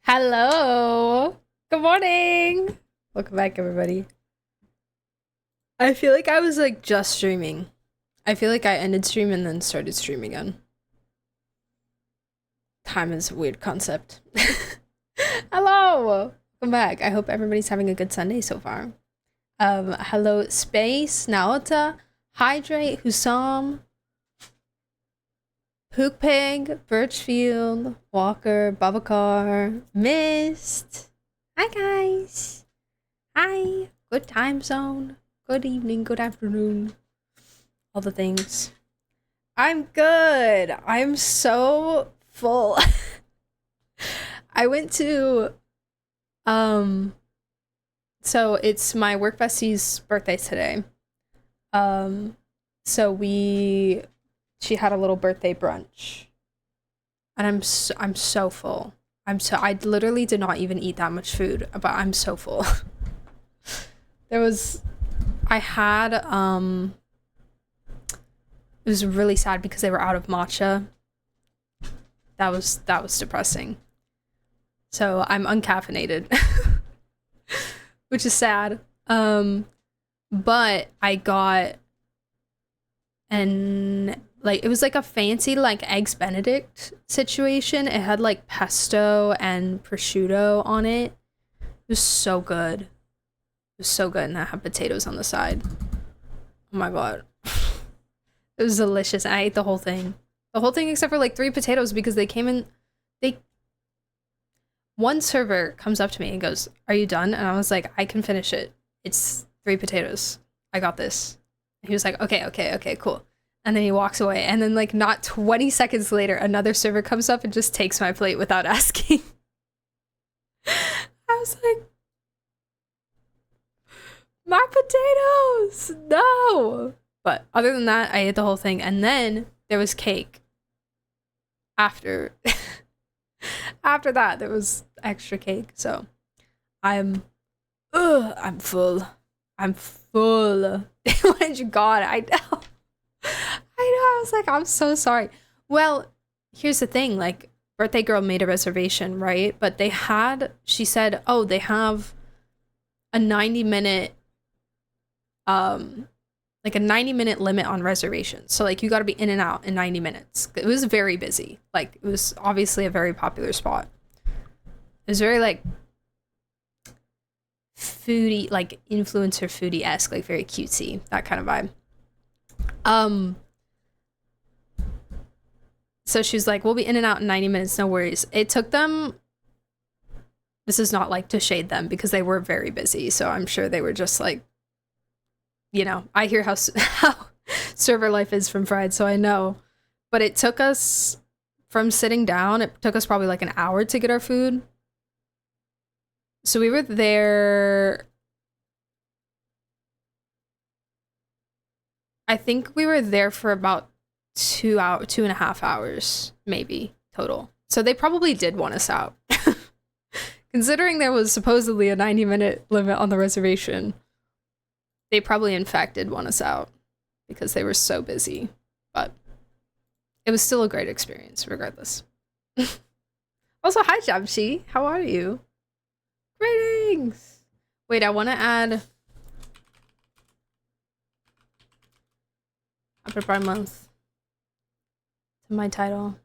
Hello. Good morning. Welcome back, everybody. I feel like I was like just streaming. I feel like I ended stream and then started streaming again. Time is a weird concept. Hello. Welcome back. I hope everybody's having a good Sunday so far. Hello, Space, Naota, Hydrate, Husam, Hookpig, Birchfield, Walker, Babacar, Mist. Hi, guys. Hi. Good time zone. Good evening, good afternoon. All the things. I'm good. I'm so full. I went to, so it's my work bestie's birthday today. So she had a little birthday brunch. And I'm so full. I literally did not even eat that much food, but I'm so full. I had, it was really sad because they were out of matcha. That was depressing. So I'm uncaffeinated, which is sad. But I got it was like a fancy like eggs benedict situation. It had like pesto and prosciutto on it. It was so good. It was so good, and I had potatoes on the side. Oh my god. It was delicious. I ate the whole thing. The whole thing except for like 3 potatoes because one server comes up to me and goes, "Are you done?" And I was like, "I can finish it. It's 3 potatoes. I got this." And he was like, okay, cool. And then he walks away, and then like not 20 seconds later, another server comes up and just takes my plate without asking. I was like, my potatoes, no. But other than that, I ate the whole thing, and then there was cake. After that, there was extra cake. So I'm full. I'm full. When you got it, I know. I was like, I'm so sorry. Well, here's the thing. Like, birthday girl made a reservation, right? But she said, oh, they have a 90-minute, like a 90-minute limit on reservations. So like you got to be in and out in 90 minutes. It was very busy. Like, it was obviously a very popular spot. It was very like foodie, like influencer foodie-esque, like very cutesy, that kind of vibe. So she's like, we'll be in and out in 90 minutes, no worries. It took them, this is not like to shade them because they were very busy, so I'm sure they were just like, you know, I hear how server life is from Fried, so I know. But it took us, from sitting down, it took us probably like an hour to get our food. So we were there, I think we were there for about 2.5 hours, maybe, total. So they probably did want us out. Considering there was supposedly a 90-minute limit on the reservation, they probably in fact did want us out because they were so busy. But it was still a great experience, regardless. Also, hi, Jamshi. How are you? Greetings! Wait, I want to add Happy Pride Month to my title.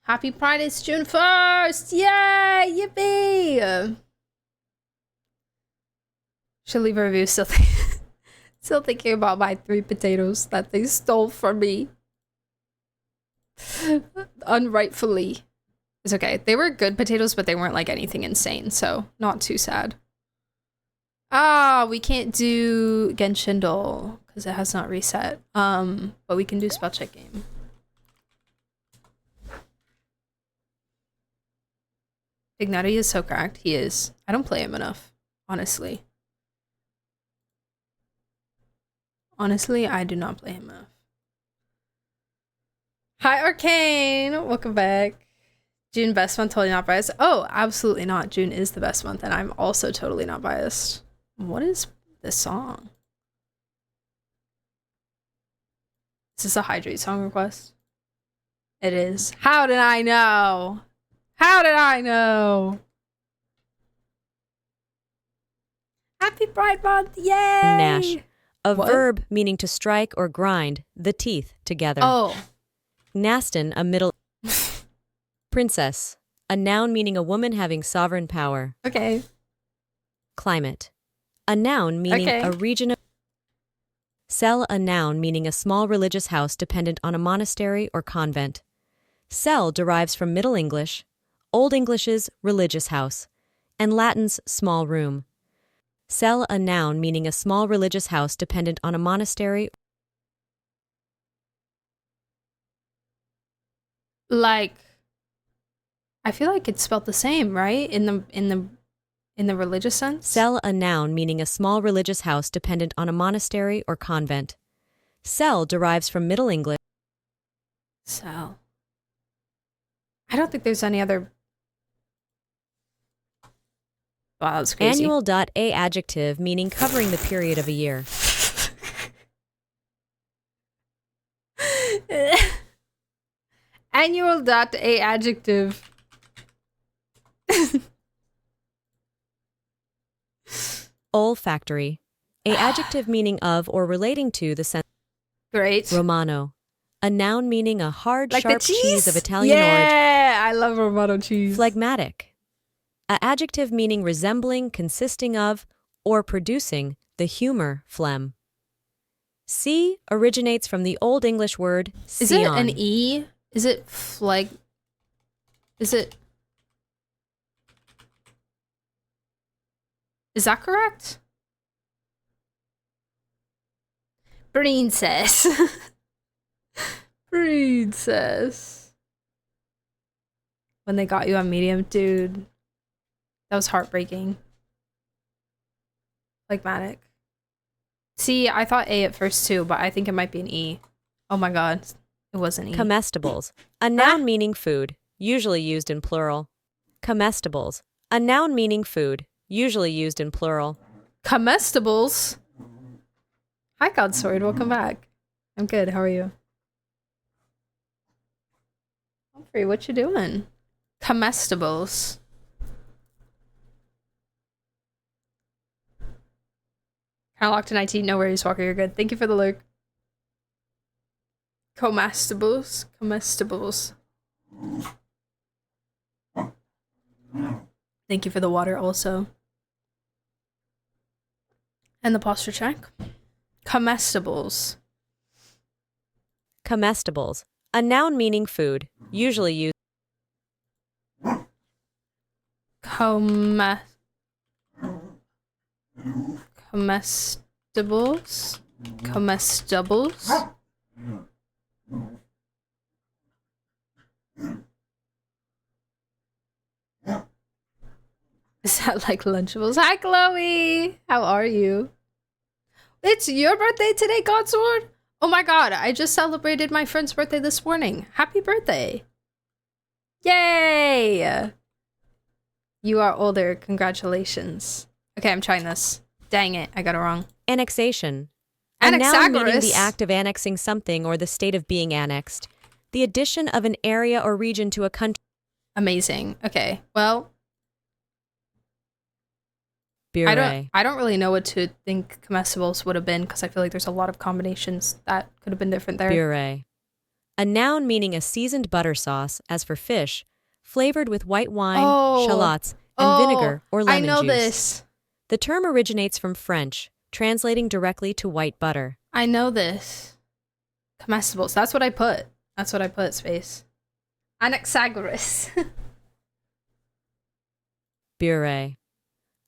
Happy Pride, it's June 1st! Yay! Yippee! Should leave a review still. Still thinking about my 3 potatoes that they stole from me. Unrightfully. It's okay. They were good potatoes, but they weren't like anything insane, so not too sad. Ah, we can't do Genshindle because it has not reset. But we can do spell check game. Ignati is so cracked. He is. I don't play him enough, honestly. Honestly, I do not play him enough. Hi, Arcane! Welcome back. June, best month, totally not biased. Oh, absolutely not. June is the best month, and I'm also totally not biased. What is this song? Is this a hydrate song request? It is. How did I know? How did I know? Happy Pride Month! Yay! Gnash. A What? verb meaning to strike or grind the teeth together. Oh. Gnaston, a middle. Princess. A noun meaning a woman having sovereign power. Okay. Climate. A noun meaning Okay. a region of. Cell, a noun meaning a small religious house dependent on a monastery or convent. Cell derives from Middle English, Old English's religious house, and Latin's small room. Cell, a noun meaning a small religious house dependent on a monastery. Like, I feel like it's spelled the same, right? In the religious sense. Cell, a noun meaning a small religious house dependent on a monastery or convent. Cell derives from Middle English. Cell. I don't think there's any other. Wow, that was crazy. Annual. A adjective meaning covering the period of a year. Annual. A adjective. Olfactory. A adjective meaning of or relating to the sense. Great. Romano. A noun meaning a hard, Like sharp the cheese of Italian origin. Yeah, I love Romano cheese. Phlegmatic. A adjective meaning resembling, consisting of, or producing the humor phlegm. C originates from the Old English word Is it scion. an E? Is it flag? Is it? Is that correct? Princess. Princess. When they got you on medium, dude. That was heartbreaking. Phlegmatic. See, I thought A at first too, but I think it might be an E. Oh my god. It was an E. Comestibles. A noun meaning food, usually used in plural. Comestibles. A noun meaning food, usually used in plural. Comestibles? Hi, Godsword. Welcome back. I'm good. How are you? Humphrey, what you doing? Comestibles. Kind of locked in IT. No worries, Walker. You're good. Thank you for the lurk. Comestibles. Comestibles. Thank you for the water also. And the posture check. Comestibles. Comestibles. A noun meaning food, usually used. Comestibles. Comestibles. Is that like Lunchables? Hi, Chloe! How are you? It's your birthday today, Godsword? Oh my god, I just celebrated my friend's birthday this morning. Happy birthday! Yay! You are older. Congratulations. Okay, I'm trying this. Dang it, I got it wrong. Annexation. A noun meaning Anaxagoras. the act of annexing something or the state of being annexed. The addition of an area or region to a country. Amazing. Okay, well, Bure. I don't really know what to think comestibles would have been because I feel like there's a lot of combinations that could have been different there. Bure. A noun meaning a seasoned butter sauce, as for fish, flavored with white wine, shallots, and vinegar or lemon I know juice. this. The term originates from French, translating directly to white butter. I know this. Comestibles. That's what I put. That's what I put, space. Anaxagoras. Bure.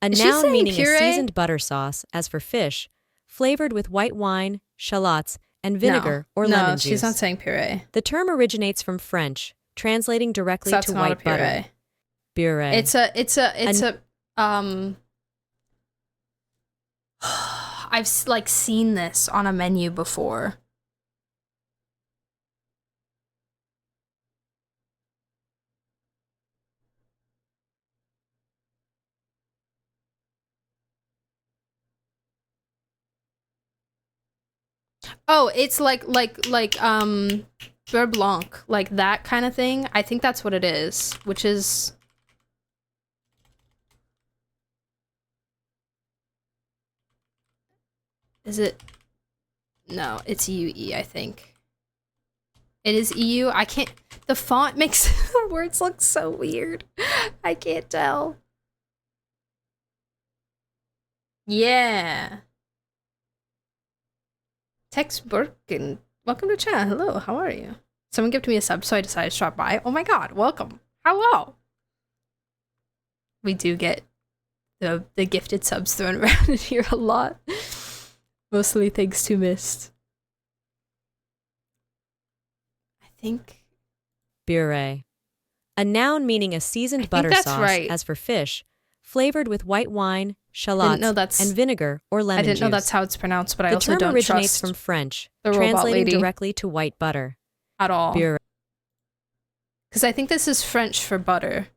A Is she noun saying meaning puree? a seasoned butter sauce, as for fish, flavored with white wine, shallots, and vinegar or lemon juice. No, she's not saying puree. The term originates from French, translating directly That's to not a white butter. puree. Bure. I've like seen this on a menu before. Oh, it's like beurre blanc, like that kind of thing. I think that's what it is, which is it? No, it's UE, I think. It is EU. I can't. The font makes the words look so weird. I can't tell. Yeah. Tex Birkin. Welcome to chat. Hello, how are you? Someone gifted me a sub, so I decided to drop by. Oh my god, welcome. Hello. We do get the gifted subs thrown around in here a lot. Mostly thanks to Mist. I think. Puree. A noun meaning a seasoned butter sauce, right. as for fish, flavored with white wine, shallots, and vinegar or lemon juice. I didn't know that's how it's pronounced, but I also don't trust. The term originates from French, translating directly to white butter. At all. Puree. Because I think this is French for butter.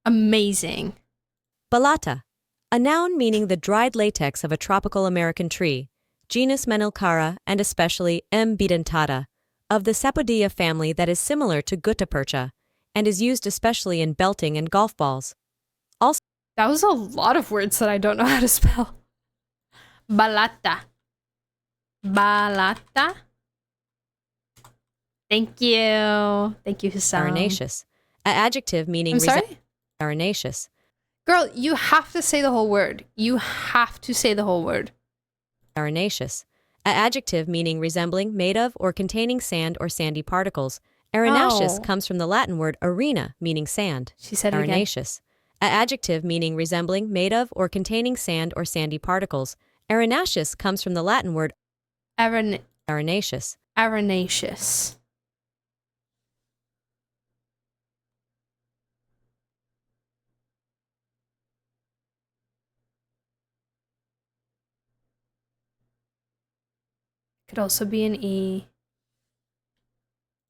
Amazing. Balata. A noun meaning the dried latex of a tropical American tree, genus Menilcara and especially M. bidentata, of the Sapodilla family that is similar to guttapercha, and is used especially in belting and golf balls. Also, that was a lot of words that I don't know how to spell. Balata. Balata. Thank you. Thank you, Hussam. Arenaceous. An adjective meaning... I'm sorry? Arenaceous. Girl, you have to say the whole word. You have to say the whole word. Arenaceous. An adjective meaning resembling, made of, or containing sand or sandy particles. Arenaceous comes from the Latin word arena, meaning sand. She said it Arenaceous. An adjective meaning resembling, made of, or containing sand or sandy particles. Arenaceous comes from the Latin word arenaceous. Arenaceous. Could also be an E.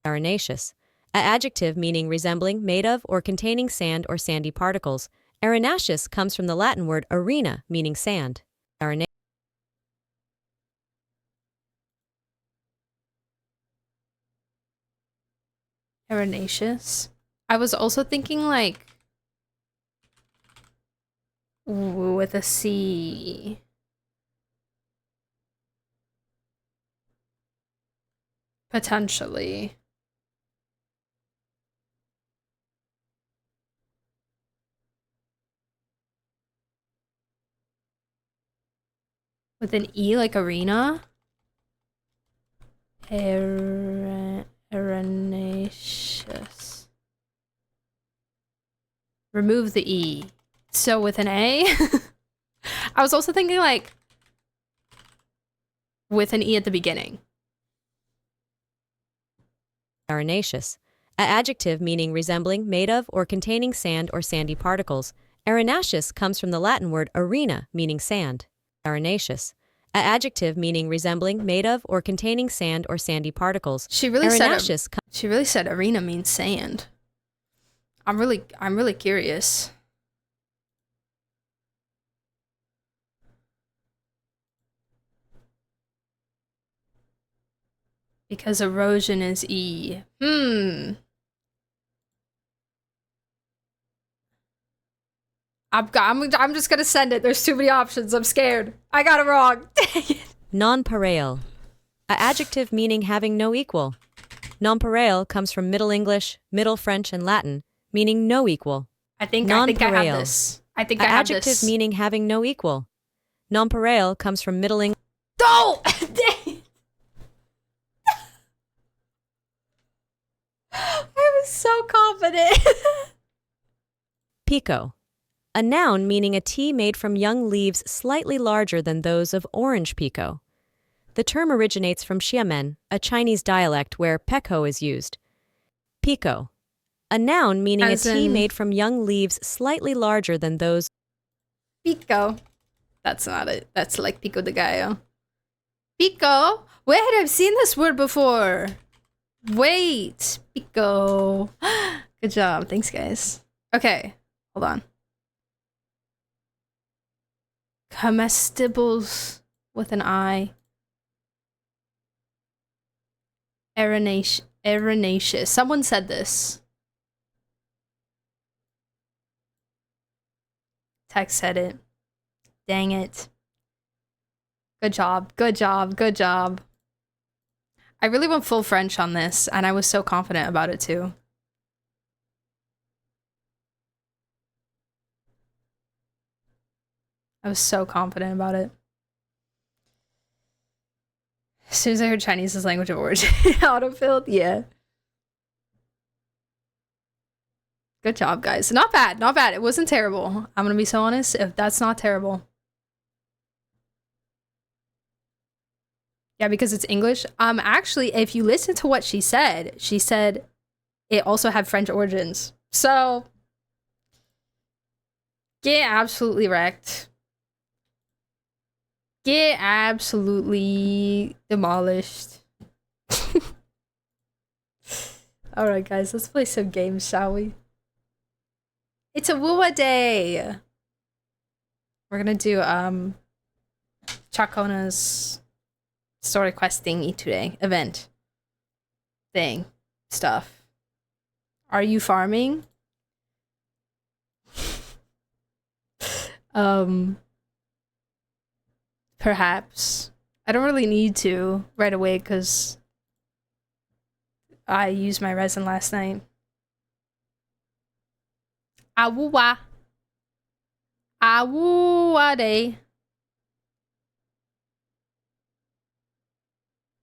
Arenaceous. An adjective meaning resembling, made of, or containing sand or sandy particles. Arenaceous comes from the Latin word arena, meaning sand. Arenaceous. I was also thinking like with a C. Potentially. With an E like arena? Arenaceous. Remove the E. So with an A? I was also thinking like with an E at the beginning. Arenaceous. An adjective meaning resembling, made of, or containing sand or sandy particles. Arenaceous comes from the Latin word arena, meaning sand. Arenaceous. An adjective meaning resembling, made of, or containing sand or sandy particles. She really said arena means sand. I'm really curious. Because erosion is E. I'm just gonna send it. There's too many options. I'm scared. I got it wrong. Nonpareil. An adjective meaning having no equal. Nonpareil comes from Middle English, Middle French, and Latin, meaning no equal. I think I have this. I think I have this. Adjective meaning having no equal. Nonpareil comes from Middle English. No! Dang! I was so confident. Pico. A noun meaning a tea made from young leaves slightly larger than those of orange pico. The term originates from Xiamen, a Chinese dialect where pekho is used. Pico. A noun meaning a tea made from young leaves slightly larger than those. Pico. That's not it. That's like pico de gallo. Pico? Wait, I've seen this word before. Wait. Pico. Good job. Thanks, guys. Okay. Hold on. Comestibles with an I. Arenaceous. Someone said this. Tex said it. Dang it. Good job. Good job. Good job. I really went full French on this, and I was so confident about it too. I was so confident about it. As soon as I heard Chinese as language of origin, autofilled, yeah. Good job, guys. Not bad, not bad. It wasn't terrible. I'm gonna be so honest, if that's not terrible. Yeah, because it's English. Actually, if you listen to what she said it also had French origins. So, get absolutely wrecked. Get absolutely demolished. Alright, guys, let's play some games, shall we? It's a Wua day! We're gonna do, Ciaccona's story quest thingy today. Event. Thing. Stuff. Are you farming? Perhaps. I don't really need to right away because I used my resin last night. Awuwa. Awuwa day.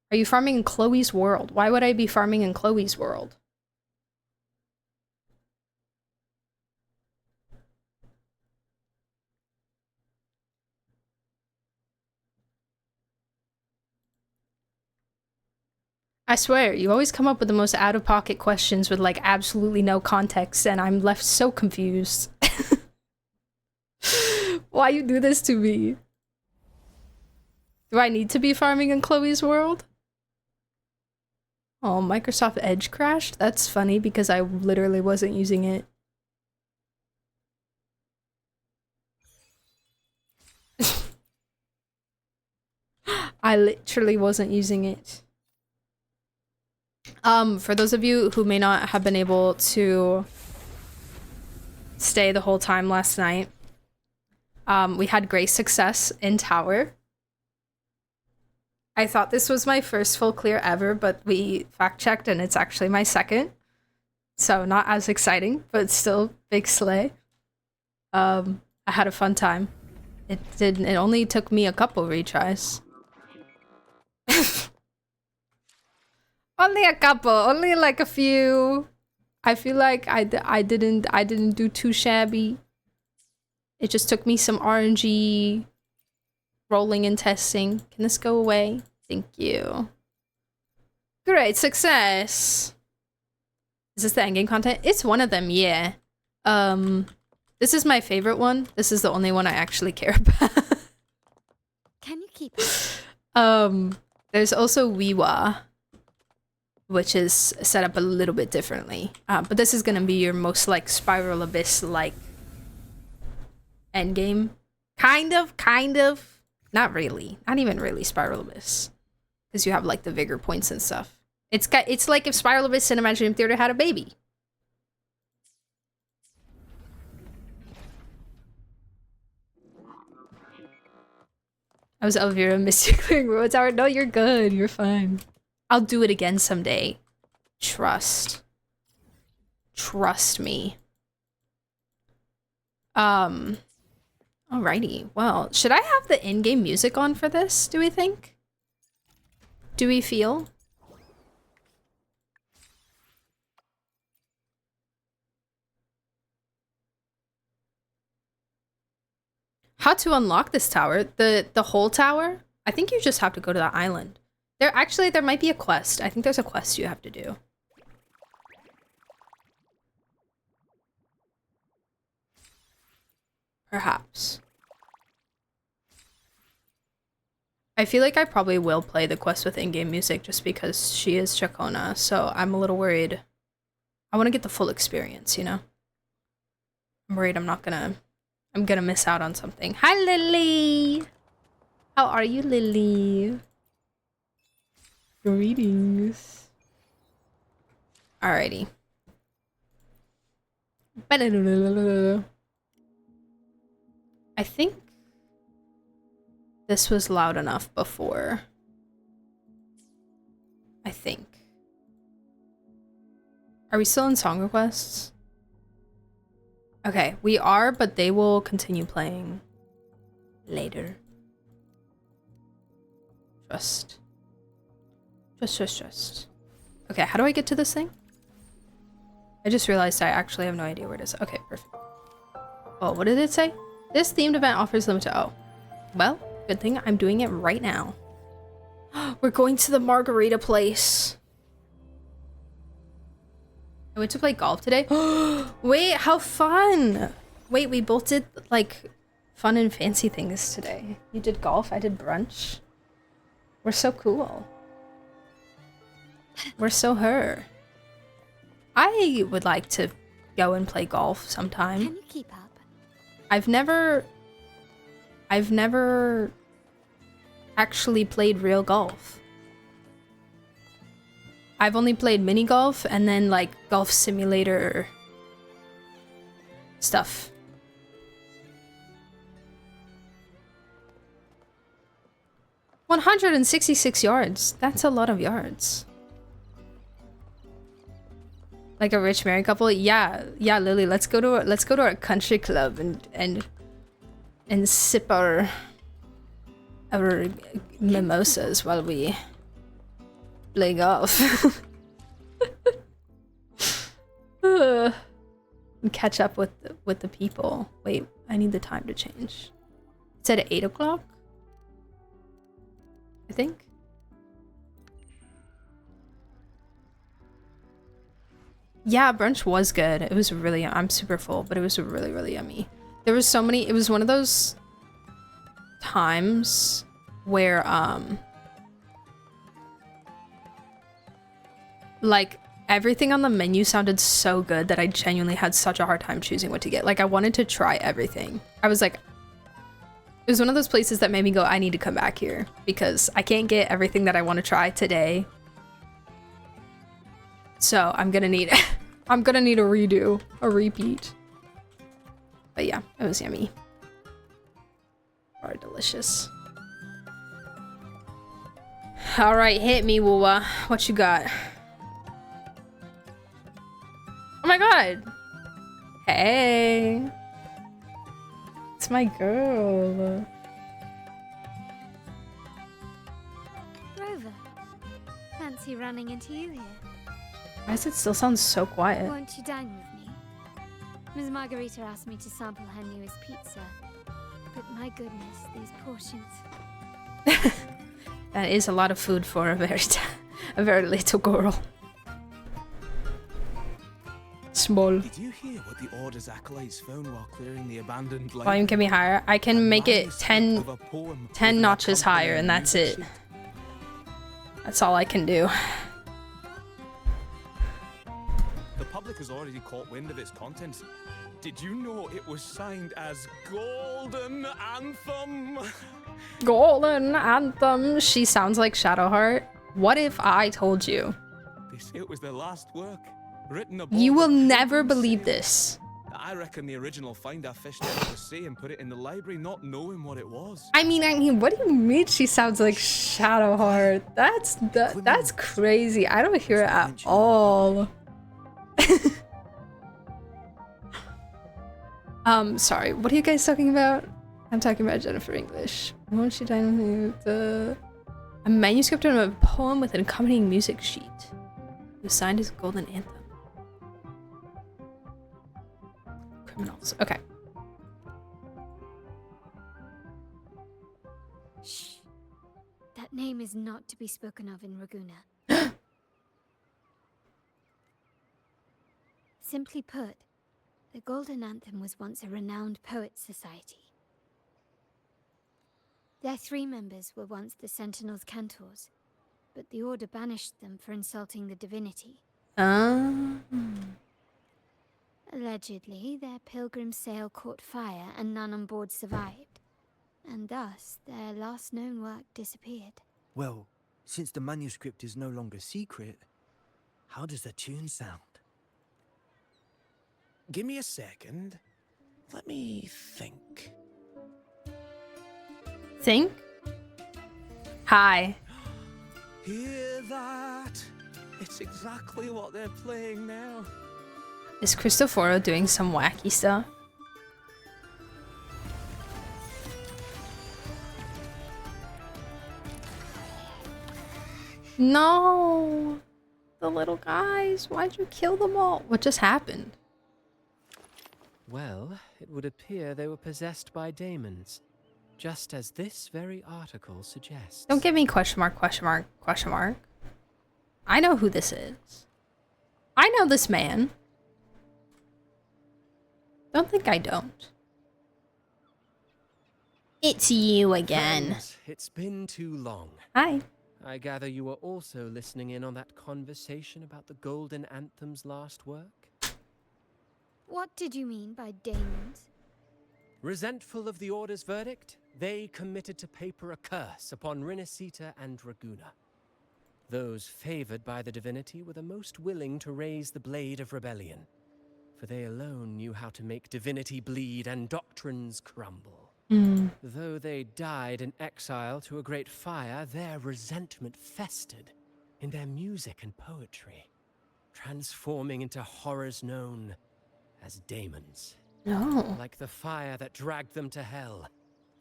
Are you farming in Chloe's world? Why would I be farming in Chloe's world? I swear, you always come up with the most out-of-pocket questions with, like, absolutely no context, and I'm left so confused. Why you do this to me? Do I need to be farming in Chloe's world? Oh, Microsoft Edge crashed? That's funny because I literally wasn't using it. I literally wasn't using it. For those of you who may not have been able to stay the whole time last night, we had great success in tower. I thought this was my first full clear ever, but we fact-checked and it's actually my second. So not as exciting, but still big slay. I had a fun time. It only took me a couple retries. Only a couple, only like a few. I feel like I didn't do too shabby. It just took me some RNG rolling and testing. Can this go away? Thank you. Great success. Is this the endgame content? It's one of them, yeah. This is my favorite one. This is the only one I actually care about. Can you keep it? There's also Wiwa, which is set up a little bit differently. But this is gonna be your most like Spiral Abyss like endgame. Kind of. Not really. Not even really Spiral Abyss. Because you have like the vigor points and stuff. It's like if Spiral Abyss Cinemagic Dream Theater had a baby. I was Elvira, missed you clearing Ruin Tower. No, you're good. You're fine. I'll do it again someday. Trust. Trust me. Alrighty. Well, should I have the in-game music on for this, do we think? Do we feel? How to unlock this tower? The whole tower? I think you just have to go to the island. There might be a quest. I think there's a quest you have to do. Perhaps. I feel like I probably will play the quest with in-game music just because she is Ciaccona, so I'm a little worried. I want to get the full experience, you know? I'm worried I'm I'm gonna miss out on something. Hi, Lily! How are you, Lily? Greetings. Alrighty. I think this was loud enough before. I think. Are we still in song requests? Okay, we are, but they will continue playing later. Just. Okay, how do I get to this thing? I just realized I actually have no idea where it is. Okay, perfect. Oh, what did it say? This themed event offers limited. Oh. Well, good thing I'm doing it right now. We're going to the margarita place. I went to play golf today. Wait, how fun! Wait, we both did like fun and fancy things today. You did golf, I did brunch. We're so cool. We're so her. I would like to go and play golf sometime. Can you keep up? I've never actually played real golf. I've only played mini golf and then like golf simulator stuff. $166 yards. That's a lot of yards. Like a rich married couple. Yeah, Lily. Let's go to our country club and sip our mimosas while we play golf. And catch up with the people. Wait, I need the time to change. It's at 8 o'clock, I think. Yeah, brunch was good. It was really, I'm super full, but it was really, really yummy. There was so many, it was one of those times where, like, everything on the menu sounded so good that I genuinely had such a hard time choosing what to get. Like, I wanted to try everything. I was like, it was one of those places that made me go, I need to come back here because I can't get everything that I want to try today. So I'm gonna need I'm gonna need a redo, a repeat. But yeah, it was yummy. Are delicious. All right, hit me, Woowa. What you got? Oh my god. Hey. It's my girl. Rover, fancy running into you here. Why does it still sound so quiet? Won't you dine with me? Ms. Margarita asked me to sample her newest pizza. But my goodness, these portions. That is a lot of food for a very little girl. Small. Did you hear what the Order's acolytes found while clearing the abandoned land? Volume can be higher. I can make it 10 notches higher and that's it. That's all I can do. The public has already caught wind of its contents. Did you know it was signed as Golden Anthem? Golden Anthem. She sounds like Shadowheart. What if I told you? They say it was their last work. Written aboard You will the never Pilgrim believe sail. this. I reckon the original finder fished it out of the sea and put it in the library, not knowing what it was. I mean, what do you mean she sounds like Shadowheart? That's crazy. I don't hear it at all. Sorry, what are you guys talking about? I'm talking about Jennifer English. Won't she dine with a manuscript and a poem with an accompanying music sheet. Who signed his Golden Anthem. Criminals. Okay. Shh. That name is not to be spoken of in Raguna. Simply put, the Golden Anthem was once a renowned poets' society. Their 3 members were once the Sentinel's cantors, but the Order banished them for insulting the divinity. Allegedly, their pilgrim sail caught fire and none on board survived. And thus, their last known work disappeared. Well, since the manuscript is no longer secret, how does the tune sound? Give me a second. Let me think. Think? Hi. Hear that? It's exactly what they're playing now. Is Cristoforo doing some wacky stuff? No! The little guys, why'd you kill them all? What just happened? Well, it would appear they were possessed by daemons, just as this very article suggests. Don't give me question mark, question mark, question mark. I know who this is. I know this man. Don't think I don't. It's you again. Friends, it's been too long. Hi. I gather you were also listening in on that conversation about the Golden Anthem's last work? What did you mean by daemons? Resentful of the Order's verdict, they committed to paper a curse upon Rinascita and Raguna. Those favored by the divinity were the most willing to raise the blade of rebellion, for they alone knew how to make divinity bleed and doctrines crumble. Though they died in exile to a great fire, their resentment festered in their music and poetry, transforming into horrors known as daemons. No. Like the fire that dragged them to hell,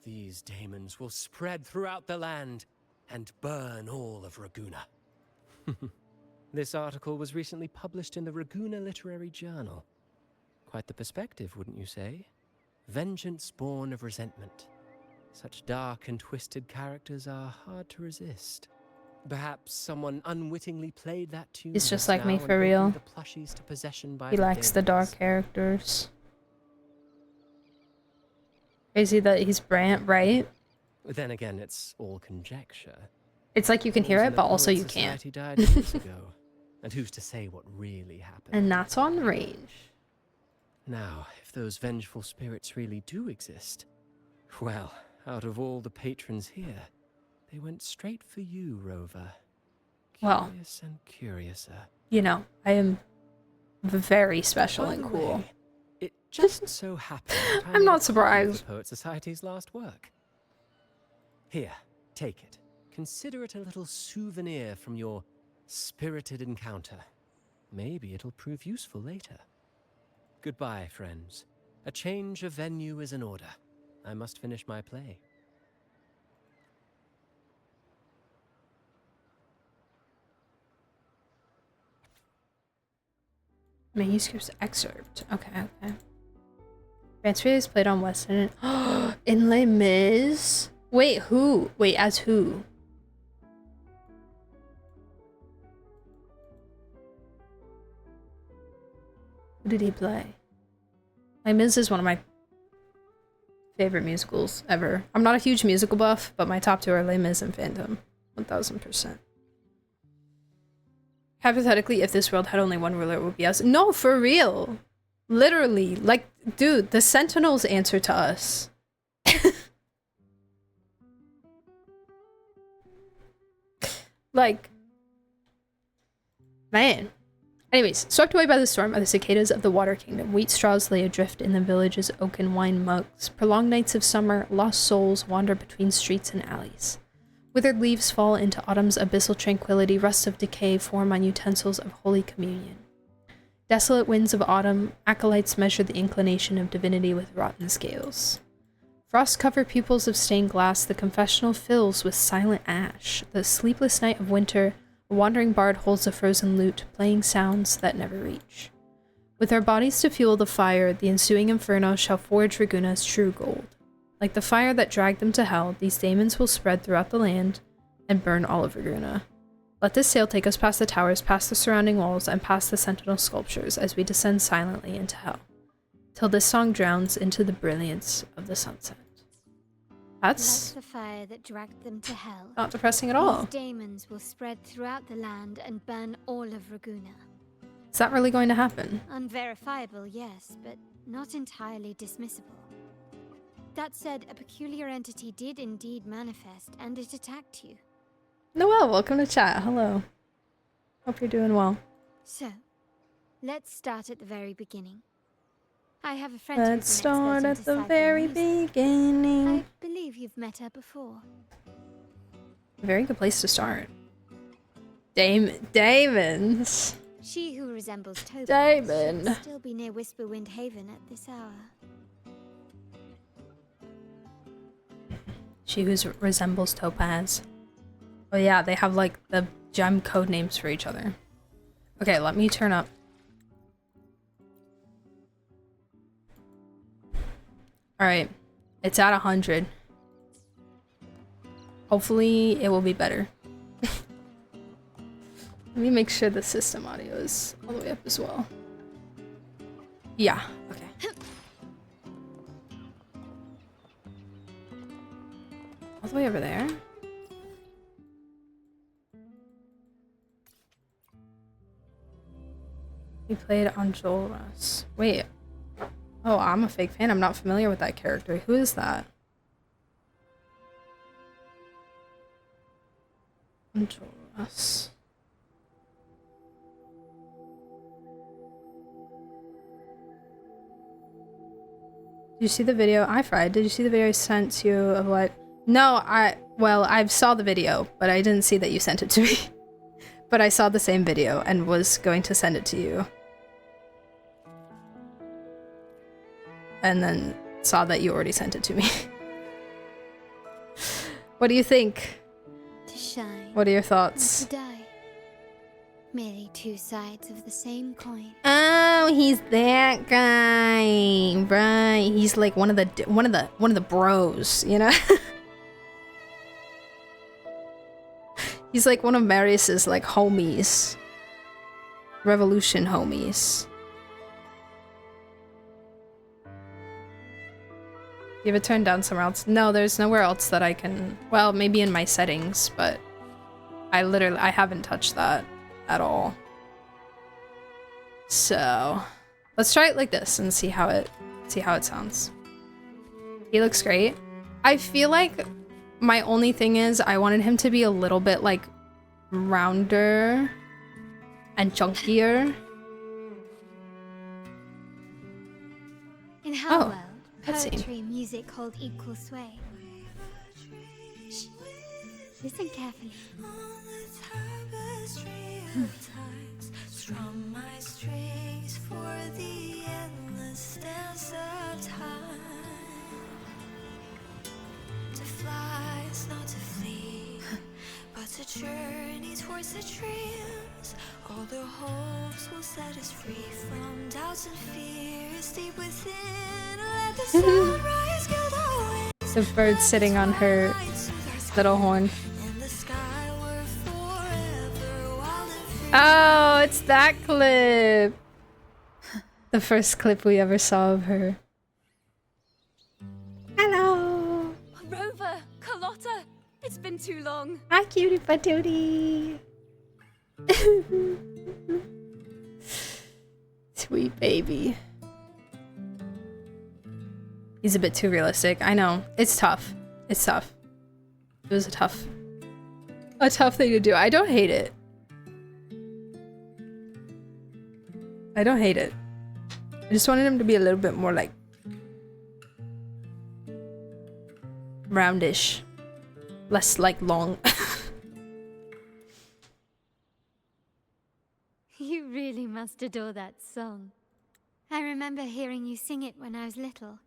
these daemons will spread throughout the land and burn all of Raguna. This article was recently published in the Raguna Literary Journal. Quite the perspective, wouldn't you say? Vengeance born of resentment. Such dark and twisted characters are hard to resist. Perhaps someone unwittingly played that tune. He's just just like me, now for and real. wakened the plushies to possession by He the likes the dark daemons. characters. Crazy that he's Brant, right? Then again, it's all conjecture. It's like you can hear Those in it, the but also Poets you can't. Society died years ago, and who's to say what really happened? And that's on range. Now, if those vengeful spirits really do exist, well, out of all the patrons here, they went straight for you, Rover. Well. Curious and curiouser. You know, I am very special By and the cool. way, it just so happened that I I'm made not a copy of surprised. The Poet Society's last work. Here, take it. Consider it a little souvenir from your spirited encounter. Maybe it'll prove useful later. Goodbye, friends. A change of venue is in order. I must finish my play. Manuscripts excerpt. Okay, okay. Transfer is played on West End. In Les Mis? Wait, who? Wait, as who? Who did he play? Les Mis is one of my favorite musicals ever. I'm not a huge musical buff, but my top two are Les Mis and Phantom. 1000%. Hypothetically, if this world had only one ruler, it would be us. No, for real. Literally. Like, dude, the Sentinels answer to us. Like, man. Anyways, swept away by the storm are the cicadas of the Water Kingdom. Wheat straws lay adrift in the village's oaken wine mugs. Prolonged nights of summer, lost souls wander between streets and alleys. Withered leaves fall into autumn's abyssal tranquility. Rusts of decay form on utensils of holy communion. Desolate winds of autumn, acolytes measure the inclination of divinity with rotten scales. Frost-covered pupils of stained glass, the confessional fills with silent ash. The sleepless night of winter, a wandering bard holds a frozen lute, playing sounds that never reach. With our bodies to fuel the fire, the ensuing inferno shall forge Raguna's true gold. Like the fire that dragged them to hell, these daemons will spread throughout the land and burn all of Raguna. Let this sail take us past the towers, past the surrounding walls, and past the sentinel sculptures as we descend silently into hell, till this song drowns into the brilliance of the sunset. That's Like the fire that dragged them to hell, not depressing at all. these daemons will spread throughout the land and burn all of Raguna. Is that really going to happen? Unverifiable, yes, but not entirely dismissible. That said, a peculiar entity did indeed manifest, and it attacked you. Noelle, welcome to chat. Hello. Hope you're doing well. So, let's start at the very beginning. I have a friend who's Let's an start expert in at the deciphering very music. beginning. I believe you've met her before. Very good place to start. Damon's. She who resembles Topaz Damon. should still be near Whisperwind Haven at this hour. She who resembles Topaz. Oh yeah, they have like the gem code names for each other. Okay, let me turn up. Alright, it's at 100. Hopefully it will be better. Let me make sure the system audio is all the way up as well. Yeah, okay. All the way over there? He played Anjoras. Wait. Oh, I'm a fake fan. I'm not familiar with that character. Who is that? Anjoras. Did you see the video? I fried. Did you see the video I sent to you of like... No, well, I saw the video, but I didn't see that you sent it to me. But I saw the same video and was going to send it to you. And then saw that you already sent it to me. What do you think? To shine. What are your And thoughts? to die. Merely two sides of the same coin. Oh, he's that guy, right? He's like one of the bros, you know. He's like one of Marius's like homies, revolution homies. You have it turned down somewhere else? No, there's nowhere else that I can. Well, maybe in my settings, but I haven't touched that at all. So let's try it like this and see how it sounds. He looks great. I feel like my only thing is I wanted him to be a little bit like rounder and chunkier. In her Oh, world, let's see. poetry and music hold equal sway. Shh. Listen carefully. Strum my strings for the endless dance of time. To fly is not to flee, but to journey towards the dreams. All the hopes will set us free from doubts and fears deep within. Let the sunrise kill the winds. The bird sitting on her little horn. In the sky we're forever wild and free. Oh, it's that clip. The first clip we ever saw of her. Hello. Rover, Carlotta, it's been too long. Hi, cutie patootie. Sweet baby. He's a bit too realistic. I know. It's tough. It's tough. It was a tough thing to do. I don't hate it. I don't hate it. I just wanted him to be a little bit more like roundish. Less like long. You really must adore that song. I remember hearing you sing it when I was little.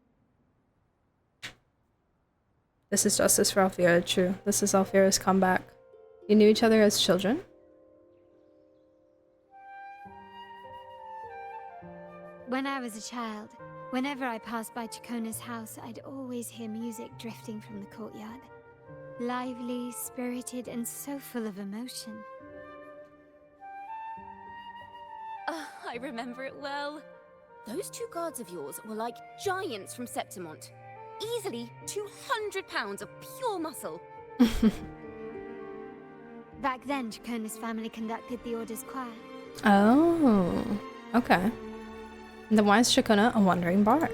This is justice for Alfira, true. This is Alfira's comeback. You knew each other as children? When I was a child, whenever I passed by Ciaccona's house, I'd always hear music drifting from the courtyard. Lively, spirited, and so full of emotion. I remember it well. Those two guards of yours were like giants from Septimont. Easily 200 pounds of pure muscle. Back then, Ciaccona's family conducted the Order's choir. Oh, okay. Then why is Ciaccona a wandering bard?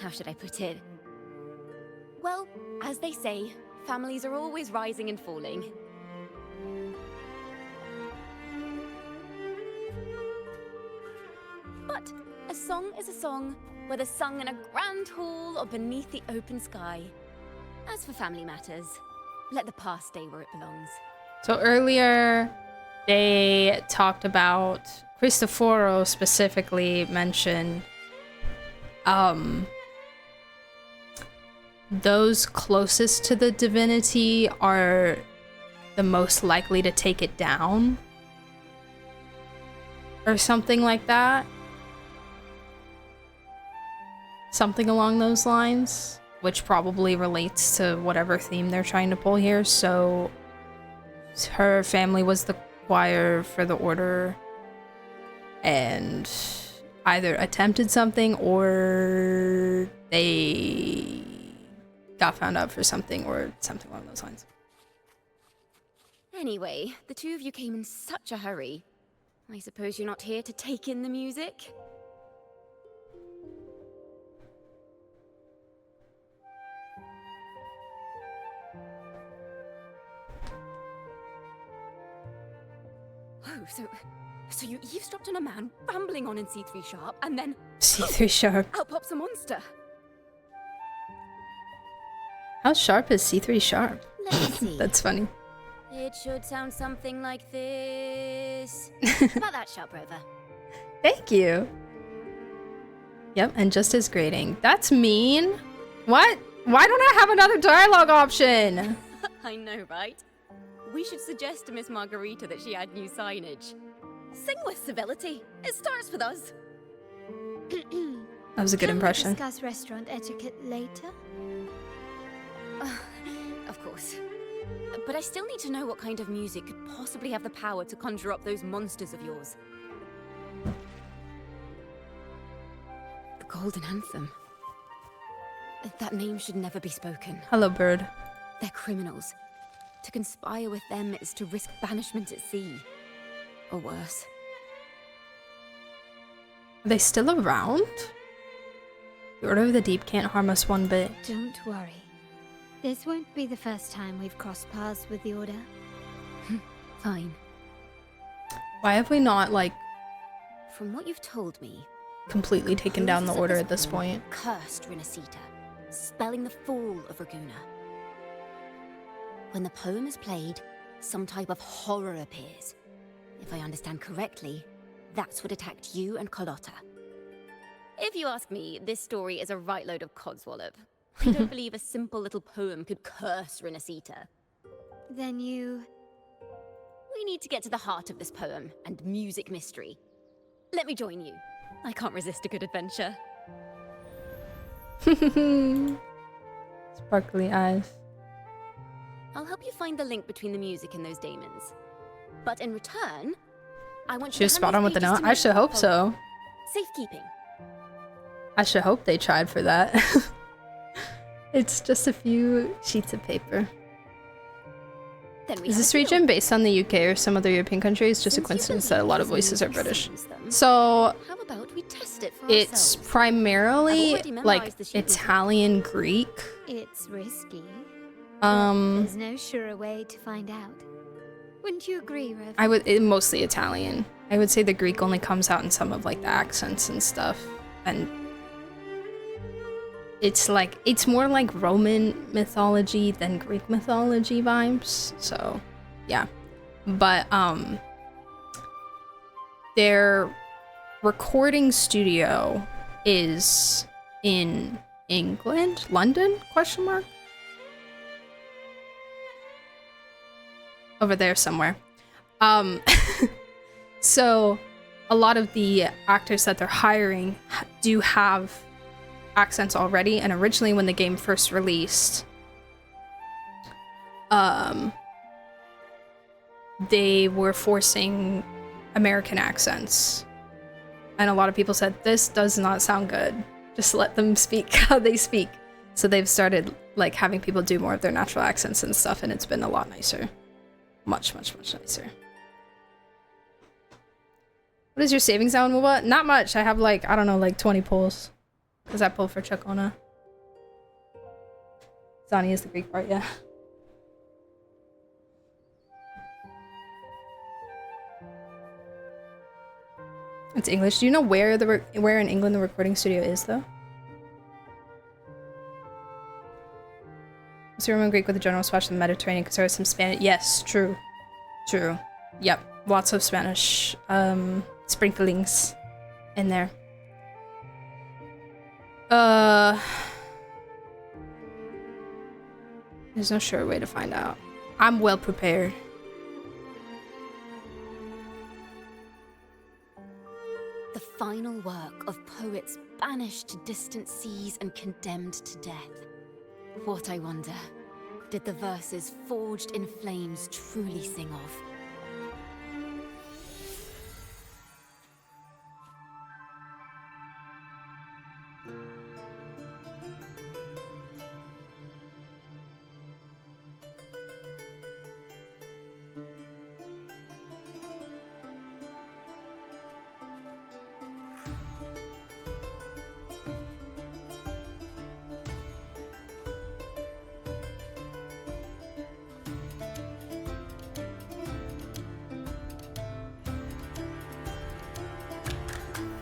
How should I put it? Well, as they say, families are always rising and falling. But a song is a song, whether sung in a grand hall or beneath the open sky. As for family matters, let the past stay where it belongs. So earlier, they talked about Cristoforo specifically mentioned those closest to the divinity are the most likely to take it down, or something like that. Something along those lines, which probably relates to whatever theme they're trying to pull here. So her family was the choir for the order and either attempted something or they got found out for something or something along those lines. Anyway, the two of you came in such a hurry. I suppose you're not here to take in the music? Oh, so you eavesdropped on a man rambling on in C3 Sharp, and then C3 Sharp. out pops a monster. How sharp is C3 Sharp? Let's see. That's funny. It should sound something like this. About that, Sharp Rover. Thank you. Yep, and just as grading. That's mean. What? Why don't I have another dialogue option? I know, right? We should suggest to Miss Margarita that she add new signage. Sing with civility. It starts with us. That was a good impression. Can we discuss restaurant etiquette later? Of course. But I still need to know what kind of music could possibly have the power to conjure up those monsters of yours. The Golden Anthem. That name should never be spoken. Hello, bird. They're criminals. To conspire with them is to risk banishment at sea. Or worse. Are they still around? The Order of the Deep can't harm us one bit. Don't worry. This won't be the first time we've crossed paths with the Order. Fine. Why have we not, like, From what you've told me, completely taken down the Who's Order at this poem point? Cursed Rinascita, spelling the fall of Raguna. When the poem is played, some type of horror appears. If I understand correctly, that's what attacked you and Carlotta. If you ask me, this story is a right load of codswallop. I don't believe a simple little poem could curse Rinascita. Then you... We need to get to the heart of this poem and music mystery. Let me join you. I can't resist a good adventure. Sparkly eyes. I'll help you find the link between the music and those daemons. But in return, I want you She was to spot hand on these with the pages note. to I me should for hope follow- so. Safekeeping. I should hope they tried for that. It's just a few sheets of paper. Then we Is have this a deal. region based on the UK or some other European countries? Just a Since you coincidence that a believe lot of these voices are music British. suits them, So how about we test it for it's ourselves? I've primarily already memorized like the sheet music. Italian Greek. It's risky. But Um, there's no surer way to find out. Wouldn't you agree, Rev? I would mostly Italian. I would say the Greek only comes out in some of like the accents and stuff, and it's more like Roman mythology than Greek mythology vibes. So, yeah, but their recording studio is in England, London? Question mark. Over there somewhere. So a lot of the actors that they're hiring do have accents already, and originally when the game first released, they were forcing American accents. And a lot of people said, this does not sound good. Just let them speak how they speak. So they've started like having people do more of their natural accents and stuff, and it's been a lot nicer. Much, much, much nicer. What is your savings now in MOBA? Not much. I have like, I don't know, like 20 pulls. Because I pull for ciaccona. Zani is the Greek part, yeah. It's English. Do you know where where in England the recording studio is, though? So Roman Greek with a general splash of the Mediterranean because there was some Spanish. Yes, true. True. Yep. Lots of Spanish sprinklings in there. There's no sure way to find out. I'm well prepared. The final work of poets banished to distant seas and condemned to death. What, I wonder, did the verses forged in flames truly sing of?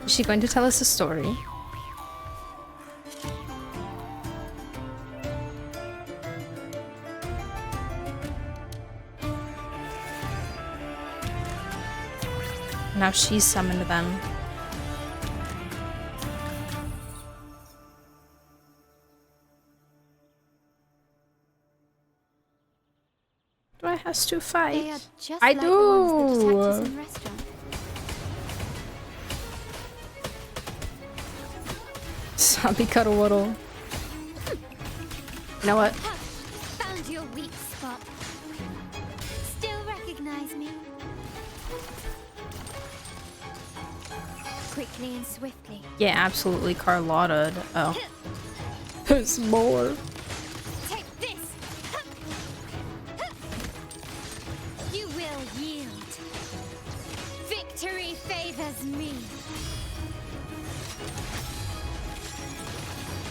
Is she going to tell us a story? Now she's summoned them. Do I have to fight? They are just I like the ones the do. detectives in the restaurant. Zombie cuddle waddle. You know what? Found your weak spot. Still recognize me? Quickly and swiftly. Yeah, absolutely Carlotta. Oh. There's more. Take this! You will yield. Victory favors me.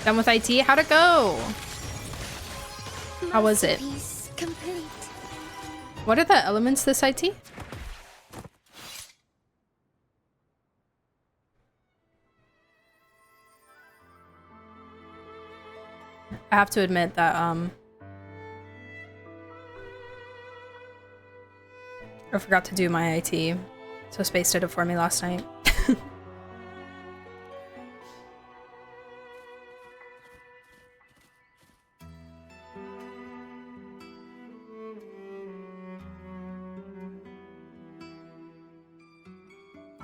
Done with IT? How'd it go? How was it? Masterpiece complete. What are the elements this IT? I have to admit that I forgot to do my IT, so Space did it for me last night.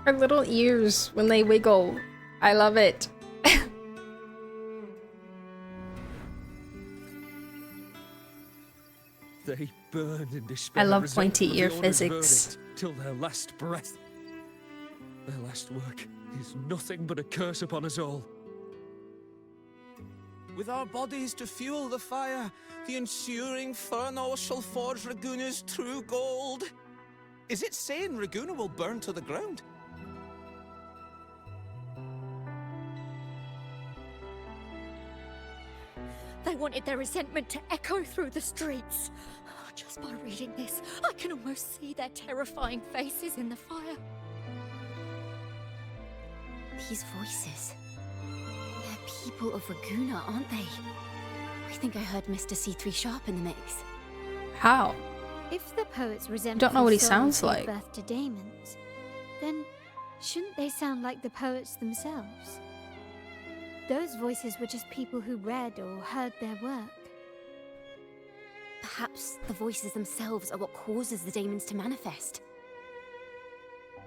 Her little ears when they wiggle. I love it. They burn in despair. I love resentful pointy of the ear order's physics. verdict, till their last breath. Their last work is nothing but a curse upon us all. With our bodies to fuel the fire, the ensuing furnace shall forge Raguna's true gold. Is it saying Raguna will burn to the ground? They wanted their resentment to echo through the streets. Just by reading this, I can almost see their terrifying faces in the fire. These voices. They're people of Raguna, aren't they? I think I heard Mr. C3 Sharp in the mix. How? If the poets resent Don't know what he souls sounds gave like. birth to daemons, then shouldn't they sound like the poets themselves? Those voices were just people who read or heard their work. Perhaps the voices themselves are what causes the daemons to manifest.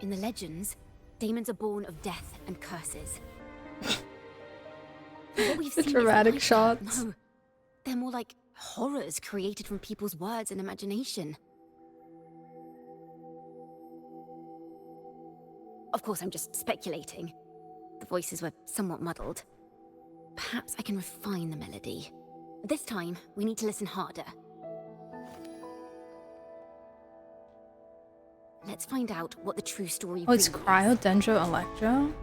In the legends, daemons are born of death and curses. What we've The seen dramatic isn't like that, shots. No, they're more like horrors created from people's words and imagination. Of course, I'm just speculating. The voices were somewhat muddled. Perhaps I can refine the melody. This time, we need to listen harder. Let's find out what the true story Oh, it's really is. Cryodendro Electro?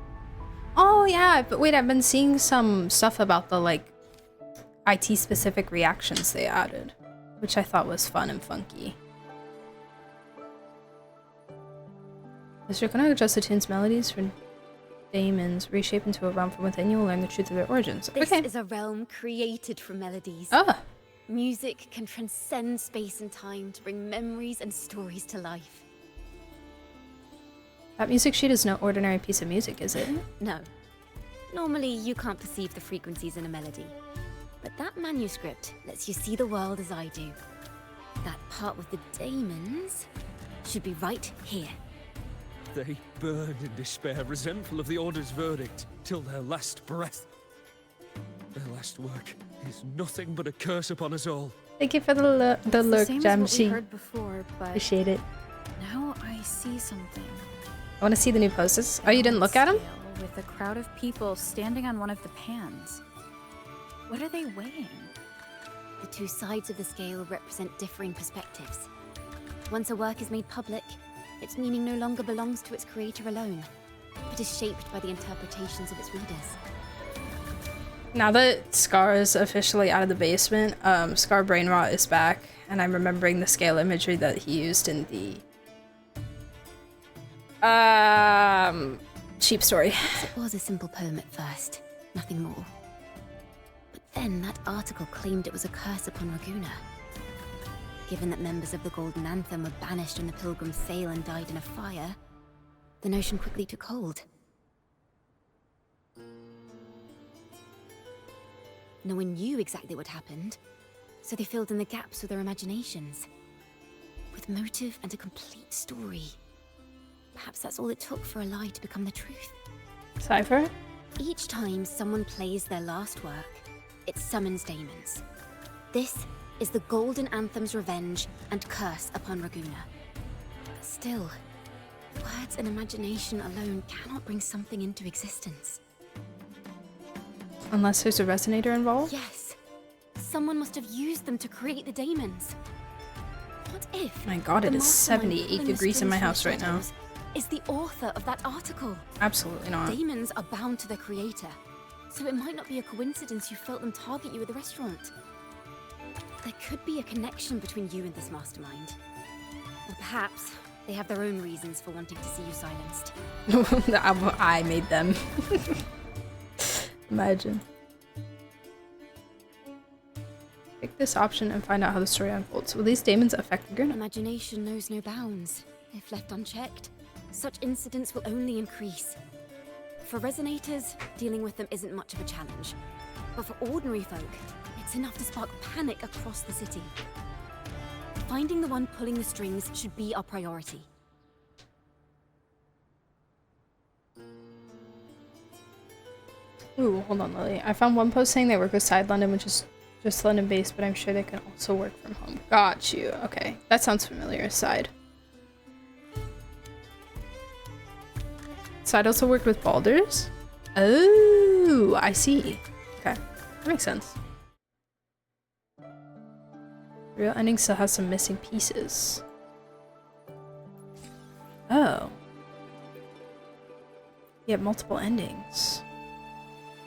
Oh, yeah, but wait, I've been seeing some stuff about the, like, IT-specific reactions they added, which I thought was fun and funky. Is ciaccona adjust the tune's melodies for daemons, reshape into a realm from within? You will learn the truth of their origins. This Okay. is a realm created from melodies. Ah. Music can transcend space and time to bring memories and stories to life. That music sheet is no ordinary piece of music, is it? No. Normally, you can't perceive the frequencies in a melody. But that manuscript lets you see the world as I do. That part with the daemons should be right here. They burn in despair, resentful of the Order's verdict, till their last breath. Their last work is nothing but a curse upon us all. Thank you for the lurk, Same as what we Jamshi. heard before, but Appreciate it. now I see something. I want to see the new posters. Oh, you didn't look at them? Scale with a crowd of people standing on one of the pans. What are they weighing? The two sides of the scale represent differing perspectives. Once a work is made public, its meaning no longer belongs to its creator alone, but is shaped by the interpretations of its readers. Now that Scar is officially out of the basement, Scar Brain Rot is back, and I'm remembering the scale imagery that he used in the Cheap Story. It was a simple poem at first, nothing more. But then that article claimed it was a curse upon Raguena. Given that members of the Golden Anthem were banished when the Pilgrims sailed and died in a fire, the notion quickly took hold. No one knew exactly what happened, so they filled in the gaps with their imaginations. With motive and a complete story. Perhaps that's all it took for a lie to become the truth. Cypher? Each time someone plays their last work, it summons daemons. This is the Golden Anthem's revenge and curse upon Raguena. But still, words and imagination alone cannot bring something into existence. Unless there's a resonator involved? Yes. Someone must have used them to create the daemons. What if My god, it the is mastermind 78 pulling the degrees in my strings from house the right now. shadows is the author of that article? Absolutely not. Daemons are bound to their creator, so it might not be a coincidence you felt them target you at the restaurant. There could be a connection between you and this mastermind. Or perhaps they have their own reasons for wanting to see you silenced. I made them. Imagine. Pick this option and find out how the story unfolds. Will these daemons affect Raguena? Imagination knows no bounds. If left unchecked, such incidents will only increase. For resonators, dealing with them isn't much of a challenge. But for ordinary folk, it's enough to spark panic across the city. Finding the one pulling the strings should be our priority. Ooh, hold on, Lily. I found one post saying they work with Side London, which is just London-based, but I'm sure they can also work from home. Got you. Okay, that sounds familiar. Side. Side also worked with Baldur's? Oh, I see. Okay, that makes sense. The real ending still has some missing pieces. Oh. You have multiple endings.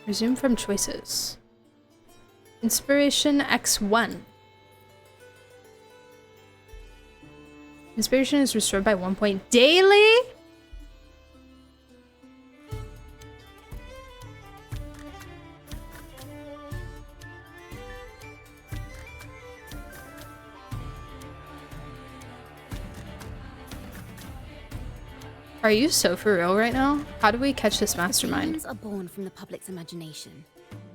Resume from choices. Inspiration X1. Inspiration is restored by 1 point daily? Are you so for real right now? How do we catch this mastermind? If demons are born from the public's imagination,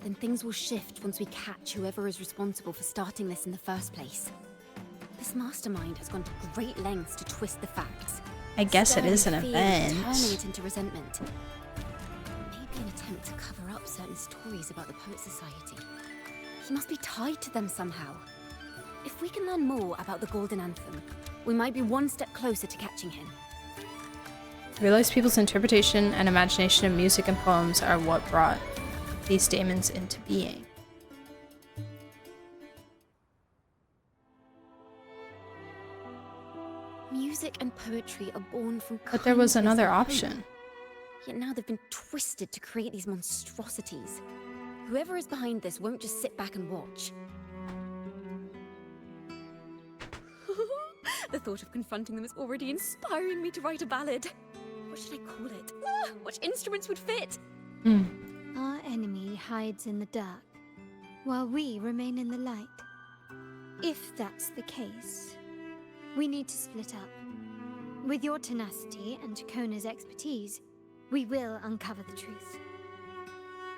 then things will shift once we catch whoever is responsible for starting this in the first place. This mastermind has gone to great lengths to twist the facts. I guess it is an stirring fear and event. turning it into resentment. Maybe an attempt to cover up certain stories about the Poet Society. He must be tied to them somehow. If we can learn more about the Golden Anthem, we might be one step closer to catching him. I realize people's interpretation and imagination of music and poems are what brought these daemons into being. Music and poetry are born from But there was kindness another and hope. option. Yet now they've been twisted to create these monstrosities. Whoever is behind this won't just sit back and watch. The thought of confronting them is already inspiring me to write a ballad. What should I call it? Which instruments would fit? Our enemy hides in the dark, while we remain in the light. If that's the case, we need to split up. With your tenacity and Ciaccona's expertise, we will uncover the truth.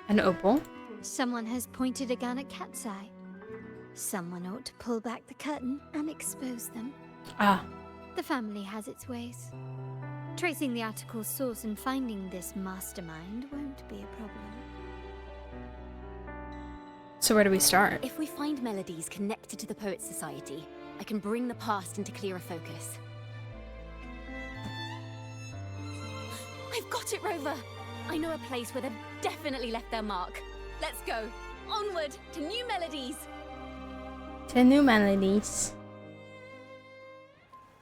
An opal? Someone has pointed a gun at Cat's Eye. Someone ought to pull back the curtain and expose them. Ah. The family has its ways. Tracing the article's source and finding this mastermind won't be a problem. So where do we start? If we find melodies connected to the Poets Society, I can bring the past into clearer focus. I've got it, Rover! I know a place where they've definitely left their mark. Let's go! Onward to new melodies! To new melodies.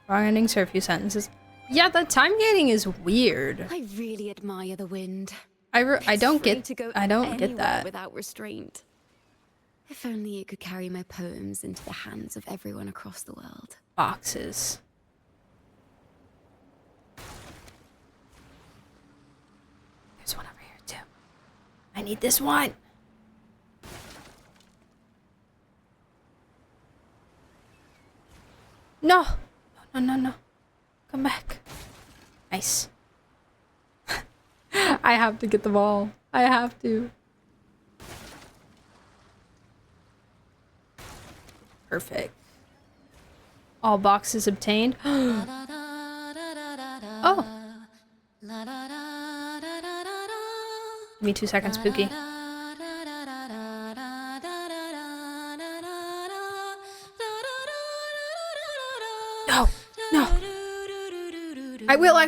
Wrong endings for a few sentences. Yeah, the time gating is weird. I really admire the wind. I don't Free get to go I don't get anywhere that. without restraint. If only it could carry my poems into the hands of everyone across the world. Boxes. There's one over here too. I need this one. No. No. Come back. Nice. I have to get the ball. I have to. Perfect. All boxes obtained. Oh. Give me 2 seconds, Spooky. No. No. I will. I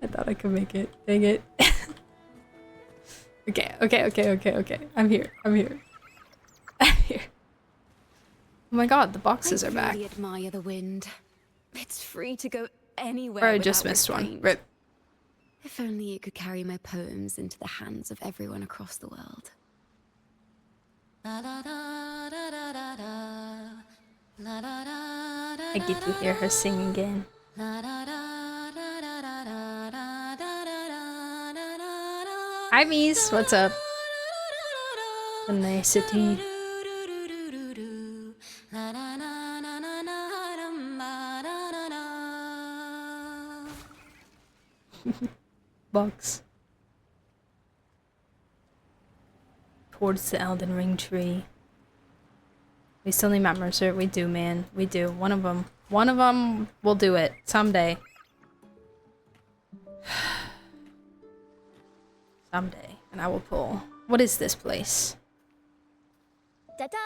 thought I could make it. Dang it. Okay. I'm here. Oh my god, the boxes are back. I really admire the wind. It's free to go anywhere. Or I just without missed one. restraint. Rip. If only it could carry my poems into the hands of everyone across the world. I get to hear her sing again. Hi, Mies. What's up? Tenacity. Box. Towards the Elden Ring tree. We still need Mount Mercer. We do, man. We do. One of them will do it someday. Someday. And I will pull. What is this place? Ta-da!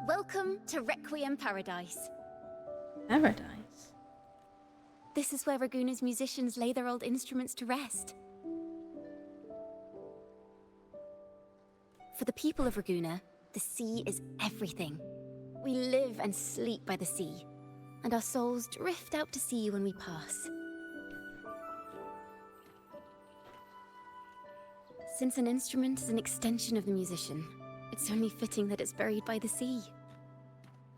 Welcome to Requiem Paradise. Paradise. This is where Raguna's musicians lay their old instruments to rest. For the people of Raguna, the sea is everything. We live and sleep by the sea, and our souls drift out to sea when we pass. Since an instrument is an extension of the musician, it's only fitting that it's buried by the sea.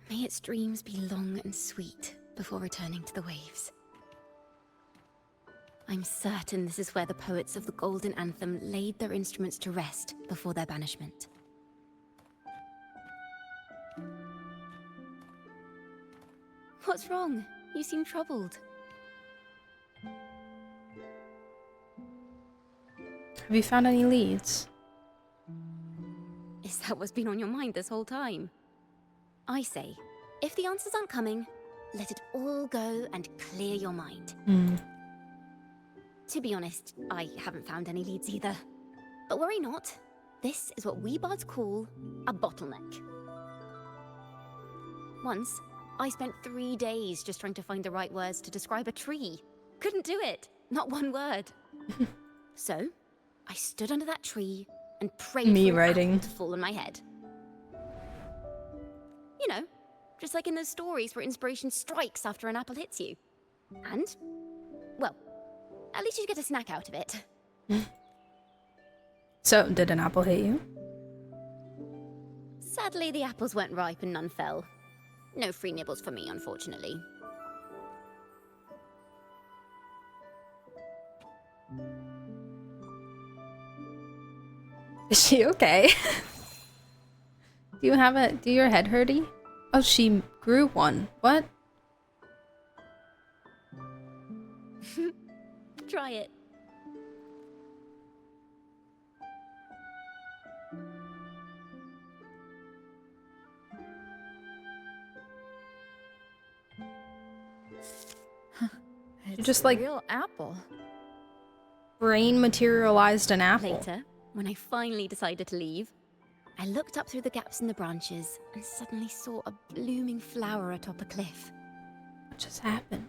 May its dreams be long and sweet before returning to the waves. I'm certain this is where the poets of the Golden Anthem laid their instruments to rest before their banishment. What's wrong? You seem troubled. Have you found any leads? Is that what's been on your mind this whole time? I say, if the answers aren't coming, let it all go and clear your mind. To be honest, I haven't found any leads either. But worry not. This is what we bards call a bottleneck. Once, I spent 3 days just trying to find the right words to describe a tree. Couldn't do it. Not one word. So, I stood under that tree and prayed Me for an writing. apple to fall on my head. You know, just like in those stories where inspiration strikes after an apple hits you. And, well, at least you get a snack out of it. So, did an apple hit you? Sadly, the apples weren't ripe and none fell. No free nibbles for me, unfortunately. Is she okay? Do your head hurty? Oh, she grew one. What? Try it. It's just, a like- real apple. Brain materialized an apple. Later, when I finally decided to leave, I looked up through the gaps in the branches and suddenly saw a blooming flower atop a cliff. What just happened?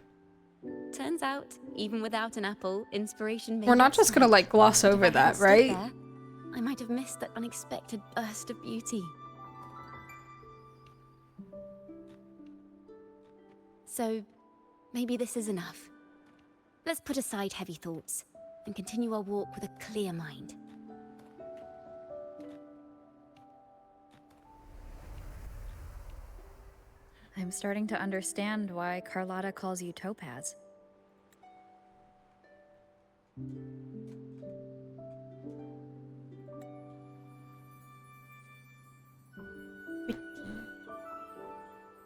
Turns out, even without an apple, inspiration made We're not its just gonna way. like gloss If over I that, hadn't stood right? there, I might have missed that unexpected burst of beauty. So, maybe this is enough. Let's put aside heavy thoughts and continue our walk with a clear mind. I'm starting to understand why Carlotta calls you Topaz.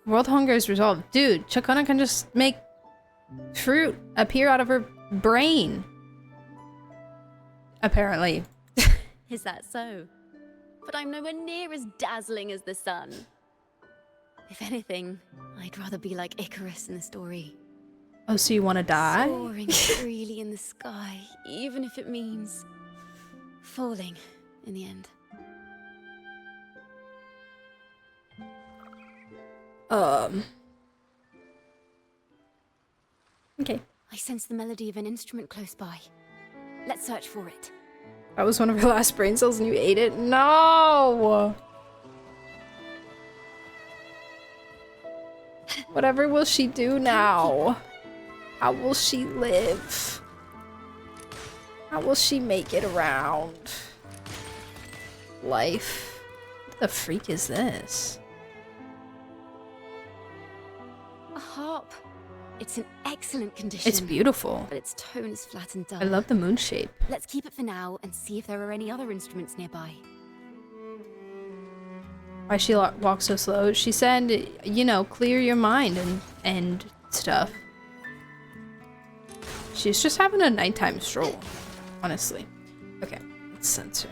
World hunger is resolved. Dude, Ciaccona can just make fruit appear out of her brain. Apparently. Is that so? But I'm nowhere near as dazzling as the sun. If anything, I'd rather be like Icarus in the story. Oh, so you want to die? Soaring freely in the sky, even if it means falling in the end. Okay. I sense the melody of an instrument close by. Let's search for it. That was one of her last brain cells and you ate it? No! Whatever will she do now? How will she live? How will she make it around? Life. What the freak is this? A harp. It's in excellent condition. It's beautiful. But its tone is flat and dull. I love the moon shape. Let's keep it for now and see if there are any other instruments nearby. Why she walks so slow? She said, you know, clear your mind and stuff. She's just having a nighttime stroll, honestly. Okay, let's censor.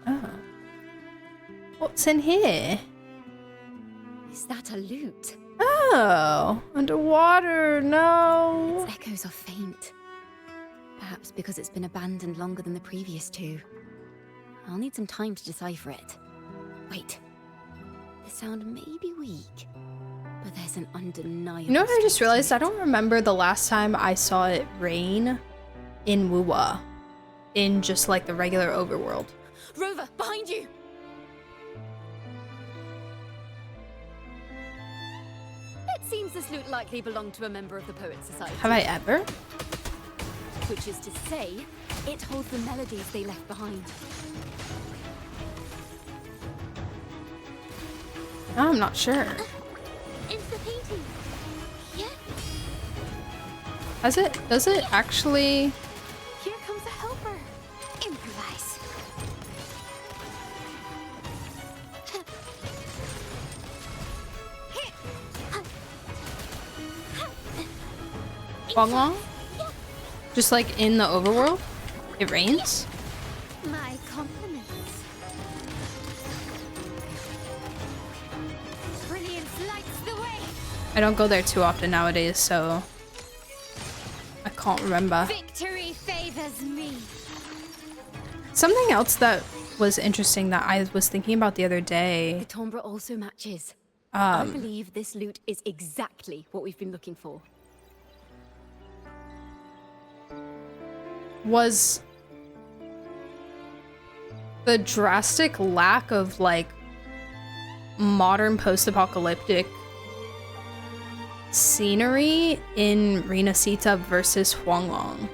Oh. What's in here? Is that a lute? Oh, underwater, no. Its echoes are faint. Perhaps because it's been abandoned longer than the previous two. I'll need some time to decipher it. Wait. The sound may be weak, but there's an undeniable... You know what I just strength to realized? I it. don't remember the last time I saw it rain in Wuwa. In just like the regular overworld. Rover, behind you! It seems this lute likely belonged to a member of the Poet Society. Have I ever? Which is to say, it holds the melodies they left behind. No, I'm not sure. It's the painting. Yeah. Does it actually? Here comes a helper. Improvise. Bong Long? Just like in the overworld? It rains? My compliments. Brilliance lights the way. I don't go there too often nowadays, so I can't remember. Victory favors me. Something else that was interesting that I was thinking about the other day. The timbre also matches. I believe this lute is exactly what we've been looking for. was the drastic lack of like modern post-apocalyptic scenery in Renacita versus Huanglong.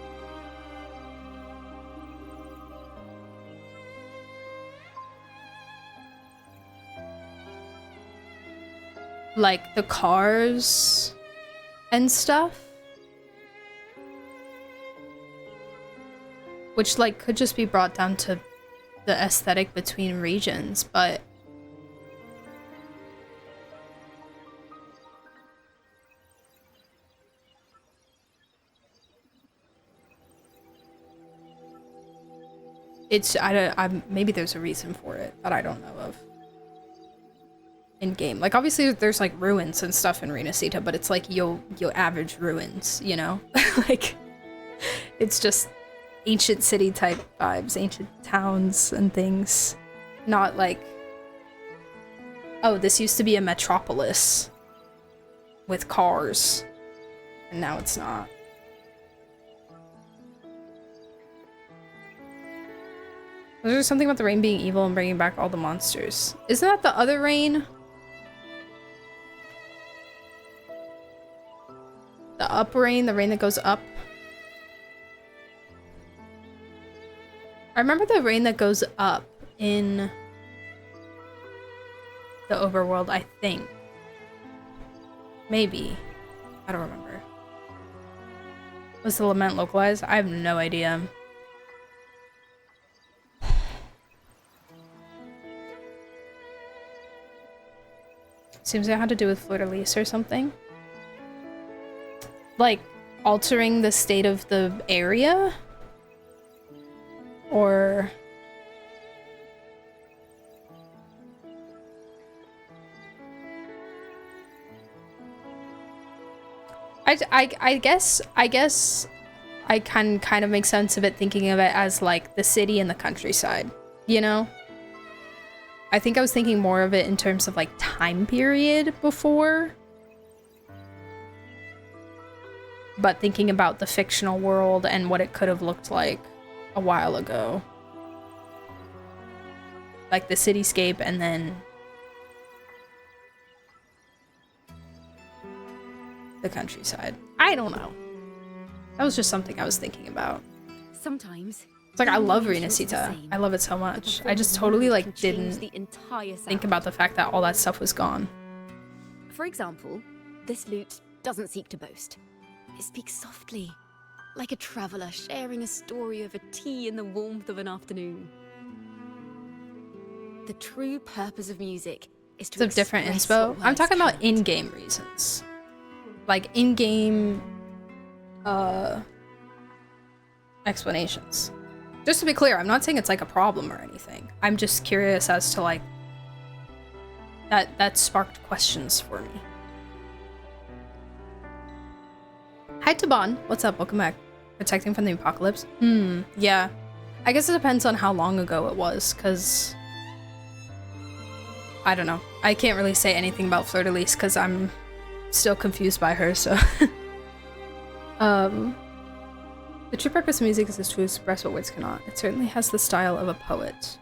Like the cars and stuff, which like could just be brought down to the aesthetic between regions, but it's maybe there's a reason for it that I don't know of. In game, like obviously there's like ruins and stuff in Renacita, but it's like your average ruins, you know. Like it's just ancient city type vibes, ancient towns and things, not like, oh, this used to be a metropolis with cars and now it's not. There's something about the rain being evil and bringing back all the monsters. Isn't that the other rain? The up rain, the rain that goes up. I remember the rain that goes up in the overworld, I think. Maybe. I don't remember. Was the lament localized? I have no idea. Seems it had to do with fleur-de-lis or something. Like, altering the state of the area? Or... I guess I can kind of make sense of it, thinking of it as like the city and the countryside, you know? I think I was thinking more of it in terms of like time period before. But thinking about the fictional world and what it could have looked like a while ago. Like the cityscape and then the countryside. I don't know. That was just something I was thinking about. Sometimes it's like I love Renacita. I love it so much. I just totally like didn't think about the fact that all that stuff was gone. For example, this lute doesn't seek to boast. It speaks softly, like a traveler sharing a story over tea in the warmth of an afternoon. The true purpose of music is to It's a different inspo. I'm talking about in-game reasons. Like in-game explanations. Just to be clear, I'm not saying it's like a problem or anything. I'm just curious as to like that sparked questions for me. Hi Taban, what's up? Welcome back. Protecting from the apocalypse? Yeah. I guess it depends on how long ago it was, because I don't know. I can't really say anything about Fleur-de-Lis because I'm still confused by her, so the true purpose of music is to express what words cannot. It certainly has the style of a poet.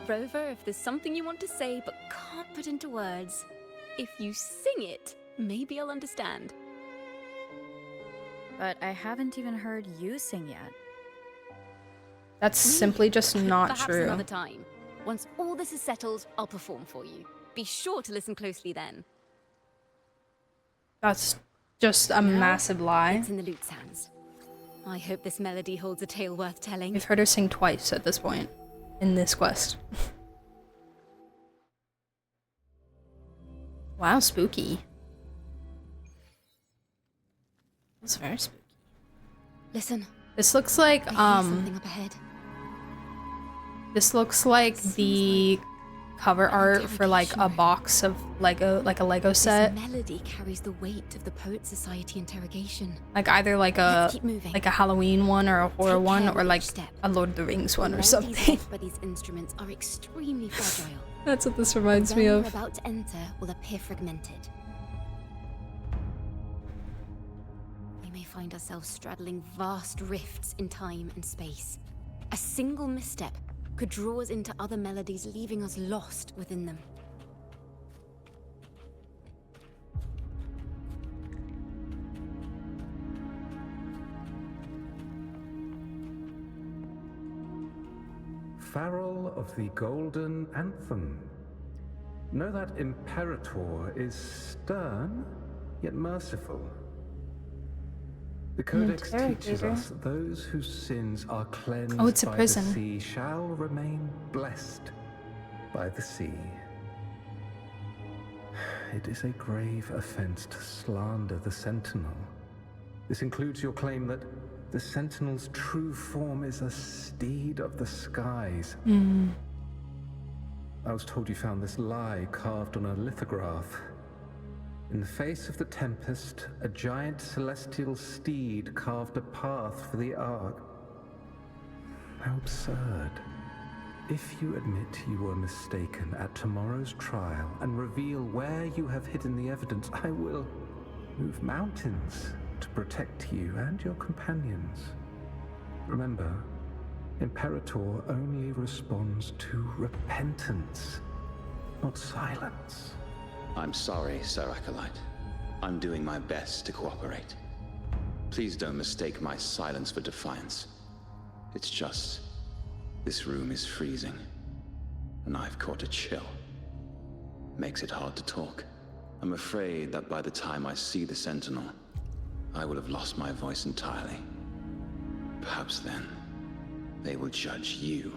Rover, if there's something you want to say but can't put into words, if you sing it, maybe I'll understand. But I haven't even heard you sing yet. That's simply just not Perhaps true. another time. Once all this is settled, I'll perform for you. Be sure to listen closely then. That's just a massive lie. It's in the lute's hands. I hope this melody holds a tale worth telling. We've heard her sing twice at this point in this quest. Wow, spooky. It's very spooky. Listen. This looks like something up ahead. This looks like the cover art for like a box of Lego, like a Lego set. This melody carries the weight of the Poet Society interrogation. Like either like a Halloween one or a horror one, or like a Lord of the Rings one or something. But these instruments are extremely fragile. That's what this reminds me The of. realm we're about to enter will appear fragmented. We may find find ourselves straddling vast rifts in time and space. A single misstep could draw us into other melodies, leaving us lost within them. Farrell of the Golden Anthem. Know that Imperator is stern, yet merciful. The Codex teaches us that those whose sins are cleansed by the sea shall remain blessed by the sea. It is a grave offense to slander the Sentinel. This includes your claim that the Sentinel's true form is a steed of the skies. I was told you found this lie carved on a lithograph. In the face of the tempest, a giant celestial steed carved a path for the Ark. How absurd. If you admit you were mistaken at tomorrow's trial and reveal where you have hidden the evidence, I will move mountains to protect you and your companions. Remember, Imperator only responds to repentance, not silence. I'm sorry, Sir Acolyte. I'm doing my best to cooperate. Please don't mistake my silence for defiance. It's just, this room is freezing, and I've caught a chill. Makes it hard to talk. I'm afraid that by the time I see the Sentinel, I will have lost my voice entirely. Perhaps then, they will judge you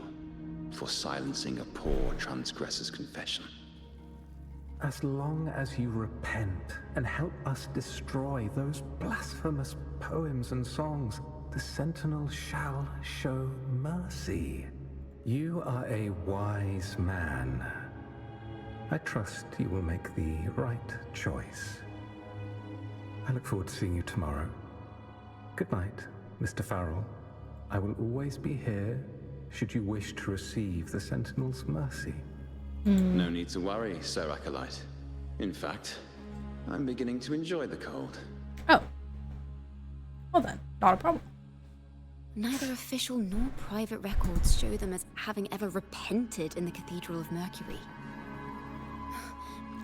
for silencing a poor transgressor's confession. As long as you repent and help us destroy those blasphemous poems and songs, the Sentinel shall show mercy. You are a wise man. I trust you will make the right choice. I look forward to seeing you tomorrow. Good night, Mr. Farrell. I will always be here should you wish to receive the Sentinel's mercy. No need to worry, Sir Acolyte. In fact, I'm beginning to enjoy the cold. Oh. Well then, not a problem. Neither official nor private records show them as having ever repented in the Cathedral of Mercury.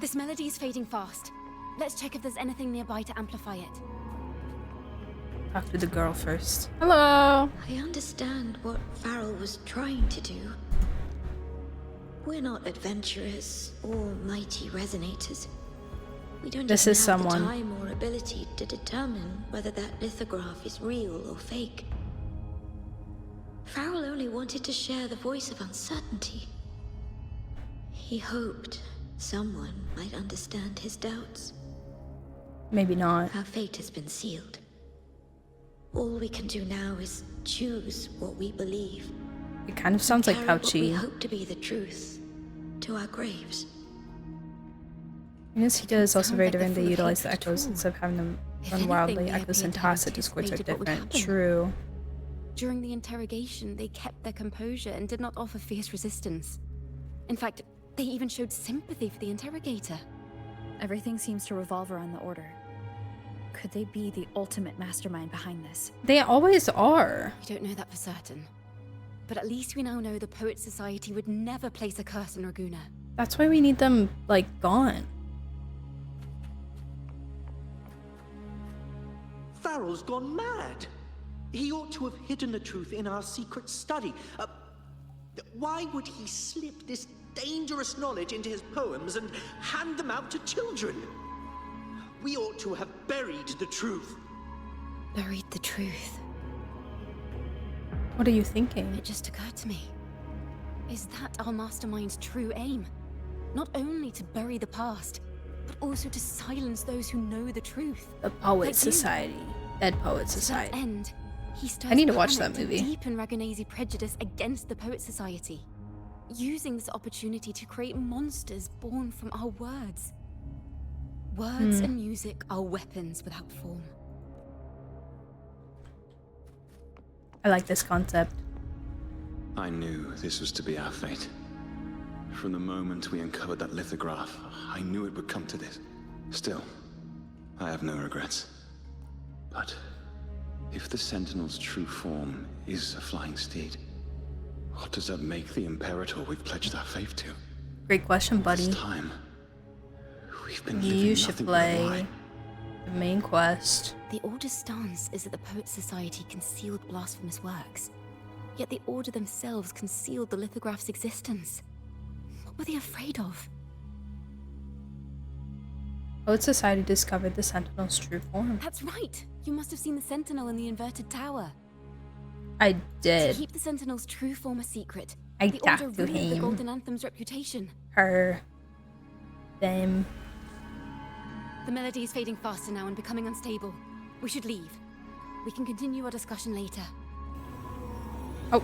This melody is fading fast. Let's check if there's anything nearby to amplify it. Talk to the girl first. Hello! I understand what Farrell was trying to do. We're not adventurers or mighty resonators. We don't This even is have someone. the time or ability to determine whether that lithograph is real or fake. Farrell only wanted to share the voice of uncertainty. He hoped someone might understand his doubts. Maybe not. Our fate has been sealed. All we can do now is choose what we believe. It kind of sounds like Carry how what we she... hope to be the truth to our graves. I guess he does also Sounds very like they're different. They full of utilize the hatred echoes too. instead of having them If run anything, wildly. we Echoes and appear to have tacit discords are anticipated what would different. happen. True. During the interrogation, they kept their composure and did not offer fierce resistance. In fact, they even showed sympathy for the interrogator. Everything seems to revolve around the Order. Could they be the ultimate mastermind behind this? They always are. We don't know that for certain. But at least we now know the Poets Society would never place a curse on Raguna. That's why we need them, like, gone. Farrell's gone mad. He ought to have hidden the truth in our secret study. Why would he slip this dangerous knowledge into his poems and hand them out to children? We ought to have buried the truth. Buried the truth. What are you thinking? It just occurred to me. Is that our mastermind's true aim? Not only to bury the past, but also to silence those who know the truth. The Poet Like you. Society. Dead Poet To that Society. end, he stirs I need to watch panic that movie. To deepen Ragunese prejudice against the Poet Society, using this opportunity to create monsters born from our words. Words and music are weapons without form. I like this concept. I knew this was to be our fate. From the moment we uncovered that lithograph, I knew it would come to this. Still, I have no regrets. But If the Sentinel's true form is a flying steed, what does that make the Imperator we've pledged our faith to? Great question, buddy. This time, we've been You living should nothing but a lie. play the main quest. The Order's stance is that the Poet Society concealed blasphemous works, yet the Order themselves concealed the lithograph's existence. What were they afraid of? Poet Society discovered the Sentinel's true form. That's right! You must have seen the Sentinel in the inverted tower. I did. To keep the Sentinel's true form a secret, I the Order talked to ruined the him. Golden Anthem's reputation. Her. Them. The melody is fading faster now and becoming unstable. We should leave. We can continue our discussion later. Oh.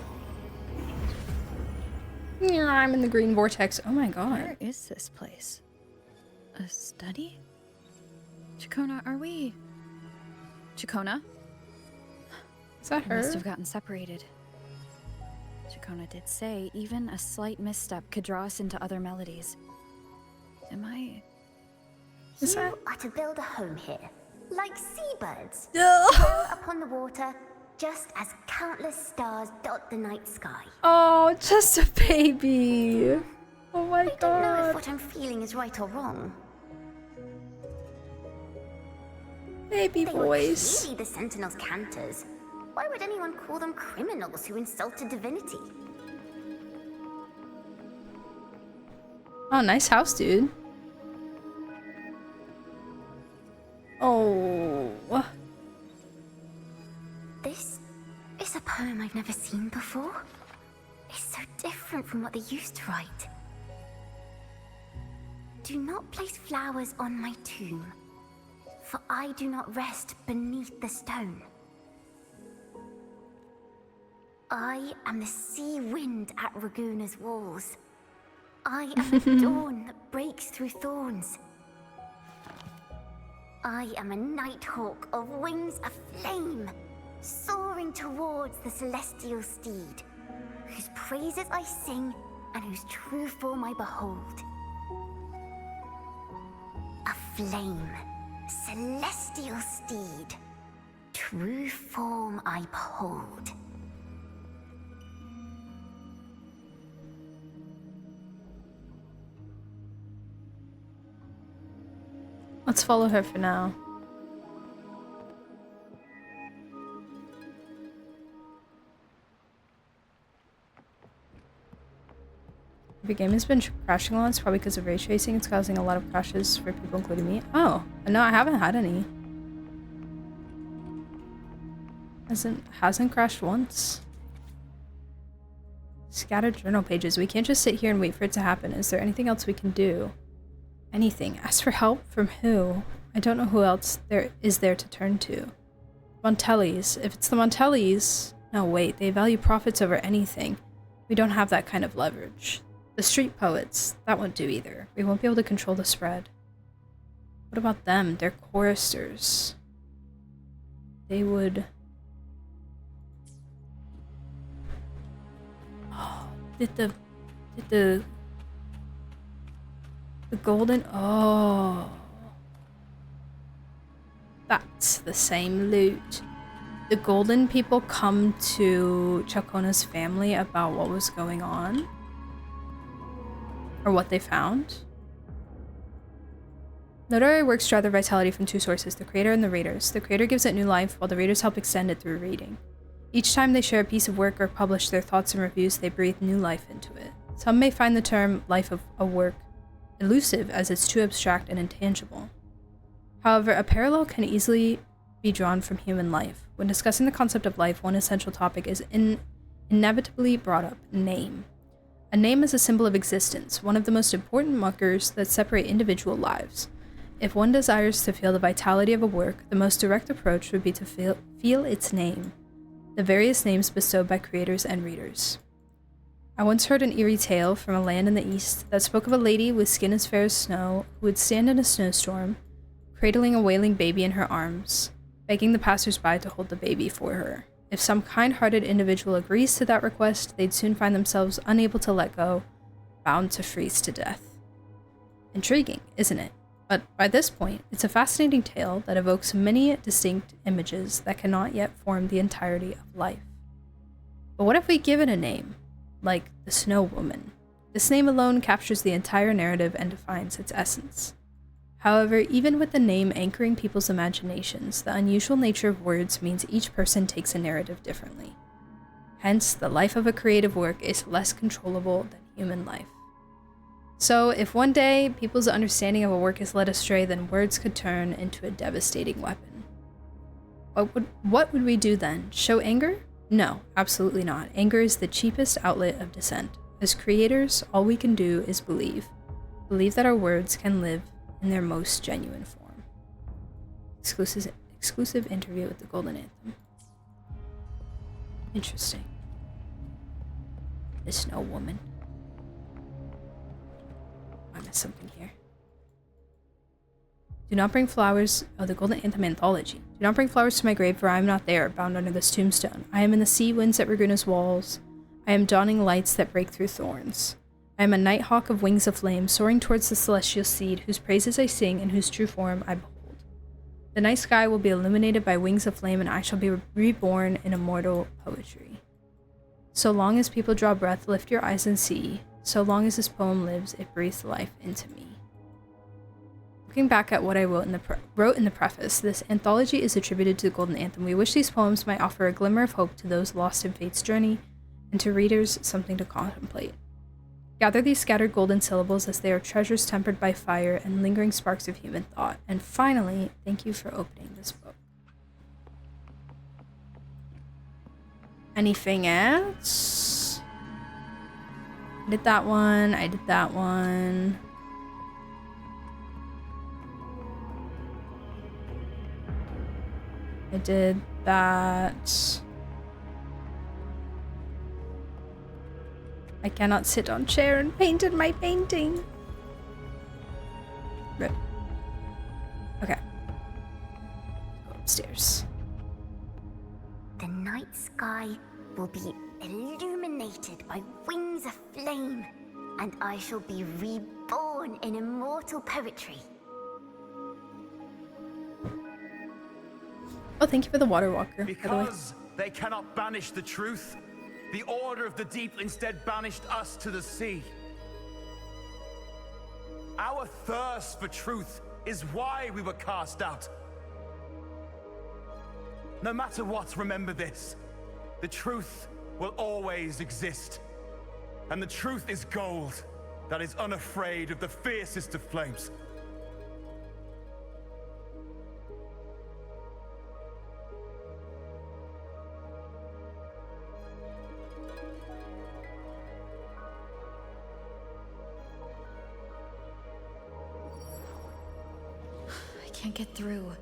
Yeah, I'm in the green vortex. Oh my god. Where is this place? A study? Ciaccona, are we... Ciaccona? Is that We her? must have gotten separated. Ciaccona did say even a slight misstep could draw us into other melodies. Am I... Is You that... are to build a home here, like seabirds. No. Sail upon the water, just as countless stars dot the night sky. Oh, just a baby. Oh my I don't know if god. what I'm feeling is right or wrong. Baby They were voice. clearly the Sentinel's cantors. Why would anyone call them criminals who insulted divinity? Oh, nice house, dude. Oh. This is a poem I've never seen before. It's so different from what they used to write. Do not place flowers on my tomb, for I do not rest beneath the stone. I am the sea wind at Raguna's walls. I am the dawn that breaks through thorns. I am a nighthawk of wings aflame, soaring towards the celestial steed, whose praises I sing and whose true form I behold. A flame, celestial steed, true form I behold. Let's follow her for now. The game has been crashing a lot. It's probably because of ray tracing. It's causing a lot of crashes for people, including me. Oh, no, I haven't had any. Hasn't crashed once. Scattered journal pages. We can't just sit here and wait for it to happen. Is there anything else we can do? Anything. Ask for help from who? I don't know who else there is there to turn to. Montellis. If it's the Montellis... No, wait. They value profits over anything. We don't have that kind of leverage. The street poets. That won't do either. We won't be able to control the spread. What about them? They're choristers. They would... Oh, did the golden... Oh. That's the same loot. The golden people come to Ciaccona's family about what was going on? Or what they found? Literary works draw their vitality from two sources, the creator and the readers. The creator gives it new life, while the readers help extend it through reading. Each time they share a piece of work or publish their thoughts and reviews, they breathe new life into it. Some may find the term life of a work elusive as it's too abstract and intangible. However, a parallel can easily be drawn from human life. When discussing the concept of life, one essential topic is inevitably brought up: name. A name is a symbol of existence, one of the most important markers that separate individual lives. If one desires to feel the vitality of a work, the most direct approach would be to feel its name, the various names bestowed by creators and readers. I once heard an eerie tale from a land in the east that spoke of a lady with skin as fair as snow who would stand in a snowstorm, cradling a wailing baby in her arms, begging the passers-by to hold the baby for her. If some kind-hearted individual agrees to that request, they'd soon find themselves unable to let go, bound to freeze to death. Intriguing, isn't it? But by this point, it's a fascinating tale that evokes many distinct images that cannot yet form the entirety of life. But what if we give it a name, like the Snow Woman? This name alone captures the entire narrative and defines its essence. However, even with the name anchoring people's imaginations, the unusual nature of words means each person takes a narrative differently. Hence, the life of a creative work is less controllable than human life. So, if one day people's understanding of a work is led astray, then words could turn into a devastating weapon. What would we do then? Show anger? No, absolutely not. Anger is the cheapest outlet of dissent. As creators, all we can do is believe. Believe that our words can live in their most genuine form. Exclusive interview with the Golden Anthem. Interesting. The Snow Woman. I missed something here. Do not bring flowers. Oh, the Golden Anthem Anthology. Do not bring flowers to my grave, for I am not there, bound under this tombstone. I am in the sea winds at Raguna's walls. I am dawning lights that break through thorns. I am a nighthawk of wings of flame, soaring towards the celestial steed, whose praises I sing and whose true form I behold. The night sky will be illuminated by wings of flame, and I shall be reborn in immortal poetry. So long as people draw breath, lift your eyes and see. So long as this poem lives, it breathes life into me. Looking back at what I wrote in the preface, this anthology is attributed to the Golden Anthem. We wish these poems might offer a glimmer of hope to those lost in fate's journey, and to readers something to contemplate. Gather these scattered golden syllables as they are treasures tempered by fire and lingering sparks of human thought. And finally, thank you for opening this book. Anything else? I did that one. I did that one. I did that. I cannot sit on chair and paint in my painting. Rip. Okay. Go upstairs. The night sky will be illuminated by wings of flame, and I shall be reborn in immortal poetry. Oh, thank you for the water walker. Because they cannot banish the truth, the Order of the Deep instead banished us to the sea. Our thirst for truth is why we were cast out. No matter what, remember this. The truth will always exist. And the truth is gold that is unafraid of the fiercest of flames. I can't get through,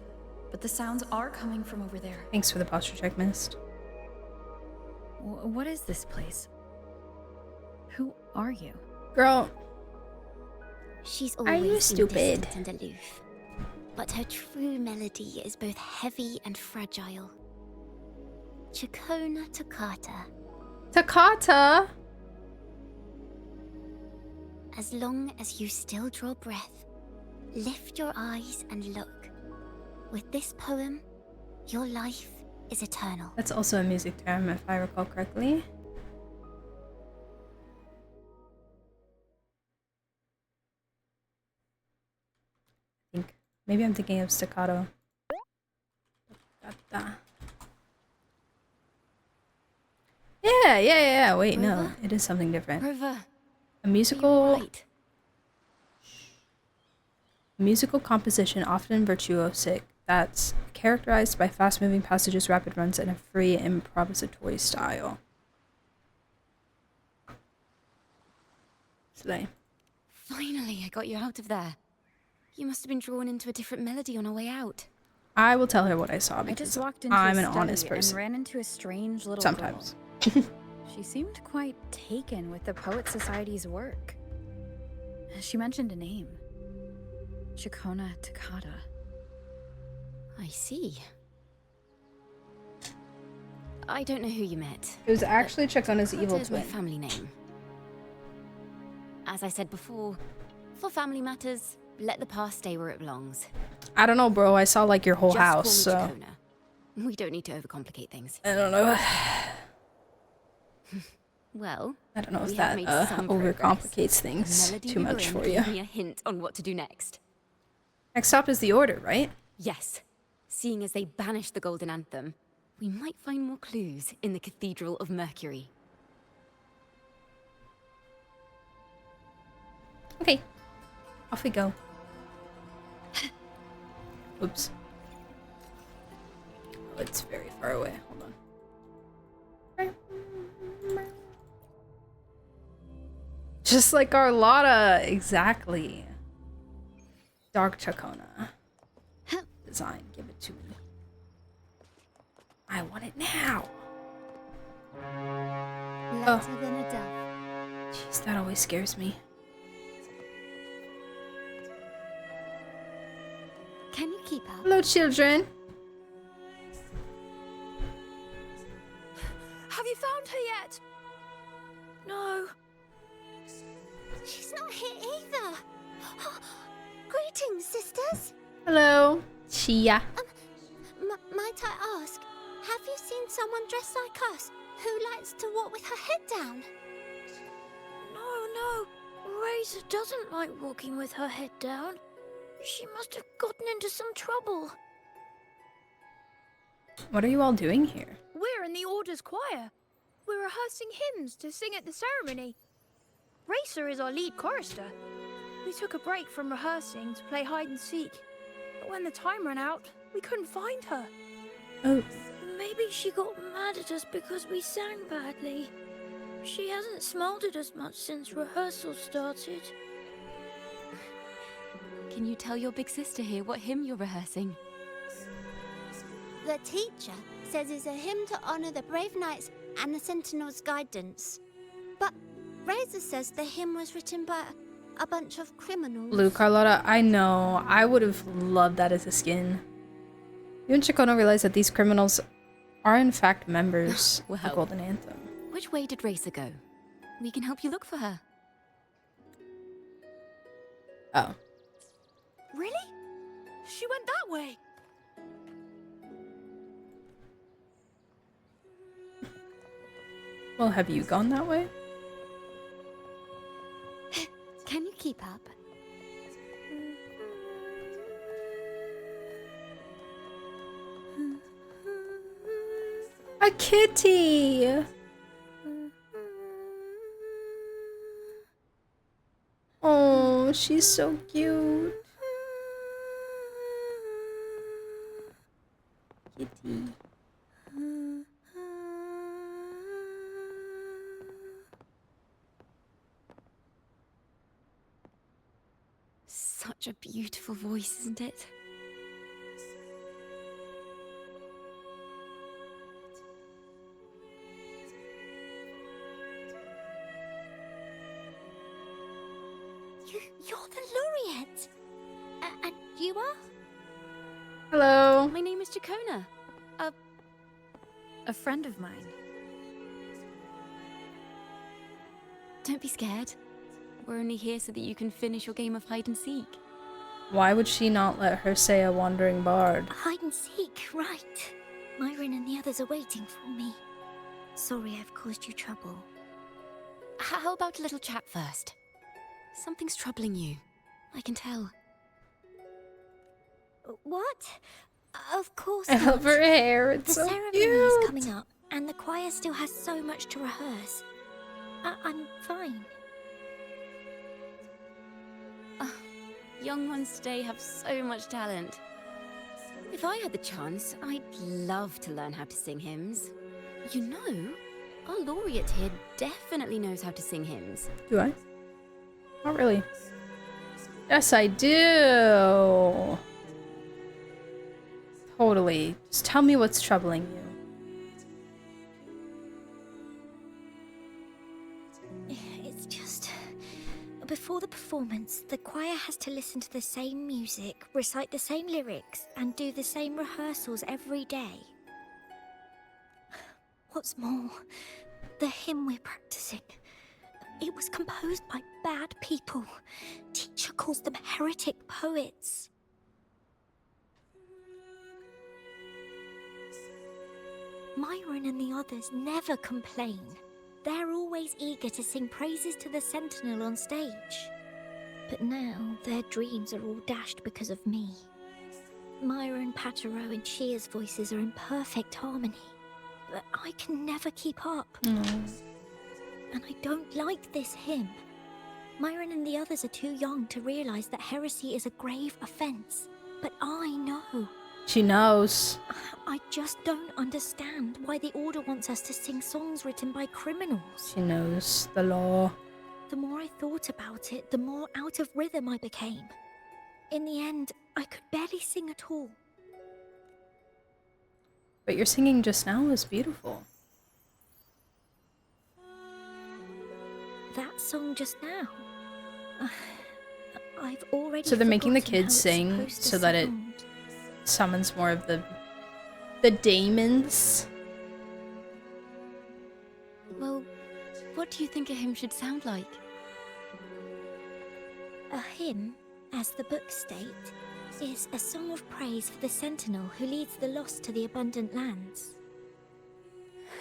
but the sounds are coming from over there. Thanks for the posture check, Mist. What is this place? Who are you? Girl. She's Are you always been stupid? distant and aloof, but her true melody is both heavy and fragile. Ciaccona toccata. Toccata? As long as you still draw breath, lift your eyes and look. With this poem, your life is eternal. That's also a music term, if I recall correctly. Maybe I'm thinking of staccato. Yeah. Wait, no. It is something different. A musical composition, often virtuosic, that's characterized by fast-moving passages, rapid runs, and a free improvisatory style. Slay. Finally, I got you out of there. You must have been drawn into a different melody on our way out. I will tell her what I saw I because just walked into I'm a an study honest person. and ran into a strange little Sometimes. girl. She seemed quite taken with the Poet Society's work. She mentioned a name. Ciaccona toccata. I see. I don't know who you met. It was actually Ciaccona's evil Toccata is my twin. family name. As I said before, for family matters, Let the past stay where it belongs. I don't know, bro. I saw like your whole house, Call me so Ciaccona. We don't need to overcomplicate things. I don't know. Well, I don't know if we have that made some progress. overcomplicates things Melody too much Marin for you. gave me a hint on what to do next. Next stop is the Order, right? Yes. Seeing as they banished the Golden Anthem, we might find more clues in the Cathedral of Mercury. Okay. Off we go. Oops. Oh, it's very far away. Hold on. Just like Carlotta, exactly. Dark ciaccona. Design, give it to me. I want it now. Lighter than a dove. Jeez, that always scares me. Can you keep up? Hello, children. Have you found her yet? No. She's not here either. Greetings, sisters. Hello, Chia. Might I ask, have you seen someone dressed like us who likes to walk with her head down? No. Razor doesn't like walking with her head down. She must have gotten into some trouble. What are you all doing here? We're in the Order's choir. We're rehearsing hymns to sing at the ceremony. Racer is our lead chorister. We took a break from rehearsing to play hide and seek. But when the time ran out, we couldn't find her. Oh. Maybe she got mad at us because we sang badly. She hasn't smiled at us much since rehearsal started. Can you tell your big sister here what hymn you're rehearsing? The teacher says it's a hymn to honor the brave knights and the Sentinel's guidance. But Razor says the hymn was written by a bunch of criminals. Blue Carlotta, I know. I would have loved that as a skin. You and Ciaccona realize that these criminals are in fact members of the Golden Anthem. Which way did Racer go? We can help you look for her. Oh. Really? She went that way. Well, have you gone that way? Can you keep up? A kitty! Oh, she's so cute. Kitty. Such a beautiful voice, isn't it? You're the laureate. And you are? Hello. My name is Ciaccona. A friend of mine. Don't be scared. We're only here so that you can finish your game of hide and seek. Why would she not let her say a wandering bard? Hide and seek, right. Myron and the others are waiting for me. Sorry I've caused you trouble. How about a little chat first? Something's troubling you. I can tell. What? Of course I not. love her hair. It's the so ceremony cute. is coming up, and the choir still has so much to rehearse. I'm fine. Young ones today have so much talent. If I had the chance, I'd love to learn how to sing hymns. You know, our laureate here definitely knows how to sing hymns. Do I? Not really. Yes, I do. Totally. Just tell me what's troubling you. It's just... Before the performance, the choir has to listen to the same music, recite the same lyrics, and do the same rehearsals every day. What's more, the hymn we're practicing, it was composed by bad people. Teacher calls them heretic poets. Myron and the others never complain. They're always eager to sing praises to the Sentinel on stage. But now their dreams are all dashed because of me. Myron, Patero, and Cheer's voices are in perfect harmony, but I can never keep up. And I don't like this hymn. Myron and the others are too young to realize that heresy is a grave offense, but I know. She knows. I just don't understand why the Order wants us to sing songs written by criminals. She knows the law. The more I thought about it, the more out of rhythm I became. In the end, I could barely sing at all. But your singing just now was beautiful. That song just now. I've already. So they're making the forgotten kids how it's sing supposed to so that it sound. summons more of the daemons. Well, what do you think a hymn should sound like? A hymn, as the books state, is a song of praise for the Sentinel who leads the lost to the abundant lands.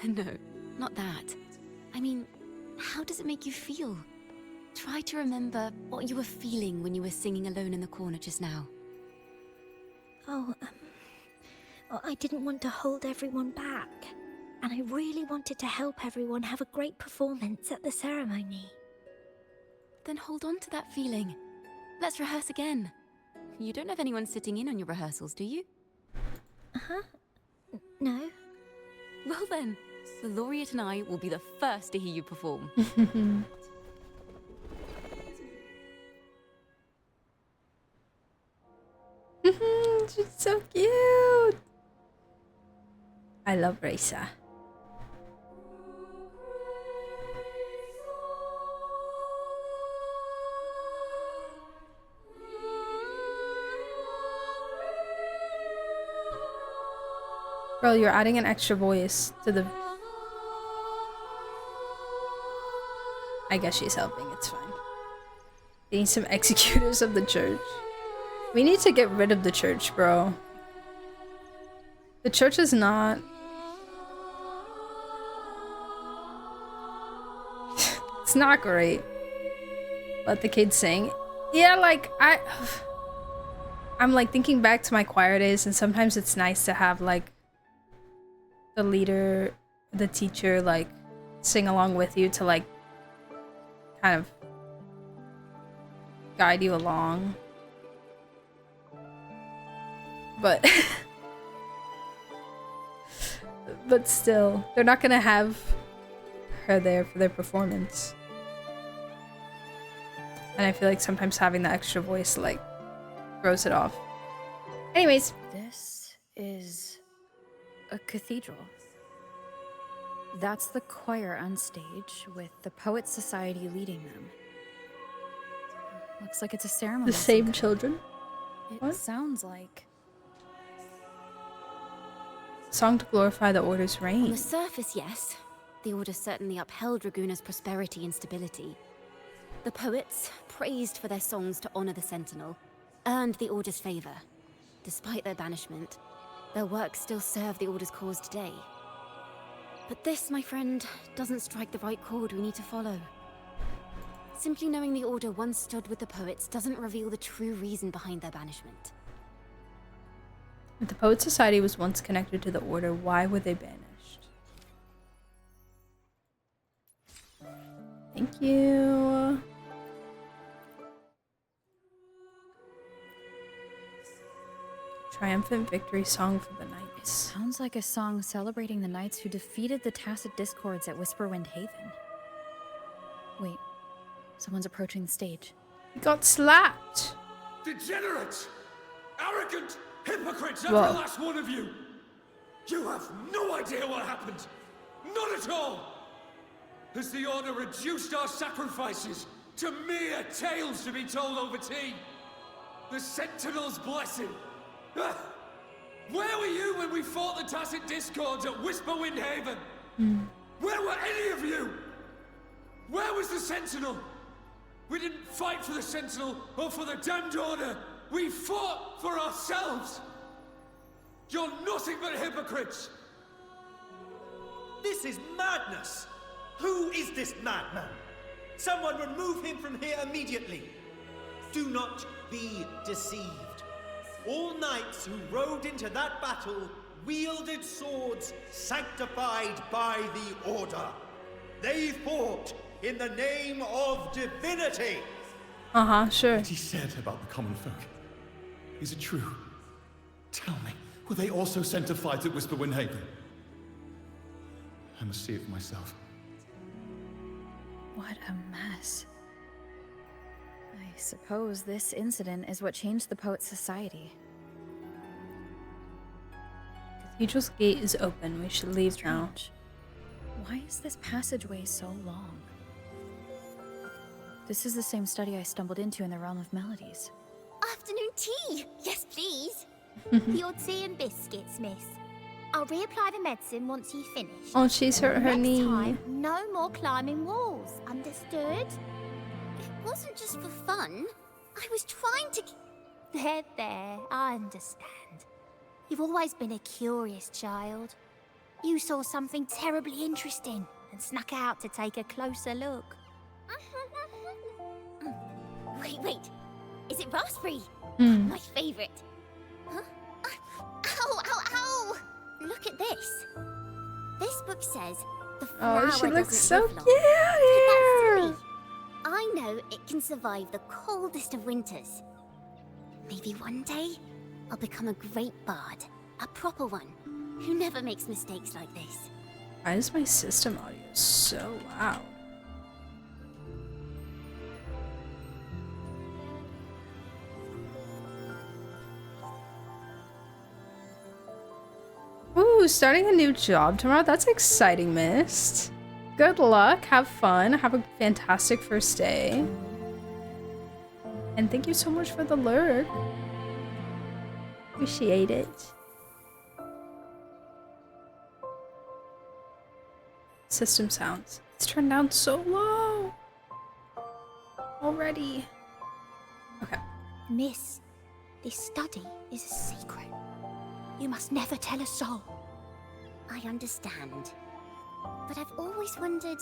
No, not that. I mean, how does it make you feel? Try to remember what you were feeling when you were singing alone in the corner just now. Oh, I didn't want to hold everyone back, and I really wanted to help everyone have a great performance at the ceremony. Then hold on to that feeling. Let's rehearse again. You don't have anyone sitting in on your rehearsals, do you? Uh-huh. No. Well then, the laureate and I will be the first to hear you perform. She's so cute. I love Raisa. Girl, you're adding an extra voice to the... I guess she's helping, it's fine. They need some executors of the church. We need to get rid of the church, bro. The church is not... It's not great. Let the kids sing. Yeah, like, I'm like thinking back to my choir days, and sometimes it's nice to have like the leader, the teacher, like sing along with you to like kind of guide you along. But but still, they're not gonna have her there for their performance. And I feel like sometimes having the extra voice like throws it off. Anyways. This is a cathedral. That's the choir on stage with the Poets Society leading them. Looks like it's a ceremony. The same children? It sounds like. Song to glorify the Order's reign. On the surface, yes. The Order certainly upheld Raguna's prosperity and stability. The poets, praised for their songs to honor the Sentinel, earned the Order's favor. Despite their banishment, their work still serve the Order's cause today. But this, my friend, doesn't strike the right chord we need to follow. Simply knowing the Order once stood with the poets doesn't reveal the true reason behind their banishment. If the Poet Society was once connected to the Order, why were they banished? Thank you. Triumphant victory song for the knights. Sounds like a song celebrating the knights who defeated the Tacit Discords at Whisperwind Haven. Wait, someone's approaching the stage. He got slapped. Degenerates! Arrogant hypocrites, Whoa. every last one of you! You have no idea what happened! Not at all! Has the Order reduced our sacrifices to mere tales to be told over tea? The Sentinel's blessing! Ah! Where were you when we fought the Tacit Discords at Whisperwind Haven? Where were any of you? Where was the Sentinel? We didn't fight for the Sentinel or for the damned Order. We fought for ourselves. You're nothing but hypocrites. This is madness! Who is this madman? Someone remove him from here immediately. Do not be deceived. All knights who rode into that battle wielded swords sanctified by the Order. They fought in the name of divinity. Sure. What he said about the common folk, is it true? Tell me, were they also sent to fight at Whisperwind Haven? I must see it for myself. What a mess. I suppose this incident is what changed the Poet Society. Cathedral's gate is open. We should leave now. Why is this passageway so long? This is the same study I stumbled into in the Realm of Melodies. Afternoon tea! Yes, please. Your tea and biscuits, miss. I'll reapply the medicine once you've finished. Oh, she's hurt her knee. Next time, no more climbing walls. Understood? It wasn't just for fun. I was trying to... There, I understand. You've always been a curious child. You saw something terribly interesting and snuck out to take a closer look. Wait. Is it raspberry? My favorite. Huh? Ow! Look at this. This book says the flower she looks doesn't so live long. cute But here. that's silly. I know it can survive the coldest of winters. Maybe one day I'll become a great bard, a proper one, who never makes mistakes like this. Why is my system audio so loud? Ooh, starting a new job tomorrow? That's exciting, Mist. Good luck, have fun, have a fantastic first day. And thank you so much for the lurk. Appreciate it. System sounds. It's turned down so low. Already. Okay. Miss, this study is a secret. You must never tell a soul. I understand. But I've always wondered,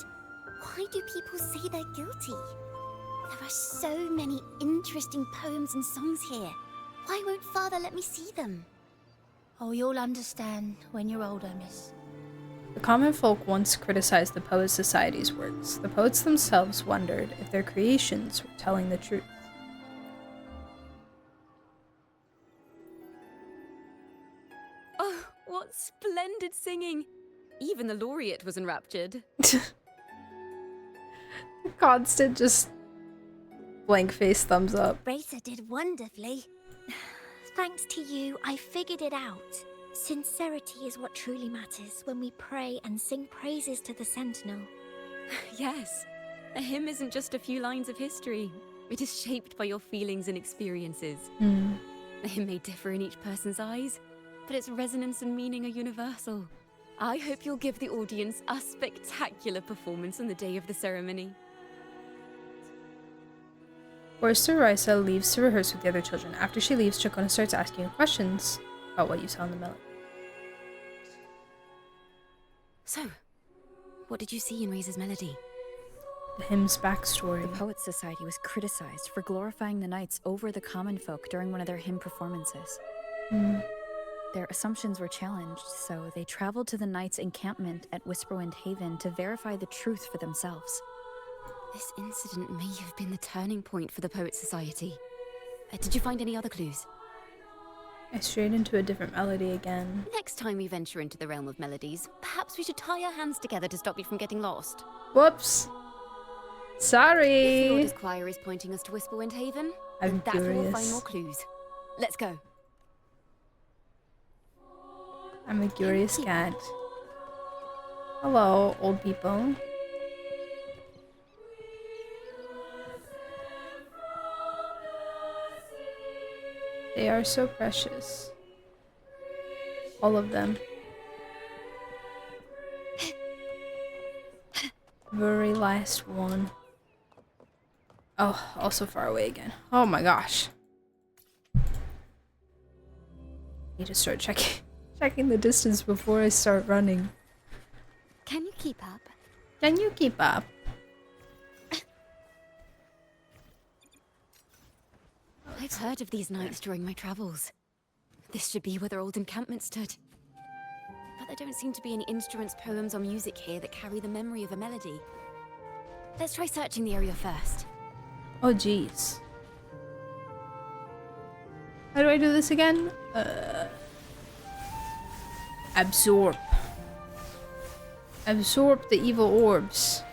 why do people say they're guilty? There are so many interesting poems and songs here. Why won't Father let me see them? Oh, you'll understand when you're older, miss. The common folk once criticized the Poet Society's works. The poets themselves wondered if their creations were telling the truth. Oh, what splendid singing! Even the laureate was enraptured. Constant just blank face thumbs up. Racer did wonderfully. Thanks to you, I figured it out. Sincerity is what truly matters when we pray and sing praises to the Sentinel. Yes, a hymn isn't just a few lines of history. It is shaped by your feelings and experiences. A hymn may differ in each person's eyes, but its resonance and meaning are universal. I hope you'll give the audience a spectacular performance on the day of the ceremony. Forster Risa leaves to rehearse with the other children. After she leaves, Ciaccona starts asking you questions about what you saw in the melody. So, what did you see in Razor's melody? The hymn's backstory. The Poets Society was criticized for glorifying the knights over the common folk during one of their hymn performances. Their assumptions were challenged, so they traveled to the knights' encampment at Whisperwind Haven to verify the truth for themselves. This incident may have been the turning point for the Poets Society. Did you find any other clues? I strayed into a different melody again. Next time we venture into the realm of melodies, perhaps we should tie our hands together to stop you from getting lost. Whoops. Sorry. If the Order's choir is pointing us to Whisperwind Haven, then that's where we'll find more clues. Let's go. I'm a curious cat. Hello, old people. They are so precious. All of them. Very last one. Oh, also far away again. Oh my gosh. Need to start checking the distance before I start running. Can you keep up? Can you keep up? I've heard of these nights during my travels. This should be where their old encampment stood. But there don't seem to be any instruments, poems, or music here that carry the memory of a melody. Let's try searching the area first. Oh jeez. How do I do this again? Absorb. Absorb the evil orbs.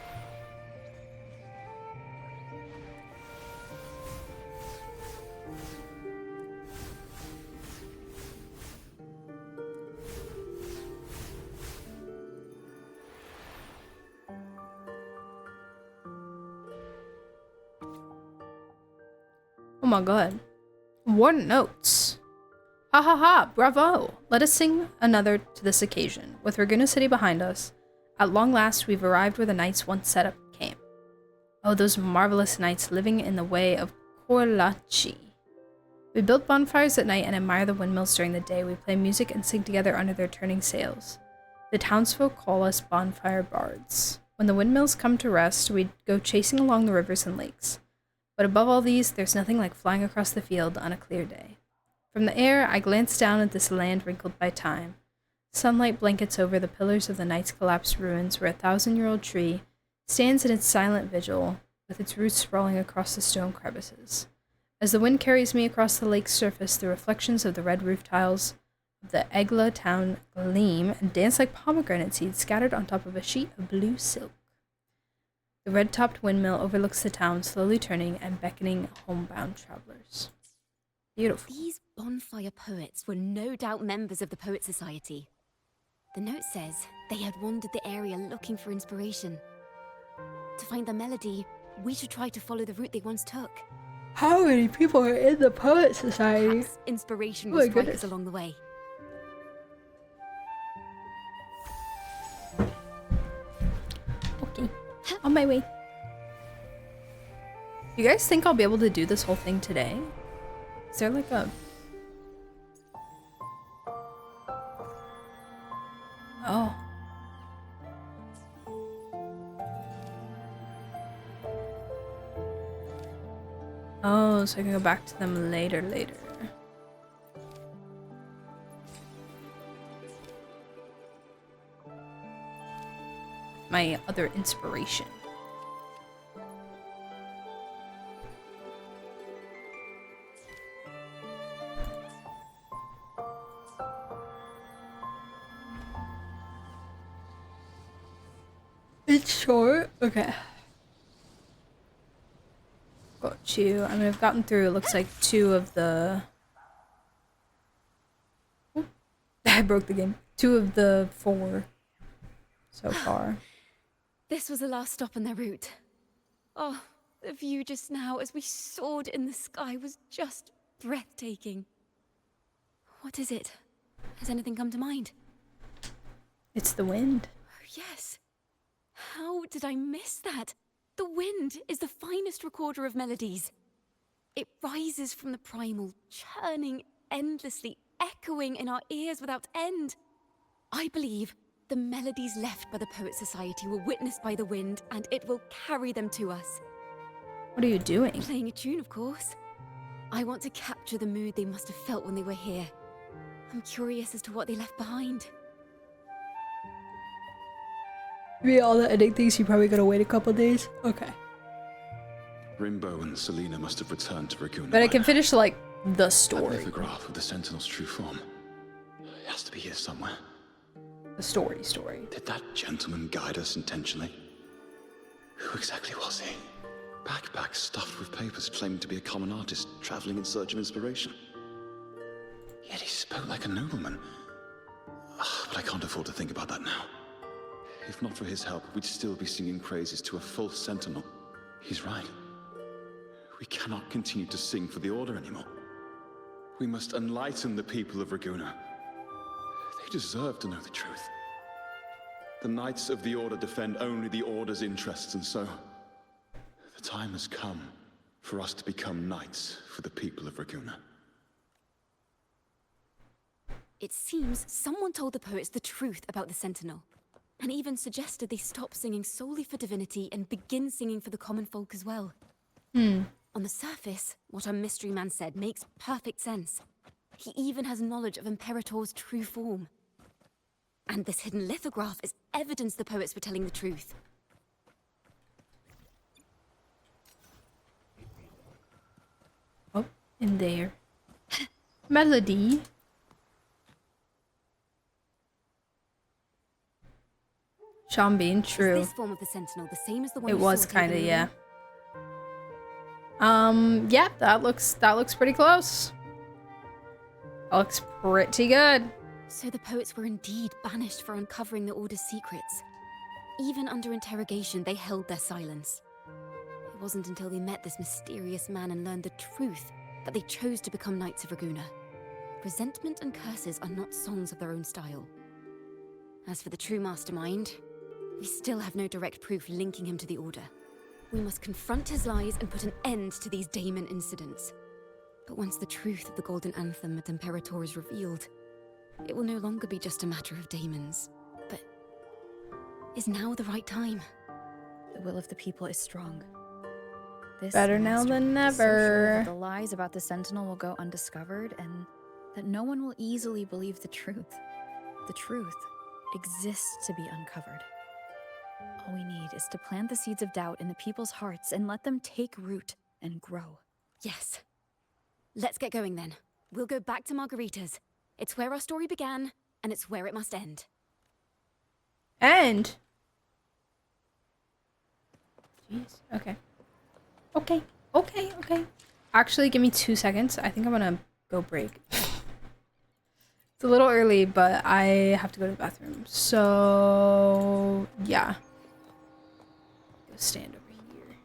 Oh my god. War notes. Ha ha ha, bravo! Let us sing another to this occasion. With Raguena City behind us, at long last we've arrived where the knights once set up camp. Oh, those marvelous knights living in the way of Korlachi. We build bonfires at night and admire the windmills during the day. We play music and sing together under their turning sails. The townsfolk call us bonfire bards. When the windmills come to rest, we go chasing along the rivers and lakes. But above all these, there's nothing like flying across the field on a clear day. From the air, I glance down at this land wrinkled by time. Sunlight blankets over the pillars of the night's collapsed ruins where a 1,000-year-old tree stands in its silent vigil, with its roots sprawling across the stone crevices. As the wind carries me across the lake's surface, the reflections of the red roof tiles of the Egla town gleam and dance like pomegranate seeds scattered on top of a sheet of blue silk. The red-topped windmill overlooks the town, slowly turning and beckoning homebound travelers. Beautiful. These bonfire poets were no doubt members of the Poet Society. The note says they had wandered the area looking for inspiration. To find the melody, we should try to follow the route they once took. How many people are in the Poet Society? Perhaps inspiration will strike us along the way. Okay, on my way. You guys think I'll be able to do this whole thing today? Is there like a... Oh. Oh, so I can go back to them later. My other inspiration. It's short. Okay. Got you. I mean, I've gotten through, it looks like 2 of the... Oh, I broke the game. 2 of the 4 so far. This was the last stop on their route. Oh, the view just now as we soared in the sky was just breathtaking. What is it? Has anything come to mind? It's the wind. Oh, yes. How did I miss that? The wind is the finest recorder of melodies. It rises from the primal, churning endlessly, echoing in our ears without end. I believe the melodies left by the Poet Society were witnessed by the wind, and it will carry them to us. What are you doing? Playing a tune, of course. I want to capture the mood they must have felt when they were here. I'm curious as to what they left behind. Maybe all the editing things, you probably gotta wait a couple days. Okay. Rimbo and Selena must have returned to Raguena. But I can finish, like, the story. That lithograph of the Sentinel's true form. It has to be here somewhere. The story. Did that gentleman guide us intentionally? Who exactly was he? Backpack stuffed with papers claiming to be a common artist traveling in search of inspiration. Yet he spoke like a nobleman. But I can't afford to think about that now. If not for his help, we'd still be singing praises to a false sentinel. He's right. We cannot continue to sing for the Order anymore. We must enlighten the people of Raguena. They deserve to know the truth. The Knights of the Order defend only the Order's interests, and so... the time has come for us to become knights for the people of Raguna. It seems someone told the poets the truth about the Sentinel, and even suggested they stop singing solely for divinity and begin singing for the common folk as well. On the surface, what our mystery man said makes perfect sense. He even has knowledge of Imperator's true form. And this hidden lithograph is evidence the poets were telling the truth. Oh, in there. Melody. Sean being true. Is this form of the Sentinel the same as the one It you was saw at kind of, Haven yeah. Room? Yeah, that looks pretty close. That looks pretty good. So the poets were indeed banished for uncovering the Order's secrets. Even under interrogation, they held their silence. It wasn't until they met this mysterious man and learned the truth that they chose to become Knights of Raguna. Resentment and curses are not songs of their own style. As for the true mastermind, we still have no direct proof linking him to the Order. We must confront his lies and put an end to these Daemon incidents. But once the truth of the Golden Anthem at Imperator is revealed, it will no longer be just a matter of daemons. But is now the right time? The will of the people is strong. This Better now than is so sure never. that the lies about the Sentinel will go undiscovered and that no one will easily believe the truth. The truth exists to be uncovered. All we need is to plant the seeds of doubt in the people's hearts and let them take root and grow. Yes. Let's get going then. We'll go back to Margarita's. It's where our story began, and it's where it must end. And jeez. Okay. Okay. Actually, give me 2 seconds. I think I'm gonna go break. It's a little early, but I have to go to the bathroom. So yeah. Go stand over here.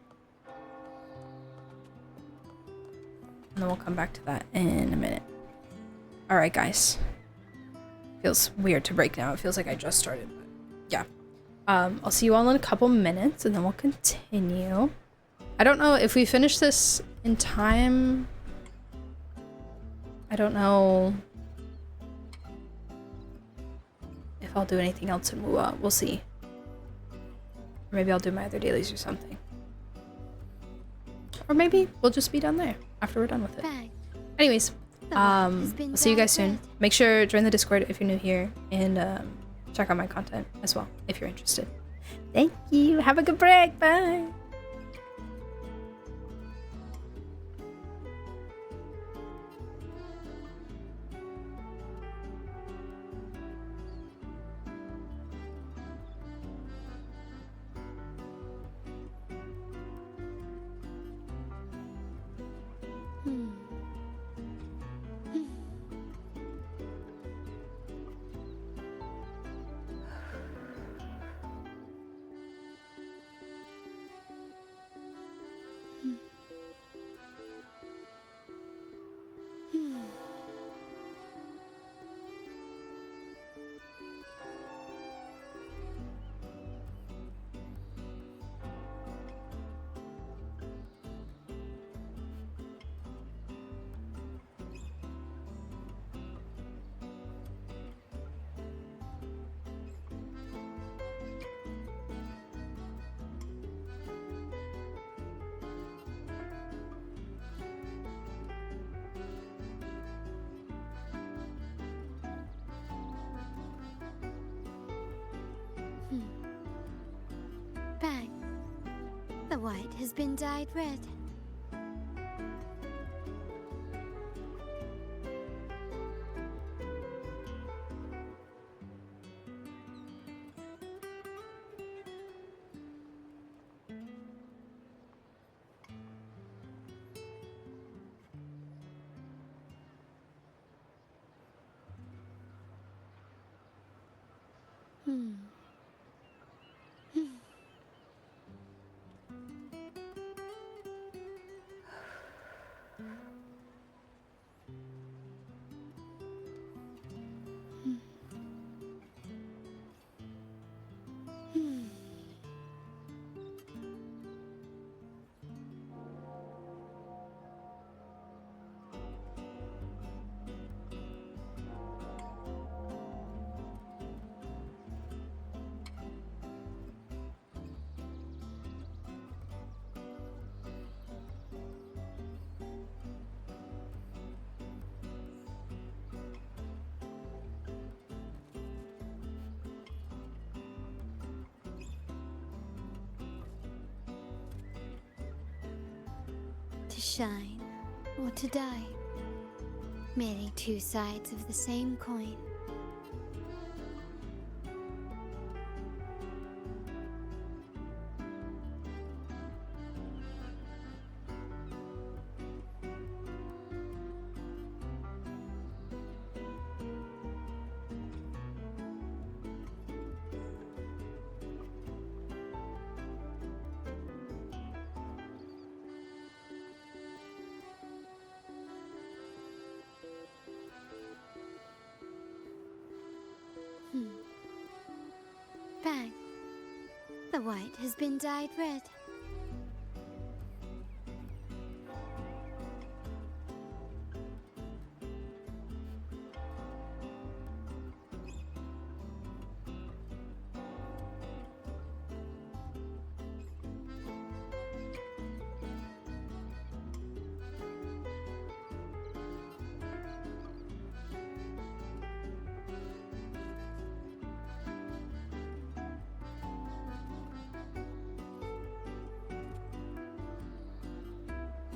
And then we'll come back to that in a minute. Alright, guys. Feels weird to break now. It feels like I just started, but yeah. I'll see you all in a couple minutes and then we'll continue. I don't know if we finish this in time. I don't know if I'll do anything else in Mua. We'll see. Or maybe I'll do my other dailies or something. Or maybe we'll just be done there after we're done with it. Anyways, I'll see you guys soon. Make sure to join the Discord if you're new here and check out my content as well if you're interested. Thank you. Have a good break. Bye. Bang. The white has been dyed red. shine or to die. Merely two sides of the same coin. Bang. The white has been dyed red.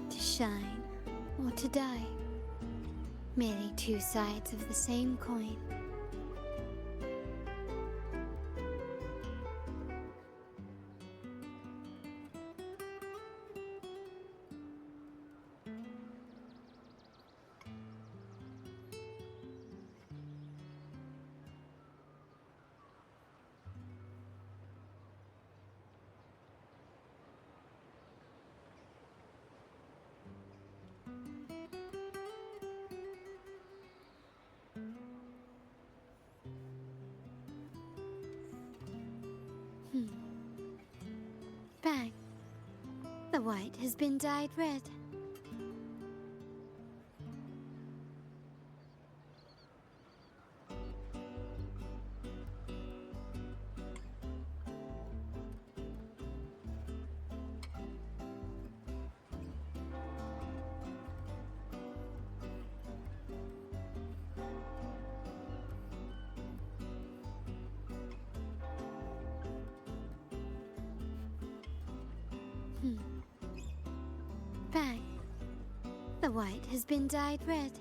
To shine or to die. Merely two sides of the same coin. Bang. The white has been dyed red. Bang. The white has been dyed red.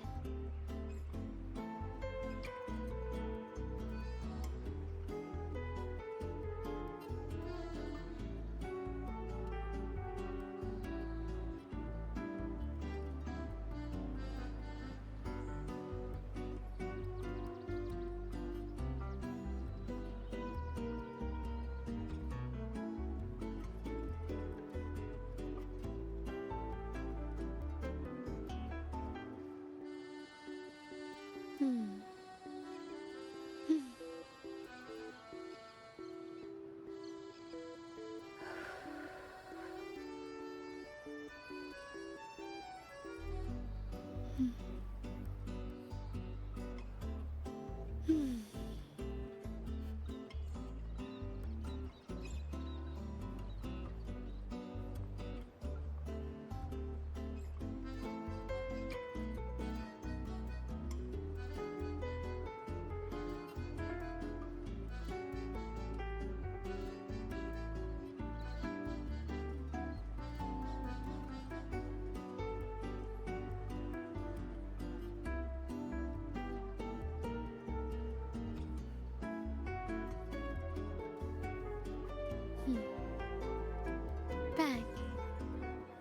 Bang.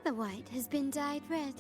The white has been dyed red.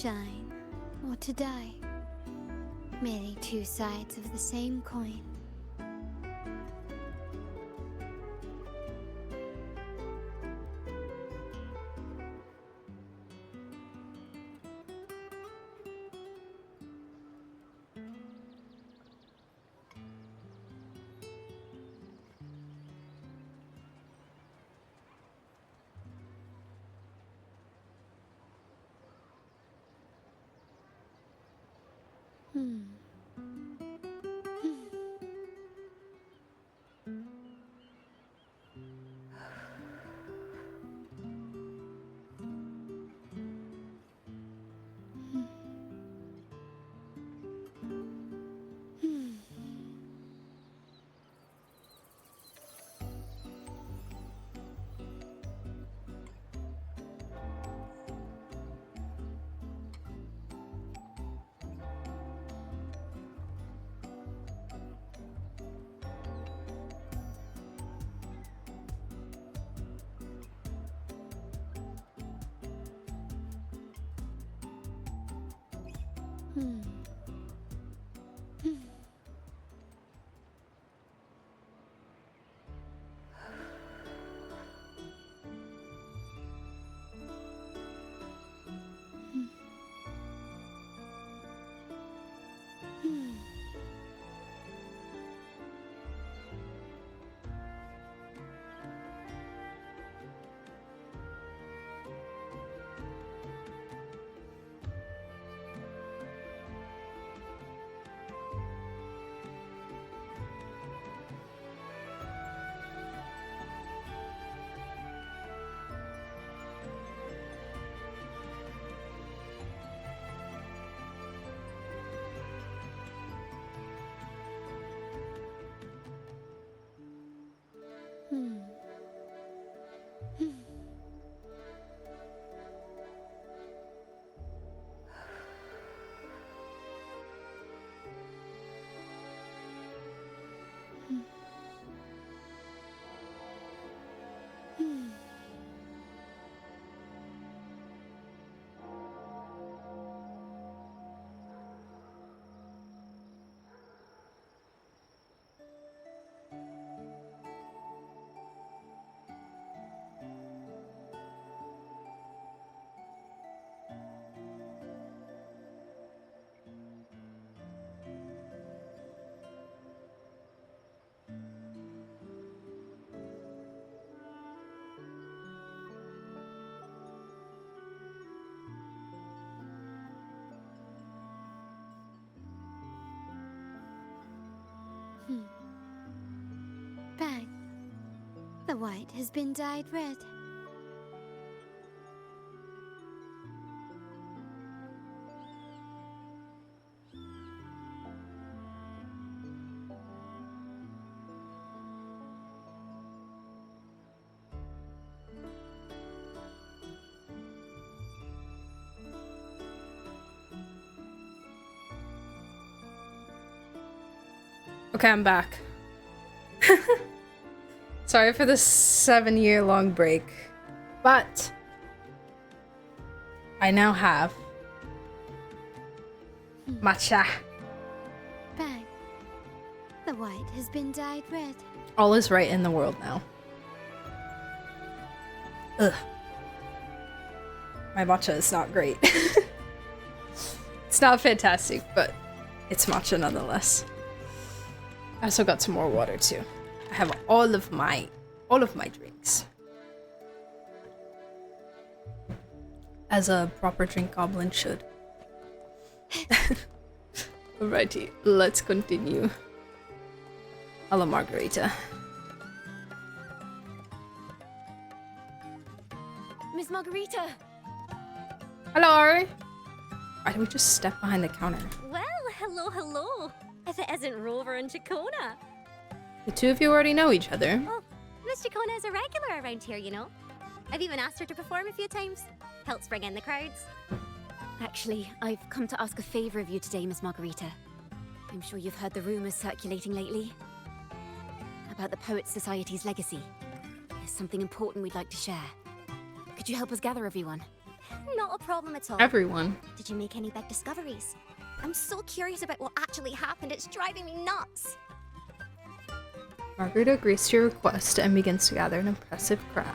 shine or to die. Merely two sides of the same coin. Bang. The white has been dyed red. Okay, I'm back. Sorry for the 7-year-long break, but I now have matcha. Bang. The white has been dyed red. All is right in the world now. Ugh. My matcha is not great. It's not fantastic, but it's matcha nonetheless. I also got some more water too. I have all of my drinks. As a proper drink goblin should. Alrighty, let's continue. Hello, Margarita. Miss Margarita! Hello! Why do we just step behind the counter? Well, hello. If it isn't Rover and Ciaccona. The two of you already know each other. Well, Miss Ciaccona is a regular around here, you know. I've even asked her to perform a few times. Helps bring in the crowds. Actually, I've come to ask a favor of you today, Miss Margarita. I'm sure you've heard the rumors circulating lately about the Poets Society's legacy. There's something important we'd like to share. Could you help us gather everyone? Not a problem at all. Everyone. Did you make any big discoveries? I'm so curious about what actually happened. It's driving me nuts. Margarita agrees to your request and begins to gather an impressive crowd.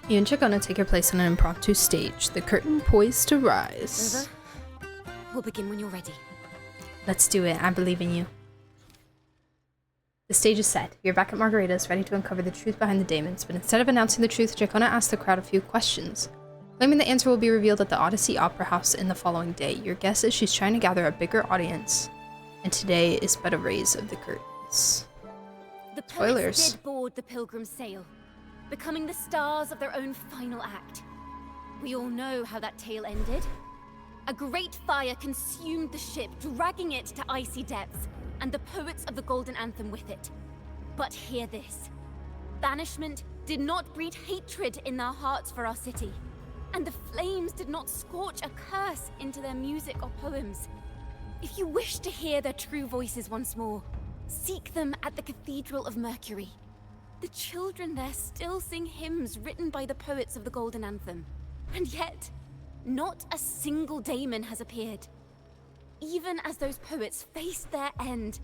You and Ciaccona take your place on an impromptu stage, the curtain poised to rise. River, we'll begin when you're ready. Let's do it. I believe in you. The stage is set. You're back at Margarita's, ready to uncover the truth behind the daemons, but instead of announcing the truth, Ciaccona asks the crowd a few questions. Claiming the answer will be revealed at the Odyssey Opera House in the following day. Your guess is she's trying to gather a bigger audience, and today is but a raise of the curtains. The poets Spoilers. did board the Pilgrim's sail, becoming the stars of their own final act. We all know how that tale ended. A great fire consumed the ship, dragging it to icy depths, and the poets of the Golden Anthem with it. But hear this. Banishment did not breed hatred in their hearts for our city, and the flames did not scorch a curse into their music or poems. If you wish to hear their true voices once more, seek them at the Cathedral of Mercury. The children there still sing hymns written by the poets of the Golden Anthem. And yet, not a single daemon has appeared. Even as those poets faced their end.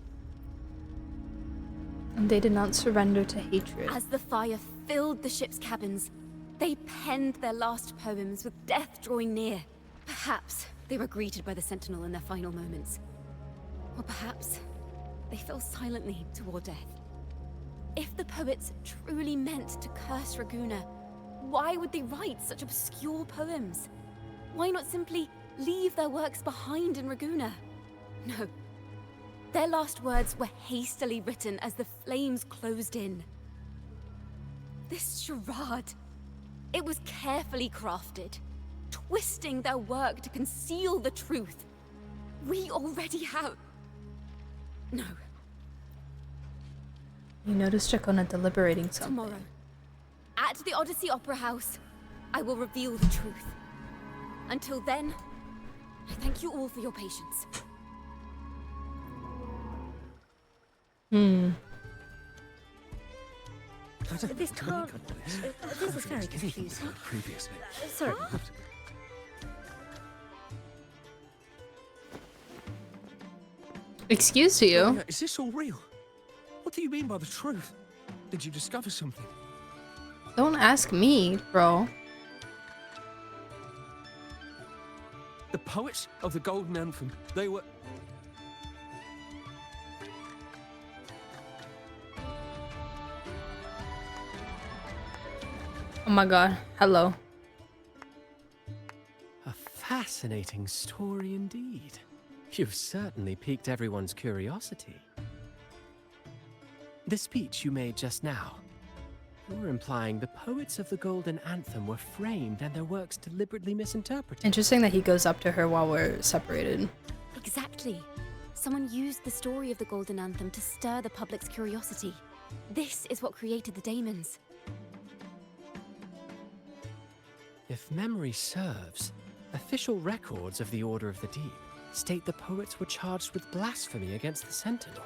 And they did not surrender to hatred. As the fire filled the ship's cabins, they penned their last poems with death drawing near. Perhaps they were greeted by the Sentinel in their final moments. Or perhaps they fell silently toward death. If the poets truly meant to curse Raguena, why would they write such obscure poems? Why not simply leave their works behind in Raguena? No. Their last words were hastily written as the flames closed in. This charade, it was carefully crafted, twisting their work to conceal the truth. We already have... No. You notice Ciaccona deliberating something. Tomorrow, at the Odyssey Opera House, I will reveal the truth. Until then, I thank you all for your patience. This can't... This is very confusing. Sorry. Excuse you. Is this all real? What do you mean by the truth? Did you discover something? Don't ask me, bro. The poets of the Golden Anthem, they were... Oh my god. Hello. A fascinating story indeed. You've certainly piqued everyone's curiosity. The speech you made just now, you're implying the poets of the Golden Anthem were framed and their works deliberately misinterpreted. Interesting that he goes up to her while we're separated. Exactly. Someone used the story of the Golden Anthem to stir the public's curiosity. This is what created the daemons. If memory serves, official records of the Order of the Deep state the poets were charged with blasphemy against the Sentinel.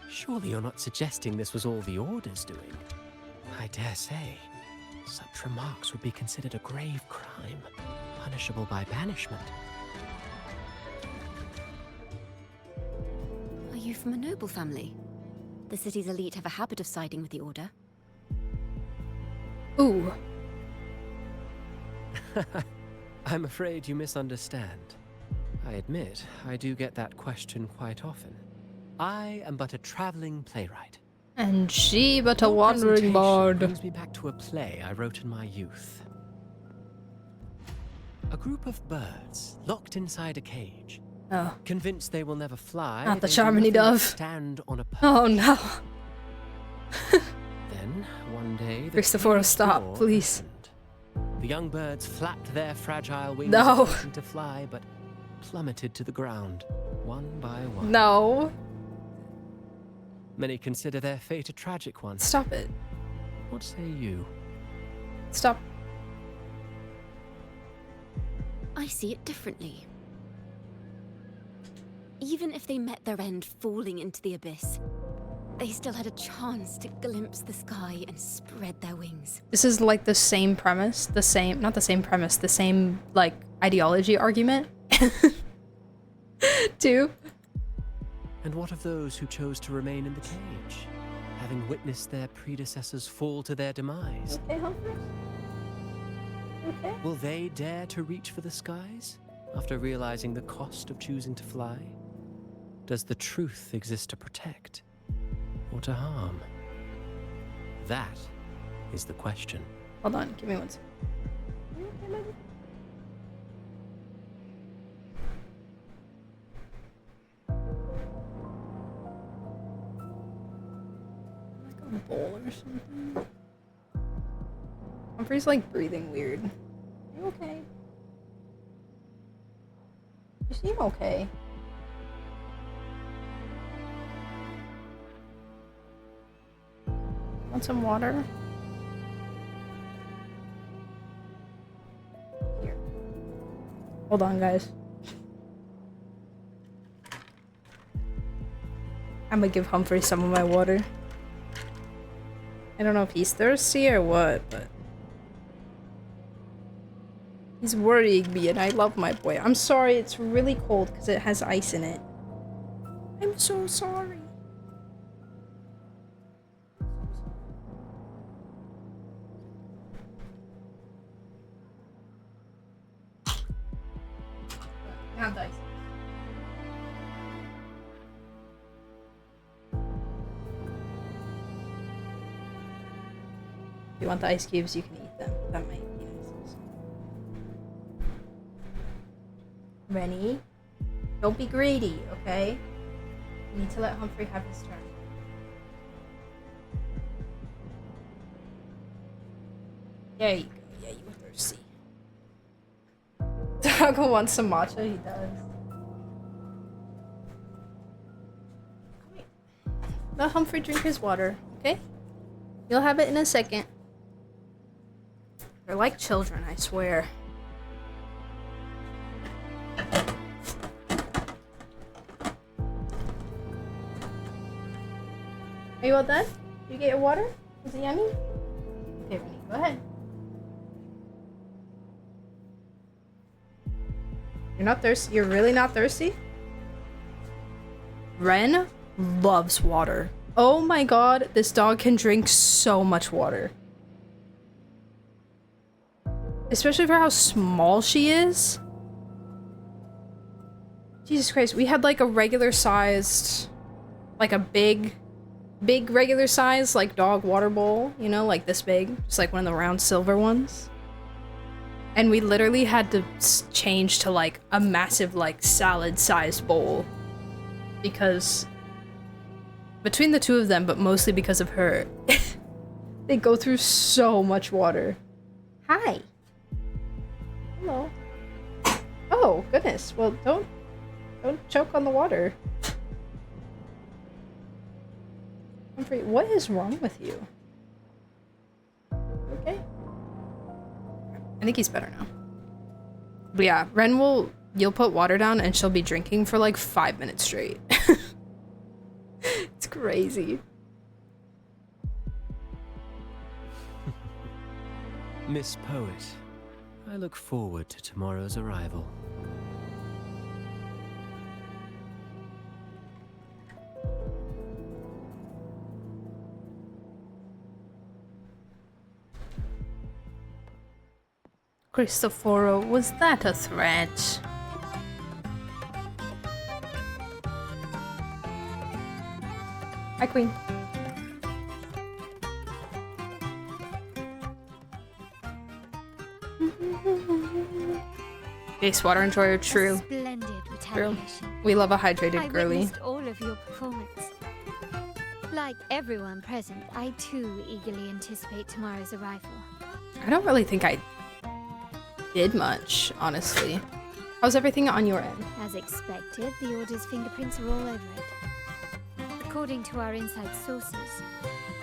Surely you're not suggesting this was all the Order's doing? I dare say, such remarks would be considered a grave crime, punishable by banishment. Are you from a noble family? The city's elite have a habit of siding with the Order. Ooh. I'm afraid you misunderstand. I admit, I do get that question quite often. I am but a traveling playwright. And she but a Your wandering presentation bard. brings me back to a play I wrote in my youth. A group of birds locked inside a cage. Oh. Convinced they will never fly. Not the they do Charmony nothing but Dove. Stand on a perch. Oh no. Then, one day, the Christopher, cage stop, door please. opened. The young birds flapped their fragile wings, No. attempting to fly, but plummeted to the ground, one by one. No. Many consider their fate a tragic one. Stop it. What say you? Stop. I see it differently. Even if they met their end falling into the abyss, they still had a chance to glimpse the sky and spread their wings. This is like the same premise, not the same premise, the same like ideology argument. Too. And what of those who chose to remain in the cage, having witnessed their predecessors fall to their demise? Okay, Humphrey. Okay. Will they dare to reach for the skies after realizing the cost of choosing to fly? Does the truth exist to protect or to harm? That is the question. Hold on, give me one second. You okay, baby? Like a bowl or something. Humphrey's like breathing weird. Are you okay? You seem okay. Want some water? Here. Hold on, guys. I'm gonna give Humphrey some of my water. I don't know if he's thirsty or what, but he's worrying me and I love my boy. I'm sorry, it's really cold because it has ice in it. I'm so sorry. Have the ice. If you want the ice cubes, you can eat them. That might be nice. Rennie, don't be greedy, okay? You need to let Humphrey have his turn. There you go. Yeah, you were thirsty. Doggo wants some matcha, he does. Let Humphrey drink his water, okay? You'll have it in a second. They're like children, I swear. Are you all done? Did you get your water? Was it yummy? Okay, Rennie, go ahead. You're not thirsty? You're really not thirsty? Ren loves water. Oh my god, this dog can drink so much water. Especially for how small she is. Jesus Christ, we had like a regular sized, like a big regular size, like dog water bowl, you know, like this big, just like one of the round silver ones. And we literally had to change to like a massive like salad sized bowl because between the two of them, but mostly because of her, they go through so much water. Hi. Hello. Oh, goodness. Well, don't choke on the water. Humphrey, what is wrong with you? Okay. I think he's better now. But yeah, Ren you'll put water down and she'll be drinking for like 5 minutes straight. It's crazy. Miss Poet, I look forward to tomorrow's arrival. Cristoforo, was that a threat? Hi, Queen. Base water enjoyer, true. Splendid True. retaliation. We love a hydrated I girly. witnessed all of your performance. Like everyone present, I too eagerly anticipate tomorrow's arrival. I don't really think I did much, honestly. How's everything on your end? As expected, the Order's fingerprints are all over it. According to our inside sources,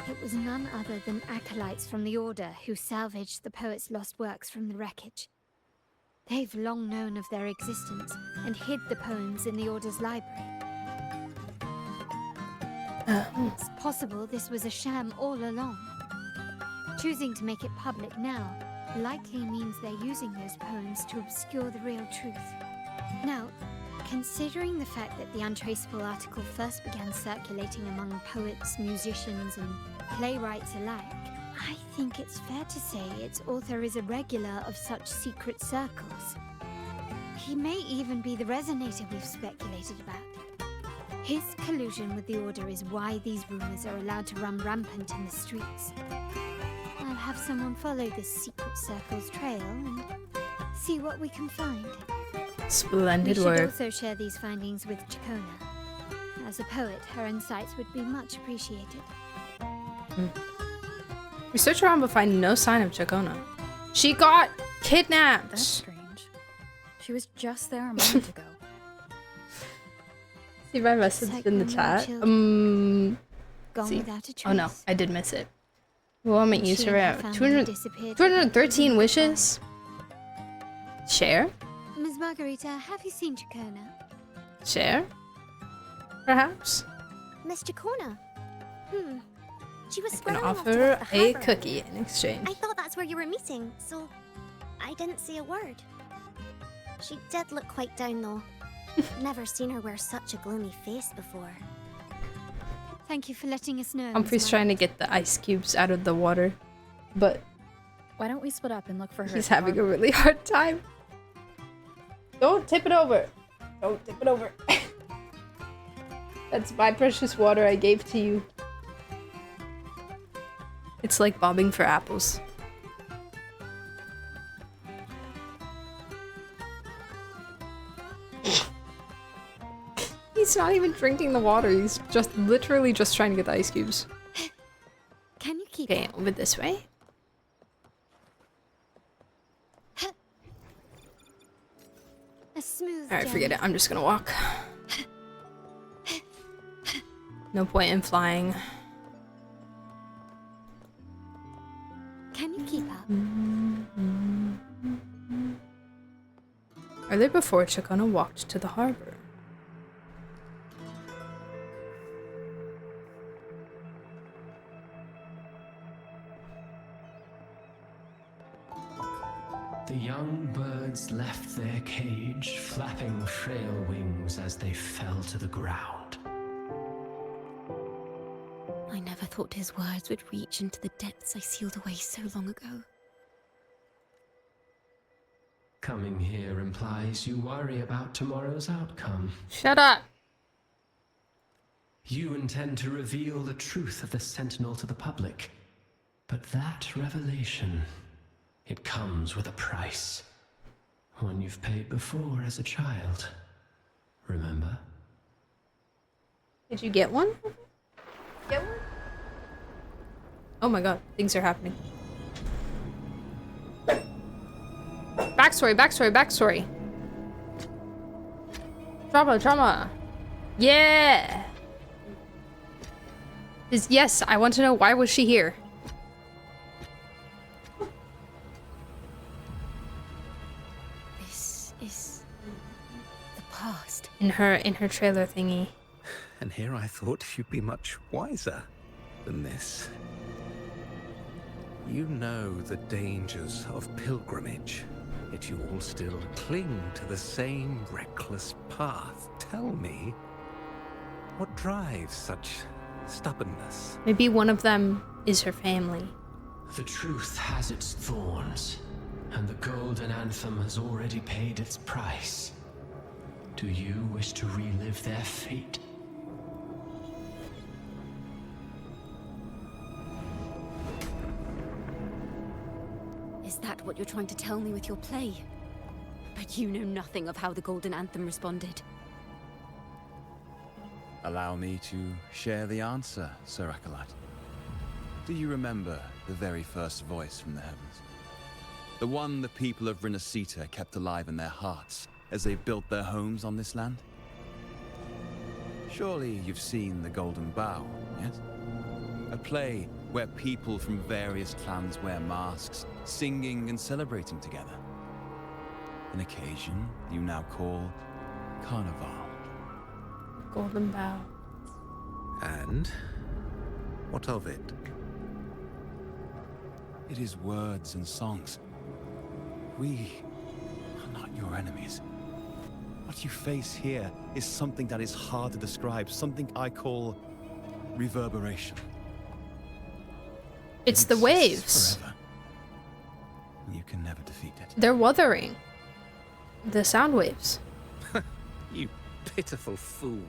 it was none other than acolytes from the Order who salvaged the poet's lost works from the wreckage. They've long known of their existence and hid the poems in the Order's library. It's possible this was a sham all along. Choosing to make it public now likely means they're using those poems to obscure the real truth. Now, considering the fact that the untraceable article first began circulating among poets, musicians, and playwrights alike, I think it's fair to say its author is a regular of such secret circles. He may even be the resonator we've speculated about. His collusion with the Order is why these rumors are allowed to run rampant in the streets. I'll have someone follow this secret circle's trail and see what we can find. Splendid we work. should also share these findings with Ciaccona. As a poet, her insights would be much appreciated. We search around but find no sign of Ciaccona. She got kidnapped. That's strange. She was just there a moment ago. See my message in the chat. Gone See. without a trace. Oh no, I did miss it. Well, I'm gonna use She her and her out. family disappeared 213 wishes. Share? Ms. Margarita, have you seen Ciaccona? Share? Perhaps? Miss Ciaccona. She was I can scrambling off offer towards the a harbour. cookie in exchange. I thought that's where you were meeting, so I didn't say a word. She did look quite down though. Never seen her wear such a gloomy face before. Thank you for letting us know. Humphrey's trying to get the ice cubes out of the water, but why don't we split up and look for her? he's having a really hard time. Don't tip it over. Don't tip it over. That's my precious water I gave to you. It's like bobbing for apples. He's not even drinking the water. He's just literally just trying to get the ice cubes. Can you keep Okay, over this way. a smooth Alright, forget journey? it. I'm just gonna walk. No point in flying. Can you keep up? Earlier before, Ciaccona walked to the harbor. The young birds left their cage, flapping frail wings as they fell to the ground. I never thought his words would reach into the depths I sealed away so long ago. Coming here implies you worry about tomorrow's outcome. Shut up! You intend to reveal the truth of the Sentinel to the public. But that revelation, it comes with a price. One you've paid before as a child. Remember? Did you get one? Get one? Oh my god, things are happening. Backstory, backstory, backstory. Drama. Yeah! Yes, I want to know, why was she here? This is the past. In her trailer thingy. And here I thought you'd be much wiser than this. You know the dangers of pilgrimage, yet you all still cling to the same reckless path. Tell me, what drives such stubbornness? Maybe one of them is her family. The truth has its thorns, and the golden anthem has already paid its price. Do you wish to relive their fate? Is that what you're trying to tell me with your play? But you know nothing of how the Golden Anthem responded. Allow me to share the answer, Sir Acolyte. Do you remember the very first voice from the heavens? The one the people of Rinascita kept alive in their hearts as they built their homes on this land? Surely you've seen The Golden Bough, yes? A play where people from various clans wear masks, singing and celebrating together. An occasion you now call Carnival. Golden Bough. And what of it? It is words and songs. We are not your enemies. What you face here is something that is hard to describe, something I call reverberation. It's the waves. Forever. You can never defeat it. They're wuthering. The sound waves. You pitiful fool.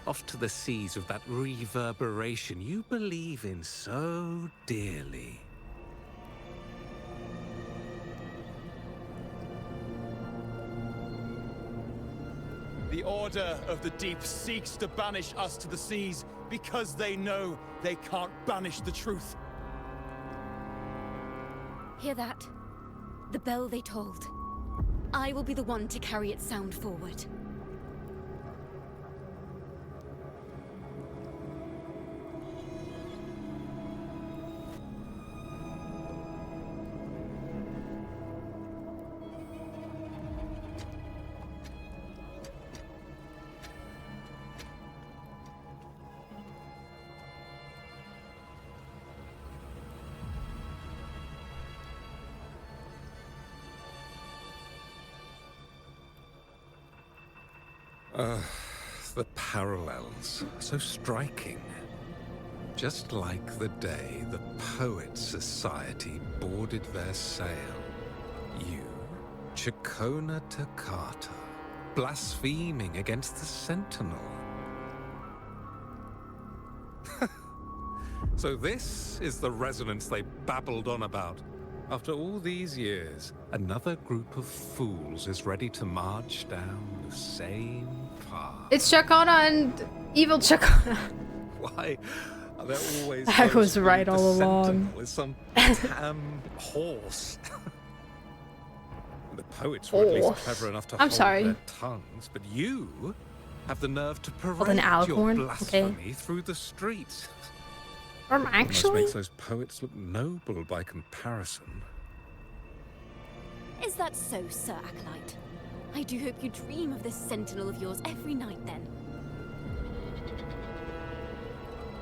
Off to the seas with that reverberation you believe in so dearly. The Order of the Deep seeks to banish us to the seas because they know they can't banish the truth. Hear that? The bell they tolled. I will be the one to carry its sound forward. The parallels, so striking. Just like the day the Poets Society boarded their sail. You, ciaccona toccata, blaspheming against the Sentinel. So this is the resonance they babbled on about. After all these years, another group of fools is ready to march down the same path. It's ciaccona and evil ciaccona. Why are there always I those was who right lead all the along. Sentinel as some damn horse? The poets were at least Horse. clever enough to I'm hold sorry. their tongues, but you have the nerve to an parade your alicorn? blasphemy through the streets. Almost actually, makes those poets look noble by comparison. Is that so, Sir Acolyte? I do hope you dream of this sentinel of yours every night, then.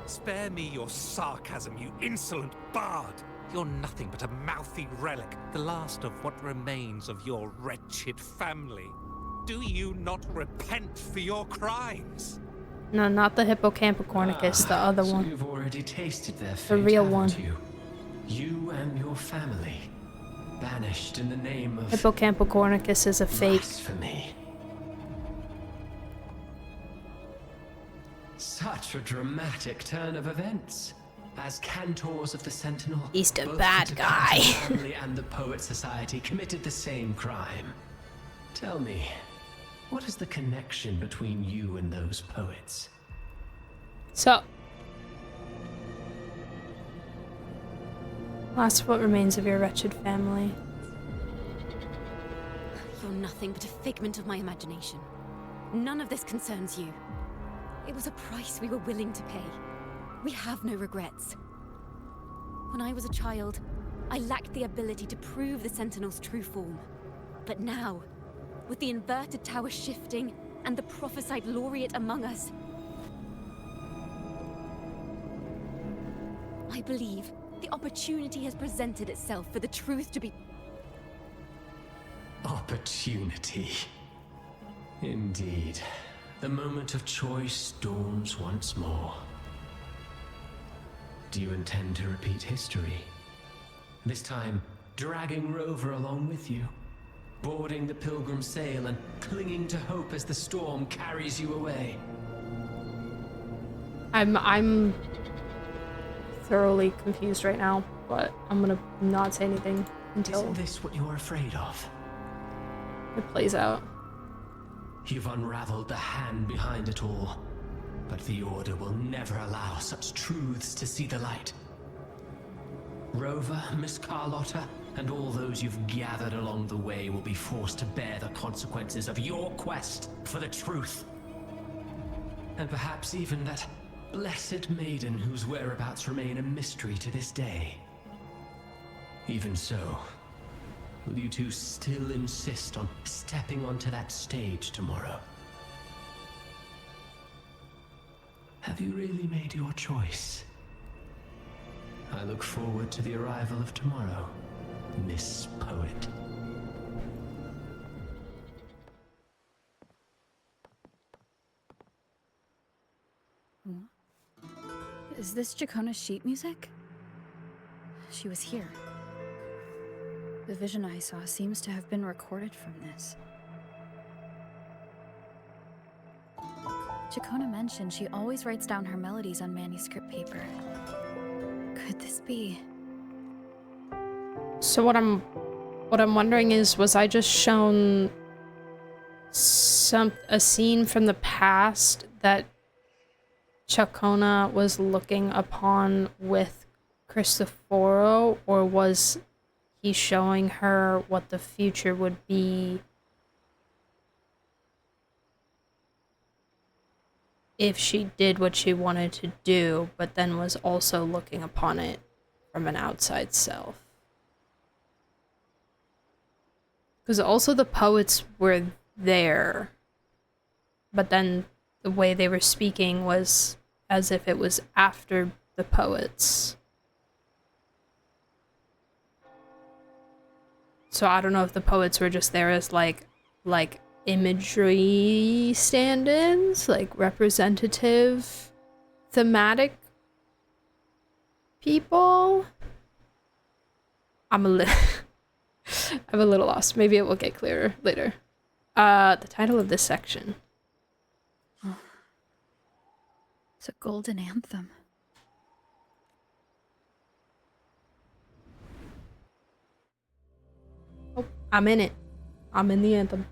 Spare me your sarcasm, you insolent bard! You're nothing but a mouthy relic, the last of what remains of your wretched family. Do you not repent for your crimes? no, not the hippocampcornicus, the other So one. you've already tasted their fate, The real one. haven't you? You and your family, banished in the name of Hippocampcornicus is a fake. blasphemy. Such a dramatic turn of events. As cantors of the Sentinel, He's the both bad the guy. family and the Poet Society committed the same crime. Tell me, what is the connection between you and those poets? So, last what remains of your wretched family. You're nothing but a figment of my imagination. None of this concerns you. It was a price we were willing to pay. We have no regrets. When I was a child, I lacked the ability to prove the Sentinel's true form. But now, with the inverted tower shifting and the prophesied laureate among us, I believe the opportunity has presented itself for the truth to be... Opportunity. Indeed. The moment of choice dawns once more. Do you intend to repeat history? This time, dragging Rover along with you, boarding the pilgrim sail and clinging to hope as the storm carries you away. I'm thoroughly confused right now, but I'm gonna not say anything until Isn't this what you're afraid of? it plays out. You've unraveled the hand behind it all, but the Order will never allow such truths to see the light. Rover, Miss Carlotta, and all those you've gathered along the way will be forced to bear the consequences of your quest for the truth. And perhaps even that blessed maiden whose whereabouts remain a mystery to this day. Even so, will you two still insist on stepping onto that stage tomorrow? Have you really made your choice? I look forward to the arrival of tomorrow, Miss Poet. Is this Ciaccona's sheet music? She was here. The vision I saw seems to have been recorded from this. Ciaccona mentioned she always writes down her melodies on manuscript paper. Could this be? So what I'm wondering is, was I just shown a scene from the past that Ciaccona was looking upon with Cristoforo, or was he showing her what the future would be if she did what she wanted to do, but then was also looking upon it from an outside self? Because also the poets were there, but then the way they were speaking was as if it was after the poets. So I don't know if the poets were just there as like imagery stand-ins, like representative thematic people. I'm a little lost. Maybe it will get clearer later. The title of this section. Oh. It's a golden anthem. Oh, I'm in it. I'm in the anthem.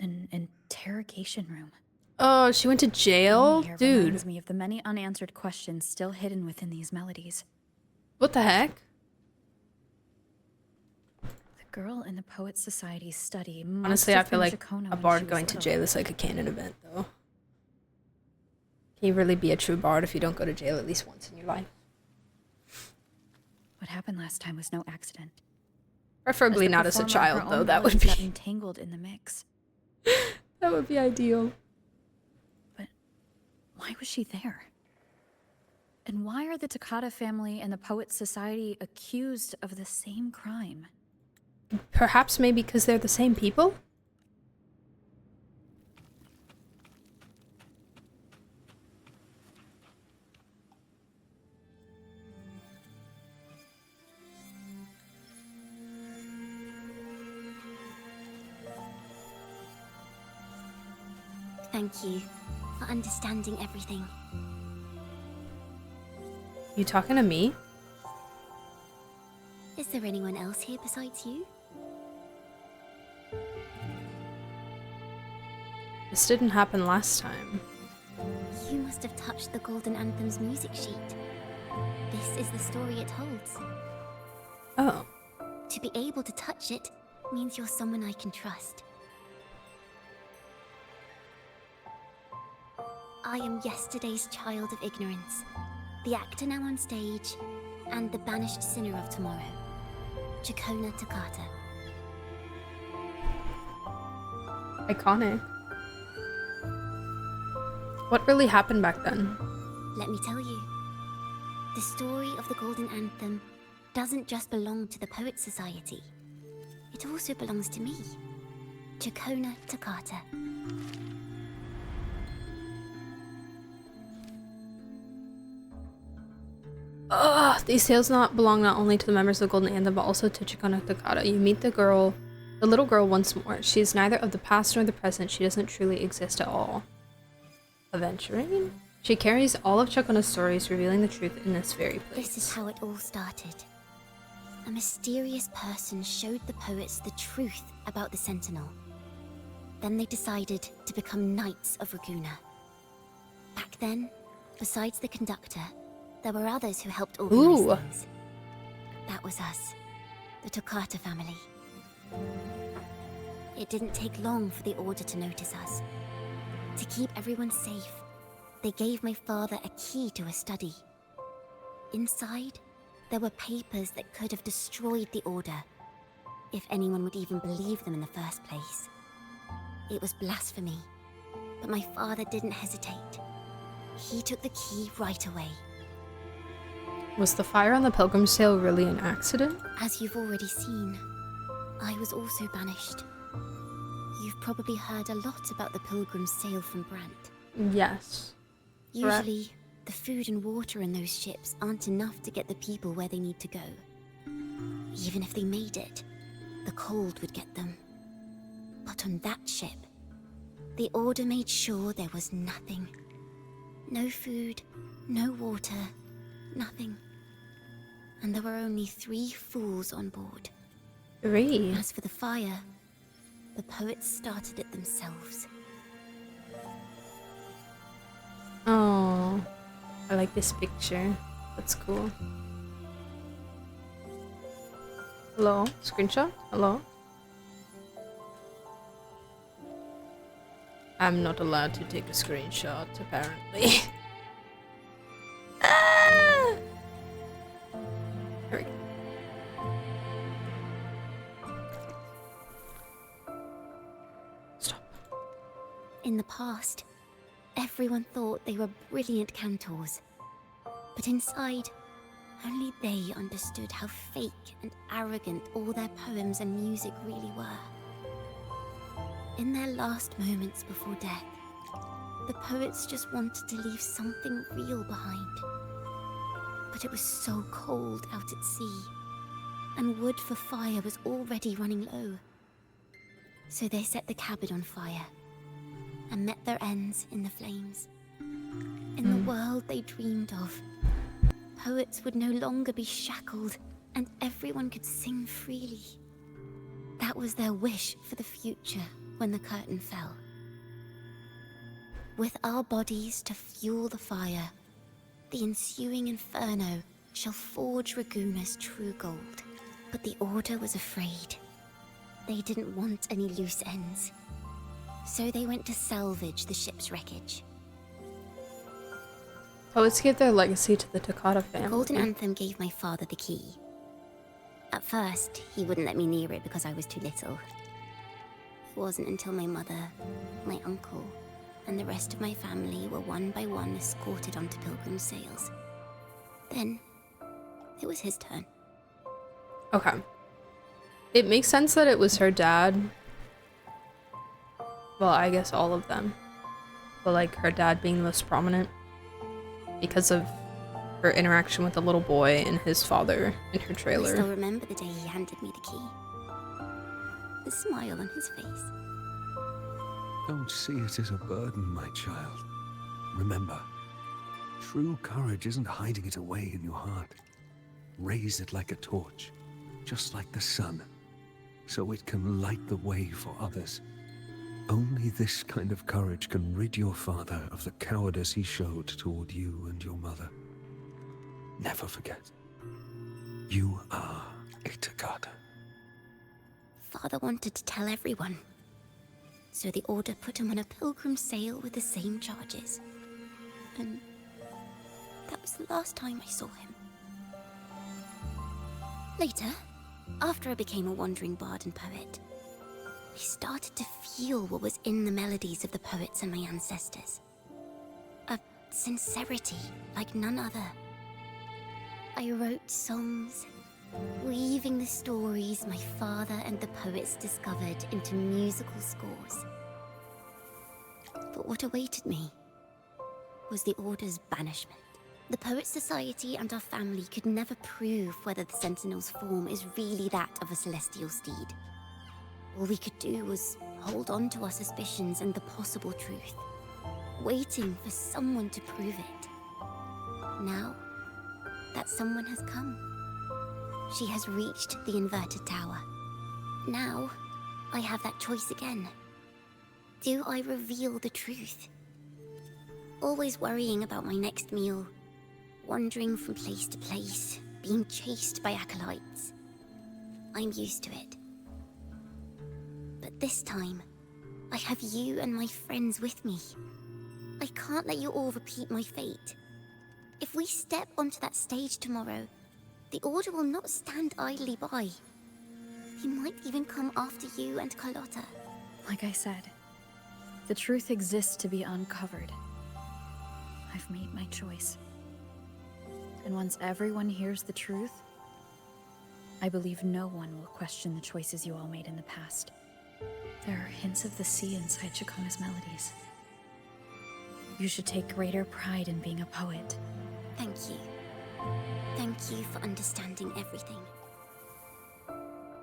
An interrogation room. Oh, she went to jail? Here Dude. reminds me of the many unanswered questions still hidden within these melodies. What the heck? The girl in the Poets Society's study. Honestly, I feel like a bard going to jail is like a canon event, though. Can you really be a true bard if you don't go to jail at least once in your life? What happened last time was no accident. Preferably not as a child, though. That would be got entangled in the mix. That would be ideal. But why was she there? And why are the Takata family and the Poets Society accused of the same crime? Perhaps maybe because they're the same people? Thank you for understanding everything. You talking to me? Is there anyone else here besides you? This didn't happen last time. You must have touched the Golden Anthem's music sheet. This is the story it holds. Oh. To be able to touch it means you're someone I can trust. I am yesterday's child of ignorance, the actor now on stage, and the banished sinner of tomorrow, Ciaccona Takata. Iconic. What really happened back then? Let me tell you. The story of the Golden Anthem doesn't just belong to the Poets Society. It also belongs to me, Ciaccona Takata. Ugh, these tales belong not only to the members of the Golden Anthem, but also to Ciaccona Takata. You meet the little girl once more. She is neither of the past nor the present. She doesn't truly exist at all. Aventurine? She carries all of Ciaccona's stories, revealing the truth in this very place. This is how it all started. A mysterious person showed the poets the truth about the Sentinel. Then they decided to become Knights of Raguena. Back then, besides the conductor, there were others who helped organize things. That was us, the Takata family. It didn't take long for the Order to notice us. To keep everyone safe, they gave my father a key to a study. Inside, there were papers that could have destroyed the Order, if anyone would even believe them in the first place. It was blasphemy, But my father didn't hesitate. He took the key right away. Was the fire on the Pilgrim's Tale really an accident? As you've already seen, I was also banished. You've probably heard a lot about the Pilgrim's Tale from Brant. Yes. Usually, the food and water in those ships aren't enough to get the people where they need to go. Even if they made it, the cold would get them. But on that ship, the Order made sure there was nothing. No food, no water, nothing. And there were only 3 fools on board. 3? As for the fire, the poets started it themselves. Oh, I like this picture. That's cool. Hello? Screenshot? Hello? I'm not allowed to take a screenshot, apparently. Ah! There we go. Stop. In the past, everyone thought they were brilliant cantors. But inside, only they understood how fake and arrogant all their poems and music really were. In their last moments before death, the poets just wanted to leave something real behind. But it was so cold out at sea, and wood for fire was already running low. So they set the cabin on fire, and met their ends in the flames. In the world they dreamed of, poets would no longer be shackled, and everyone could sing freely. That was their wish for the future when the curtain fell. With our bodies to fuel the fire, the ensuing inferno shall forge Raguna's true gold. But the Order was afraid. They didn't want any loose ends. So they went to salvage the ship's wreckage. Poets gave their legacy to the Takata family. The Golden Anthem gave my father the key. At first, he wouldn't let me near it because I was too little. It wasn't until my mother, my uncle, and the rest of my family were one by one escorted onto Pilgrim's sails. Then, it was his turn. Okay. It makes sense that it was her dad. Well, I guess all of them. But like her dad being the most prominent. Because of her interaction with the little boy and his father in her trailer. I still remember the day he handed me the key. The smile on his face. Don't see it as a burden, my child. Remember, true courage isn't hiding it away in your heart. Raise it like a torch, just like the sun, so it can light the way for others. Only this kind of courage can rid your father of the cowardice he showed toward you and your mother. Never forget, you are a Takata. Father wanted to tell everyone. So the Order put him on a pilgrim sail with the same charges. And that was the last time I saw him. Later, after I became a wandering bard and poet, I started to feel what was in the melodies of the poets and my ancestors. A sincerity like none other. I wrote songs, weaving the stories my father and the poets discovered into musical scores. But what awaited me was the Order's banishment. The Poet Society and our family could never prove whether the Sentinel's form is really that of a celestial steed. All we could do was hold on to our suspicions and the possible truth, waiting for someone to prove it. Now, that someone has come. She has reached the inverted tower. Now, I have that choice again. Do I reveal the truth? Always worrying about my next meal, wandering from place to place, being chased by acolytes. I'm used to it. But this time, I have you and my friends with me. I can't let you all repeat my fate. If we step onto that stage tomorrow, the Order will not stand idly by. He might even come after you and Carlotta. Like I said, The truth exists to be uncovered. I've made my choice. And once everyone hears the truth, I believe no one will question the choices you all made in the past. There are hints of the sea inside Ciaccona's melodies. You should take greater pride in being a poet. Thank you. Thank you for understanding everything.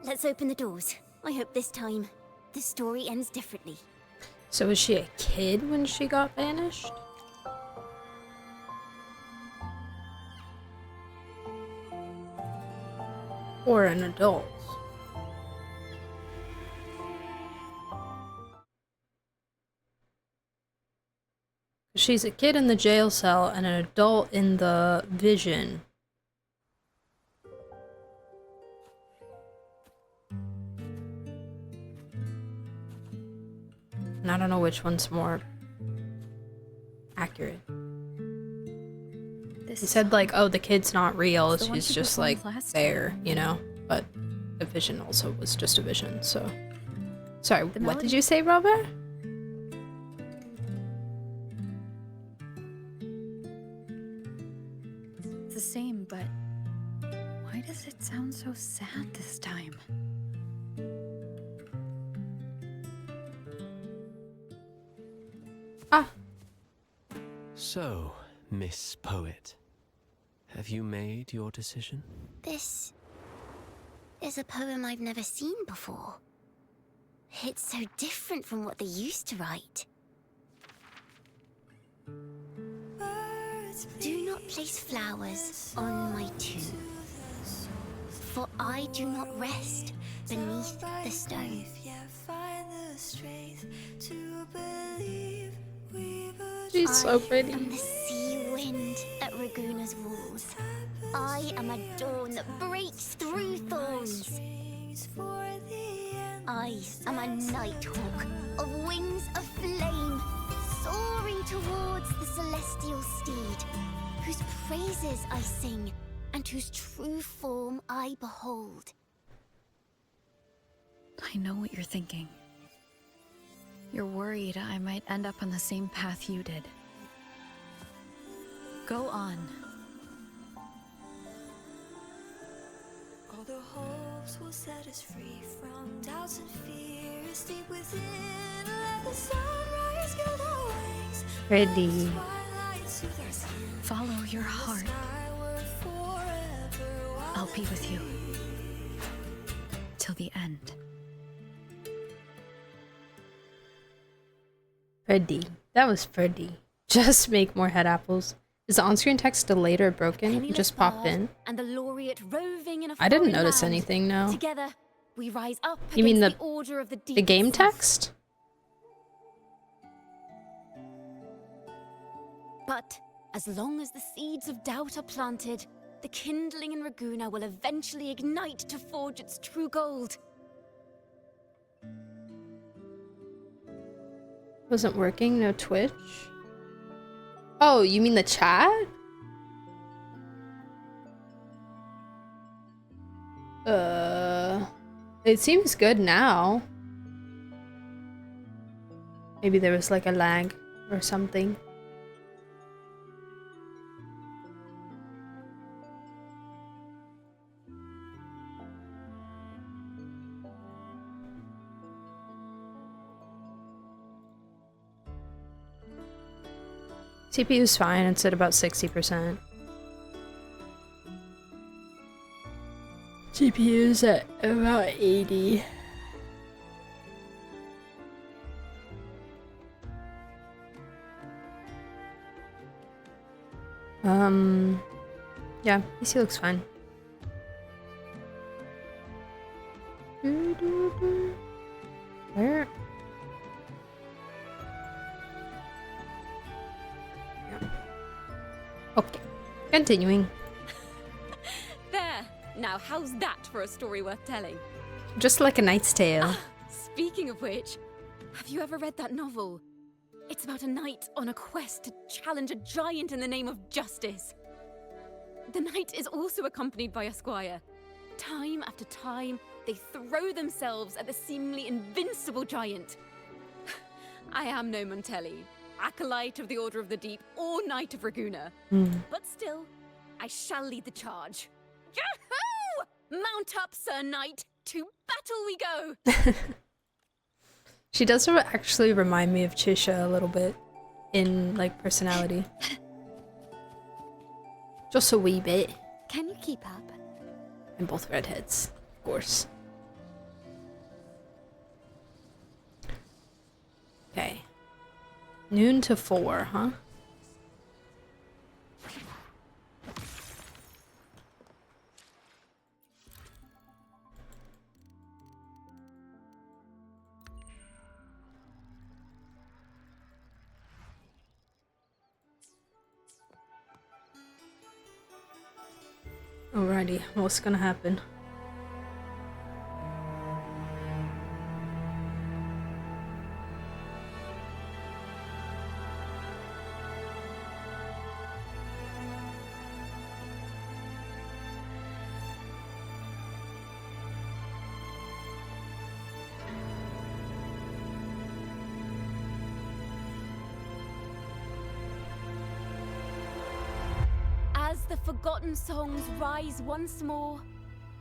Let's open the doors. I hope this time, the story ends differently. So was she a kid when she got banished? Or an adult? She's a kid in the jail cell and an adult in the vision. And I don't know which one's more accurate. He said like, oh, the kid's not real, she's just like there, you know? But the vision also was just a vision, so. Sorry, what did you say, Robert? It's the same, but why does it sound so sad this time? Ah. So, Miss Poet, have you made your decision? This is a poem I've never seen before. It's so different from what they used to write. Do not place flowers on my tomb, for I do not rest beneath the stone. She's so pretty. I am the sea wind at Raguna's walls. I am a dawn that breaks through thorns. I am a nighthawk of wings of flame, soaring towards the celestial steed, whose praises I sing and whose true form I behold. I know what you're thinking. You're worried I might end up on the same path you did. Go on. All the hopes will set us free from doubts and fears deep within. Let the sunrise give our wings. Pretty. Follow your heart. I'll be with you. Till the end. Pretty. That was pretty. Just make more head apples. Is the on-screen text delayed or broken? It just popped in. And the laureate roving in a I didn't foreign notice land. anything, no. Together, we rise up You mean against the order of the the game deep. text? But as long as the seeds of doubt are planted, the kindling in Raguna will eventually ignite to forge its true gold. Wasn't working, no Twitch. Oh, you mean the chat? It seems good now. Maybe there was like a lag or something. CPU's fine, it's at about 60%. GPU's at about 80. Yeah, PC looks fine. Where? Okay, continuing. There! Now, how's that for a story worth telling? Just like A Knight's Tale. Speaking of which, have you ever read that novel? It's about a knight on a quest to challenge a giant in the name of justice. The knight is also accompanied by a squire. Time after time, they throw themselves at the seemingly invincible giant. I am no Montelli, acolyte of the Order of the Deep, or Knight of Raguna. But still, I shall lead the charge. Yahoo! Mount up, Sir Knight. To battle we go! She does sort of actually remind me of Chisha a little bit in, like, personality. Just a wee bit. Can you keep up? And both redheads, of course. Okay. Noon to 4, huh? Alrighty, what's gonna happen? As the forgotten songs rise once more,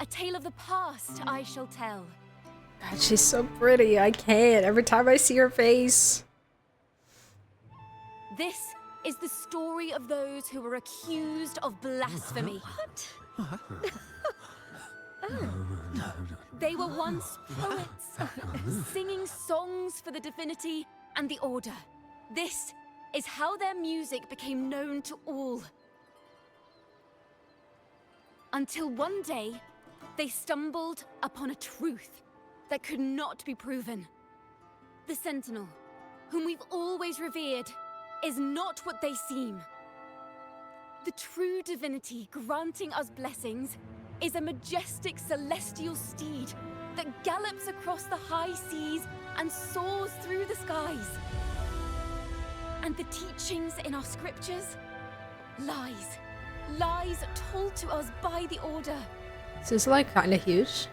a tale of the past I shall tell. God, she's so pretty. I can't. Every time I see her face. This is the story of those who were accused of blasphemy. What? They were once poets, singing songs for the divinity and the order. This is how their music became known to all. Until one day, they stumbled upon a truth that could not be proven. The Sentinel, whom we've always revered, is not what they seem. The true divinity granting us blessings is a majestic celestial steed that gallops across the high seas and soars through the skies. And the teachings in our scriptures? Lies. Lies told to us by the Order. This is like kind of huge.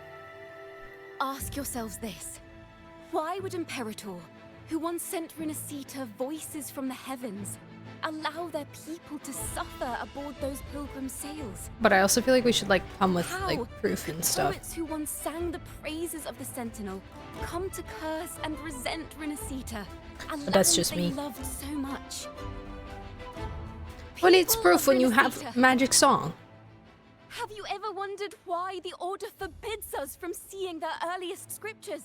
Ask yourselves this. Why would Imperator, who once sent Renacita voices from the heavens, allow their people to suffer aboard those pilgrim sails? But I also feel like we should like come with How like proof and stuff. Poets who once sang the praises of the Sentinel come to curse and resent Renacita, a But that's land just they me. loved so much. Well, it's People proof of when you have Renacita. magic song. Have you ever wondered why the Order forbids us from seeing their earliest scriptures?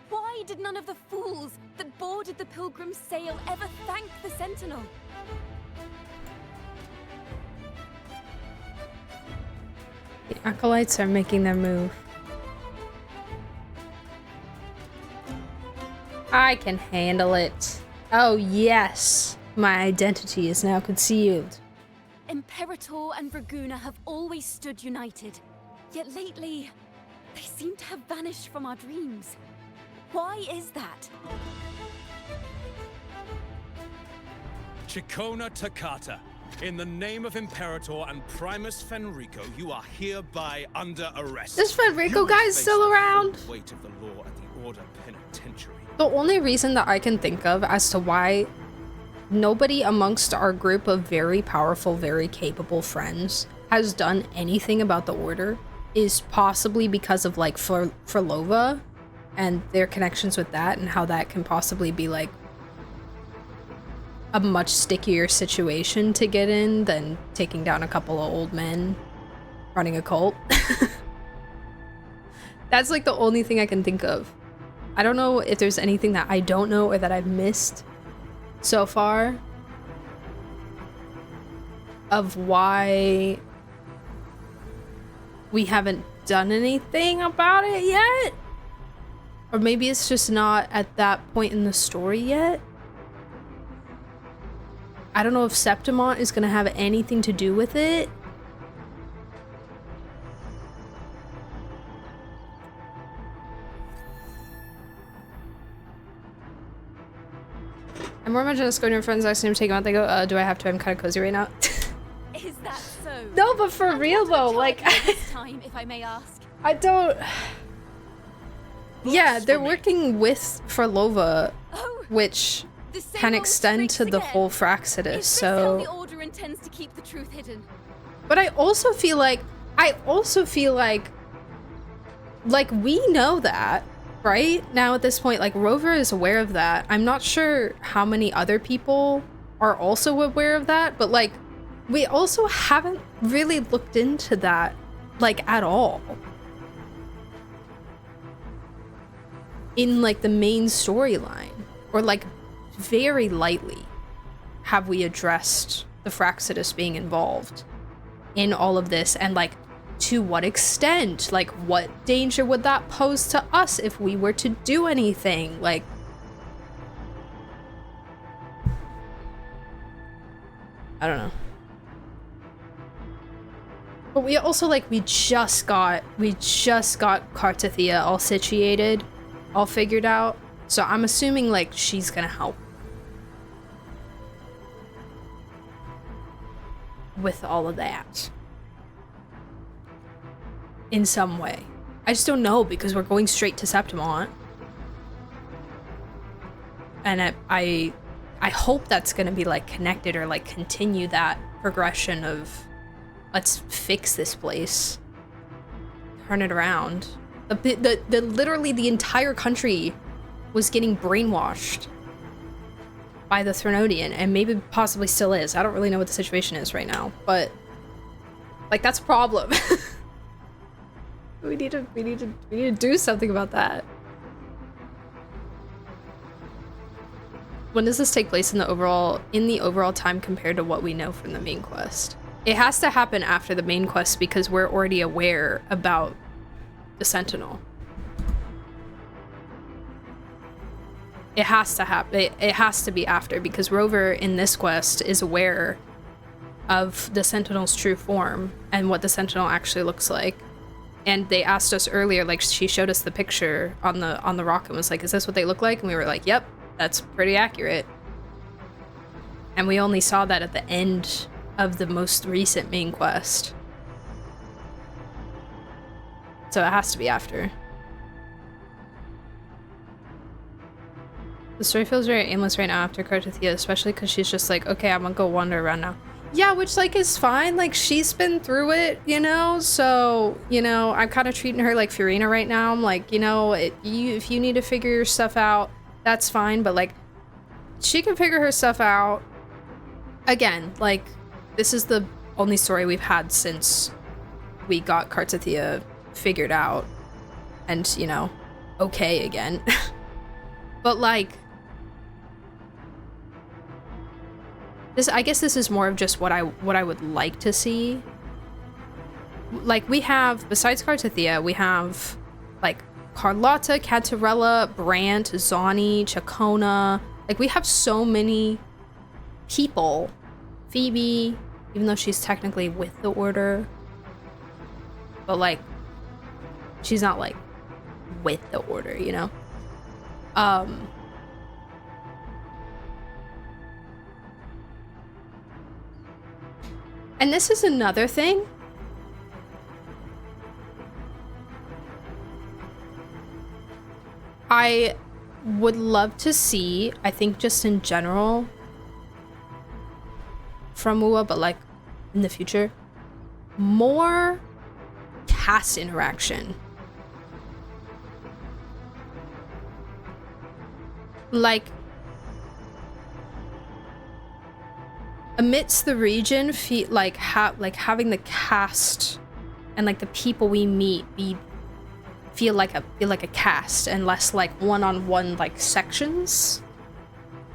Why did none of the fools that boarded the pilgrim sail ever thank the Sentinel? The acolytes are making their move. I can handle it. Oh yes, my identity is now concealed. Imperator and Raguna have always stood united, yet lately, they seem to have vanished from our dreams. Why is that? Ciaccona Toccata, in the name of Imperator and Primus Fenrico, you are hereby under arrest. This Fenrico guy's still around. The weight of the law at the Order Penitentiary. The only reason that I can think of as to why nobody amongst our group of very powerful, very capable friends has done anything about the Order is possibly because of like Frolova and their connections with that and how that can possibly be like a much stickier situation to get in than taking down a couple of old men running a cult. That's like the only thing I can think of. I don't know if there's anything that I don't know or that I've missed so far of why we haven't done anything about it yet. Or maybe it's just not at that point in the story yet. I don't know if Septimont is gonna have anything to do with it. I more imagine us going to your friends, asking him to take him out. They go, do I have to? I'm kind of cozy right now. Is that so? No, but for real though, like This time, if I may ask. I don't. Yeah, they're working with Frolova, which can extend to the whole Fraxidus, so... The Order intends to keep the truth hidden. But I also feel like, we know that, right? Now at this point, like, Rover is aware of that. I'm not sure how many other people are also aware of that, but, like, we also haven't really looked into that, like, at all. In, like, the main storyline. Or, like, very lightly have we addressed the Fraxidus being involved in all of this, and, like, to what extent? Like, what danger would that pose to us if we were to do anything? Like, I don't know. But we also, like, we just got Kartathea all situated, all figured out. So I'm assuming, like, she's gonna help with all of that. In some way. I just don't know, because we're going straight to Septimont. And I hope that's gonna be, like, connected, or, like, continue that progression of, let's fix this place. Turn it around. Literally the entire country was getting brainwashed by the Threnodian, and maybe possibly still is. I don't really know what the situation is right now, but, like, that's a problem. we need to do something about that. When does this take place in the overall time compared to what we know from the main quest? It has to happen after the main quest, because we're already aware about the Sentinel. It has to happen. It has to be after, because Rover in this quest is aware of the Sentinel's true form and what the Sentinel actually looks like. And they asked us earlier, like, she showed us the picture on the rock and was like, "Is this what they look like?" And we were like, "Yep, that's pretty accurate." And we only saw that at the end of the most recent main quest. So it has to be after. The story feels very aimless right now after Kartathea, especially because she's just like, okay, I'm gonna go wander around now. Yeah, which, like, is fine. Like, she's been through it, you know? So, you know, I'm kind of treating her like Furina right now. I'm like, you know, if you need to figure your stuff out, that's fine. But, like, she can figure her stuff out. Again, like, this is the only story we've had since we got Kartathea figured out and, you know, okay again. But, like, I guess this is more of just what I would like to see. Like, we have, besides Kartathea, we have, like, Carlotta, Cantarella, Brant, Zani, Ciaccona. Like, we have so many people. Phoebe, even though she's technically with the Order. But, like, she's not, like, with the Order, you know? And this is another thing. I would love to see, I think just in general, from Mua, but, like, in the future, more cast interaction. Like, amidst the region, having the cast and, like, the people we meet feel like a cast, and less like one-on-one, like, sections.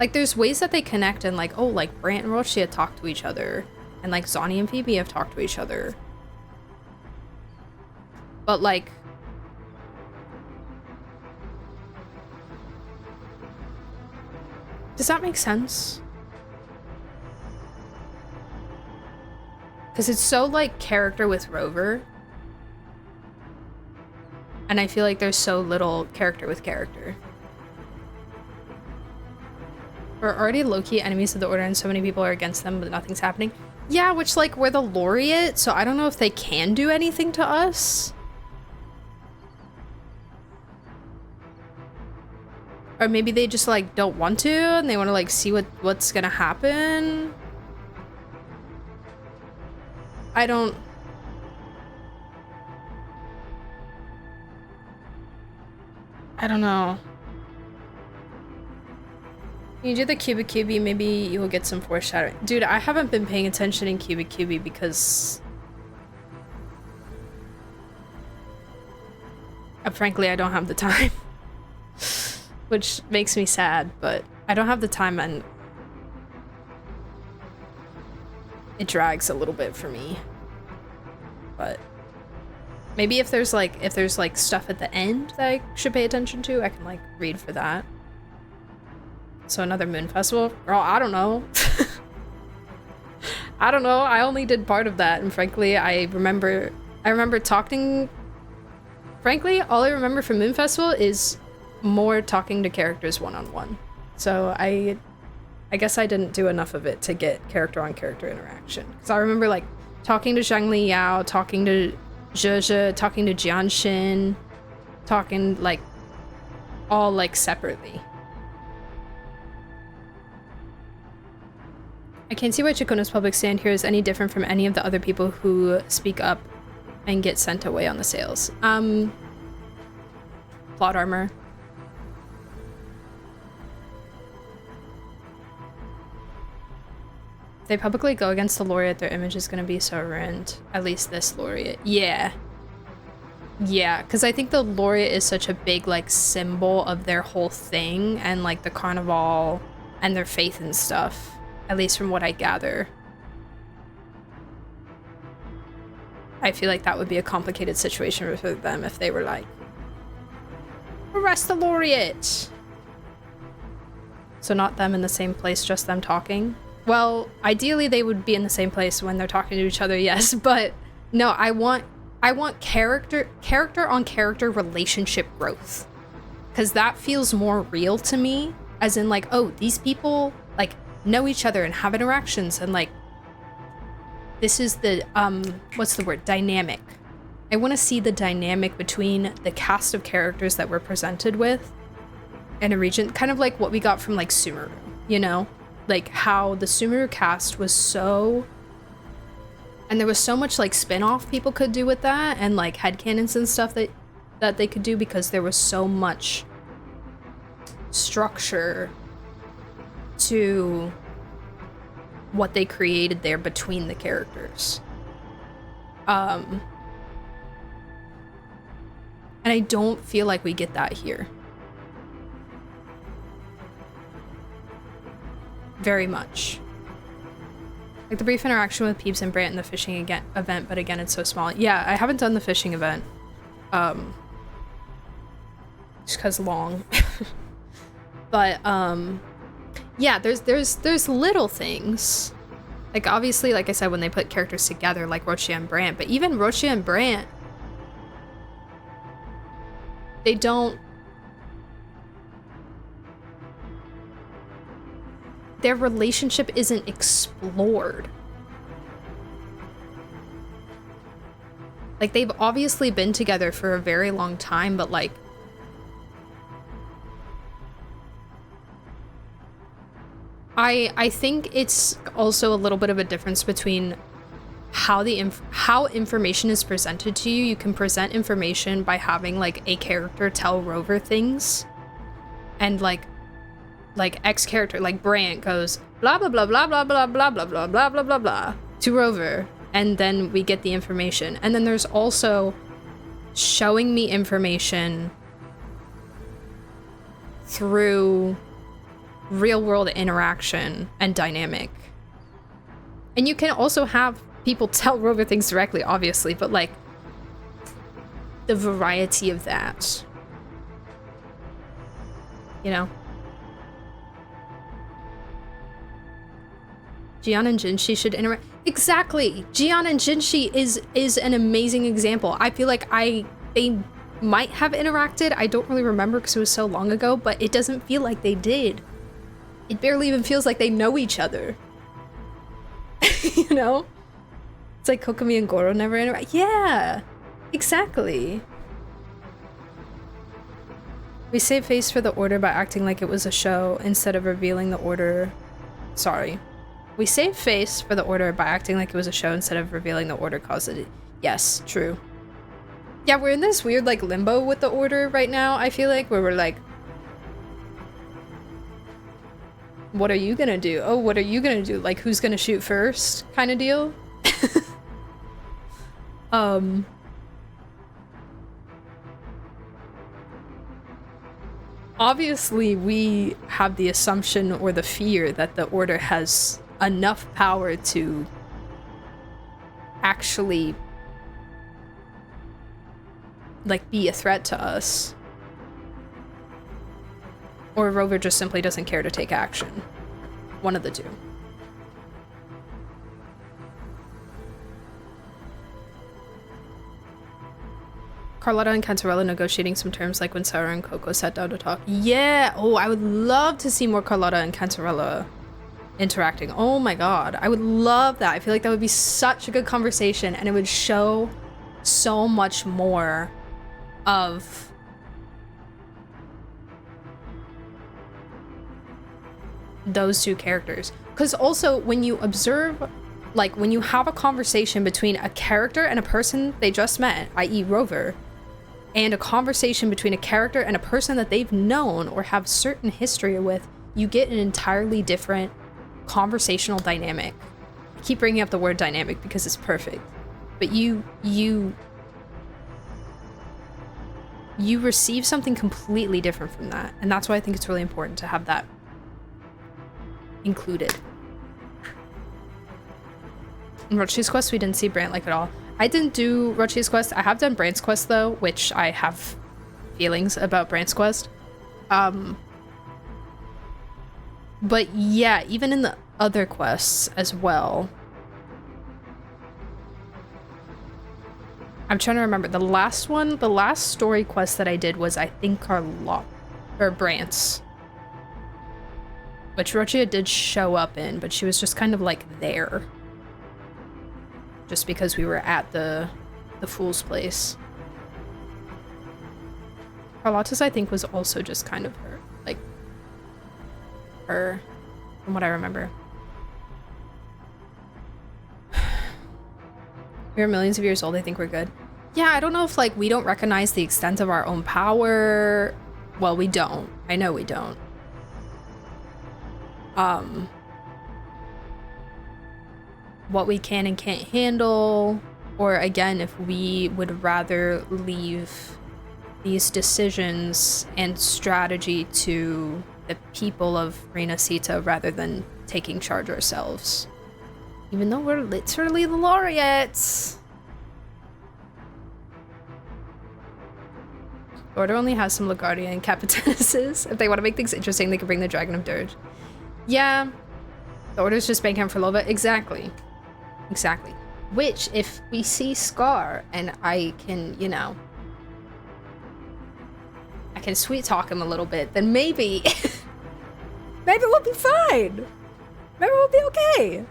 Like, there's ways that they connect, and, like, oh, like, Brant and Roshi have talked to each other, and, like, Zani and Phoebe have talked to each other. But, like, does that make sense? Because it's so, like, character with Rover. And I feel like there's so little character with character. We're already low-key enemies of the Order and so many people are against them, but nothing's happening. Yeah, which, like, we're the laureate, so I don't know if they can do anything to us. Or maybe they just like don't want to and they want to like see what's gonna happen. I don't know. You do the Cubi, maybe you will get some foreshadowing. Dude, I haven't been paying attention in Cubi because frankly, I don't have the time. Which makes me sad, but I don't have the time and it drags a little bit for me. But maybe if there's like stuff at the end that I should pay attention to, I can like read for that. So another moon festival? Girl, I don't know. I don't know. I only did part of that, and frankly, I remember talking. Frankly, all I remember from Moon Festival is more talking to characters one-on-one. So I guess I didn't do enough of it to get character-on-character interaction. Because I remember like talking to Zhangli Yao, talking to Zhe, talking to Jianshin, talking like all like separately. I can't see why Ciaccona's public stand here is any different from any of the other people who speak up and get sent away on the sales. Plot armor. If they publicly go against the laureate, their image is gonna be so ruined. At least this laureate. Yeah. Yeah, because I think the laureate is such a big like symbol of their whole thing and like the carnival and their faith and stuff. At least from what I gather. I feel like that would be a complicated situation for them if they were like, arrest the laureate! So not them in the same place, just them talking? Well, ideally they would be in the same place when they're talking to each other, yes, but no, I want character on character relationship growth. Because that feels more real to me, as in like, oh, these people like know each other and have interactions and like this is the what's the word, dynamic. I want to see the dynamic between the cast of characters that we're presented with in a region, kind of like what we got from like Sumeru, you know, like how the Sumeru cast was so, and there was so much like spin-off people could do with that and like headcanons and stuff that they could do because there was so much structure to what they created there between the characters. And I don't feel like we get that here. Very much. Like the brief interaction with Peeps and Brant in the fishing event, but again, it's so small. Yeah, I haven't done the fishing event. Just 'cause long. But, yeah, there's little things. Like, obviously, like I said, when they put characters together, like Rochia and Brant, but even Rochia and Brant, they don't... Their relationship isn't explored. Like, they've obviously been together for a very long time, but, like, I think it's also a little bit of a difference between how information is presented to you. You can present information by having like a character tell Rover things, and like X character, like Brant goes blah blah blah blah blah blah blah blah blah blah blah blah blah to Rover, and then we get the information. And then there's also showing me information through real world interaction and dynamic. And you can also have people tell Rover things directly, obviously, but like the variety of that, you know? Jian and Jinshi should interact. Exactly! Jian and Jinshi is an amazing example. I feel like they might have interacted. I don't really remember because it was so long ago, but it doesn't feel like they did. It barely even feels like they know each other. You know? It's like Kokomi and Goro never interact. Yeah, exactly. We saved face for the order by acting like it was a show instead of revealing the order. Sorry. We saved face for the order by acting like it was a show instead of revealing the order caused it. Yes, true. Yeah, we're in this weird like limbo with the order right now, I feel like, where we're like, what are you gonna do? Oh, what are you gonna do? Like, who's gonna shoot first kind of deal? Obviously, we have the assumption or the fear that the Order has enough power to actually, like, be a threat to us. Or Rover just simply doesn't care to take action. One of the two. Carlotta and Cantarella negotiating some terms like when Sarah and Coco sat down to talk. Yeah! Oh, I would love to see more Carlotta and Cantarella interacting. Oh my god. I would love that. I feel like that would be such a good conversation and it would show so much more of those two characters. Because also, when you observe, like, when you have a conversation between a character and a person they just met, i.e. Rover, and a conversation between a character and a person that they've known or have certain history with, you get an entirely different conversational dynamic. I keep bringing up the word dynamic because it's perfect. But you receive something completely different from that. And that's why I think it's really important to have that included. In Rochi's quest, we didn't see Brant like at all. I didn't do Rochi's quest. I have done Brant's quest though, which I have feelings about Brant's quest. But yeah, even in the other quests as well. I'm trying to remember. The last story quest that I did was, I think, Brant's. Which Rochia did show up in, but she was just kind of like there. Just because we were at the Fool's Place. Carlotta's, I think, was also just kind of her. Like, her, from what I remember. We're millions of years old, I think we're good. Yeah, I don't know if, like, we don't recognize the extent of our own power. Well, we don't. I know we don't. What we can and can't handle, or again, if we would rather leave these decisions and strategy to the people of Renacita rather than taking charge ourselves. Even though we're literally the laureates. The Order only has some LaGuardia and Capitanesses. If they want to make things interesting, they can bring the Dragon of Dirge. Yeah, the Order's just banking on for a little bit. Exactly. Exactly. Which, if we see Scar and I can, you know, I can sweet talk him a little bit, then maybe, maybe we'll be fine. Maybe we'll be okay.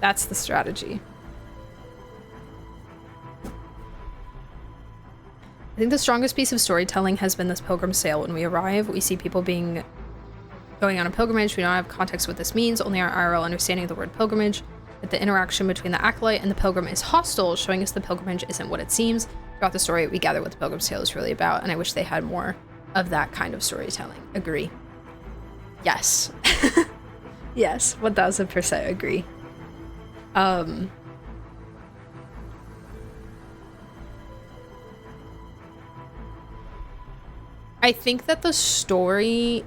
That's the strategy. I think the strongest piece of storytelling has been this pilgrim sale. When we arrive, we see people going on a pilgrimage. We don't have context what this means, only our IRL understanding of the word pilgrimage. That the interaction between the acolyte and the pilgrim is hostile, showing us the pilgrimage isn't what it seems. Throughout the story, we gather what the pilgrim's tale is really about, and I wish they had more of that kind of storytelling. Agree. Yes. Yes, 1000% agree. I think that the story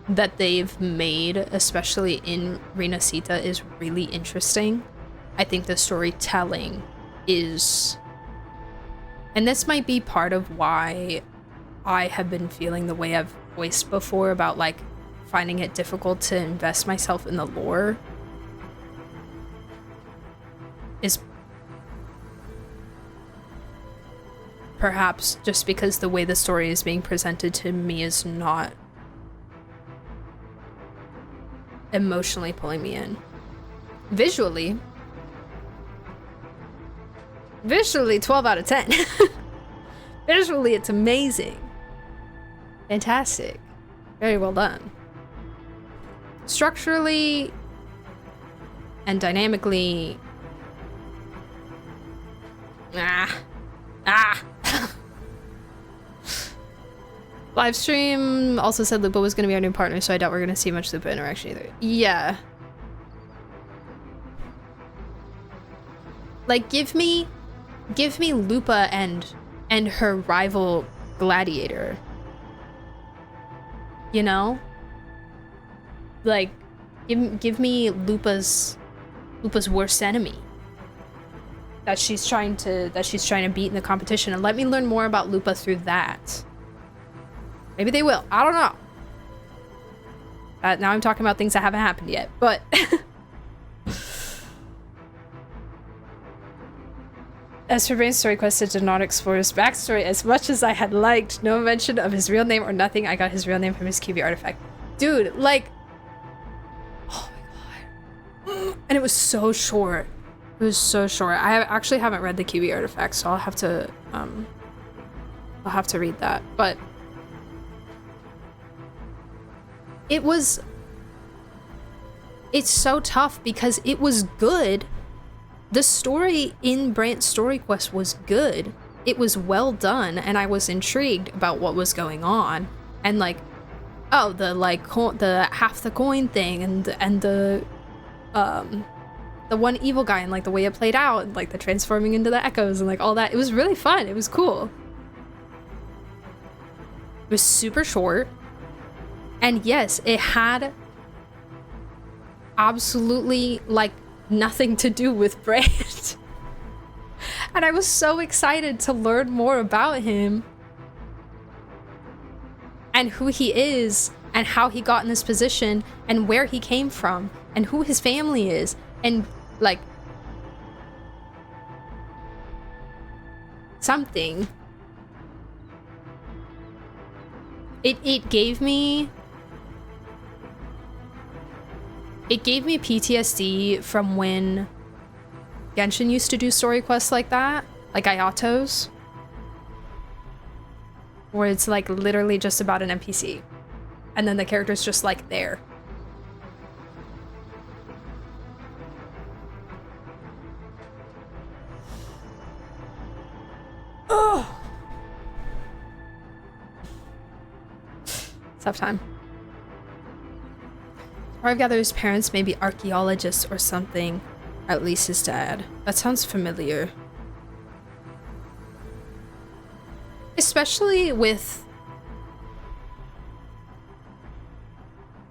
that they've made, especially in Renacita, is really interesting. I think the storytelling is... And this might be part of why I have been feeling the way I've voiced before about, like, finding it difficult to invest myself in the lore. Is perhaps just because the way the story is being presented to me is not emotionally pulling me in. Visually 12 out of 10. Visually, it's amazing. Fantastic. Very well done. Structurally and dynamically... Livestream also said Lupa was going to be our new partner, so I doubt we're going to see much Lupa interaction either. Yeah. Like, give me Lupa and her rival Gladiator. You know? Like, give me Lupa's worst enemy that she's trying to beat in the competition, and let me learn more about Lupa through that. Maybe they will. I don't know. Now I'm talking about things that haven't happened yet, but as for Brain's story quest, it did not explore his backstory as much as I had liked. No mention of his real name or nothing. I got his real name from his QB artifact. Dude, like, oh my god. And it was so short. It was so short. I actually haven't read the QB artifact, so I'll have to read that. But it's so tough because it was good. The story in Brant's story quest was good. It was well done, and I was intrigued about what was going on. And like, oh, the half the coin thing, and the one evil guy, and like the way it played out, and like the transforming into the echoes and like all that. It was really fun. It was cool. It was super short. And yes, it had absolutely like nothing to do with Brand. And I was so excited to learn more about him and who he is and how he got in this position and where he came from and who his family is, and like something. It gave me PTSD from when Genshin used to do story quests like that, like Ayato's, where it's like literally just about an NPC and then the character's just like there. Oh, tough time. Or I've gathered his parents may be archaeologists or something, at least his dad. That sounds familiar. Especially with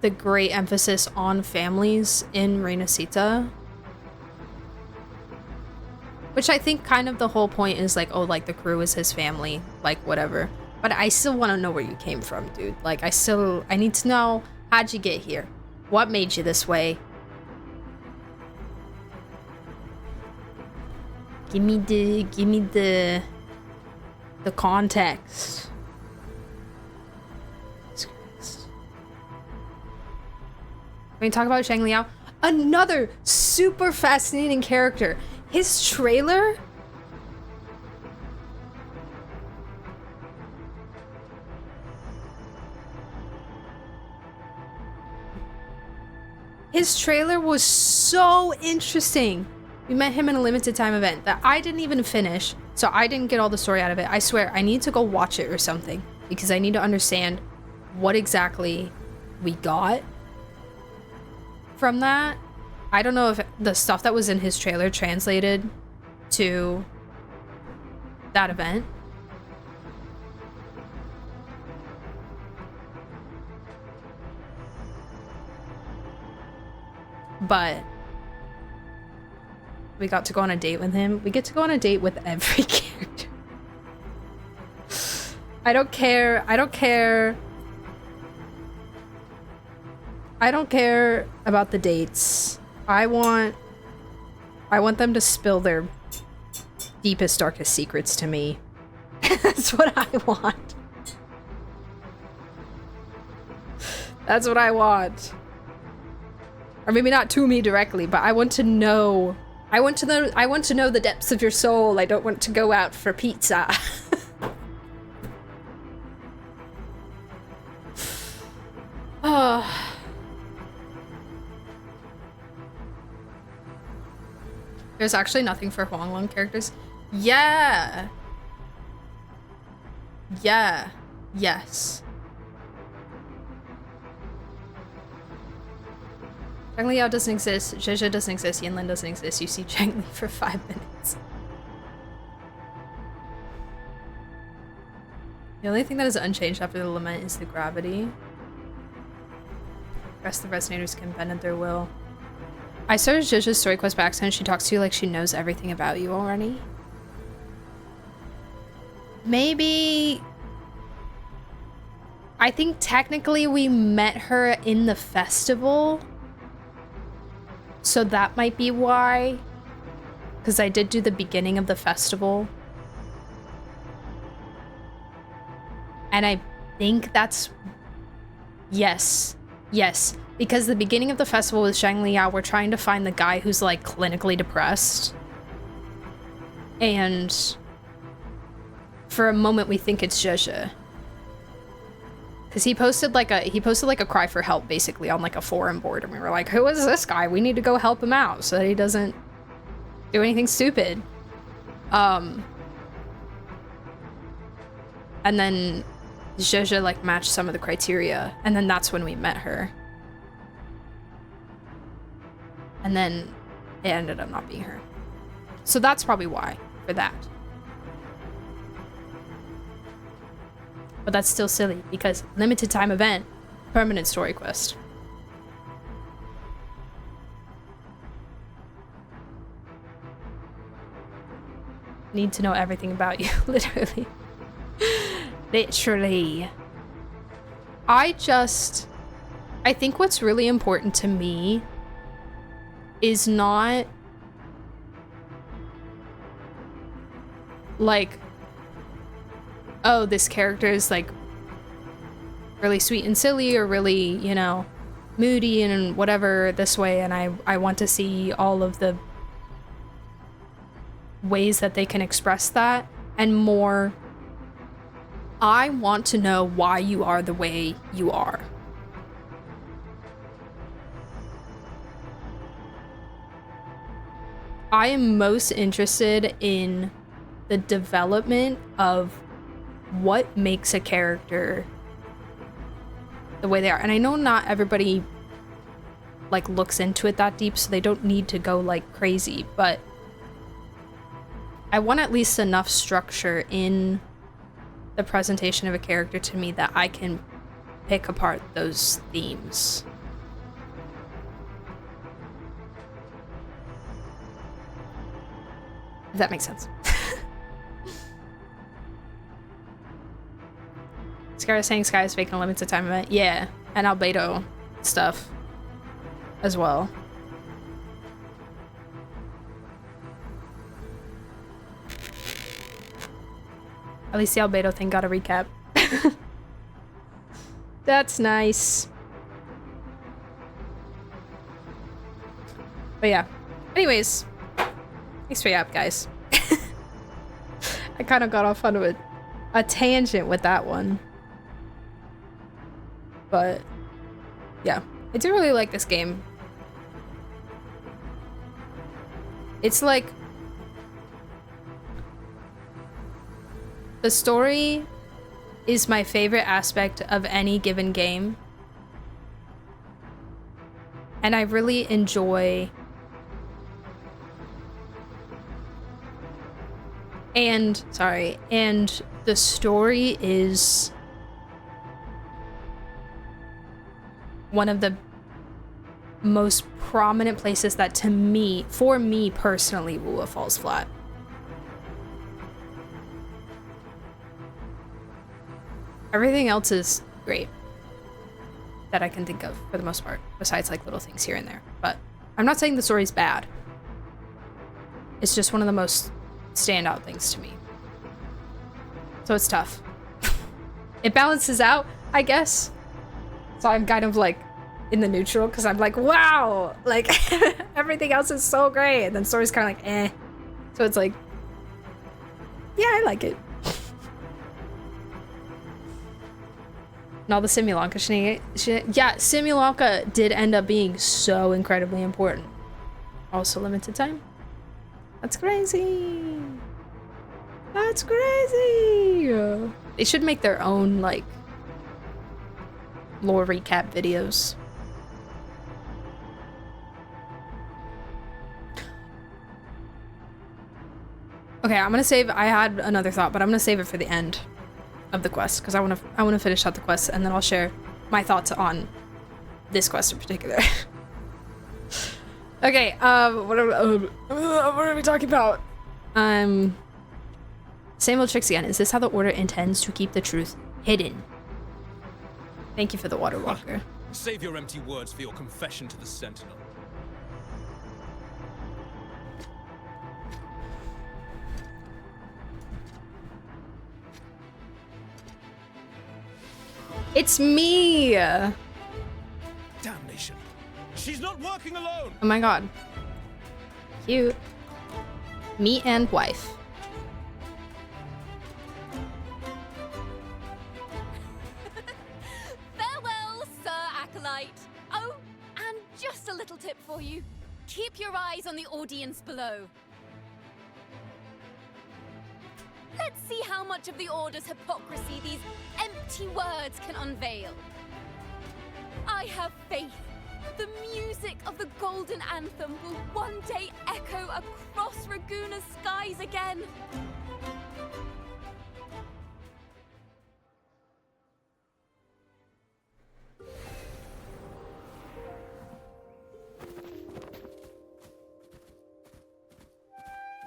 the great emphasis on families in Renacita. Which I think kind of the whole point is like, oh, like the crew is his family, like whatever. But I still want to know where you came from, dude. Like I need to know, how'd you get here? What made you this way? Give me the context. When we talk about Shang Liao, another super fascinating character. His trailer was so interesting. We met him in a limited time event that I didn't even finish, so I didn't get all the story out of it. I swear, I need to go watch it or something, because I need to understand what exactly we got from that. I don't know if the stuff that was in his trailer translated to that event. But we got to go on a date with him. We get to go on a date with every character. I don't care about the dates. I want them to spill their deepest, darkest secrets to me. That's what I want. That's what I want. Or maybe not to me directly, but I want to know. I want to know the depths of your soul. I don't want to go out for pizza. There's actually nothing for Huanglong characters. Yeah. Yeah. Yes. Zhang Liao doesn't exist, Zhe doesn't exist, Yanlin doesn't exist. You see Zhang Li for 5 minutes. The only thing that is unchanged after the lament is the gravity. The rest of the resonators can bend at their will. I started Zhe's story quest by accident. She talks to you like she knows everything about you already. Maybe... I think technically we met her in the festival. So that might be why. Because I did do the beginning of the festival. And I think that's... Yes. Yes. Because the beginning of the festival with Zhang Liao, we're trying to find the guy who's like clinically depressed. And for a moment we think it's Zhe. Because he posted like a cry for help basically on like a forum board, and we were like, who is this guy? We need to go help him out so that he doesn't do anything stupid. And then Zhe like matched some of the criteria, and then that's when we met her. And then it ended up not being her. So that's probably why, for that. But that's still silly, because limited time event, permanent story quest. Need to know everything about you, literally. Literally. I think what's really important to me is not like, oh, this character is like really sweet and silly, or really, you know, moody and whatever this way, and I want to see all of the ways that they can express that, and more, I want to know why you are the way you are. I am most interested in the development of what makes a character the way they are. And I know not everybody like looks into it that deep, so they don't need to go like crazy, but I want at least enough structure in the presentation of a character to me that I can pick apart those themes. If that makes sense. Sky is saying Sky is fake and limited time event. Yeah, and Albedo stuff as well. At least the Albedo thing got a recap. That's nice. But yeah. Anyways. Thanks for your app, guys. I kind of got off on a tangent with that one. But yeah. I do really like this game. It's like the story is my favorite aspect of any given game. And I really enjoy and the story is one of the most prominent places that for me personally, Wuwa falls flat. Everything else is great that I can think of for the most part, besides like little things here and there. But I'm not saying the story's bad. It's just one of the most standout things to me. So it's tough. It balances out, I guess. So I'm kind of like in the neutral because I'm like, wow, like everything else is so great, and then story's kind of like, eh. So it's like, yeah, I like it. And all the Simulonka shit. Yeah, Simulonka did end up being so incredibly important. Also limited time. That's crazy. That's crazy. They should make their own, like, lore recap videos. Okay, I'm gonna save. I had another thought, but I'm gonna save it for the end of the quest because I wanna finish out the quest, and then I'll share my thoughts on this quest in particular. Okay, what are we talking about? Same old tricks again. Is this how the Order intends to keep the truth hidden? Thank you for the water walker. Save your empty words for your confession to the Sentinel. It's me! Damnation. She's not working alone! Oh my god. Cute. Me and wife. Farewell, Sir Acolyte. Oh, and just a little tip for you. Keep your eyes on the audience below. Let's see how much of the Order's hypocrisy these empty words can unveil. I have faith. The music of the Golden Anthem will one day echo across Raguna's skies again.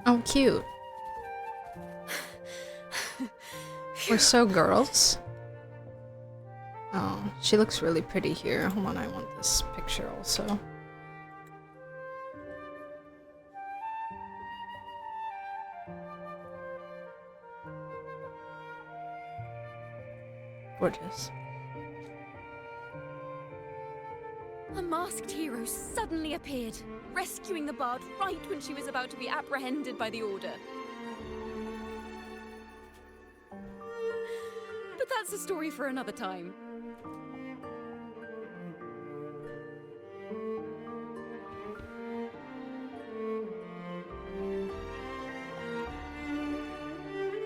Oh, cute. We're so girls. Oh, she looks really pretty here. Hold on, I want this picture also. Gorgeous. A masked hero suddenly appeared, rescuing the bard right when she was about to be apprehended by the Order. But that's a story for another time.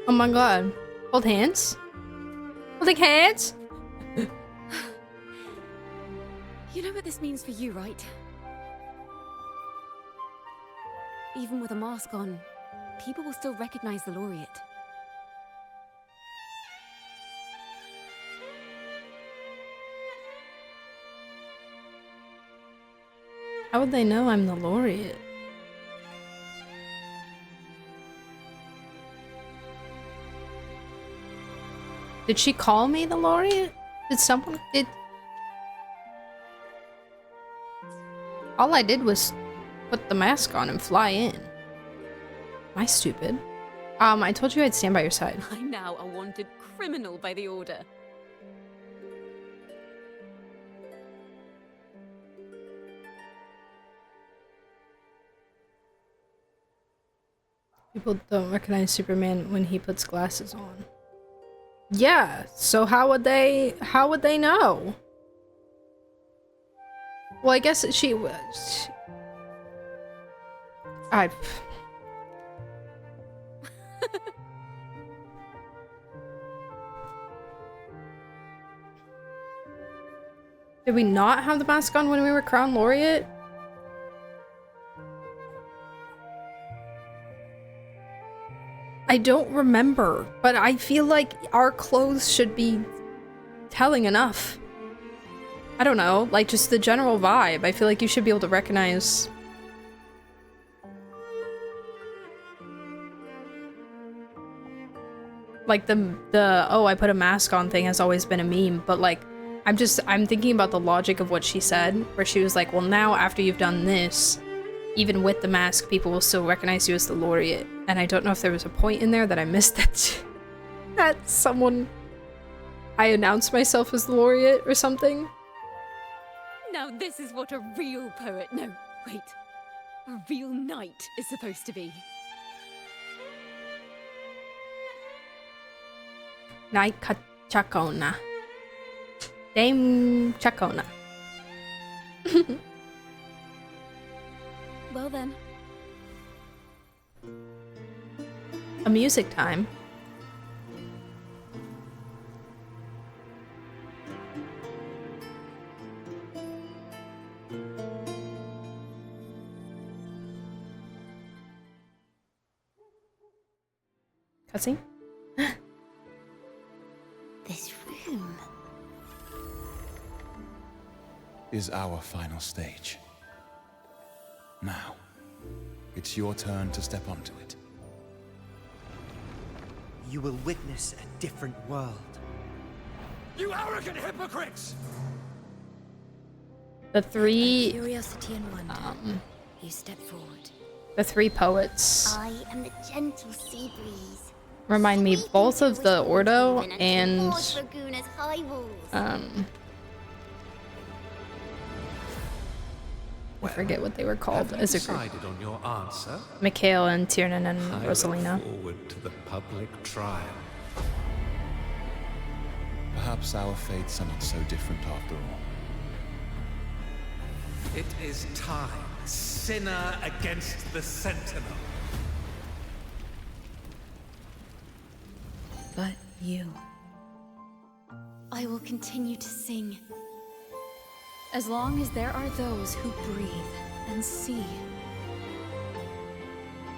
Oh my god. Hold hands? Holding hands? You know what this means for you, right? Even with a mask on, people will still recognize the laureate. How would they know I'm the laureate? Did she call me the laureate? Did someone... All I did was put the mask on and fly in. Am I stupid? I told you I'd stand by your side. I'm now a wanted criminal by the Order. People don't recognize Superman when he puts glasses on. Yeah, so how would they know? Well, I guess she was... Did we not have the mask on when we were crowned laureate? I don't remember, but I feel like our clothes should be telling enough. I don't know, like just the general vibe. I feel like you should be able to recognize... Like the oh, I put a mask on thing has always been a meme, but like I'm thinking about the logic of what she said, where she was like, well, now after you've done this, even with the mask, people will still recognize you as the laureate. And I don't know if there was a point in there that I missed that I announced myself as the laureate or something. Now this is what a real poet, no, wait, a real knight is supposed to be. Knight ciaccona. Dame ciaccona. Well then. a music time. Cutscene? This room is our final stage. Now, it's your turn to step onto it. You will witness a different world. You arrogant hypocrites! The three curiosity and wonder. You step forward. The three poets I am the gentle sea breeze. remind me both of the Ordo and Raguna's high walls. I forget what they were called as a group. Decided on your answer? Mikhail and Tiernan and I Rosalina. look forward to the public trial. Perhaps our fates are not so different after all. It is time. Sinner against the Sentinel. But you. I will continue to sing. As long as there are those who breathe and see.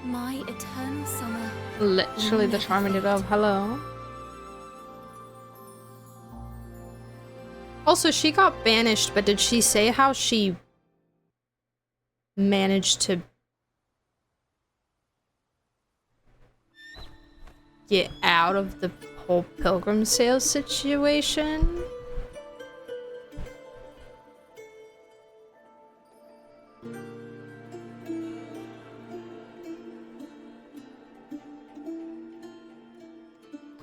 My eternal summer. Literally the charming of hello. Also, she got banished, but did she say how she managed to get out of the whole pilgrim sales situation?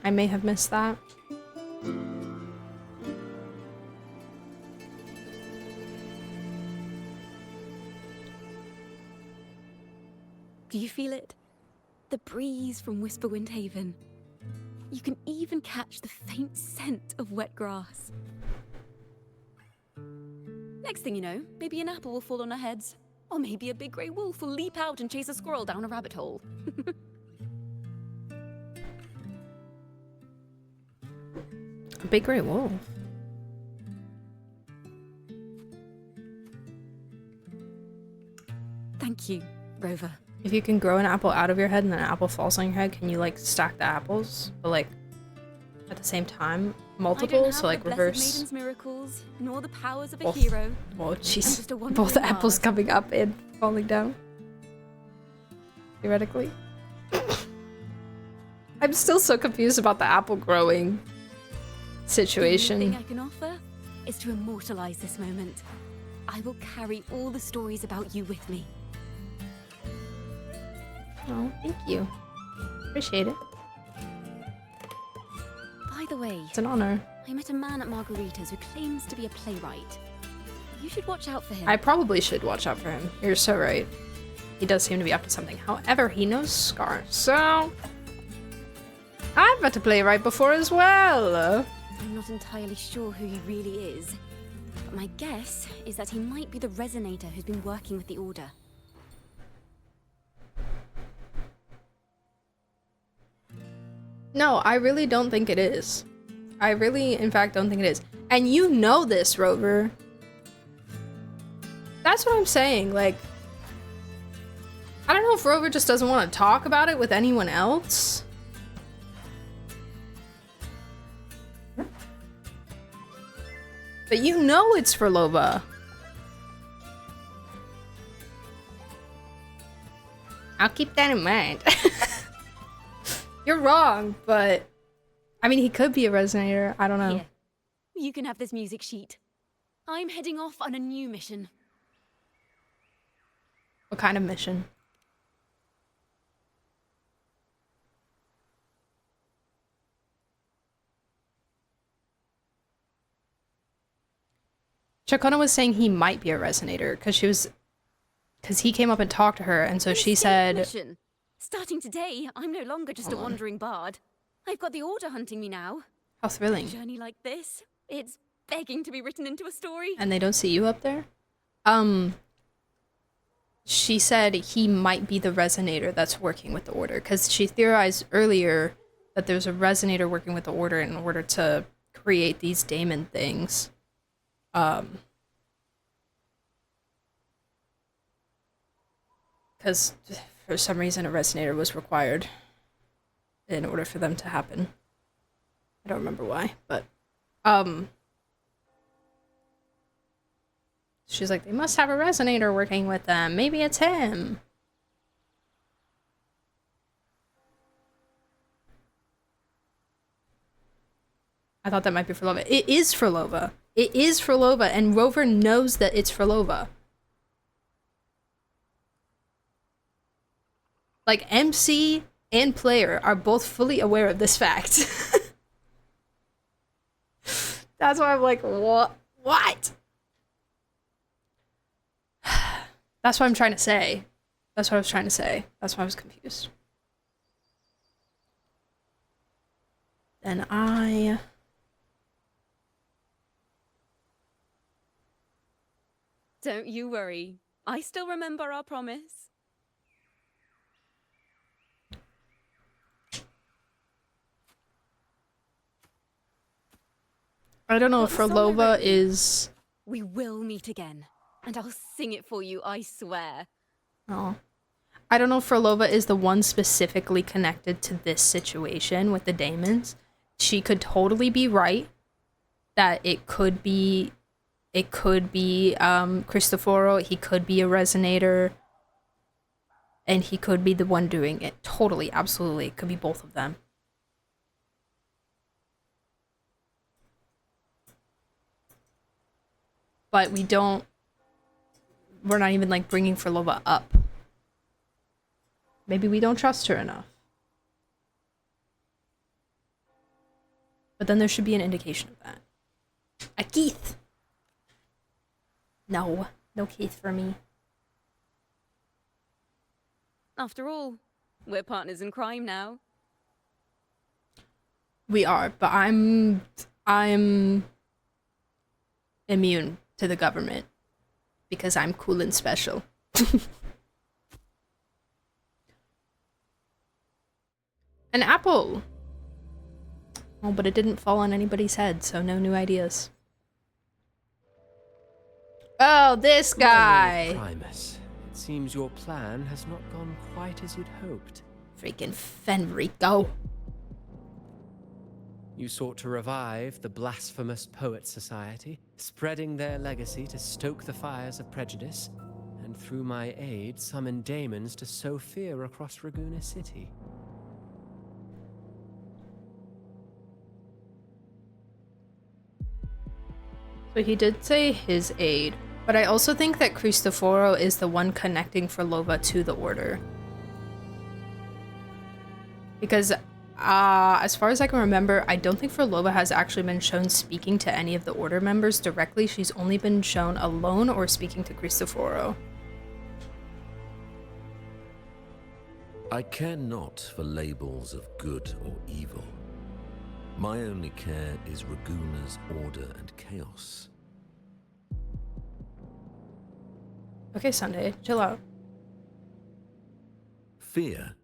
I may have missed that. Do you feel it? The breeze from Whisperwind Haven. You can even catch the faint scent of wet grass. Next thing you know, maybe an apple will fall on our heads. Or maybe a big grey wolf will leap out and chase a squirrel down a rabbit hole. A big grey wolf. Thank you, Rover. If you can grow an apple out of your head and then an apple falls on your head, can you like stack the apples, but like at the same time, multiple, so like reverse? Maiden's miracles, nor the powers of a hero. Oh jeez, both apples coming up and falling down. Theoretically. I'm still so confused about the apple growing situation. The only thing I can offer is to immortalize this moment. I will carry all the stories about you with me. Oh, thank you. Appreciate it. By the way, It's an honor. I met a man at Margarita's who claims to be a playwright. You should watch out for him. I probably should watch out for him. You're so right. He does seem to be up to something. However, he knows Scar, so I've met a playwright before as well. I'm not entirely sure who he really is, but my guess is that he might be the resonator who's been working with the Order. No, I really don't think it is. I really, in fact, don't think it is. And you know this, Rover. That's what I'm saying. Like, I don't know if Rover just doesn't want to talk about it with anyone else. But you know it's for Loba. I'll keep that in mind. You're wrong, but I mean, he could be a resonator. I don't know. Here, you can have this music sheet. I'm heading off on a new mission. What kind of mission? Ciaccona was saying he might be a resonator because he came up and talked to her, and so she said, Mission. Starting today, I'm no longer just a wandering bard. I've got the Order hunting me now. How thrilling. A journey like this, it's begging to be written into a story. And they don't see you up there? she said he might be the resonator that's working with the Order, because she theorized earlier that there's a resonator working with the Order in order to create these daemon things. Because for some reason a resonator was required in order for them to happen. I don't remember why, but she's like, they must have a resonator working with them. Maybe it's him. I thought that might be for Lova. It is for Lova. It is for Lova, and Rover knows that it's for Lova. Like, MC and player are both fully aware of this fact. That's why I'm like, what? What? That's what I'm trying to say. That's what I was trying to say. That's why I was confused. And Don't you worry. I still remember our promise. I don't know if Lova is... We will meet again, and I'll sing it for you, I swear. Oh. I don't know if Lova is the one specifically connected to this situation with the daemons. She could totally be right that it could be Cristoforo, he could be a resonator, and he could be the one doing it. Totally, absolutely. It could be both of them. But we're not even like bringing Lova up. Maybe we don't trust her enough. But then there should be an indication of that. A Keith! No Keith for me. After all, we're partners in crime now. We are, but I'm immune to the government because I'm cool and special. An apple! Oh, but it didn't fall on anybody's head, so no new ideas. Oh, this guy! My Lord Primus, it seems your plan has not gone quite as you'd hoped. Freaking Fenrico. You sought to revive the Blasphemous Poets Society, spreading their legacy to stoke the fires of prejudice, and through my aid summon daemons to sow fear across Raguena City. So he did say his aid, but I also think that Cristoforo is the one connecting Lova to the Order. Because as far as I can remember, I don't think Lova has actually been shown speaking to any of the Order members directly. She's only been shown alone or speaking to Cristoforo. I care not for labels of good or evil. My only care is Raguena's order and chaos. Okay, Sunday, chill out. Fear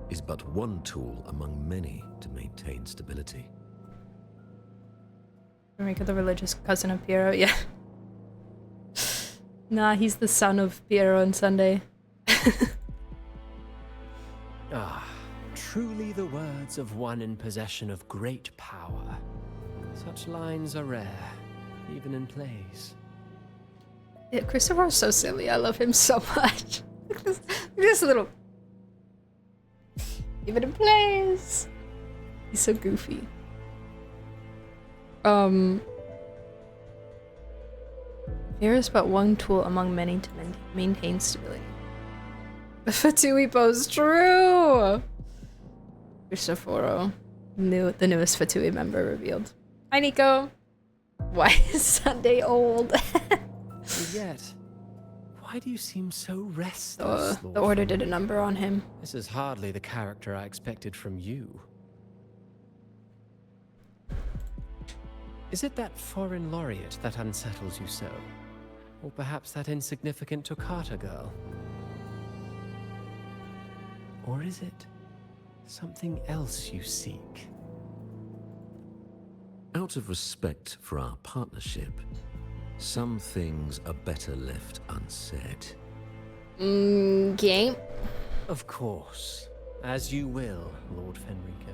is but one tool among many to maintain stability. Enrico, the religious cousin of Piero, yeah. Nah, he's the son of Piero and Sunday. Ah, truly the words of one in possession of great power. Such lines are rare, even in plays. Yeah, Christopher's so silly. I love him so much. Look at this little... Even in plays. He's so goofy. Fear is but one tool among many to maintain stability. The Fatui pose, true! Cristoforo, the newest Fatui member revealed. Hi, Nico. Why is Sunday old? And yet, why do you seem so restless? The Order did a number on him. This is hardly the character I expected from you. Is it that foreign laureate that unsettles you so? Or perhaps that insignificant Toccata girl? Or is it something else you seek? Out of respect for our partnership, some things are better left unsaid. Game. Of course. As you will, Lord Fenrico.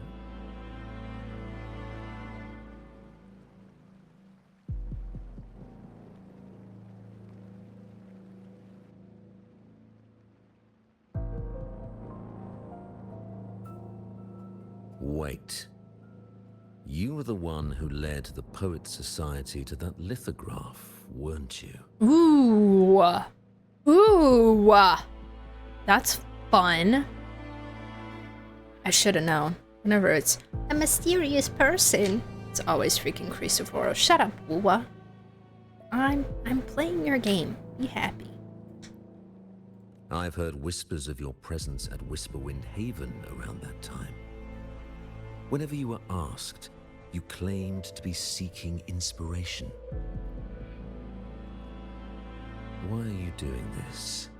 Wait. You were the one who led the Poet Society to that lithograph, weren't you? Ooh. Ooh. That's fun. I should have known. Whenever it's a mysterious person, it's always freaking Cristoforo. Shut up, Woowa. I'm playing your game. Be happy. I've heard whispers of your presence at Whisperwind Haven around that time. Whenever you were asked, you claimed to be seeking inspiration. Why are you doing this?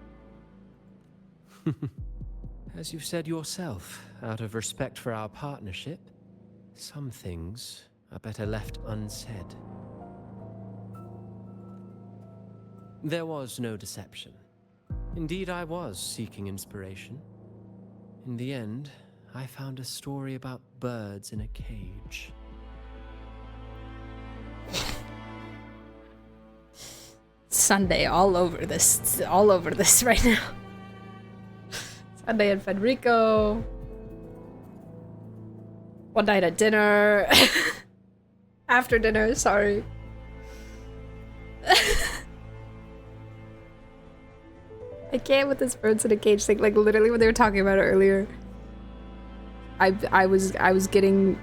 As you've said yourself, out of respect for our partnership, some things are better left unsaid. There was no deception. Indeed, I was seeking inspiration. In the end, I found a story about birds in a cage. Sunday all over this right now. Sunday and Federico. One night at dinner. After dinner, sorry. I can't with this birds in a cage thing. Like literally when they were talking about it earlier, I was getting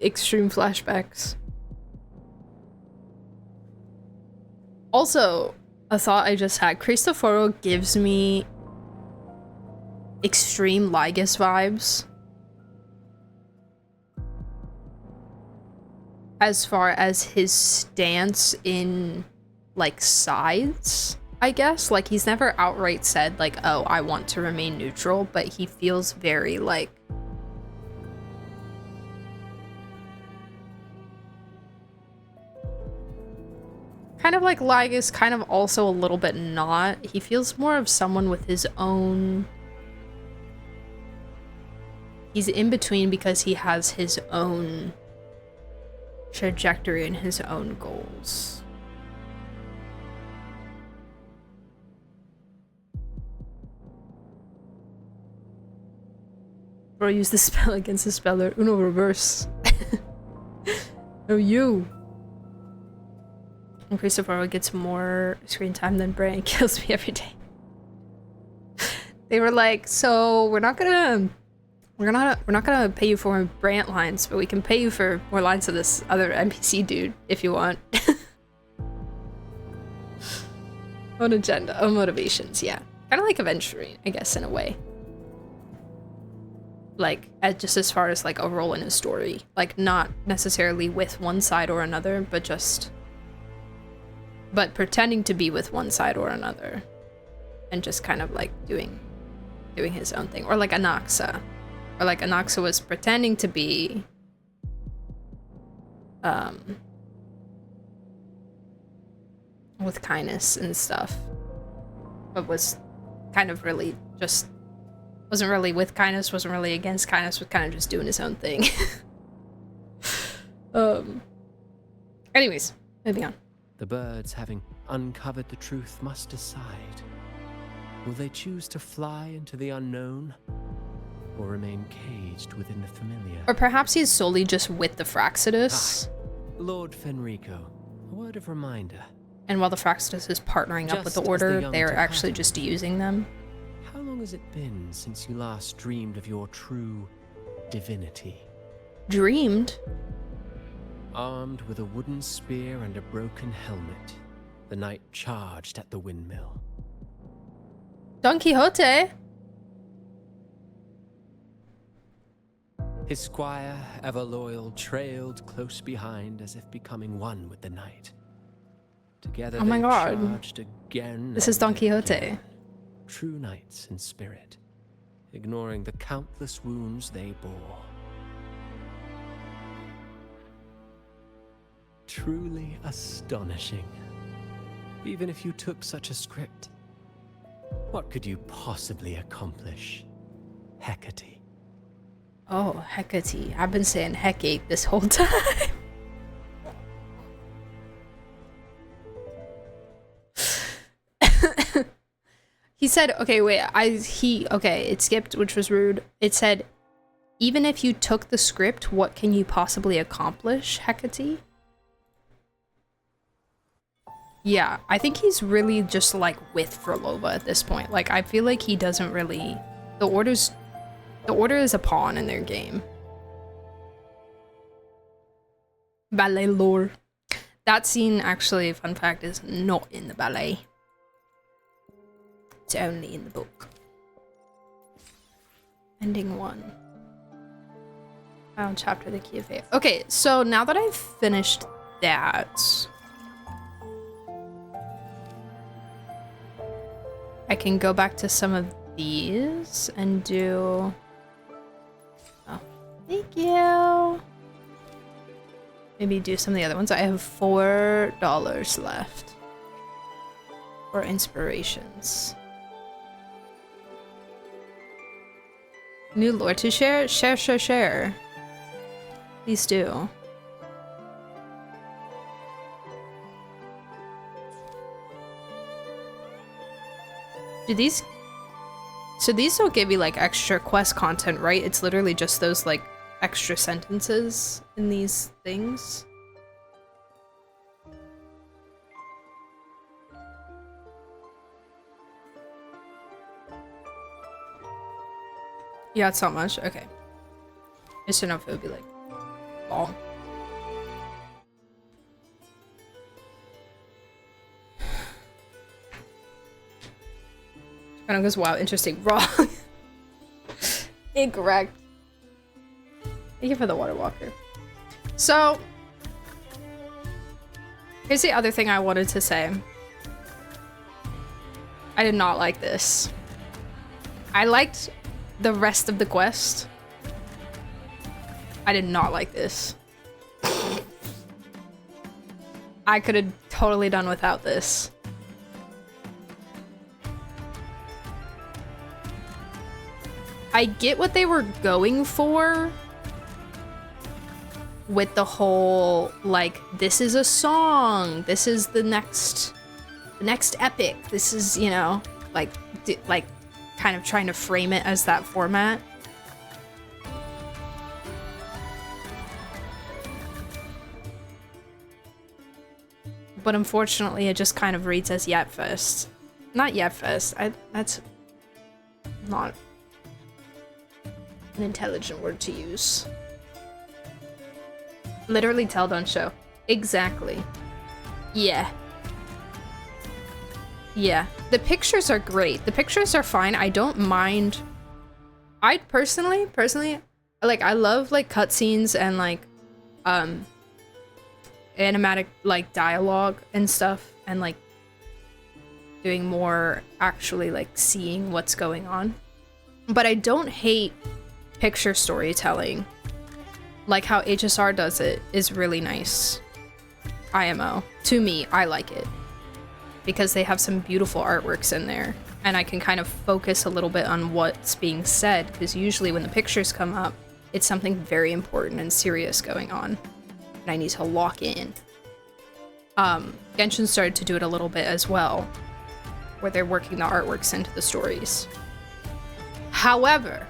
extreme flashbacks. Also, a thought I just had, Cristoforo gives me extreme Lygus vibes. As far as his stance in, like, sides, I guess. Like, he's never outright said, like, oh, I want to remain neutral, but he feels very, like, kind of like Lygus, kind of also a little bit not. He feels more of someone with his own... He's in between because he has his own trajectory and his own goals. Bro, use the spell against the speller. Uno reverse. No, you. And Cristoforo gets more screen time than Bran kills me every day. They were like, so we're not gonna pay you for Brant lines, but we can pay you for more lines of this other NPC dude if you want. Own agenda, own motivations, yeah. Kind of like adventuring, I guess, in a way. Like, just as far as like a role in a story. Like, not necessarily with one side or another, but pretending to be with one side or another. And just kind of like doing his own thing. Or like Anaxa. Or like Anaxa was pretending to be with kindness and stuff, but was kind of really just wasn't really with kindness, wasn't really against kindness, was kind of just doing his own thing. Anyways, moving on. The birds, having uncovered the truth, must decide. Will they choose to fly into the unknown, or remain caged within the familiar? Or perhaps he's solely just with the Fraxidus. Lord Fenrico, a word of reminder. And while the Fraxidus is partnering up with the Order, they're actually just using them. How long has it been since you last dreamed of your true divinity? Dreamed? Armed with a wooden spear and a broken helmet, the knight charged at the windmill. Don Quixote? His squire, ever loyal, trailed close behind as if becoming one with the knight. Together oh my they god. charged again. This is Don Quixote. Again. True knights in spirit, ignoring the countless wounds they bore. Truly astonishing. Even if you took such a script, what could you possibly accomplish, Hecate? Oh, Hecate. I've been saying Hecate this whole time. He said, okay, wait, okay, it skipped, which was rude. It said, even if you took the script, what can you possibly accomplish, Hecate? Yeah, I think he's really just, like, with Frolova at this point. Like, I feel like he doesn't really... The Order is a pawn in their game. Ballet lore. That scene, actually, fun fact, is not in the ballet. It's only in the book. Ending 1. Final chapter, the Key of Fate. Okay, so now that I've finished that, I can go back to some of these and do... Oh, thank you! Maybe do some of the other ones. I have $4 left for inspirations. New lore to share? Share. Please do. Do these... So these don't give you, like, extra quest content, right? It's literally just those, like, extra sentences in these things. Yeah, it's not much. Okay. Just to know if it would be, like, long. Kind of goes, wow, interesting. Wrong. Incorrect. Thank you for the water walker. So, here's the other thing I wanted to say. I did not like this. I liked the rest of the quest. I did not like this. I could have totally done without this. I get what they were going for with the whole, like, this is a song, this is the next epic, this is, you know, like kind of trying to frame it as that format. But unfortunately, it just kind of reads as Yetfest. Not Yetfest. That's not an intelligent word to use. Literally tell don't show. Exactly. Yeah. Yeah. The pictures are great. The pictures are fine. I don't mind. I personally, like, I love, like, cutscenes and, like, animatic, like, dialogue and stuff, and, like, doing more actually, like, seeing what's going on. But I don't hate picture storytelling. Like how HSR does it is really nice. IMO. To me, I like it. Because they have some beautiful artworks in there. And I can kind of focus a little bit on what's being said, because usually when the pictures come up, it's something very important and serious going on. And I need to lock in. Genshin started to do it a little bit as well, where they're working the artworks into the stories. However,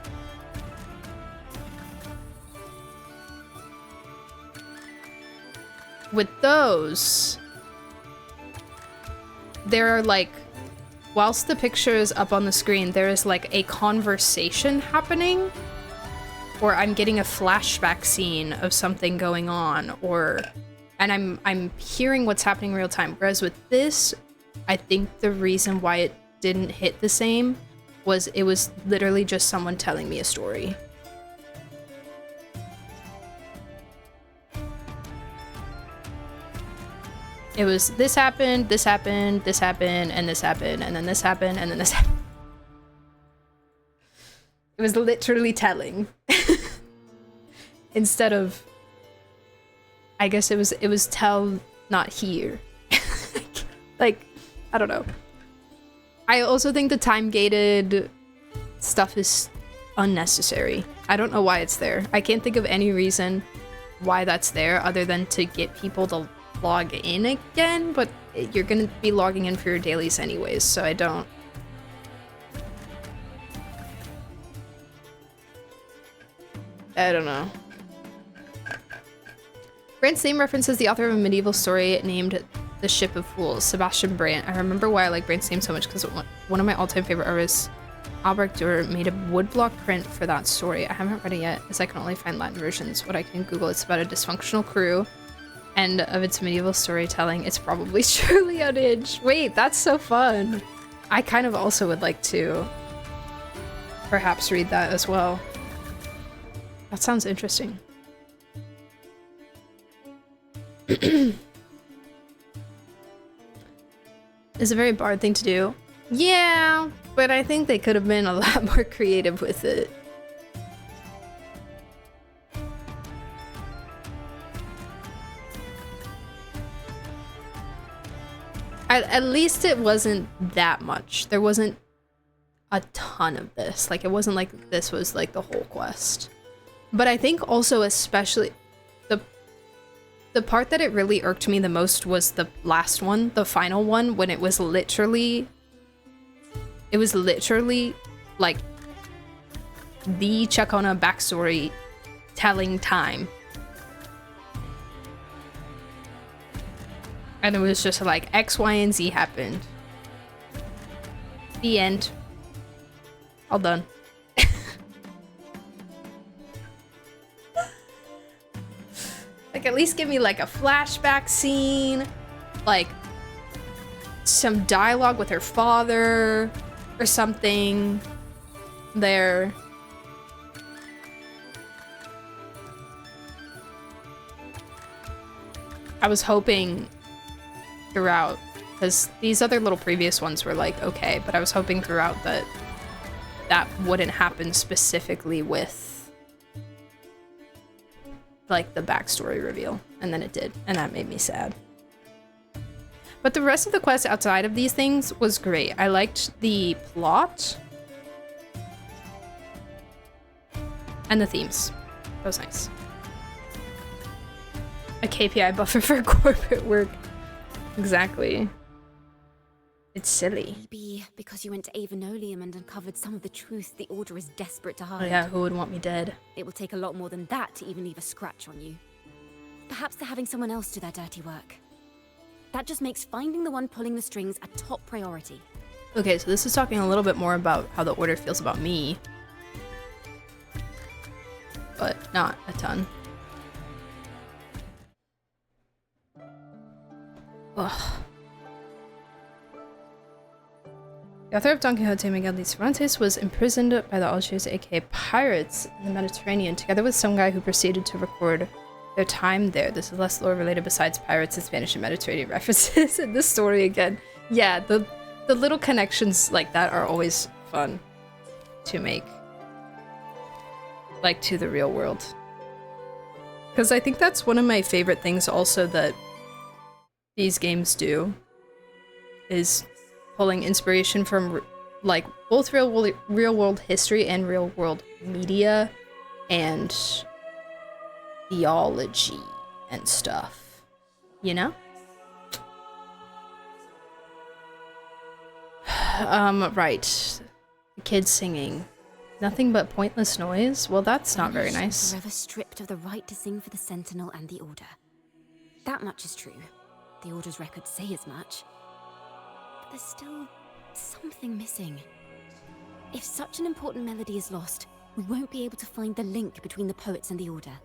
with those, there are, like, whilst the picture is up on the screen, there is, like, a conversation happening, or I'm getting a flashback scene of something going on, and I'm hearing what's happening in real time. Whereas with this, I think the reason why it didn't hit the same was it was literally just someone telling me a story. It was this happened, this happened, this happened, and this happened, and then this happened, and then this happened. It was literally telling. Instead of, I guess it was tell, not hear. Like, I don't know. I also think the time-gated stuff is unnecessary. I don't know why it's there. I can't think of any reason why that's there other than to get people to log in again, but you're gonna be logging in for your dailies anyways, so I don't know. Brandt's name references the author of a medieval story named The Ship of Fools, Sebastian Brandt. I remember why I like Brandt's name so much because one of my all-time favorite artists, Albrecht Dürer, made a woodblock print for that story. I haven't read it yet, as I can only find Latin versions. What I can Google, it's about a dysfunctional crew and of its medieval storytelling. It's probably truly unhinged. Wait, that's so fun. I kind of also would like to perhaps read that as well. That sounds interesting. It's a very Bard thing to do. Yeah, but I think they could have been a lot more creative with it. At least it wasn't that much. There wasn't a ton of this. Like, it wasn't like this was like the whole quest. But I think also especially the part that it really irked me the most was the last one, the final one, when it was literally like the ciaccona backstory telling time. And it was just like X, Y, and Z happened. The end. All done. Like, at least give me like a flashback scene, like some dialogue with her father or something there. I was hoping throughout, because these other little previous ones were like okay, but I was hoping throughout that that wouldn't happen specifically with like the backstory reveal, and then it did, and that made me sad. But the rest of the quest outside of these things was great. I liked the plot and the themes. That was nice. A KPI buffer for corporate work. Exactly. It's silly. Maybe because you went to Avenolium and uncovered some of the truth the Order is desperate to hide. Oh yeah, who would want me dead? It will take a lot more than that to even leave a scratch on you. Perhaps they're having someone else do their dirty work. That just makes finding the one pulling the strings a top priority. Okay, so this is talking a little bit more about how the Order feels about me. But not a ton. Ugh. The author of Don Quixote, Miguel de Cervantes, was imprisoned by the Algiers, aka pirates, in the Mediterranean, together with some guy who proceeded to record their time there. This is less lore related besides pirates and Spanish and Mediterranean references in this story again. Yeah, the little connections like that are always fun to make. Like, to the real world. Because I think that's one of my favorite things also that these games do, is pulling inspiration from like both real world history and real world media and theology and stuff, you know? Right. The kids singing. Nothing but pointless noise? Well, that's not very nice. Forever stripped of the right to sing for the Sentinel and the Order. That much is true. The Order's records say as much. But there's still something missing. If such an important melody is lost, we won't be able to find the link between the poets and the Order.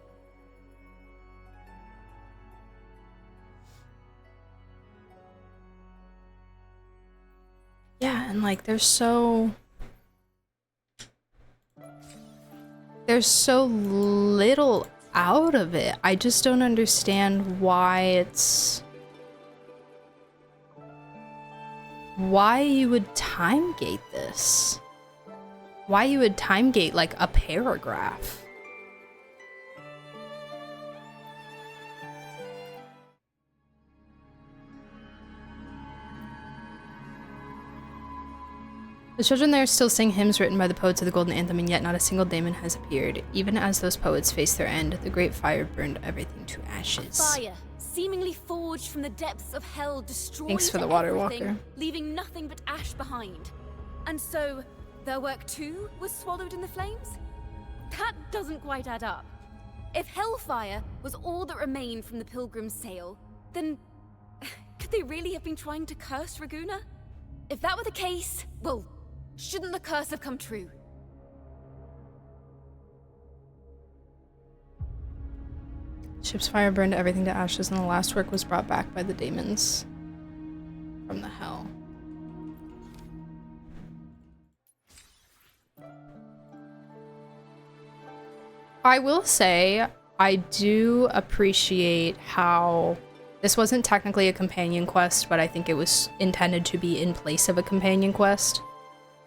Yeah, and like there's so little out of it. I just don't understand why you would time gate this. why you would time gate like a paragraph. The children there still sing hymns written by the poets of the Golden Anthem, and yet not a single daemon has appeared. Even as those poets face their end, the great fire burned everything to ashes. Fire, seemingly forged from the depths of hell, destroys Thanks for the water everything, walker. leaving nothing but ash behind. And so, their work too was swallowed in the flames? That doesn't quite add up. If hellfire was all that remained from the Pilgrim's sail, then could they really have been trying to curse Raguna? If that were the case, well, shouldn't the curse have come true? Ship's fire burned everything to ashes, and the last work was brought back by the daemons from the hell. I will say, I do appreciate how this wasn't technically a companion quest, but I think it was intended to be in place of a companion quest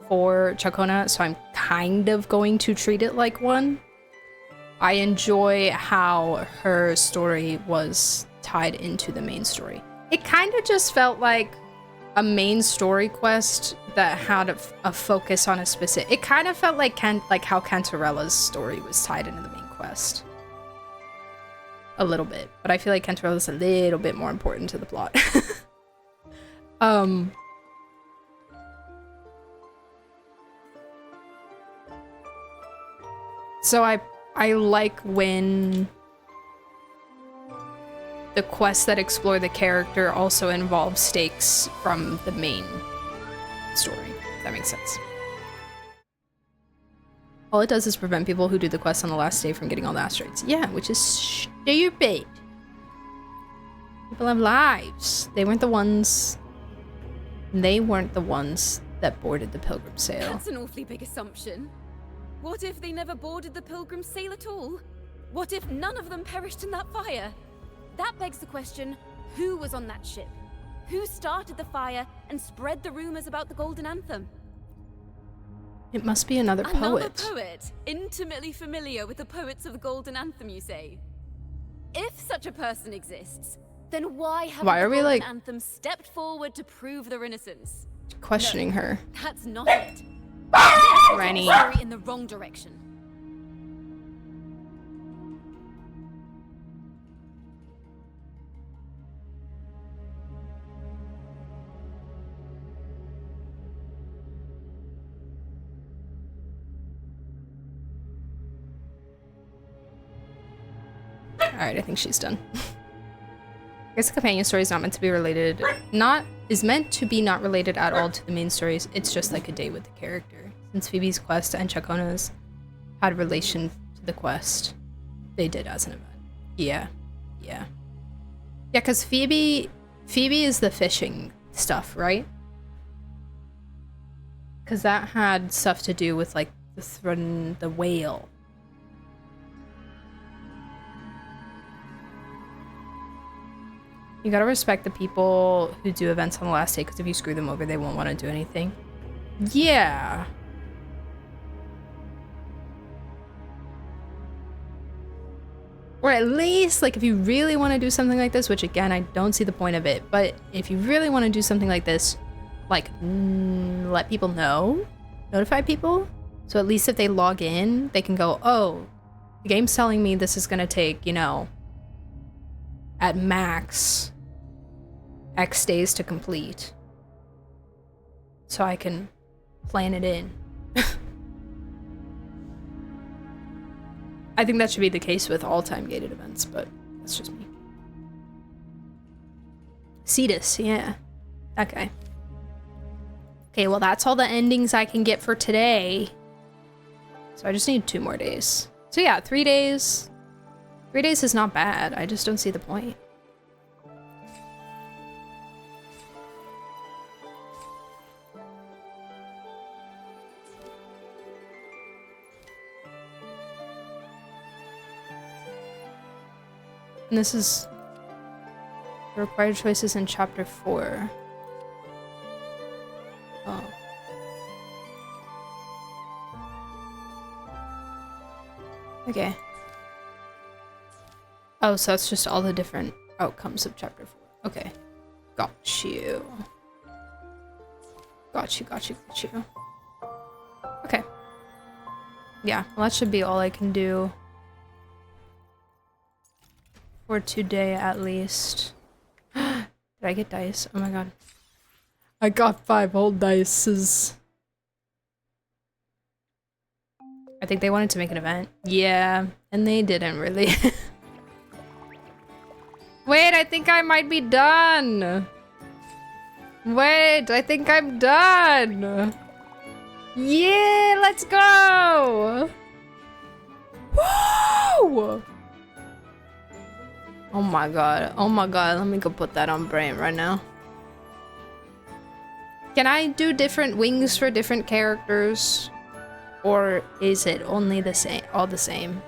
for Ciaccona, so I'm kind of going to treat it like one. I enjoy how her story was tied into the main story. It kind of just felt like a main story quest that had a focus on a specific... It kind of felt like how Cantarella's story was tied into the main quest. A little bit, but I feel like Cantarella's a little bit more important to the plot. So I like when the quests that explore the character also involve stakes from the main story, if that makes sense. All it does is prevent people who do the quest on the last day from getting all the asteroids. Yeah, which is stupid. People have lives. They weren't the ones that boarded the Pilgrim sail. That's an awfully big assumption. What if they never boarded the Pilgrim sail at all? What if none of them perished in that fire? That begs the question, who was on that ship? Who started the fire and spread the rumors about the Golden Anthem? It must be another poet. Another poet, intimately familiar with the poets of the Golden Anthem, you say? If such a person exists, then why haven't the Golden Anthem stepped forward to prove their innocence? Questioning her. That's not it. Rennie. In the wrong direction. Alright, I think she's done. I guess the companion story is not meant to be related. Is meant to be not related at all to the main stories. It's just like a day with the character. Since Phoebe's quest and Ciaccona's had relation to the quest, they did as an event. Yeah. Yeah, because Phoebe is the fishing stuff, right? Because that had stuff to do with like the whale. You gotta respect the people who do events on the last day, because if you screw them over, they won't want to do anything. Yeah. Or at least, like, if you really want to do something like this, which again, I don't see the point of it, but if you really want to do something like this, like, let people know, notify people, so at least if they log in, they can go, oh, the game's telling me this is gonna take, you know, at max X days to complete, so I can plan it in. I think that should be the case with all time-gated events, but that's just me. Cetus, yeah. Okay. Okay, well that's all the endings I can get for today. So I just need 2 more days. So yeah, 3 days. 3 days is not bad, I just don't see the point. And this is the required choices in chapter 4. Oh. Okay. Oh, so that's just all the different outcomes of chapter 4. Okay. Got you. Got you. Okay. Yeah, well, that should be all I can do for today, at least. Did I get dice? Oh my god. I got 5 whole dices. I think they wanted to make an event. Yeah, and they didn't really. Wait, I think I might be done. Wait, I think I'm done. Yeah, let's go. Woo! Oh my god. Oh my god. Let me go put that on brain right now. Can I do different wings for different characters? Or is it only the same, all the same?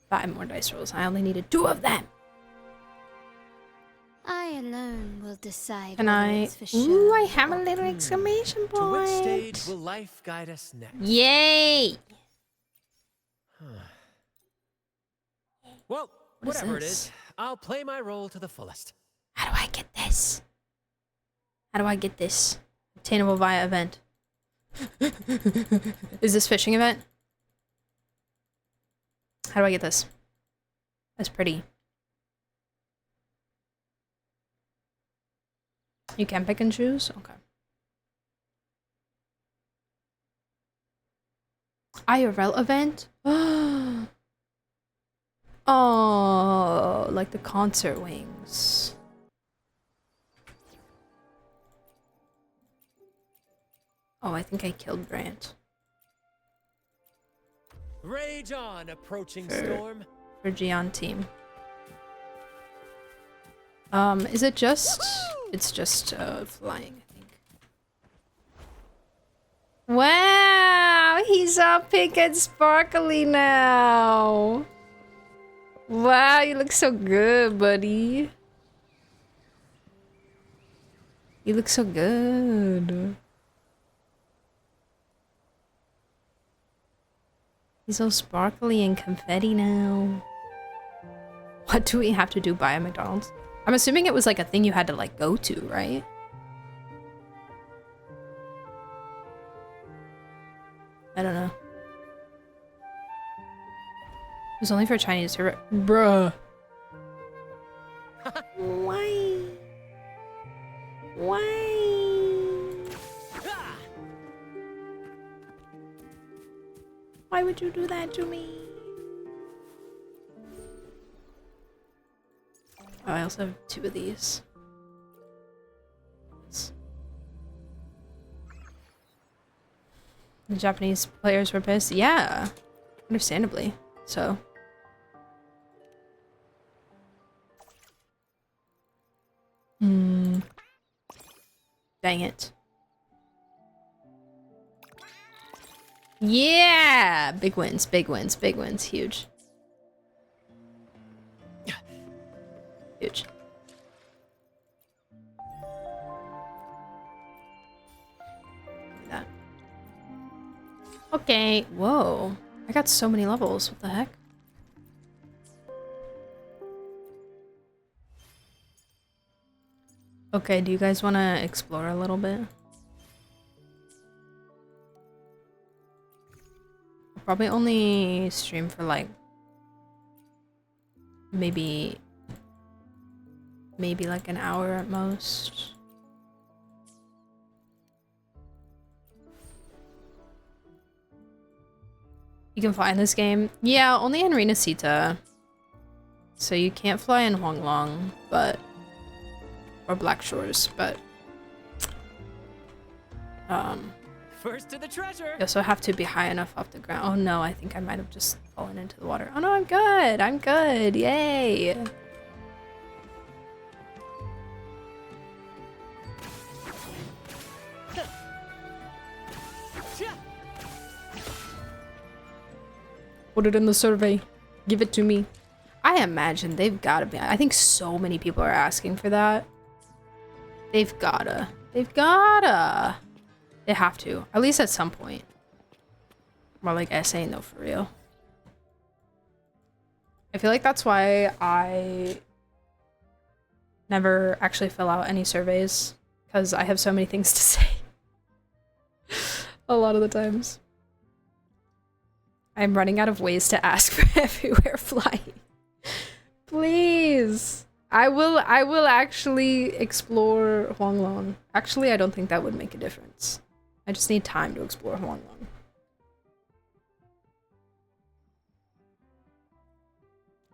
Five more dice rolls. I only needed 2 of them. I alone will decide. Can whether I? it's for Ooh, sure I have a little exclamation point. To which stage will life guide us next? Yay! Well, What is whatever it this? is, I'll play my role to the fullest. How do I get this? How do I get this? Obtainable via event. Is this fishing event? How do I get this? That's pretty. You can pick and choose? Okay. IRL event? Oh, like the concert wings. Oh, I think I killed Brant. Rage on, approaching storm. For Gian team. Is it just... It's just, flying, I think. Wow! He's all pink and sparkly now! Wow, you look so good, buddy. You look so good. He's all sparkly and confetti now. What do we have to do by a McDonald's? I'm assuming it was like a thing you had to like go to, right? I don't know. It was only for Chinese server. Bruh. Why? Why? Why would you do that to me? Oh, I also have 2 of these. The Japanese players were pissed. Yeah, understandably so. Dang it. Yeah! Big wins, big wins, big wins. Huge. Huge. That. Okay. Whoa. I got so many levels. What the heck? Okay, do you guys want to explore a little bit? I'll probably only stream for like maybe like an hour at most. You can fly in this game? Yeah, only in Renacita. So you can't fly in Huanglong, but... or Black Shores, but... First to the treasure! You also have to be high enough off the ground. Oh no, I think I might have just fallen into the water. Oh no, I'm good! I'm good! Yay! Put it in the survey. Give it to me. I imagine they've gotta be. I think so many people are asking for that. They've gotta. They've gotta. They have to. At least at some point. More like essaying though, for real. I feel like that's why I never actually fill out any surveys. Because I have so many things to say. A lot of the times. I'm running out of ways to ask for everywhere flying. Please. I will actually explore Huanglong. Actually, I don't think that would make a difference. I just need time to explore Huanglong.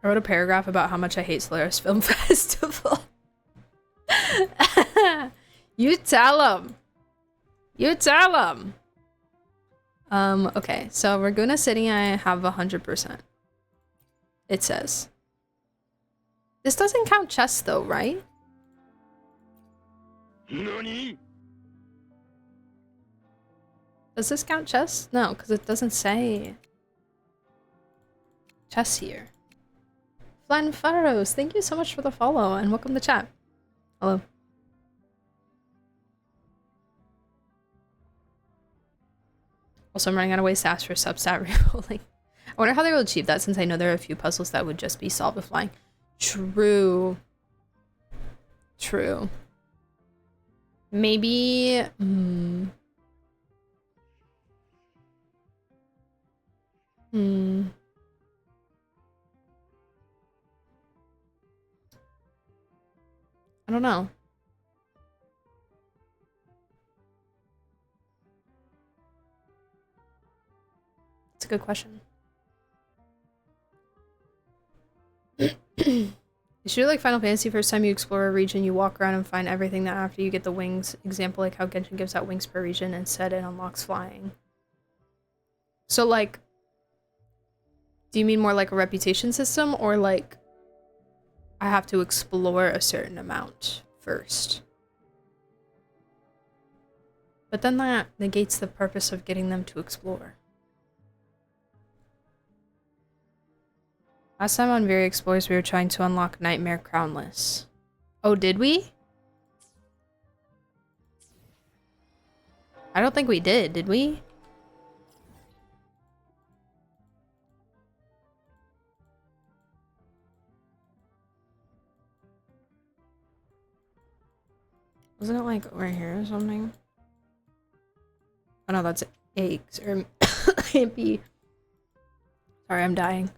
I wrote a paragraph about how much I hate Solaris Film Festival. You tell him. You tell him. Okay, so Raguna City I have 100%. It says. This doesn't count chests though, right? NANI? Does this count chests? No, because it doesn't say chests here. Flan Furrows, thank you so much for the follow and welcome to chat. Hello. Also, I'm running out of ways to ask for substat rerolling. I wonder how they will achieve that since I know there are a few puzzles that would just be solved with flying. True. True. Maybe... I don't know. It's a good question. It's usually like Final Fantasy, first time you explore a region, you walk around and find everything that after you get the wings. Example, like how Genshin gives out wings per region, instead it unlocks flying. So like, do you mean more like a reputation system, or like I have to explore a certain amount first? But then that negates the purpose of getting them to explore. Last time on Very Explorers, we were trying to unlock Nightmare Crownless. Oh, did we? I don't think we did we? Wasn't it like over here or something? Oh no, that's eggs, or can't be. Sorry, I'm dying.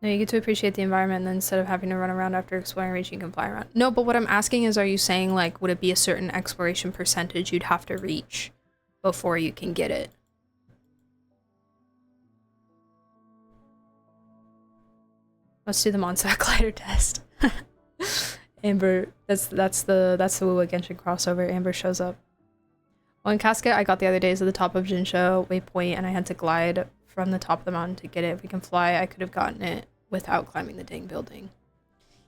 No, you get to appreciate the environment, and then instead of having to run around after exploring a region, you can fly around. No, but what I'm asking is, are you saying, like, would it be a certain exploration percentage you'd have to reach before you can get it? Let's do the Monsac glider test. Amber, that's the Wuwa Genshin crossover. Amber shows up. One casket I got the other day is at the top of Jinsho Waypoint, and I had to glide from the top of the mountain to get it. If we can fly, I could have gotten it without climbing the dang building.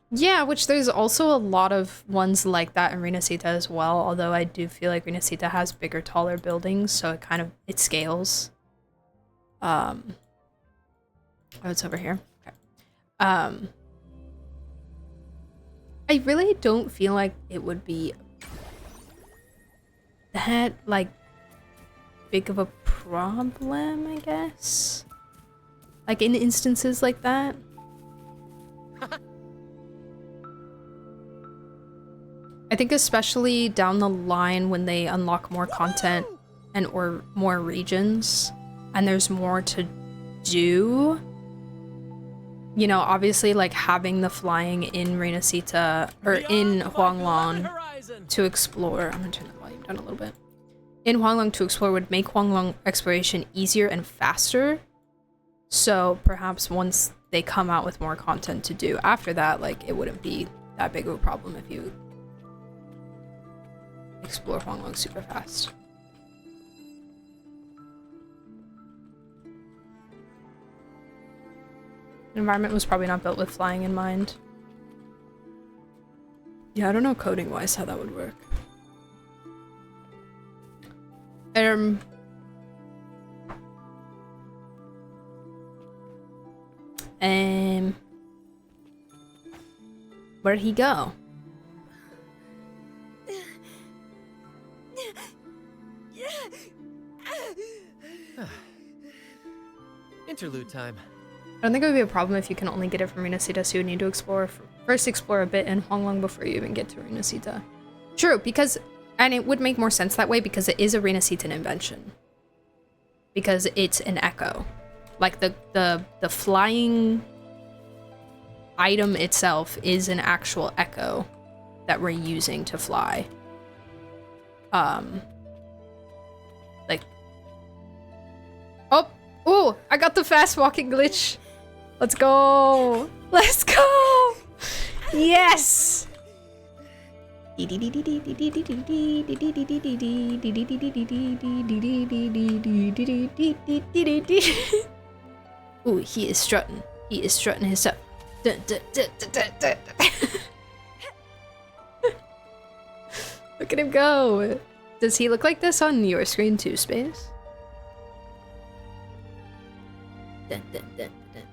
Yeah, which there's also a lot of ones like that in Renacita as well, although I do feel like Renacita has bigger, taller buildings, so it scales. Oh, it's over here. Okay. I really don't feel like it would be that, like, big of a problem, I guess. Like, in instances like that. I think especially down the line when they unlock more content and or more regions and there's more to do. You know, obviously like having the flying in Renacita or in Huanglong to explore. I'm gonna turn the volume down a little bit. In Huanglong to explore would make Huanglong exploration easier and faster. So perhaps once they come out with more content to do after that, like, it wouldn't be that big of a problem if you explore Huanglong super fast. The environment was probably not built with flying in mind. Yeah, I don't know coding wise how that would work. Where'd he go? Interlude time. I don't think it would be a problem if you can only get it from Renacita, so you would need to first explore a bit in Honglong before you even get to Renacita. True, because, and it would make more sense that way because it is a Renacitan invention. Because it's an echo. Like the flying item itself is an actual echo that we're using to fly. Like, oh, I got the fast walking glitch. Let's go. Let's go. Yes. Ooh, he is strutting. He is strutting his stuff. Dun, dun, dun, dun, dun, dun. Look at him go. Does he look like this on your screen too, Space? Dun, dun, dun, dun,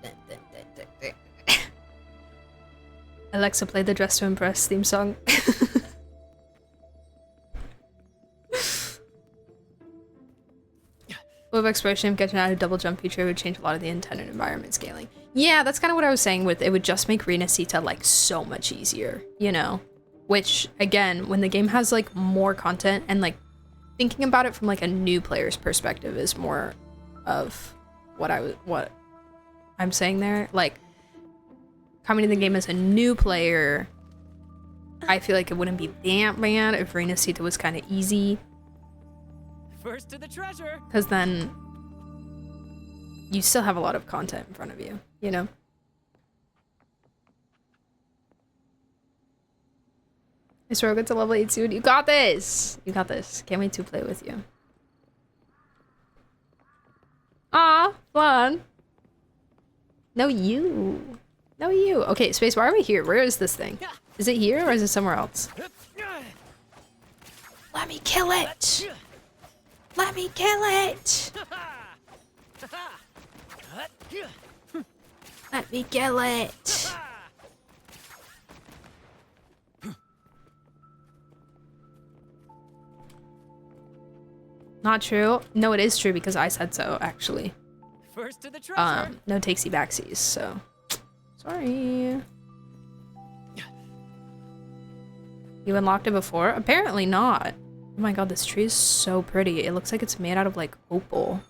dun, dun, dun, dun, dun. Alexa, play the Dress to Impress theme song. With exploration, getting out a double jump feature would change a lot of the intended environment scaling. Yeah, that's kind of what I was saying with it would just make Renacita like so much easier, you know? Which, again, when the game has like more content and like thinking about it from like a new player's perspective is more of what I'm saying there. Like, coming to the game as a new player, I feel like it wouldn't be that bad if Renacita was kind of easy. First to the treasure. Because then you still have a lot of content in front of you, you know? It's Rogan to level 8 soon. You got this! You got this. Can't wait to play with you. Aw, fun. No, you. No, you. Okay, Space, why are we here? Where is this thing? Is it here or is it somewhere else? Let me kill it! Let me kill it! Let me kill it! Not true. No, it is true because I said so, actually. First to the treasure. No takesy backsies, so sorry. You unlocked it before? Apparently not. Oh my god, this tree is so pretty. It looks like it's made out of like opal.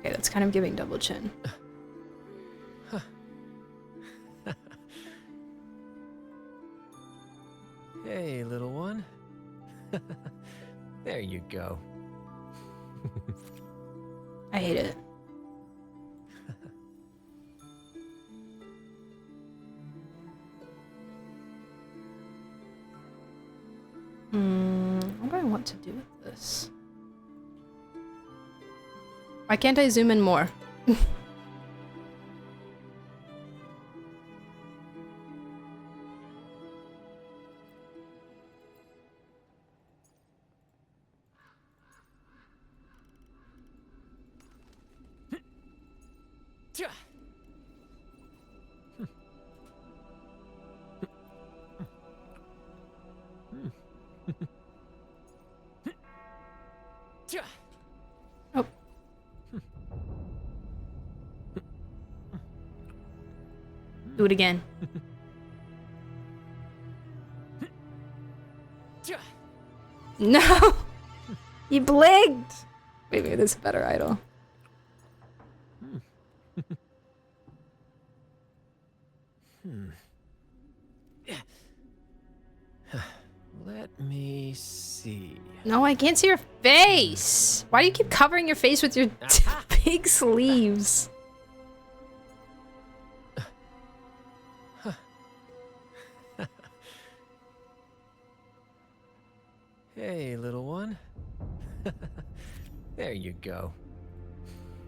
Okay, that's kind of giving double chin. Hey, little one. There you go. I hate it. What do I want to do with this? Why can't I zoom in more? Oh. Do it again. No! You blinked! Maybe there's a better idol. Let me see. No, I can't see your face. Why do you keep covering your face with your big sleeves? Hey, little one. There you go.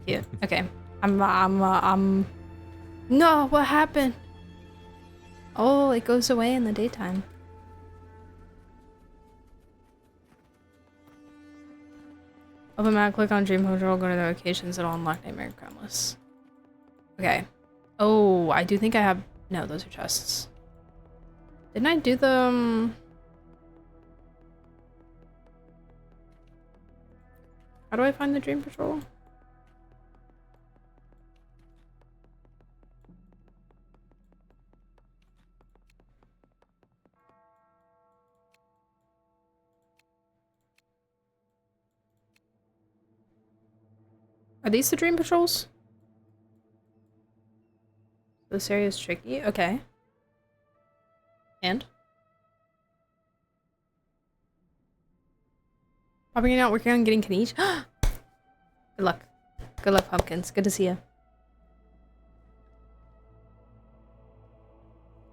Yeah. Okay. No, what happened? Oh, it goes away in the daytime. Open map, click on Dream Control, go to the locations, it'll unlock Nightmare Groundless. Okay. Oh, I do think I have... No, those are chests. Didn't I do them... How do I find the Dream Patrol? Are these the Dream Patrols? This area is tricky. Okay. And? Probably not working on getting Kanish. Good luck. Good luck, pumpkins. Good to see you.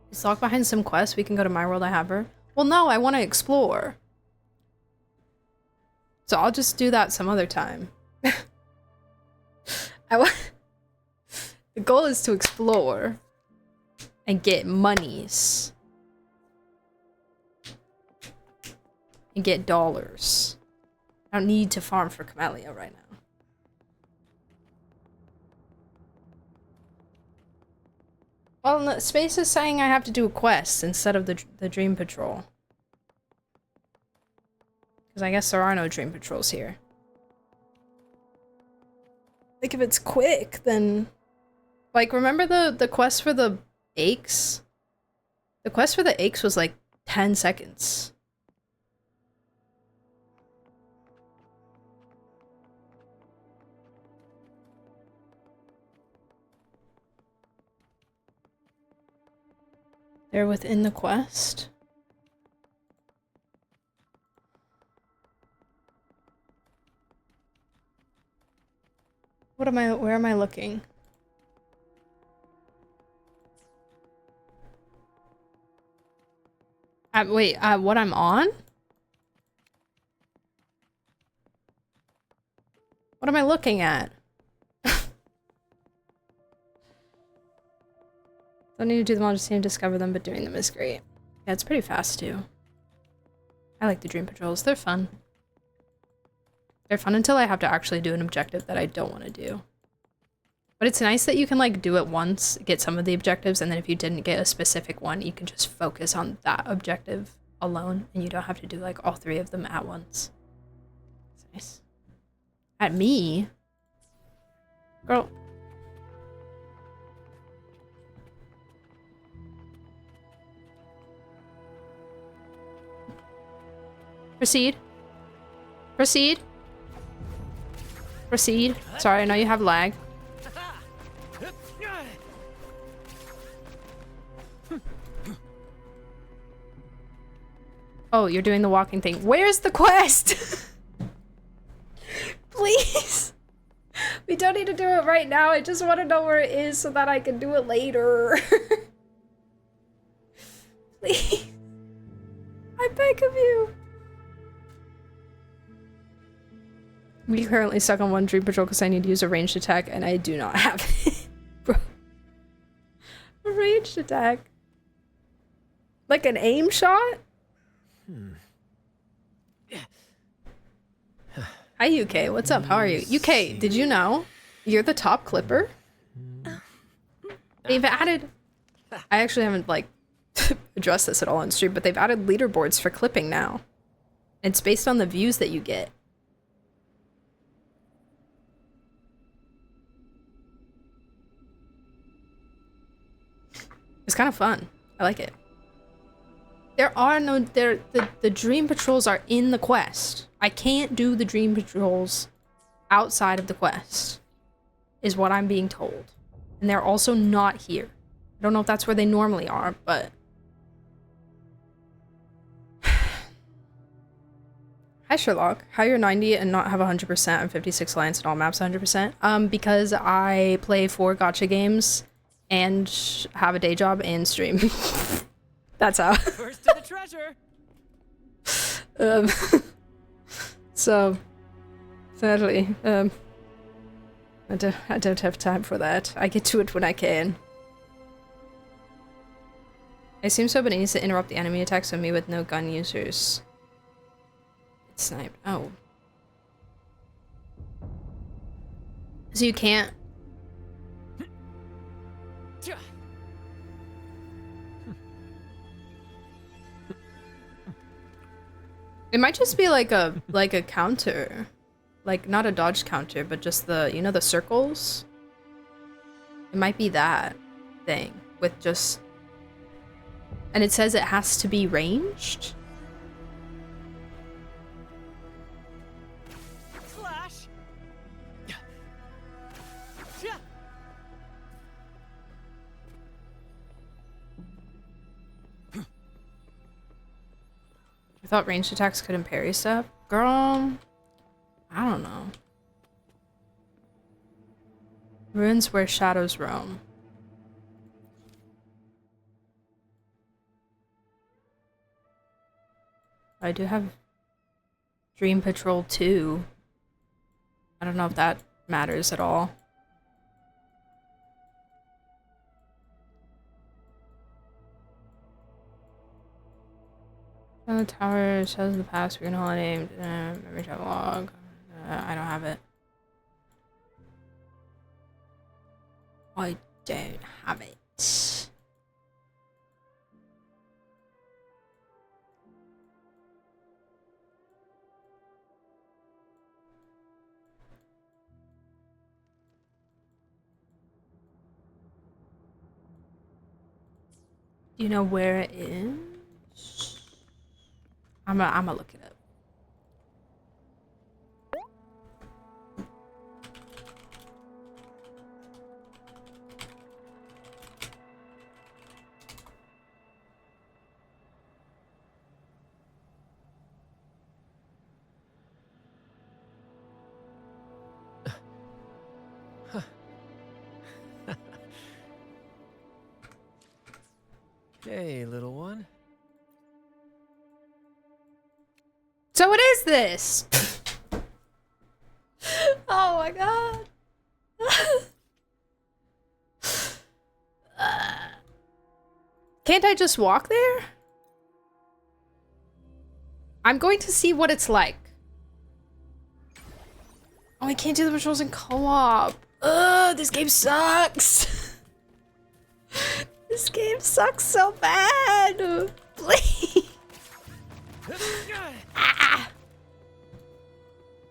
Is locked behind some quest? We can go to my world. I have her. Well, no, I want to explore. So I'll just do that some other time. The goal is to explore and get monies and get dollars. I don't need to farm for Camellia right now. Well, no, Space is saying I have to do a quest instead of the Dream Patrol. Because I guess there are no Dream Patrols here. Like, if it's quick, then... Like, remember the quest for the aches? The quest for the aches was like 10 seconds. They're within the quest. Where am I looking? Wait, what I'm on? What am I looking at? Don't need to do them all, just need to discover them, but doing them is great. Yeah, it's pretty fast too. I like the Dream Patrols, they're fun. They're fun until I have to actually do an objective that I don't want to do. But it's nice that you can like do it once, get some of the objectives, and then if you didn't get a specific one, you can just focus on that objective alone, and you don't have to do like all 3 of them at once. It's nice. At me? Girl. Proceed. Proceed. Proceed. Sorry, I know you have lag. Oh, you're doing the walking thing. Where's the quest? Please. We don't need to do it right now. I just want to know where it is so that I can do it later. Please. I beg of you. We currently stuck on one Dream Patrol because I need to use a ranged attack and I do not have it. Bro. A ranged attack? Like an aim shot? Hi UK, what's up? How are you? UK, did you know you're the top clipper? They've added... I actually haven't like addressed this at all on stream, but they've added leaderboards for clipping now. It's based on the views that you get. It's kind of fun. I like it. There are no... The Dream Patrols are in the quest. I can't do the Dream Patrols outside of the quest, is what I'm being told. And they're also not here. I don't know if that's where they normally are, but... Hi Sherlock. How you're 90 and not have 100% and 56 alliance and all maps 100%? Because I play 4 gacha games and have a day job and stream. That's how. First to the treasure. So sadly, I don't have time for that. I get to it when I can. I assume so, but it needs to interrupt the enemy attacks on me with no gun users. It's sniped. Oh. So you can't. It might just be like a counter. Like not a dodge counter, but just the, you know, the circles? It might be that thing with just, and it says it has to be ranged. Slash. I thought ranged attacks couldn't parry stuff. Girl, I don't know. Ruins where shadows roam. I do have Dream Patrol 2. I don't know if that matters at all. On the tower shows the past, we're gonna holiday, memory travel log. I don't have it. I don't have it. Do you know where it is? I'm gonna look it up. Hey, little one. So what is this? Oh my god. Can't I just walk there? I'm going to see what it's like. Oh, I can't do the patrols in co-op. Ugh, this game sucks. This game sucks so bad. Please. Ah.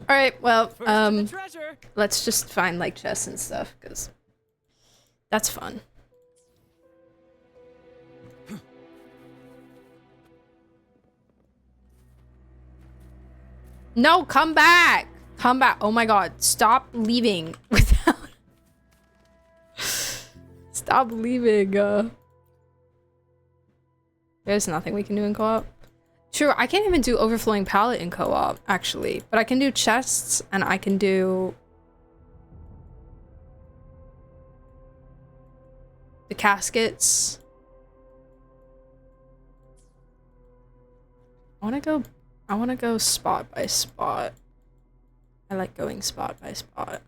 All right, well, let's just find like chests and stuff because that's fun. No, come back. Come back. Oh my god, stop leaving without Stop leaving. There's nothing we can do in co-op. Sure, I can't even do overflowing pallet in co-op, actually. But I can do chests, and I can do the caskets. I wanna go spot by spot. I like going spot by spot.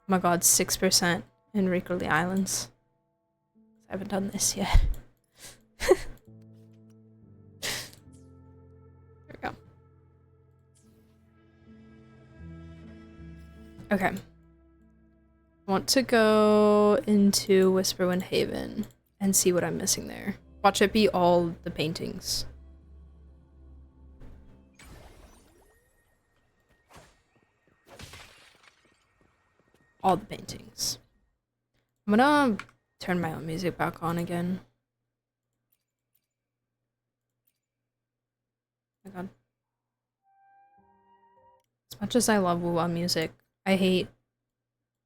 Oh my god, 6% in Rickerly Islands. I haven't done this yet. There we go. Okay. I want to go into Whisperwind Haven and see what I'm missing there. Watch it be all the paintings. All the paintings. I'm gonna turn my own music back on again. Oh my god. As much as I love WoW music, I hate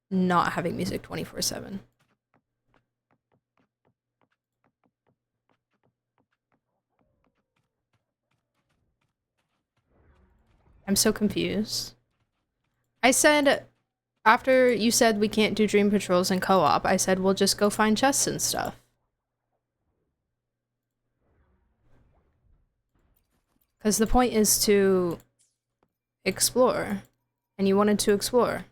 not having music 24/7. I'm so confused. I said, after you said we can't do dream patrols in co-op, I said we'll just go find chests and stuff. Because the point is to explore. And you wanted to explore.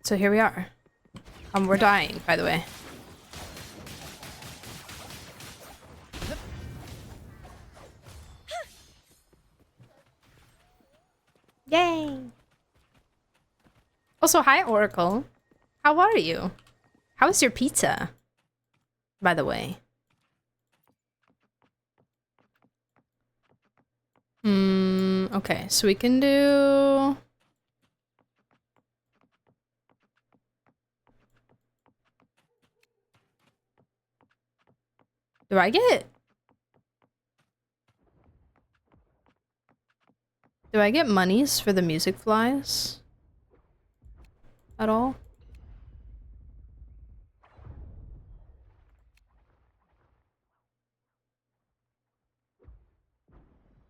So here we are. We're dying, by the way. Yay! Also, hi, Oracle. How are you? How is your pizza? By the way. Okay, so we can do... Do I get monies for the music flies? At all?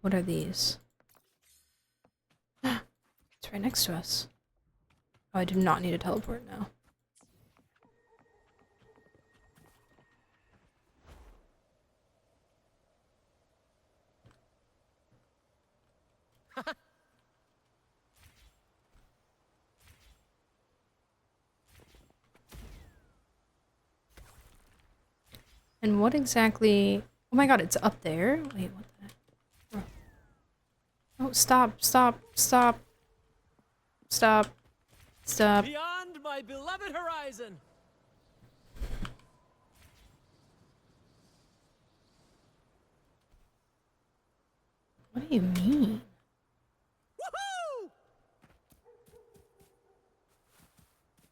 What are these? It's right next to us. Oh, I do not need a teleport now. And what exactly... Oh my god, it's up there? Wait, what the heck? Oh, stop, stop, stop. Stop. Stop. Beyond my beloved horizon! What do you mean? Woohoo!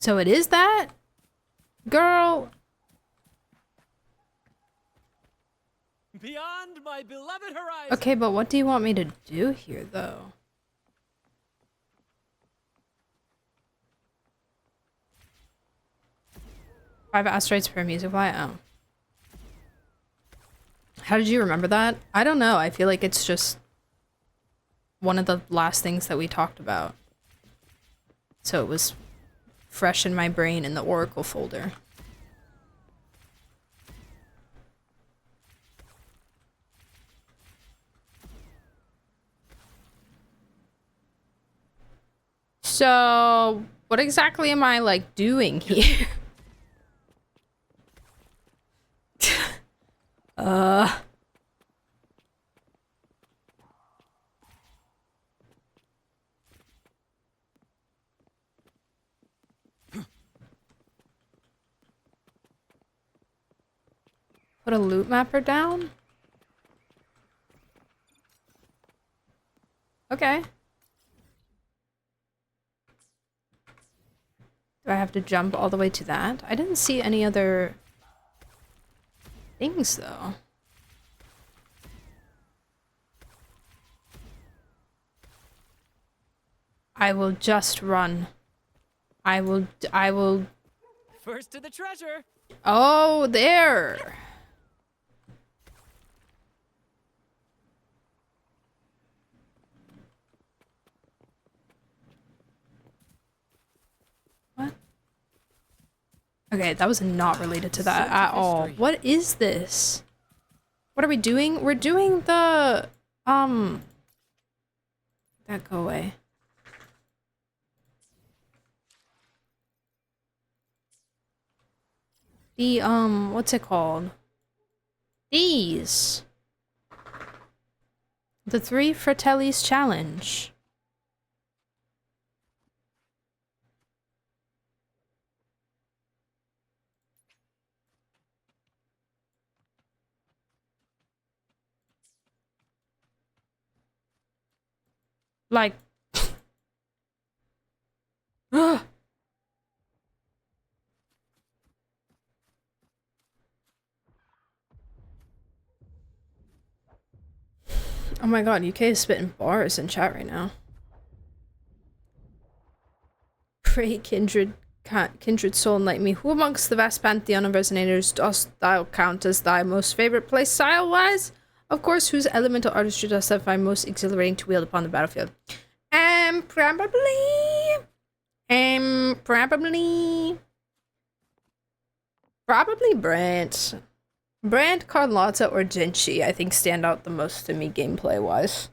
So it is that? Girl... Beyond my beloved horizon. Okay, but what do you want me to do here, though? 5 asteroids per music fly? Oh. How did you remember that? I don't know. I feel like it's just one of the last things that we talked about. So it was fresh in my brain in the Oracle folder. So, what exactly am I, like, doing here? Put a loot mapper down? Okay. Do I have to jump all the way to that? I didn't see any other things, though. I will just run. I will... First to the treasure. Oh, there! What? Okay, that was not related to that at all. What is this? What are we doing? We're doing the... That go away. The, what's it called? These. The 3 Fratellis challenge. Like... Ugh. Oh my god, UK is spitting bars in chat right now. Pray, kindred soul, like me. Who amongst the vast pantheon of resonators dost thou count as thy most favorite place style-wise? Of course, whose elemental artistry does I find most exhilarating to wield upon the battlefield? Probably Brant. Brant, Carlotta, or Jinchi, I think stand out the most to me gameplay-wise.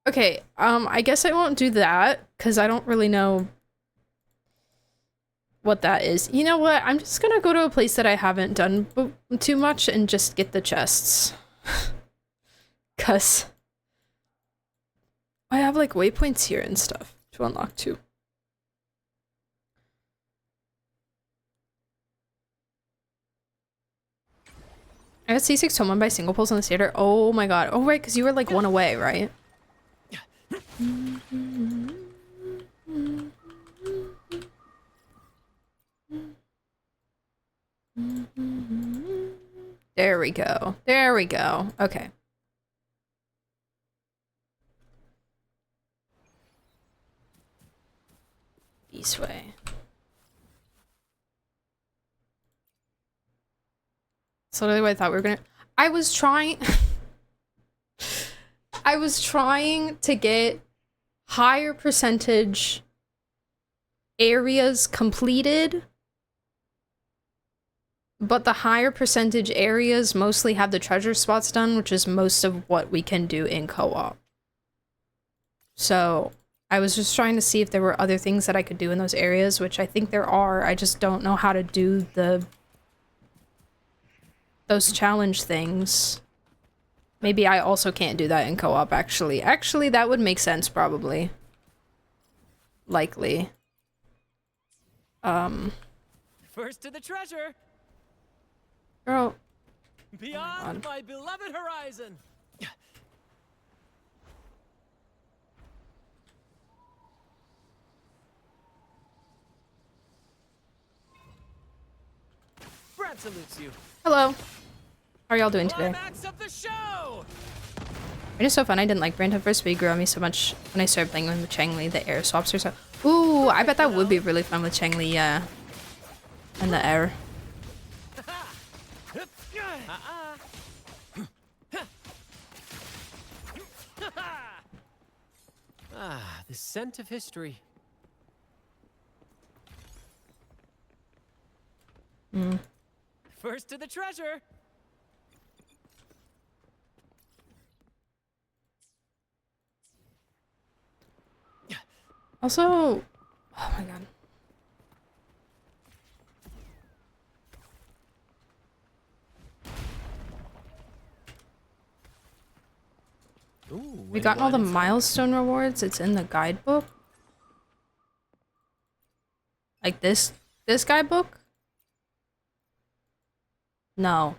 Okay, I guess I won't do that, because I don't really know what that is. You know what? I'm just gonna go to a place that I haven't done too much and just get the chests. Because I have, like, waypoints here and stuff to unlock, too. I got C6 Tomon by single pulls on the theater. Oh my god. Oh, right, because you were, like, one away, right? There we go. There we go. Okay. This way. That's literally what I thought we were gonna... I was trying to get higher percentage areas completed, but the higher percentage areas mostly have the treasure spots done, which is most of what we can do in co-op. So I was just trying to see if there were other things that I could do in those areas, which I think there are. I just don't know how to do those challenge things. Maybe I also can't do that in co-op, actually. Actually, that would make sense, probably. Likely. First to the treasure! Girl. Beyond my beloved horizon! Brad salutes you. Hello. How are y'all doing today? Of the show! It is so fun. I didn't like Brand at first, but he grew on me so much when I started playing with Changli. The air swaps are so... Ooh, I bet that would be really fun with Changli, yeah. And the air. Ah, the scent of history. First to the treasure. Also, oh my god. Ooh, We gotten all the milestone rewards. It's in the guidebook. Like this guidebook? No.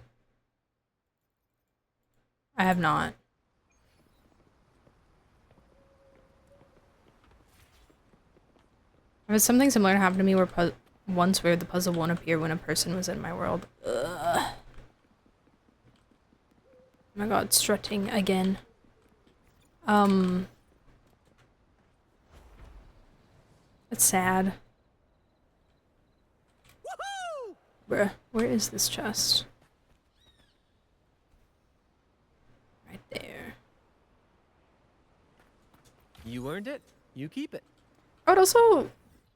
I have not. There was something similar to happen to me once where the puzzle won't appear when a person was in my world. Ugh. Oh my god, strutting again. That's sad. Bruh, where is this chest? Right there. You earned it. You keep it. I would also,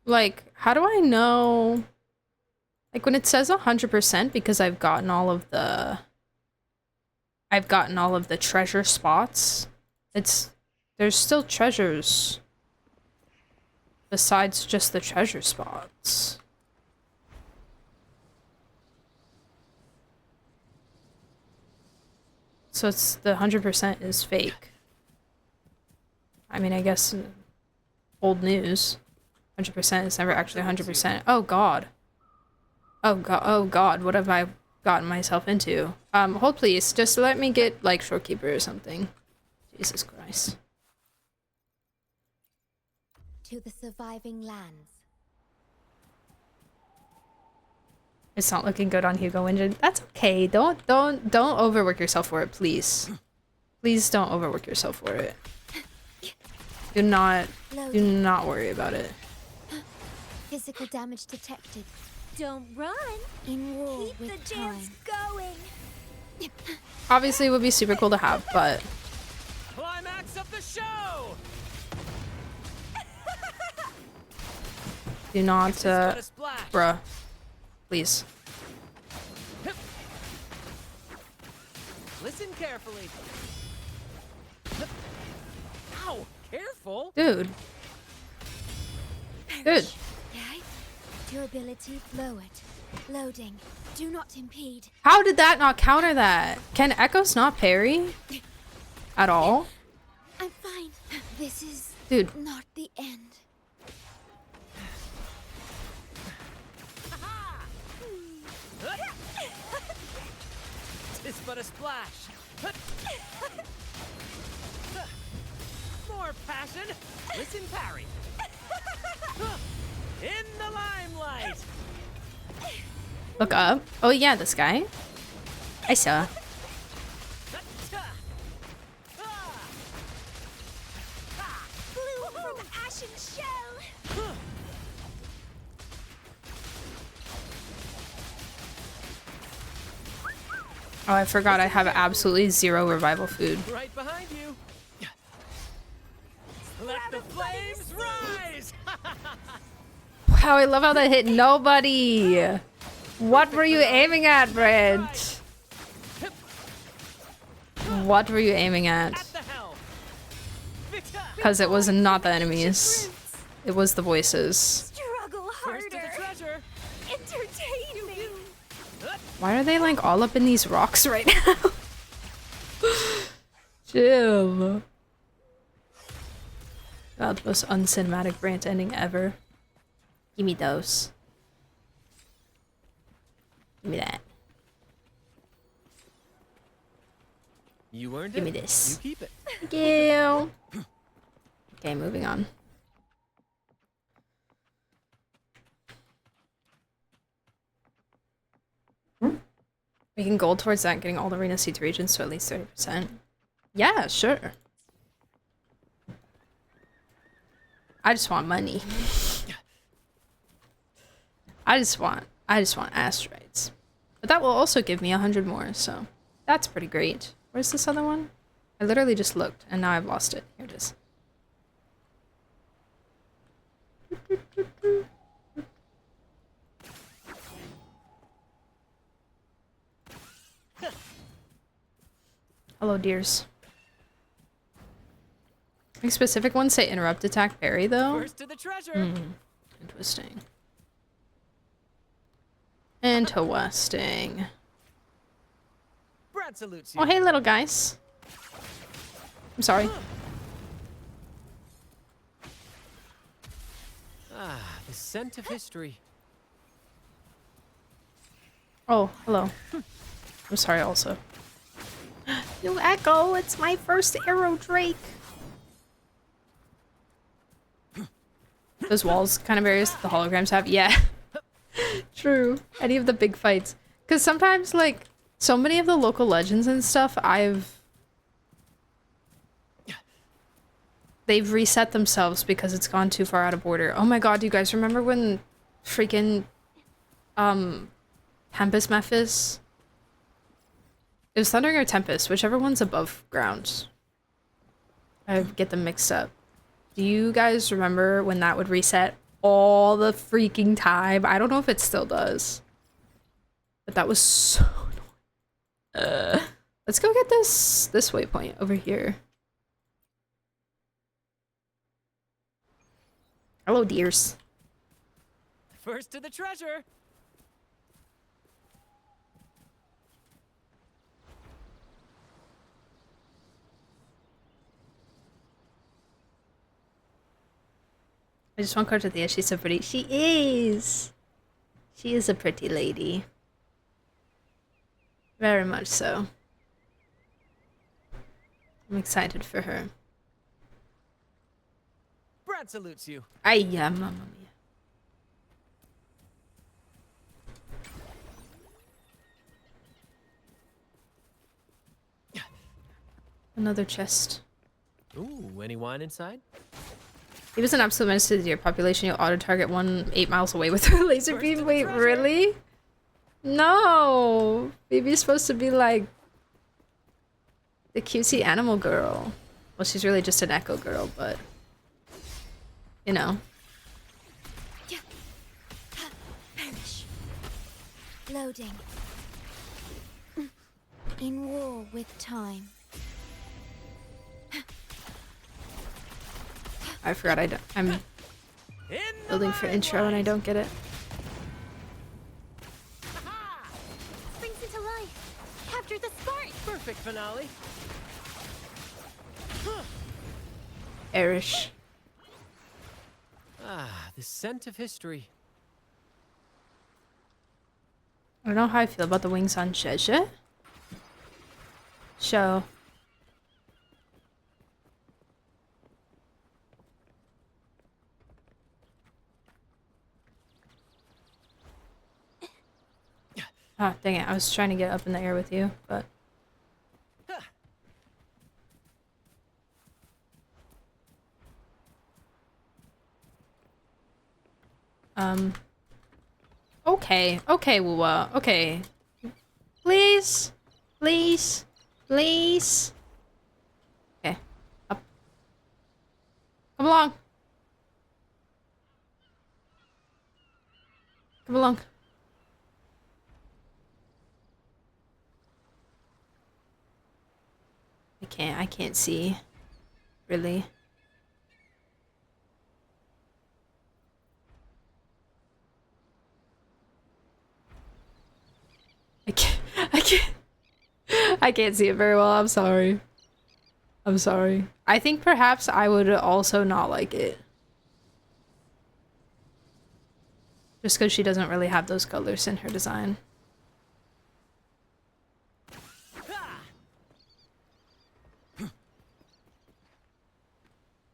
like, how do I know? Like, when it says 100% because I've gotten all of the treasure spots. There's still treasures besides just the treasure spots. So it's the 100% is fake. I mean, I guess old news. 100% is never actually 100%. Oh god. Oh god. Oh god. What have I gotten myself into? Hold please. Just let me get like Shorekeeper or something. Jesus Christ. To the surviving lands. It's not looking good on Hugo Engine. That's okay. Don't overwork yourself for it, please. Please don't overwork yourself for it. Do not worry about it. Physical damage detected. Don't run. In war Keep with the time. dance going. Obviously, it would be super cool to have, but Climax of the show! do not, Gonna splash. bruh. Please. Listen carefully. Ow! Careful! Dude. Dude. Okay. Durability lowered. Loading. Do not impede. How did that not counter that? Can Echoes not parry? At all? I'm fine. This is Dude. not the end. It's but a splash. More passion. Listen, parry. In the limelight. Look up. Oh yeah, this guy. I saw. Blue from ashen shell. Oh, I forgot I have absolutely zero revival food. Right behind you. Let the flames rise. Wow, I love how that hit nobody. What were you aiming at, Brent? What were you aiming at? Because it was not the enemies. It was the voices. Struggle harder. Entertain me. Why are they like all up in these rocks right now? Chill. God, the most uncinematic Brant ending ever. Give me those. Give me that. You earned Give it. me this. You keep it. Thank you. Okay, moving on. We can gold towards that, getting all the Arena Seeds regions to at least 30%. Yeah, sure. I just want money. I just want asteroids. But that will also give me 100 more, so that's pretty great. Where's this other one? I literally just looked and now I've lost it. Here it is. Hello, dears. Any specific ones say interrupt attack parry though? First to the treasure. Interesting. Interesting. Brad salutes you. Oh, hey, little guys. I'm sorry. Ah, the scent of history. Oh, hello. I'm sorry also. New Echo, it's my first arrow Drake. Those walls kind of areas the holograms have. Yeah. True. Any of the big fights. Because sometimes, like, so many of the local legends and stuff, they've reset themselves because it's gone too far out of order. Oh my god, do you guys remember when freaking, Tempest Memphis? It was Thundering or Tempest, whichever one's above ground. I get them mixed up. Do you guys remember when that would reset all the freaking time? I don't know if it still does. But that was so annoying. Let's go get this waypoint over here. Hello, dears. First to the treasure. I just want Cordelia. She's so pretty. She is. She is a pretty lady. Very much so. I'm excited for her. Brad salutes you. Ay, mamma mia. Another chest. Ooh, any wine inside? He was an absolute menace to your population. You'll auto-target one 8 miles away with a laser beam. Wait, really? No! Baby's supposed to be like the cutesy animal girl. Well, she's really just an echo girl, but you know. Perish. Loading. In war with time. I forgot I'm building for intro and I don't get it. Springs into life. Capture the spark. Perfect finale. Erish. Ah, the scent of history. I don't know how I feel about the wings on Zhezhe. Show. Ah, dang it. I was trying to get up in the air with you, but... Okay. Okay, Wuwa. Okay. Please? Please? Please? Okay. Up. Come along. Come along. I can't see. Really. I can't see it very well. I'm sorry. I'm sorry. I think perhaps I would also not like it. Just because she doesn't really have those colors in her design.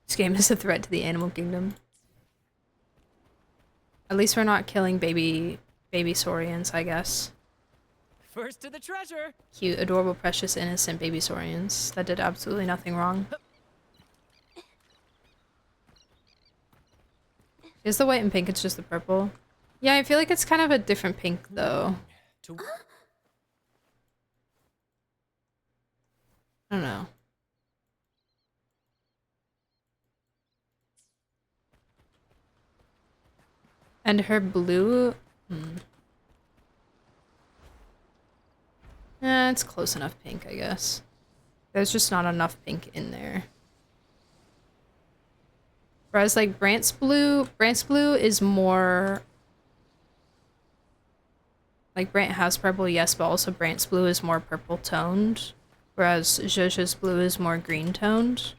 This game is a threat to the animal kingdom. At least we're not killing baby saurians, I guess. First to the treasure. Cute, adorable, precious, innocent baby saurians that did absolutely nothing wrong. Is the white and pink? It's just the purple. Yeah, I feel like it's kind of a different pink though. I don't know. And her blue... it's close enough pink, I guess. There's just not enough pink in there. Whereas like Brant's blue is more... Like Brant has purple, yes, but also Brant's blue is more purple toned. Whereas Zhezhe's blue is more green toned.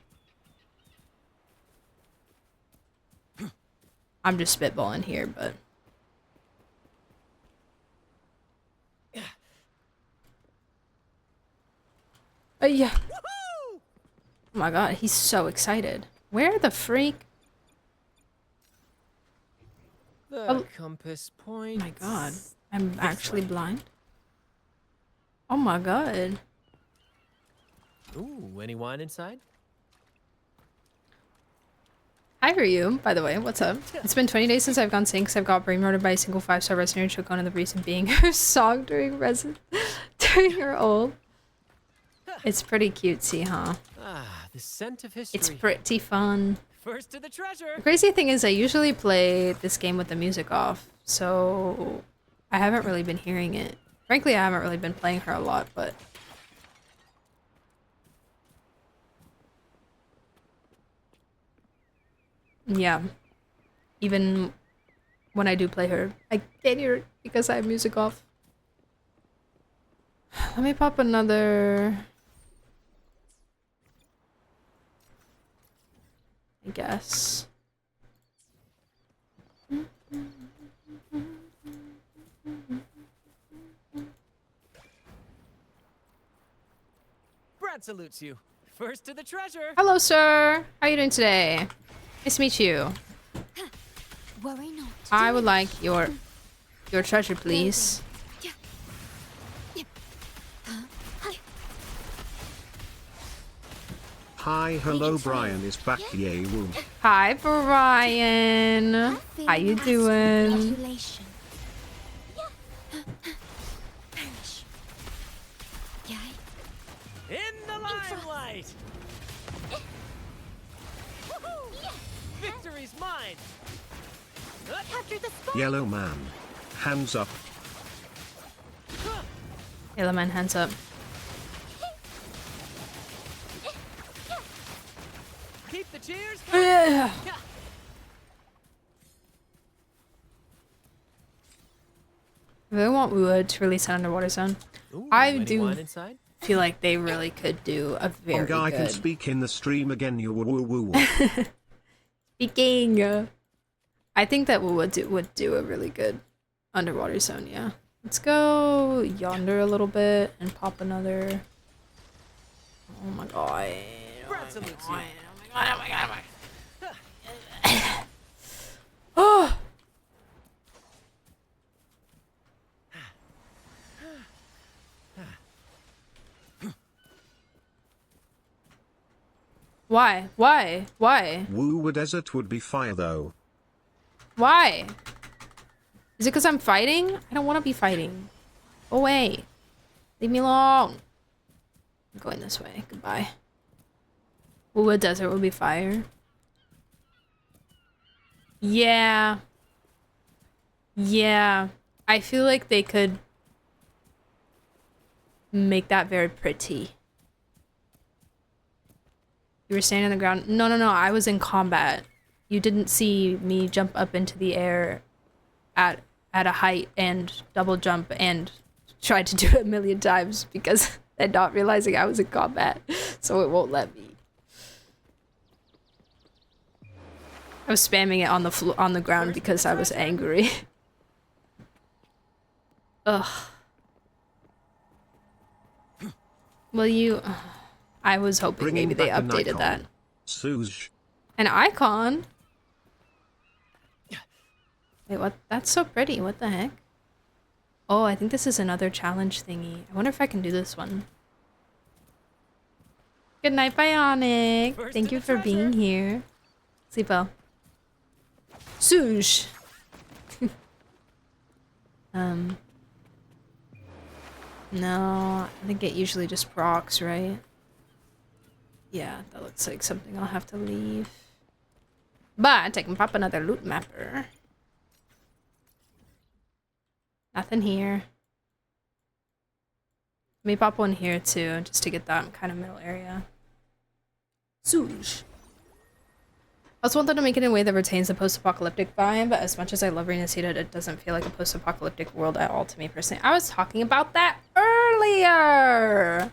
I'm just spitballing here, but... yeah. Oh my god, he's so excited. Where the freak? The compass point. Oh my god. I'm actually blind. Oh my god. Ooh, any wine inside? Hi Ryu, by the way, what's up? It's been 20 days since I've gone sync, I've got brainmurdered by a single 5-star resident in ciaccona, the reason being her song during her old. It's pretty cutesy, huh? Ah, the scent of history. It's pretty fun. First to the treasure. The crazy thing is I usually play this game with the music off, so I haven't really been hearing it. Frankly, I haven't really been playing her a lot, but... yeah. Even when I do play her, I can't hear it because I have music off. Let me pop another... I guess. Brad salutes you. First to the treasure. Hello, sir. How are you doing today? Nice to meet you. Worry not. I would like your treasure, please. Hi, hello, Brian is back, yay, woo. Hi, Brian. How you doing? Modulation. In the limelight! Victory's mine! Capture the spot. Yellow man. Hands up. Yellow man, hands up. Keep the cheers. Yeah. I really want Wood to release an underwater zone. Ooh, I any do wine inside? feel like they really could do a very guy good. can speak in the stream again, you woo woo woo. Speaking. I think that would do a really good underwater zone, yeah. Let's go yonder a little bit and pop another. Oh my god. Oh my god. Oh my god. Oh my god. Oh my god. Oh. Why? Why? Why? Woo desert would be fire though. Why? Is it because I'm fighting? I don't want to be fighting. Go away. Leave me alone. I'm going this way. Goodbye. Ooh, a desert would be fire. Yeah. Yeah. I feel like they could make that very pretty. You were standing on the ground. No, no, no. I was in combat. You didn't see me jump up into the air at a height and double jump and try to do it a million times because I'm not realizing I was in combat, so it won't let me. I was spamming it on the ground because I was angry. Ugh. Well, you... I was hoping maybe they updated that. Suge. An icon? Wait, what? That's so pretty. What the heck? Oh, I think this is another challenge thingy. I wonder if I can do this one. Good night, Bionic. Thank you for being here. Sleep well. Suge. No, I think it usually just procs, right? Yeah, that looks like something I'll have to leave. But I can pop another loot mapper. Nothing here. Let me pop one here too, just to get that kind of middle area. Suge. I also wanted to make it in a way that retains the post-apocalyptic vibe, but as much as I love Renacita, it doesn't feel like a post-apocalyptic world at all to me personally. I was talking about that earlier!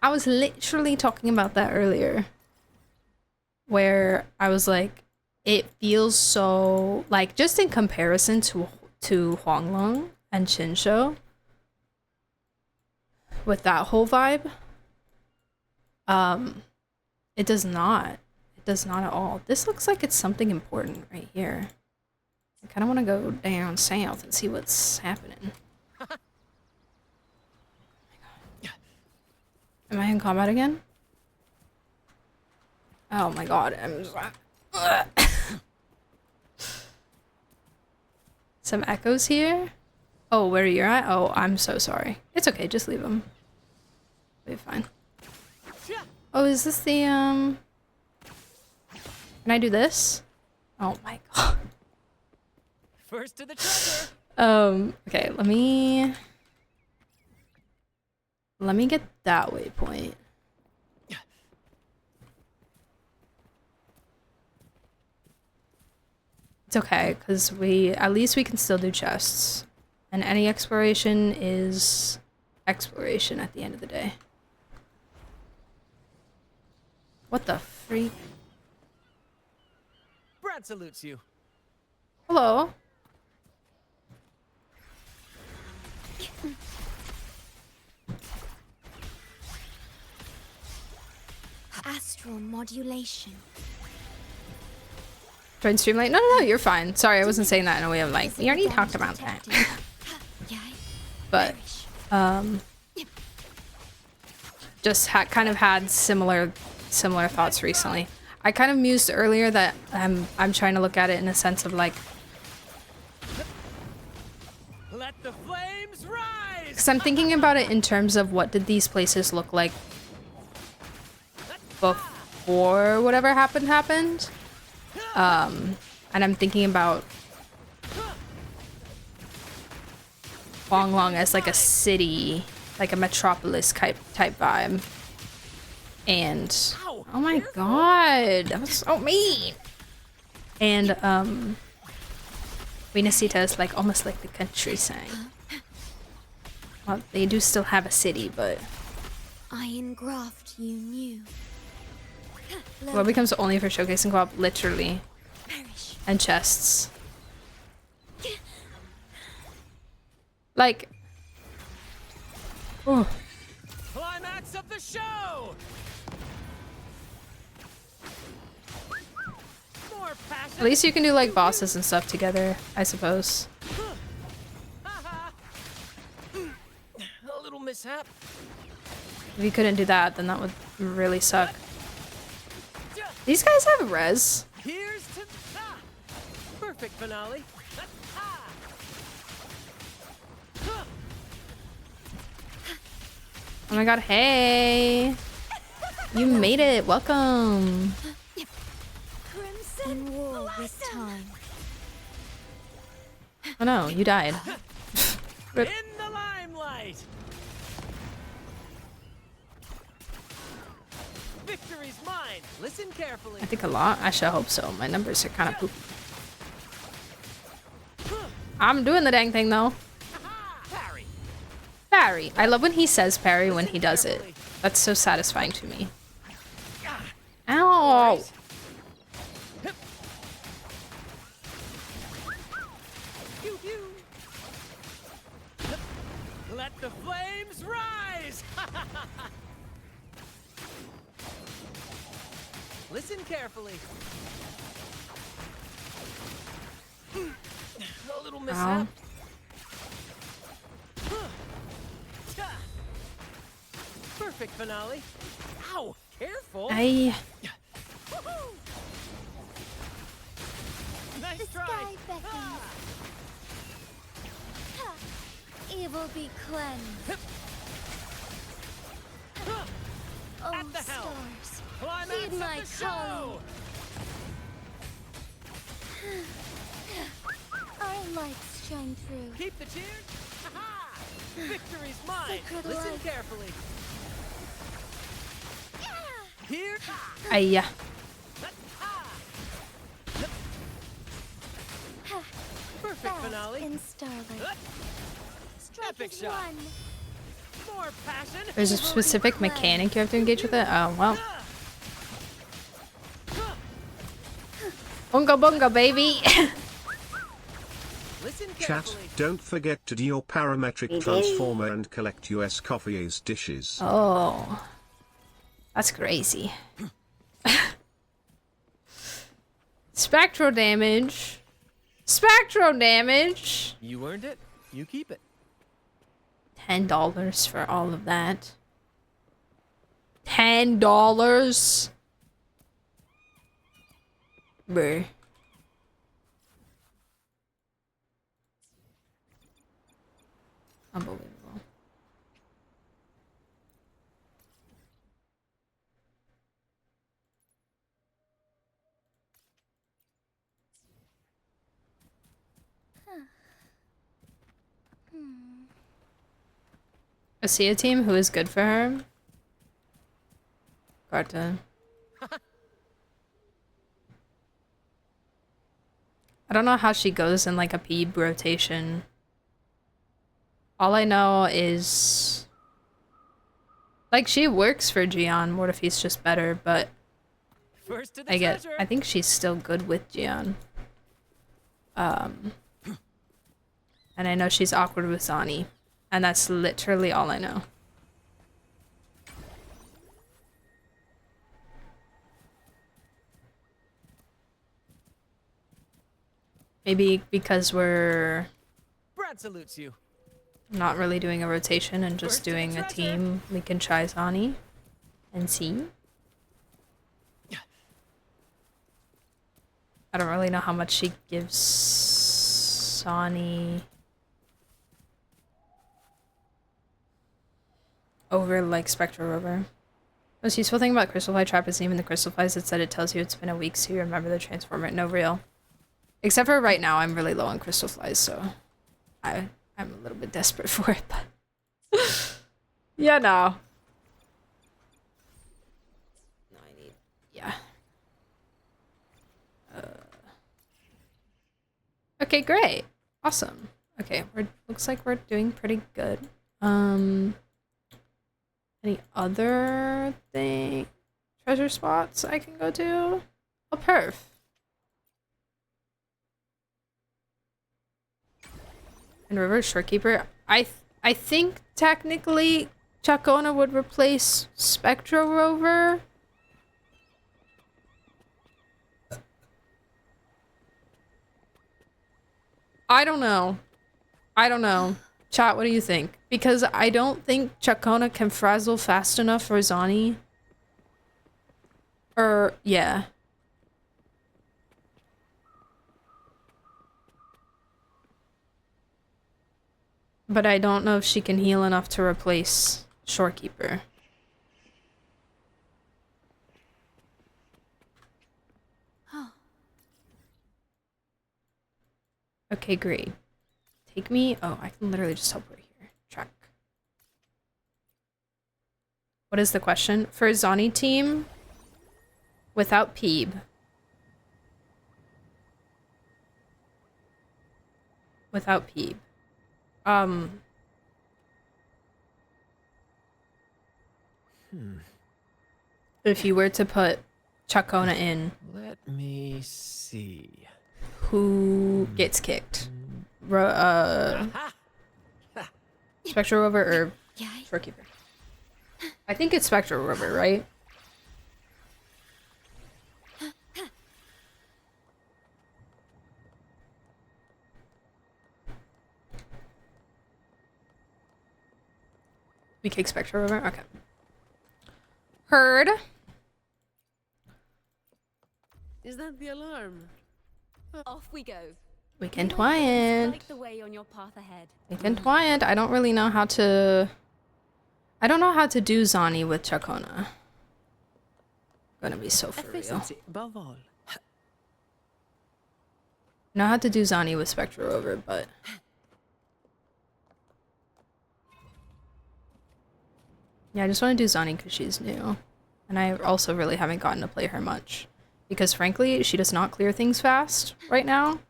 I was literally talking about that earlier. Where I was like, it feels so, like, just in comparison to Huanglong and Qinsho, with that whole vibe, it does not. It does not at all. This looks like it's something important right here. I kind of want to go down south and see what's happening. Am I in combat again? Oh my god, I'm some echoes here? Oh, where you're at? Oh, I'm so sorry. It's okay, just leave them. We'll be fine. Oh, is this the, Can I do this? Oh my god. First to the treasure. Okay, let me get that waypoint. It's okay, because at least we can still do chests. And any exploration is exploration at the end of the day. What the freak? Brad salutes you. Hello. Astral modulation. Join stream late? No, no, no, you're fine. Sorry, I wasn't saying that in a way of like, we already talked about that. But, just kind of had similar similar thoughts recently. I kind of mused earlier that I'm trying to look at it in a sense of like, Let the flames rise. because I'm thinking about it in terms of what did these places look like before whatever happened. And I'm thinking about Huanglong as like a city, like a metropolis type vibe. And oh my god, that was so mean. And Winasita is like almost like the countryside. Well, they do still have a city, but Iron graft you knew. well, becomes only for showcasing co-op, literally, and chests. Like, oh. Climax of the show. More passion. At least you can do like bosses and stuff together, I suppose. A little mishap. If you couldn't do that, then that would really suck. These guys have res. Here's to perfect finale. Oh my god, hey! You made it, welcome! In war this time. Oh no, you died. In the limelight. Victory's mine. Listen carefully. I think a lot. Actually, I hope so. My numbers are kind of poopy. I'm doing the dang thing though. Parry. I love when he says parry when he does it. That's so satisfying to me. Ow! Let the flames rise. Listen carefully. A little mishap. Perfect finale. Ow, careful. I. Nice The try. sky beckons. Ha! Evil be cleansed. Oh, At the helm. stars, Climax heed of my the show. calling. Our lights shine through. Keep the cheers. Ha-ha! Victory's mine. Sacred Listen light. carefully. Here. Ay. Perfect Bask finale. in starlight. Strike Epic as shot. one. More passion. There's a specific mechanic you have to engage with it? Oh, well. Bunga bunga, baby! Listen Chat, carefully. don't forget to do your parametric transformer and collect US Coffee's dishes. Oh. That's crazy. Spectral damage. Spectral damage! You earned it. You keep it. $10 for all of that. $10? Bruh. Unbelievable. A Sia team who is good for her? Carta. I don't know how she goes in like a PEEB rotation. All I know is like she works for Gian. What if he's just better? But First to the I think she's still good with Gian. And I know she's awkward with Zani. And that's literally all I know. Maybe because we're Brad salutes you. not really doing a rotation and just doing a team, we can try Zani and see. I don't really know how much she gives Sonny over like Spectral Rover. Most useful thing about Crystal Fly Trap isn't even the Crystal Flies, it's that it tells you it's been a week so you remember the transformer. No real. Except for right now, I'm really low on Crystal Flies, so I'm a little bit desperate for it, but yeah, no. No, I need, yeah. Okay, great. Awesome. Okay, looks like we're doing pretty good. Any other treasure spots I can go to? Oh, perf. And Reverse Shorekeeper. I think technically Ciaccona would replace Spectro Rover. I don't know. Chat, what do you think? Because I don't think Ciaccona can frazzle fast enough for Zani. Yeah. But I don't know if she can heal enough to replace Shorekeeper. Okay, great. Take me. Oh, I can literally just teleport here. Track. What is the question? For Zani team, without Peeb. Without Peeb. If you were to put Ciaccona in, Let me see. Who gets kicked? Spectral Rover or Shorekeeper? I think it's Spectral Rover, right? We kick Spectral Rover? Okay. Heard. Is that the alarm? Off we go. Weekend Wyant. Light the way on your path ahead. Weekend Wyant. I don't really know how to... I don't know how to do Zani with Ciaccona. Gonna be so for real. Above all. I know how to do Zani with Spectral Rover, but... Yeah, I just want to do Zani because she's new. And I also really haven't gotten to play her much. Because frankly, she does not clear things fast right now.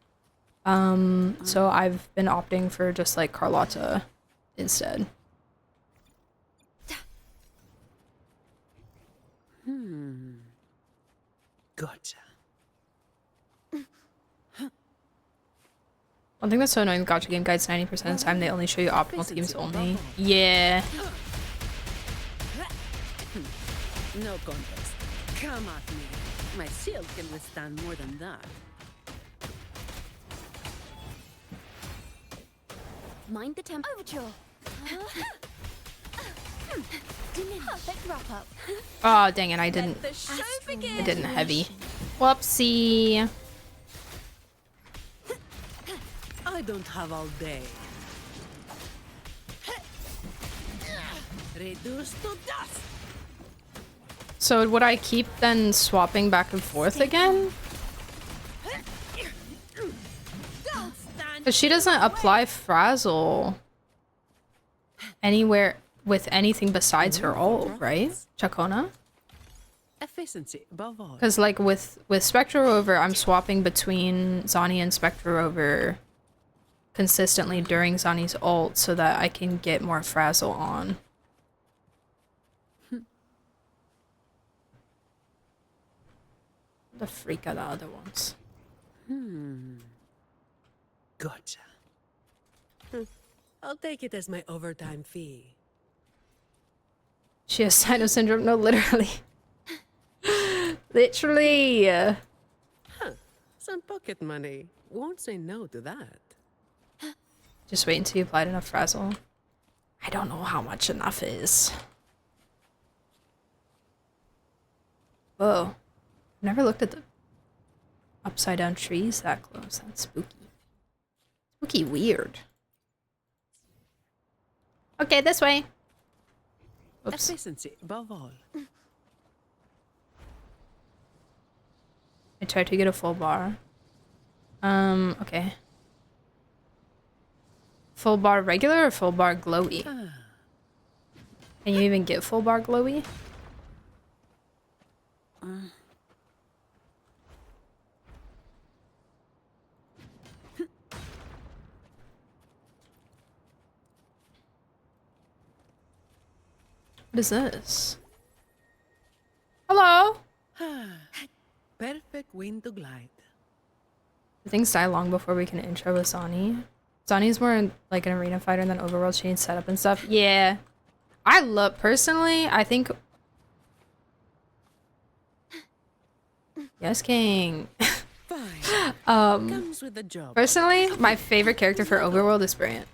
So I've been opting for just like Carlotta instead. Gotcha. One thing that's so annoying, the gacha game guides 90% of the time they only show you optimal teams only. Yeah. No contest. Come at me. My shield can withstand more than that. Mind the tempo. Overture. Perfect wrap up. Oh dang it, I didn't heavy. Whoopsie. I don't have all day. Reduce to dust. So would I keep then swapping back and forth again? Because she doesn't apply Frazzle anywhere with anything besides her ult, right? Ciaccona? Efficiency above all. Because like with Spectral Rover, I'm swapping between Zani and Spectral Rover consistently during Zani's ult so that I can get more Frazzle on. The freak are the other ones. Gotcha. I'll take it as my overtime fee. She has Sino syndrome? No, literally. Literally. Some pocket money. Won't say no to that. Just wait until you applied enough Frazzle. I don't know how much enough is. Whoa. Never looked at the... Upside down trees that close. That's spooky. Spooky weird. Okay, this way. Oops. Efficiency above all. I tried to get a full bar. Okay. Full bar regular or full bar glowy? Can you even get full bar glowy? What is this? Hello? Perfect wind to glide. Do things die long before we can intro with Zani? Zani's more like an arena fighter than overworld chain setup and stuff. Yeah. I love, personally, I think... Yes, King. Comes with the job. Personally, my favorite character for overworld is Brilliant.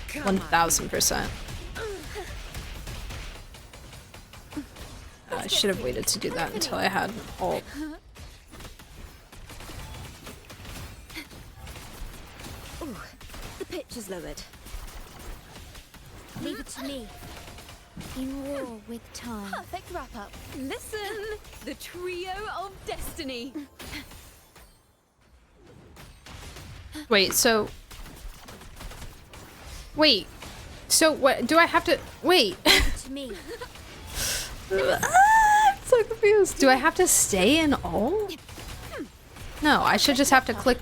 1000%. I should have waited to do that until I had ult. Ooh, the pitch is lowered. Leave it to me. In war with time. Perfect wrap up. Listen, the trio of destiny. Wait, so... Wait. So what, do I have to... Wait. To me. I'm so confused. Do I have to stay in ult? No, I should just have to click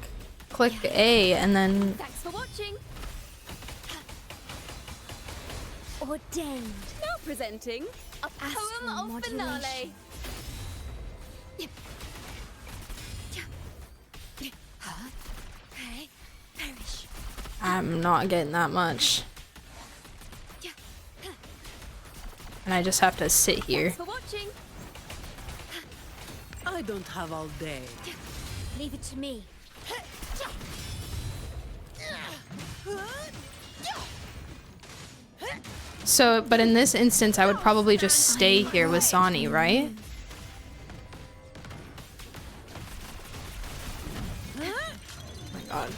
A and then... Thanks for watching. Ordained. Now presenting a poem of finale. Perish. I'm not getting that much. And I just have to sit here. Thanks for watching. I don't have all day. Leave it to me. So, but in this instance, I would probably just stay here with Zani, right? Oh my god.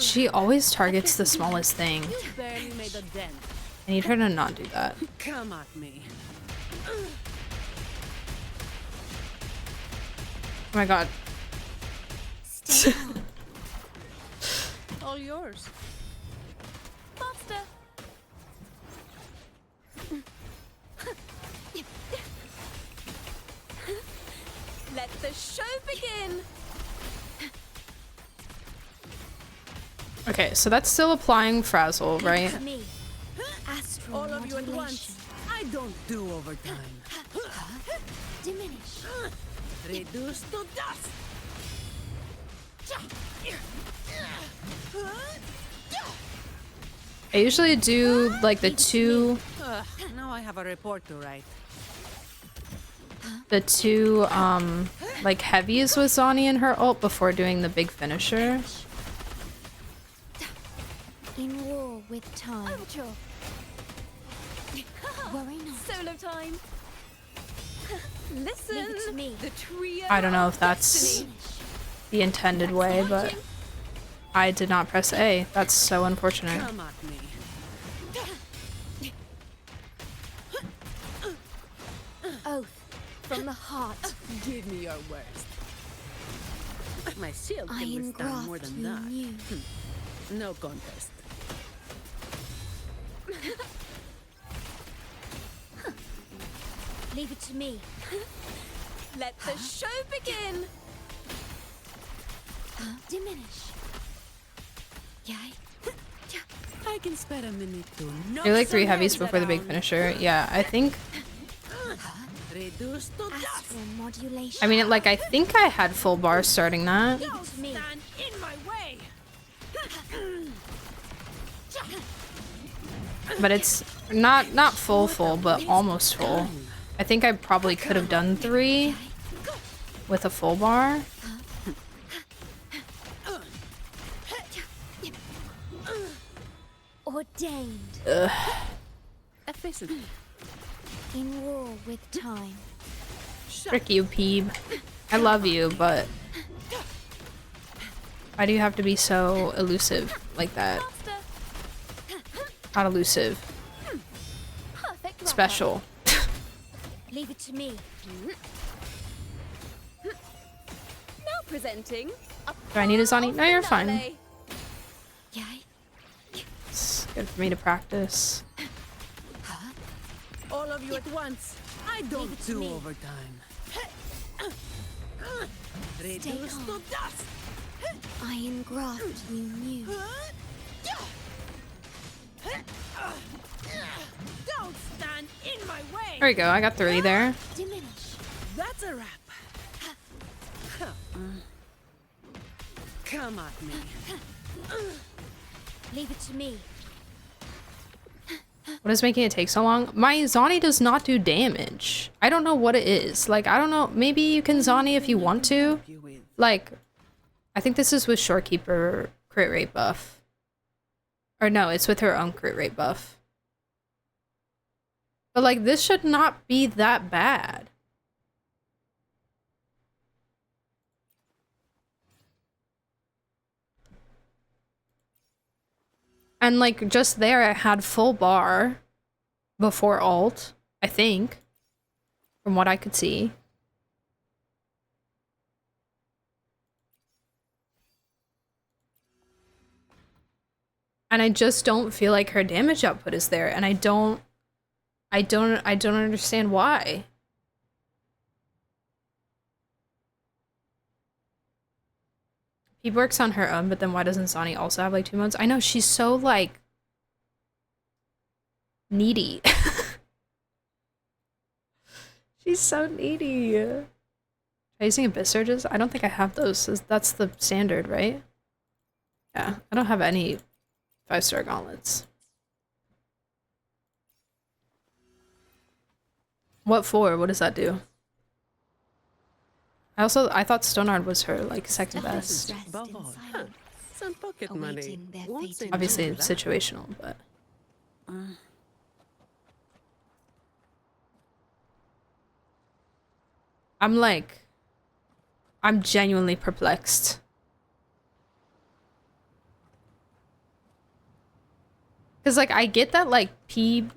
She always targets the smallest thing. You barely made a dent. I need her to not do that. Come at me. Oh my god. All yours. Faster. Let the show begin. Okay, so that's still applying Frazzle, right? All of you at once. I don't do overtime. Diminish. Reduce to dust. I usually do like the two Now I have a report to write. like heavies with Zani and her ult before doing the big finisher. In war with time. Overture. Worry not. Solo time. Listen, Leave it to me. the trio I don't know of if that's destiny. the intended way, but I did not press A. That's so unfortunate. Come at me. Oath from the heart. Give me your worst. My shield I can am withstand more graft than that. you. No contest. Leave it to me. Let the show begin. Diminish. Yay. I can spare a minute to You're like 3 heavies before the big finisher. Yeah, I think. Reduce to dust. Astral modulation. I mean, like, I think I had full bar starting that. Leave it to me. Stand in my way. But it's not full, but almost full. I think I probably could have done 3 with a full bar. Ordained. Ugh. Efficient. In war with time. Frick you, Peeb. I love you, but Why do you have to be so elusive like that? Not elusive. Special. Leave it to me. Now presenting. Do I need a Zani? No, you're fine. Yeah. It's good for me to practice. All of you at once. I don't do overtime. Reduced to dust. Iron graft you knew. Don't stand in my way. There we go. I got 3 there. Diminish. That's a wrap. Come at me. Leave it to me. What is making it take so long? My Zani does not do damage. I don't know what it is. Like, I don't know. Maybe you can Zani if you want to. Like, I think this is with Shorekeeper crit rate buff. Or no, it's with her own crit rate buff. But like, this should not be that bad. And like, just there it had full bar before ult, I think, from what I could see. And I just don't feel like her damage output is there, and I don't understand why. He works on her own, but then why doesn't Zani also have like 2 modes? I know, she's so like needy. She's so needy. Am I using Abyss Surges? I don't think I have those. That's the standard, right? Yeah, I don't have any 5-star gauntlets. What for? What does that do? I thought Stonard was her like second best. Some pocket money. Obviously it's situational, but I'm genuinely perplexed. Cause like I get that like Peep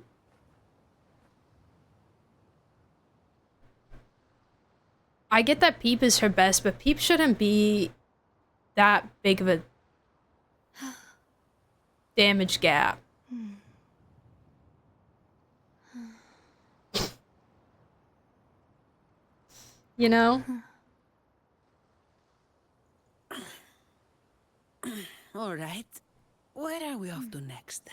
is her best, but Peep shouldn't be that big of a damage gap. You know? All right. Where are we off to next?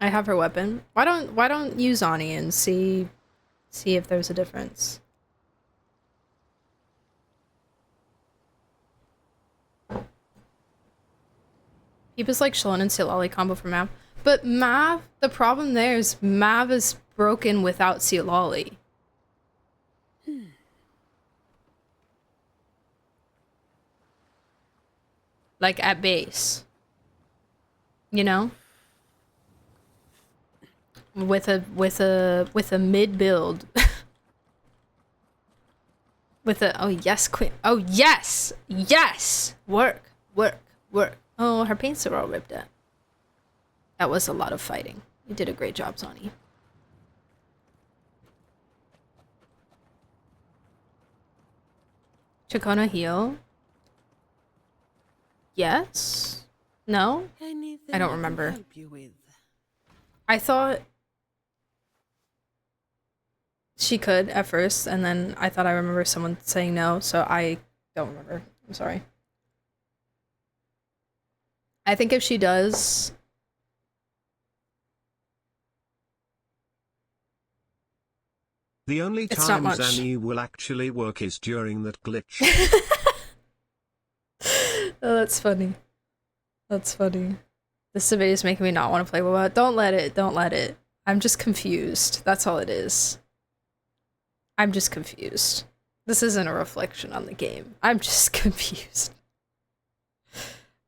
I have her weapon. Why don't you Zani and see if there's a difference? Peep is like Shalon and Silali combo for Mav. But Mav, the problem there is Mav is broken without Silali. Like at base. You know? With a mid build. With a oh yes queen. Oh yes! Yes! Work. Oh, her paints are all ripped out. That was a lot of fighting. You did a great job, Zani. Ciaccona heal? Yes? No? I don't remember. I thought she could at first, and then I thought I remember someone saying no, so I don't remember. I'm sorry. I think if she does... The only It's not time much. Zanny will actually work is during that glitch. Oh, that's funny. That's funny. This debate is making me not want to play WoW. Don't let it. Don't let it. I'm just confused. That's all it is. I'm just confused. This isn't a reflection on the game. I'm just confused.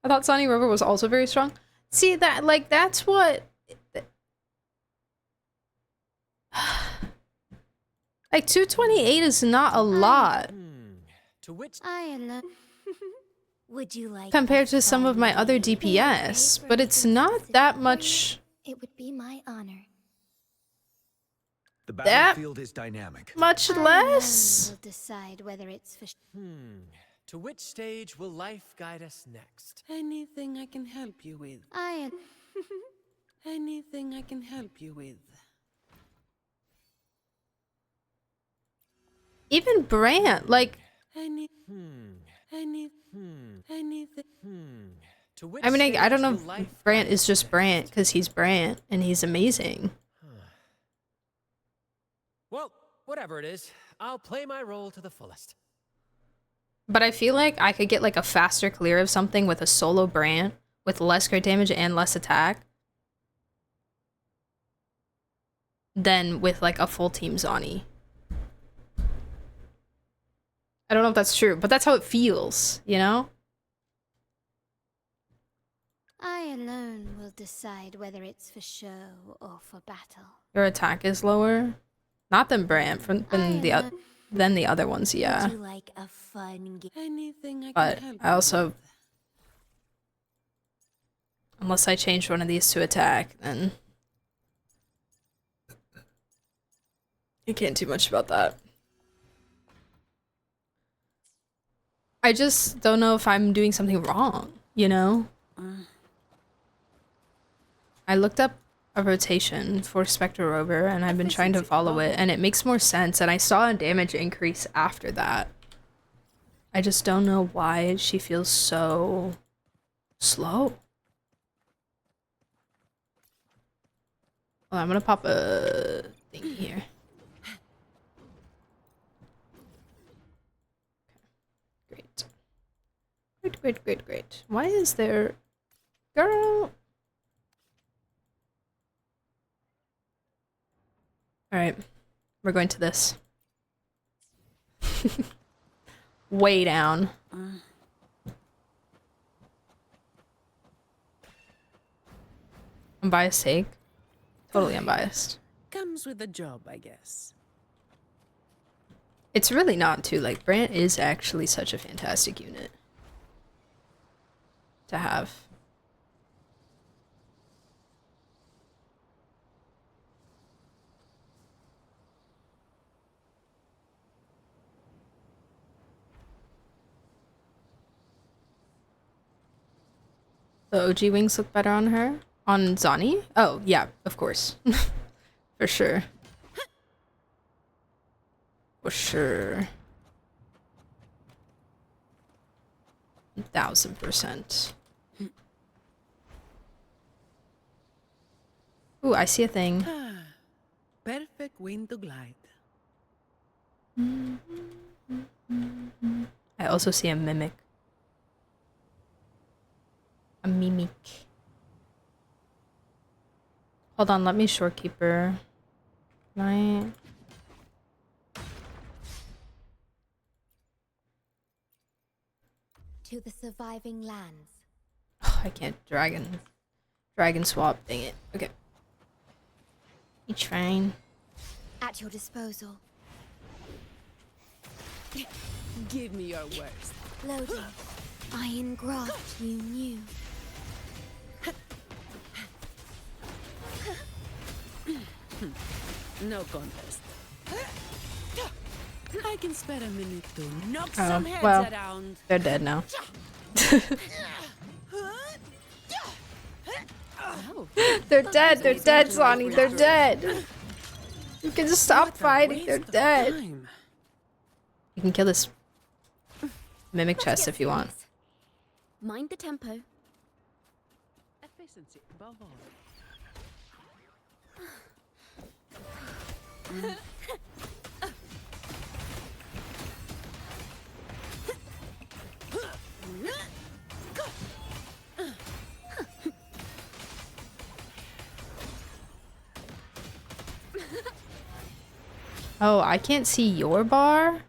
I thought Sonny River was also very strong. See, that, like, that's what Like 228 is not a lot To which Would you like compared to some of my other DPS, but it's not that much. It would be my honor. The That battlefield is dynamic. much less? We'll decide whether it's for To which stage will life guide us next? Anything I can help you with. Anything I can help you with. Even Brant, like, Anything. To which I mean, I don't know stage will life if Brant is just Brant, because he's Brant, and he's amazing. Well, whatever it is, I'll play my role to the fullest. But I feel like I could get, like, a faster clear of something with a solo Brant, with less crit damage and less attack, than with, like, a full team Zani. I don't know if that's true, but that's how it feels, you know? I alone will decide whether it's for show or for battle. Your attack is lower? Not than Brant, than the other ones, yeah. Would you like a fun game? Anything I But can help I also... Unless I change one of these to attack, then... You can't do much about that. I just don't know if I'm doing something wrong, you know? I looked up a rotation for Spectre Rover, and I've been trying to follow it, and it makes more sense, and I saw a damage increase after that. I just don't know why she feels so slow. Well, I'm gonna pop a thing here. Great. Great. Why is there... Girl! Alright. We're going to this. Way down. Unbiased take? Totally unbiased. Comes with the job, I guess. It's really not too, like, Brant is actually such a fantastic unit to have. The OG wings look better on her? On Zani? Oh, yeah, of course. For sure. For sure. 1000%. Ooh, I see a thing. Perfect wind to glide. I also see a mimic. A mimic. Hold on, let me shorekeeper. Can To the surviving lands. I can't dragon swap, dang it. Okay. It's fine. At your disposal. Give me your worst. Loading. Iron graft you knew. No contest. I can spare a minute to knock some heads well, around. they're dead now. They're dead, Zani, they're dead. You can just stop fighting, they're dead. You can kill this mimic chest if you want. Mind the tempo. Efficiency above all. Oh, I can't see your bar?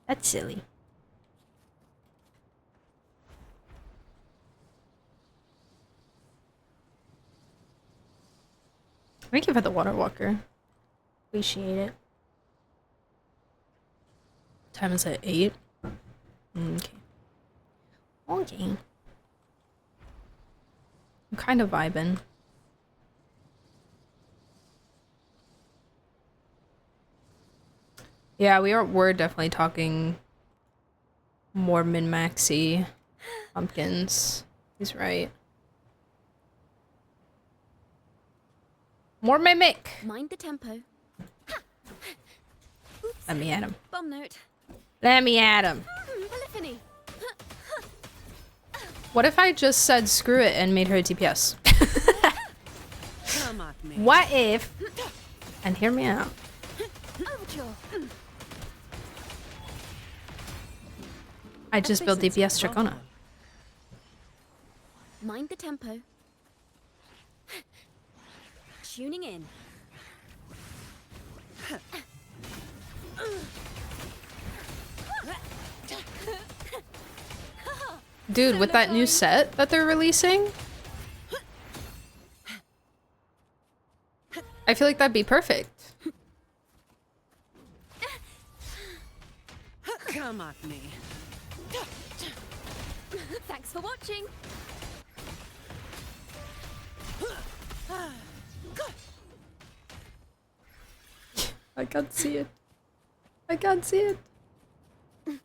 That's silly. Thank you for the water walker. Appreciate it. Time is at 8. Okay. Okay. I'm kind of vibing. Yeah, we're definitely talking more min-maxy pumpkins. He's right. More mimic. Mind the tempo. Let me at him. Bomb note. Let me at him. Polyphony. What if I just said screw it and made her a DPS? Come at me. What if? And hear me out. I just built DPS ciaccona. Mind the tempo. Tuning in. Dude, with that new set that they're releasing, I feel like that'd be perfect. Come at me. Thanks for watching. I can't see it. I can't see it. Oh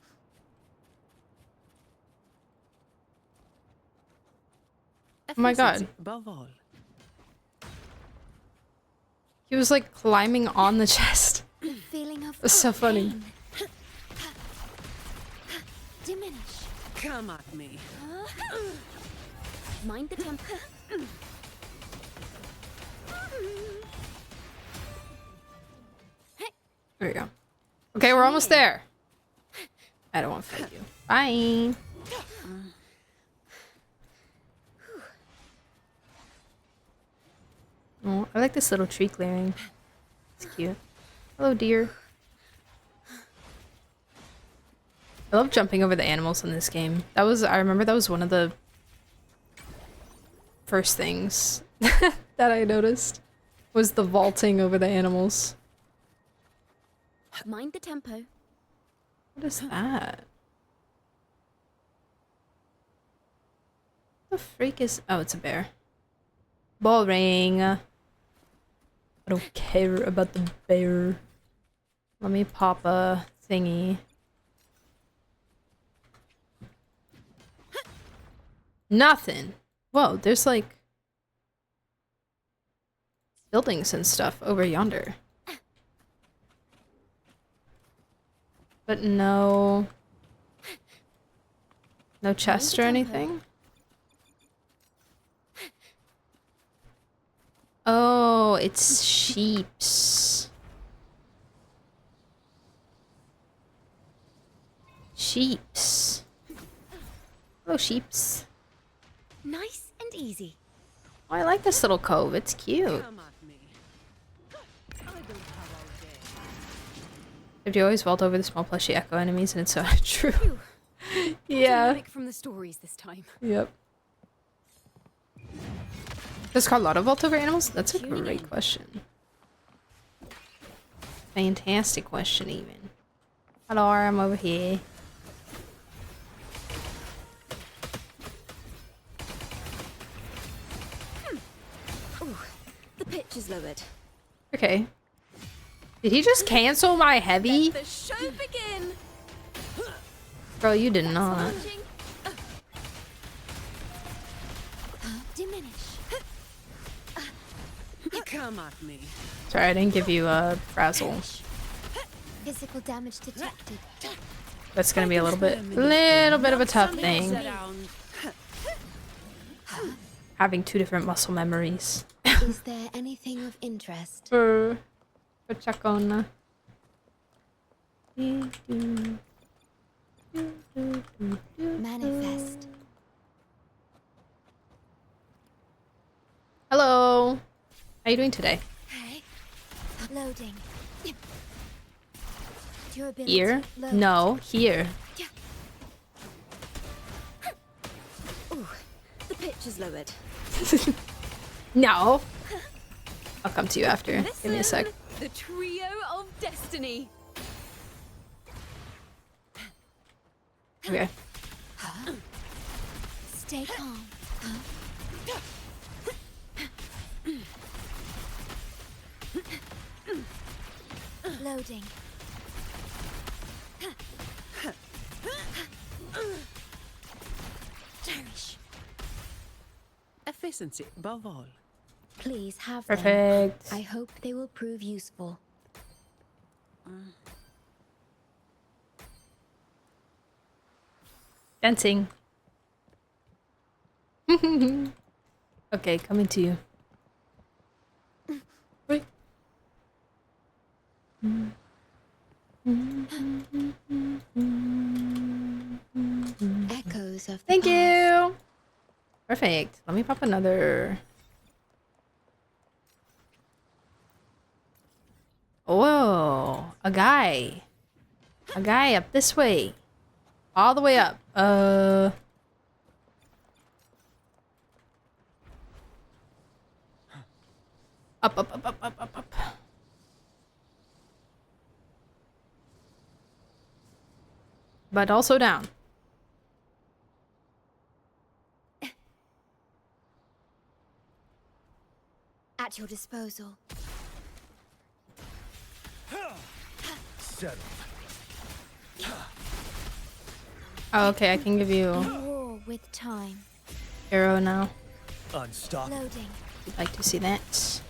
my god. Above all. He was like climbing on the chest. Feeling of It was so funny. diminish. Come at me. Mind the tempo. There we go. Okay, we're almost there. I don't want to fight you. Bye. Oh, I like this little tree clearing. It's cute. Hello, deer. I love jumping over the animals in this game. I remember that was one of the first things that I noticed was the vaulting over the animals. Mind the tempo. What is that? The freak is... Oh, it's a bear. Boring. I don't care about the bear. Let me pop a thingy. Nothing. Whoa, there's like buildings and stuff over yonder. But no chest or anything? Oh, it's sheeps. Sheeps. Hello, sheeps. Nice and easy. Oh, I like this little cove. It's cute. Come at me. I don't have all day. Did you always vault over the small plushy echo enemies? And it's so true. Yeah. Dynamic from the stories this time. Yep. Does Carlotta vault over animals? That's a great question. Fantastic question, even. Hello, I'm over here. Ooh, the pitch is lowered. Okay. Did he just cancel my heavy? Let the show begin. Bro, you did not. Diminish. Come at me. Sorry, I didn't give you a frazzle. Physical damage detected. That's gonna be a little bit of a tough thing. Having two different muscle memories. Is there anything of interest? For ciaccona. Manifest. Hello. How are you doing today? Okay. Loading. Durability. Here? Low. No, here. Ooh, the pitch is lowered. No. I'll come to you after. Give me a sec. The trio of destiny. Okay. Stay calm. Loading. Cherish. Efficiency above all. Please have Perfect. them. I hope they will prove useful. Dancing. Okay, coming to you. Wait. Echoes of the Thank past. you. Perfect. Let me pop another. Whoa, a guy. A guy up this way. All the way up. Up, up, up, up, up, up, up. But also down. At your disposal. Settled. Oh, okay, I can give you War with time. arrow now. Unstoppable. Loading. If you'd like to see that.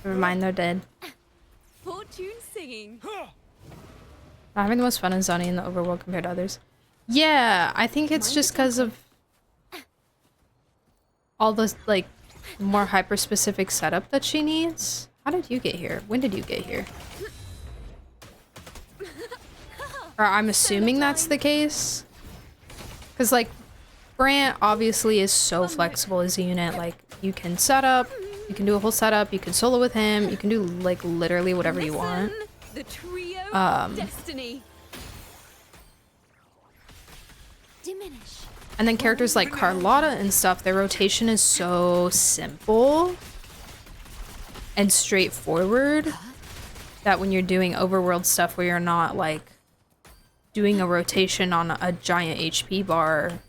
Never mind, they're dead. Fortune singing. I'm having the most fun in Zani in the overworld compared to others. Yeah, I think it's just because of all the like more hyper-specific setup that she needs. How did you get here? When did you get here? Or I'm assuming that's the case. Because like Brant obviously is so flexible as a unit. Like you can set up, you can do a whole setup, you can solo with him, you can do like literally whatever you want. The trio of destiny. Diminish. And then characters like Carlotta and stuff, their rotation is so simple and straightforward that when you're doing overworld stuff where you're not like doing a rotation on a giant HP bar,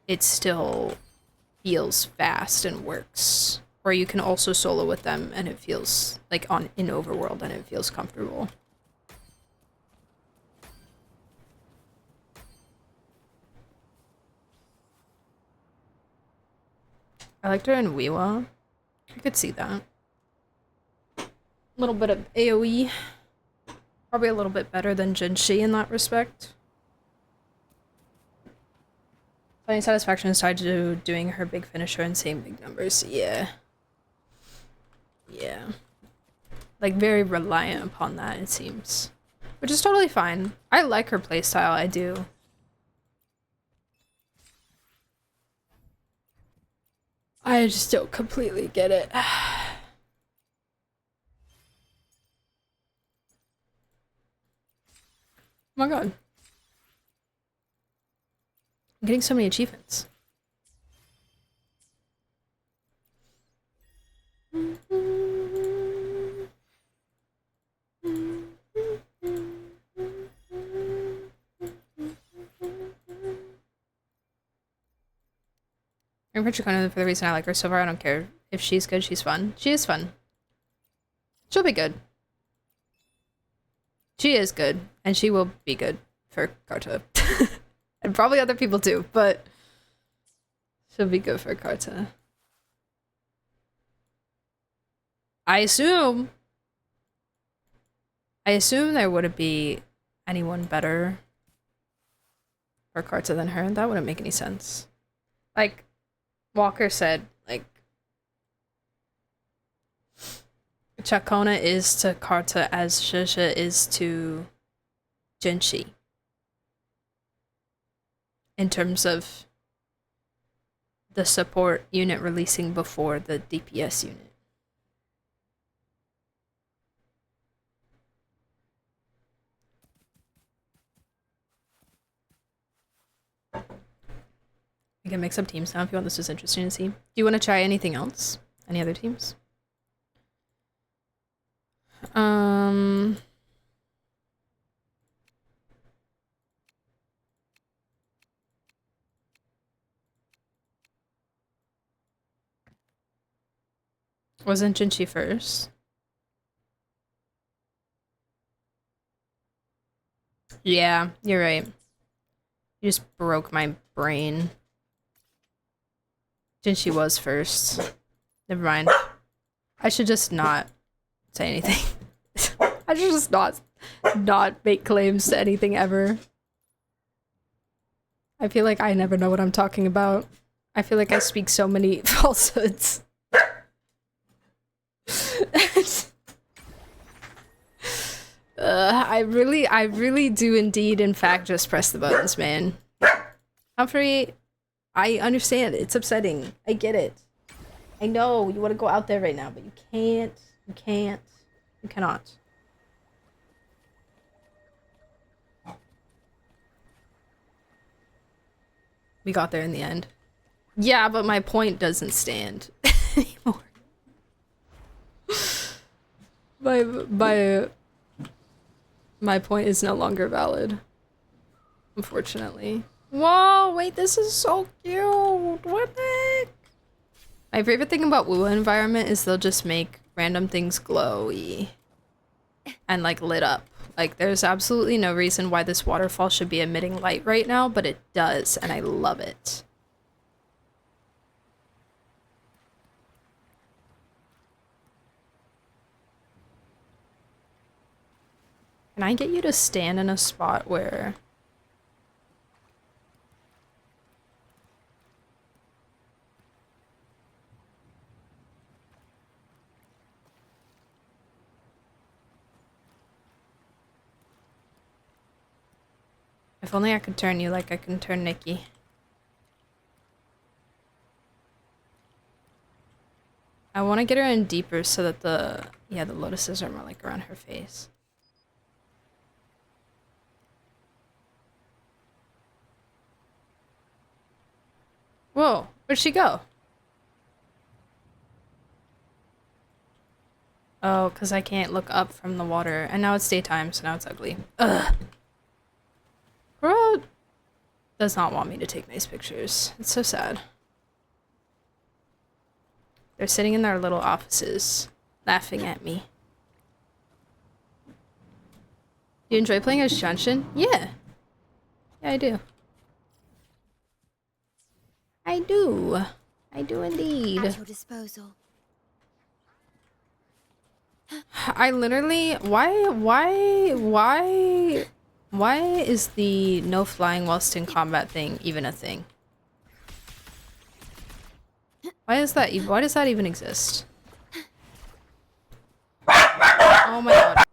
it still feels fast and works. Or you can also solo with them and it feels like in overworld and it feels comfortable. I liked her in Wiwa. I could see that. A little bit of AoE. Probably a little bit better than Jinshi in that respect. Finding satisfaction is tied to doing her big finisher and seeing big numbers. Yeah. Yeah. Like very reliant upon that, it seems. Which is totally fine. I like her playstyle, I do. I just don't completely get it. Oh my god. I'm getting so many achievements. I'm pretty ciaccona for the reason I like her so far. I don't care if she's good, she's fun. She is fun. She'll be good. She is good, and she will be good for Carta. And probably other people too, but she'll be good for Carta. I assume there wouldn't be anyone better for Carta than her. That wouldn't make any sense. Like Walker said, like ciaccona is to Carta as Shusha is to Jinshi. In terms of the support unit releasing before the DPS unit. I can mix up teams now if you want. This is interesting to see. Do you want to try anything else? Any other teams? Wasn't Jinchi first? Yeah, you're right. You just broke my brain. Jinchi was first. Never mind. I should just not say anything. I should just not make claims to anything ever. I feel like I never know what I'm talking about. I feel like I speak so many falsehoods. I really do indeed, in fact, just press the buttons, man. Humphrey, I understand. It's upsetting. I get it. I know you want to go out there right now, but you can't. You can't. You cannot. We got there in the end. Yeah, but my point doesn't stand anymore. My point is no longer valid. Unfortunately. Whoa, wait, this is so cute. What the heck? My favorite thing about Wua environment is they'll just make random things glowy and like lit up. Like there's absolutely no reason why this waterfall should be emitting light right now, but it does, and I love it. Can I get you to stand in a spot where... If only I could turn you like I can turn Nikki. I want to get her in deeper so that the lotuses are more like around her face. Whoa, where'd she go? Oh, because I can't look up from the water. And now it's daytime, so now it's ugly. Ugh. Girl does not want me to take nice pictures. It's so sad. They're sitting in their little offices, laughing at me. You enjoy playing as Shunshin? Yeah. Yeah, I do. I do. I do indeed. At your disposal. I literally... Why is the no flying whilst in combat thing even a thing? Why does that even exist? Oh my god.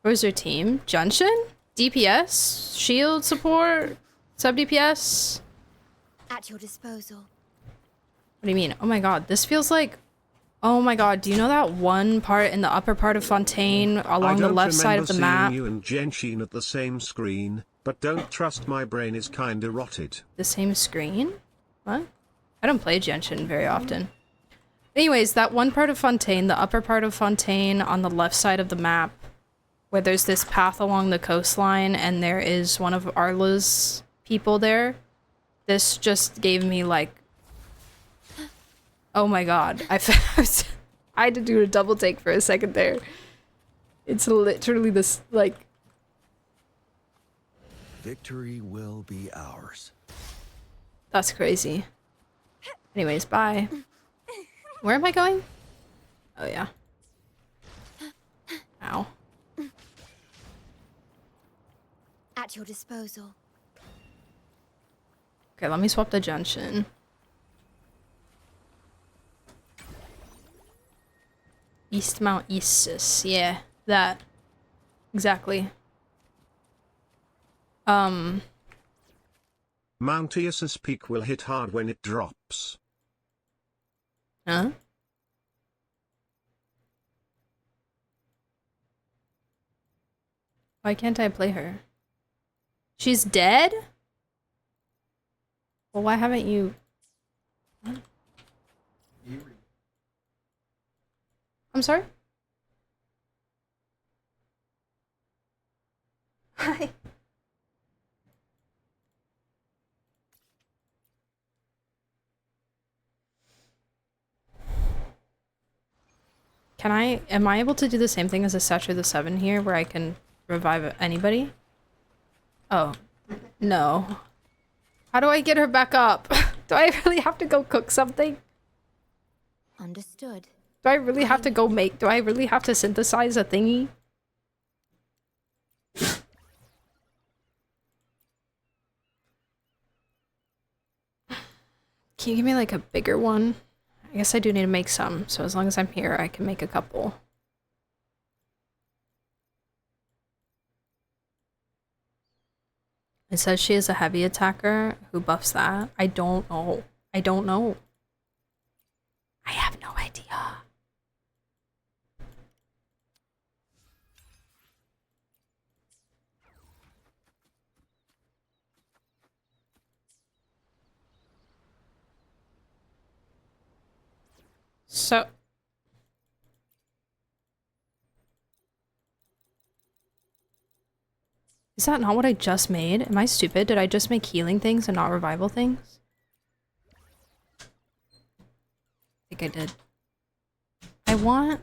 Where's your team? Junshin? DPS? Shield support? Sub DPS? At your disposal. What do you mean? Oh my god, this feels like... Oh my god, do you know that one part in the upper part of Fontaine along the left side of the map? I don't remember seeing you and Genshin at the same screen, but don't trust, my brain is kinda rotted. The same screen? What? I don't play Genshin very often. Anyways, that one part of Fontaine, the upper part of Fontaine on the left side of the map, where there's this path along the coastline and there is one of Arla's people there. This just gave me like... Oh my god. I had to do a double take for a second there. It's literally this, like... Victory will be ours. That's crazy. Anyways, bye. Where am I going? Oh yeah. Ow. At your disposal. Okay, let me swap the junction. East Mount Isis. Yeah, that. Exactly. Mount Eos's peak will hit hard when it drops. Huh? Why can't I play her? She's dead? Well, why haven't you... What? I'm sorry? Hi. Am I able to do the same thing as a Statue of the Seven here, where I can revive anybody? Oh, no. How do I get her back up? Do I really have to go cook something? Understood. Do I really have to do I really have to synthesize a thingy? Can you give me like a bigger one? I guess I do need to make some, so as long as I'm here, I can make a couple. It says she is a heavy attacker. Who buffs that? I don't know. I don't know. I have no idea. So... Is that not what I just made? Am I stupid? Did I just make healing things and not revival things? I think I did. I want...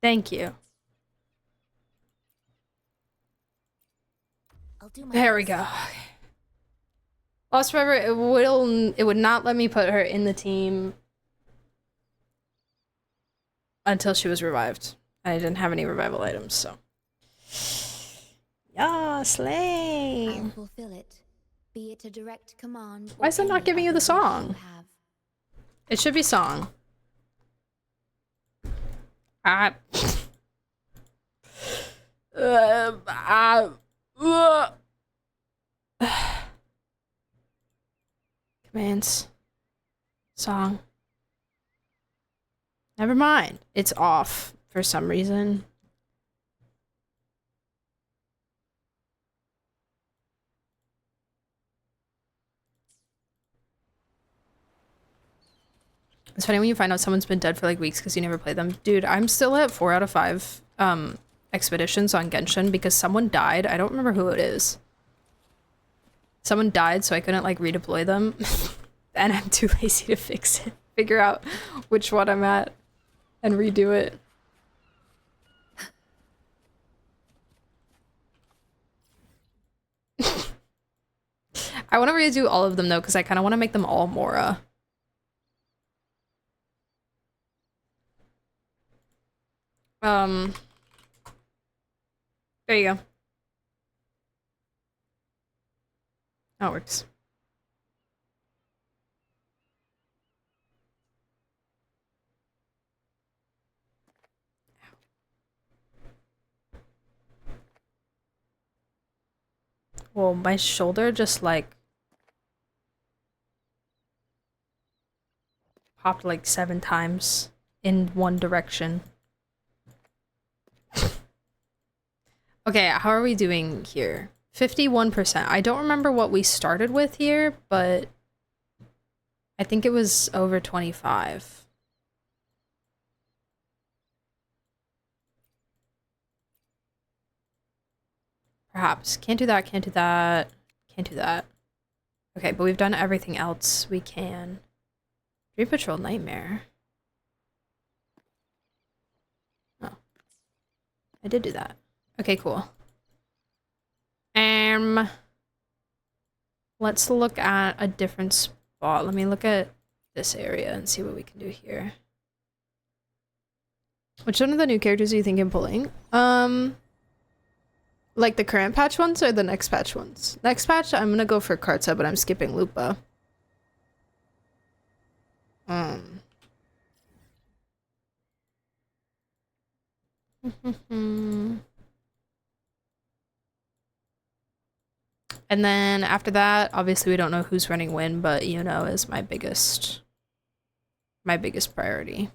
Thank you. There we go. Lost Forever, it would not let me put her in the team until she was revived. I didn't have any revival items, so. Yeah, slay. I'll fulfill it. Be it a direct command. Why is it not giving you the song? It should be song. Commands. Song. Never mind. It's off for some reason. It's funny when you find out someone's been dead for like weeks because you never play them. Dude, I'm still at 4 out of 5 expeditions on Genshin because someone died. I don't remember who it is. Someone died, so I couldn't like redeploy them. And I'm too lazy to fix it. Figure out which one I'm at and redo it. I want to redo all of them though, because I kind of want to make them all Mora. There you go. That works. Well, my shoulder just like popped like 7 times in one direction. Okay, how are we doing here? 51%. I don't remember what we started with here, but I think it was over 25. Perhaps. Can't do that, can't do that, can't do that. Okay, but we've done everything else we can. Dream Patrol Nightmare. Oh. I did do that. Okay, cool. Let's look at a different spot. Let me look at this area and see what we can do here. Which one of the new characters are you thinking of pulling? Like the current patch ones or the next patch ones? Next patch, I'm gonna go for Karza, but I'm skipping Lupa. And then after that, obviously we don't know who's running when, but Yuno is my biggest priority.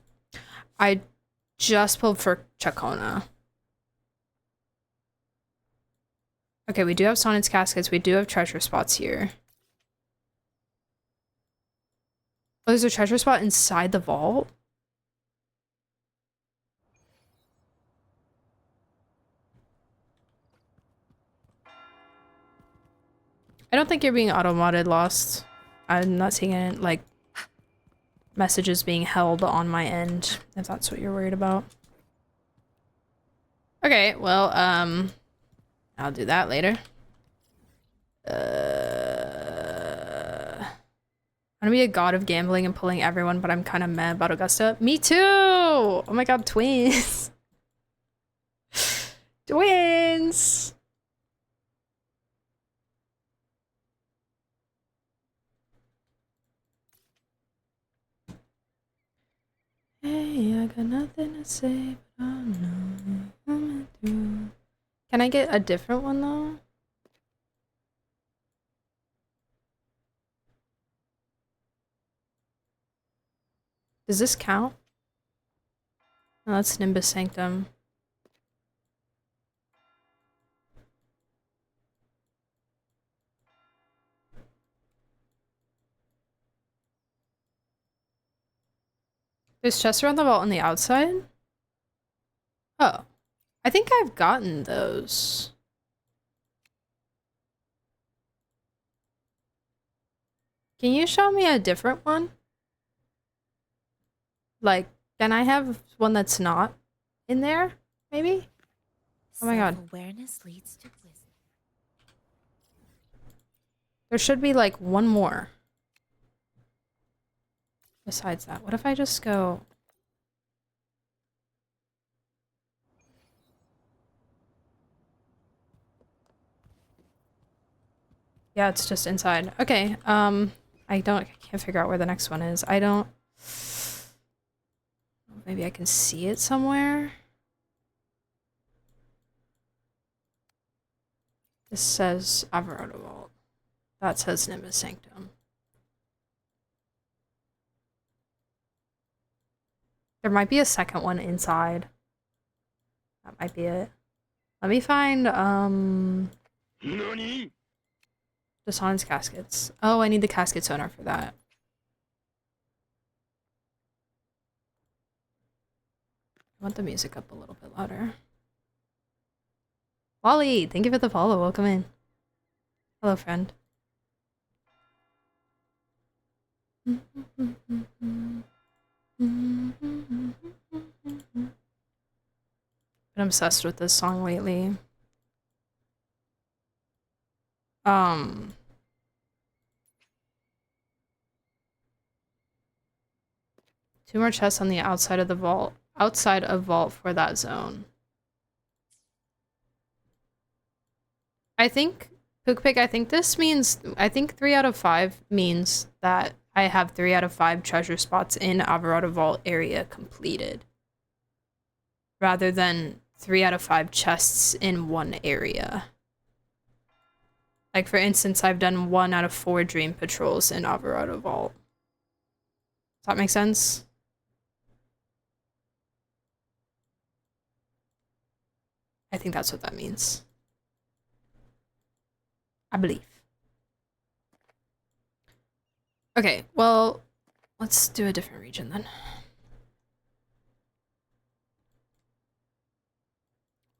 I just pulled for ciaccona. Okay, we do have Sonnet's caskets. We do have treasure spots here. Oh, there's a treasure spot inside the vault? I don't think you're being auto-modded, Lost. I'm not seeing it, like, messages being held on my end, if that's what you're worried about. Okay, well, I'll do that later. I'm gonna be a god of gambling and pulling everyone, but I'm kind of mad about Augusta. Me too! Oh my god, twins! Twins! Hey, I got nothing to say, but I know you're coming through. Can I get a different one though? Does this count? No, that's Nimbus Sanctum. There's chests around the vault on the outside? Oh. I think I've gotten those. Can you show me a different one? Like, can I have one that's not in there? Maybe? Oh my god. Self-awareness leads to wisdom. There should be like one more. Besides that, what if I just go... Yeah, it's just inside. Okay, I can't figure out where the next one is. I don't... Maybe I can see it somewhere? This says Alvarado Vault. That says Nimbus Sanctum. There might be a second one inside. That might be it. Let me find, Dishonest caskets. Oh, I need the casket sonar for that. I want the music up a little bit louder. Wally, thank you for the follow. Welcome in. Hello, friend. Been obsessed with this song lately. Two more chests on the outside of the vault. Outside of vault for that zone. I think, Pookpig, I think this means, I think 3 out of 5 means that I have 3 out of 5 treasure spots in Alvarado Vault area completed. Rather than 3 out of 5 chests in one area. Like, for instance, I've done 1 out of 4 dream patrols in Alvarado Vault. Does that make sense? I think that's what that means. I believe. Okay, well, let's do a different region then.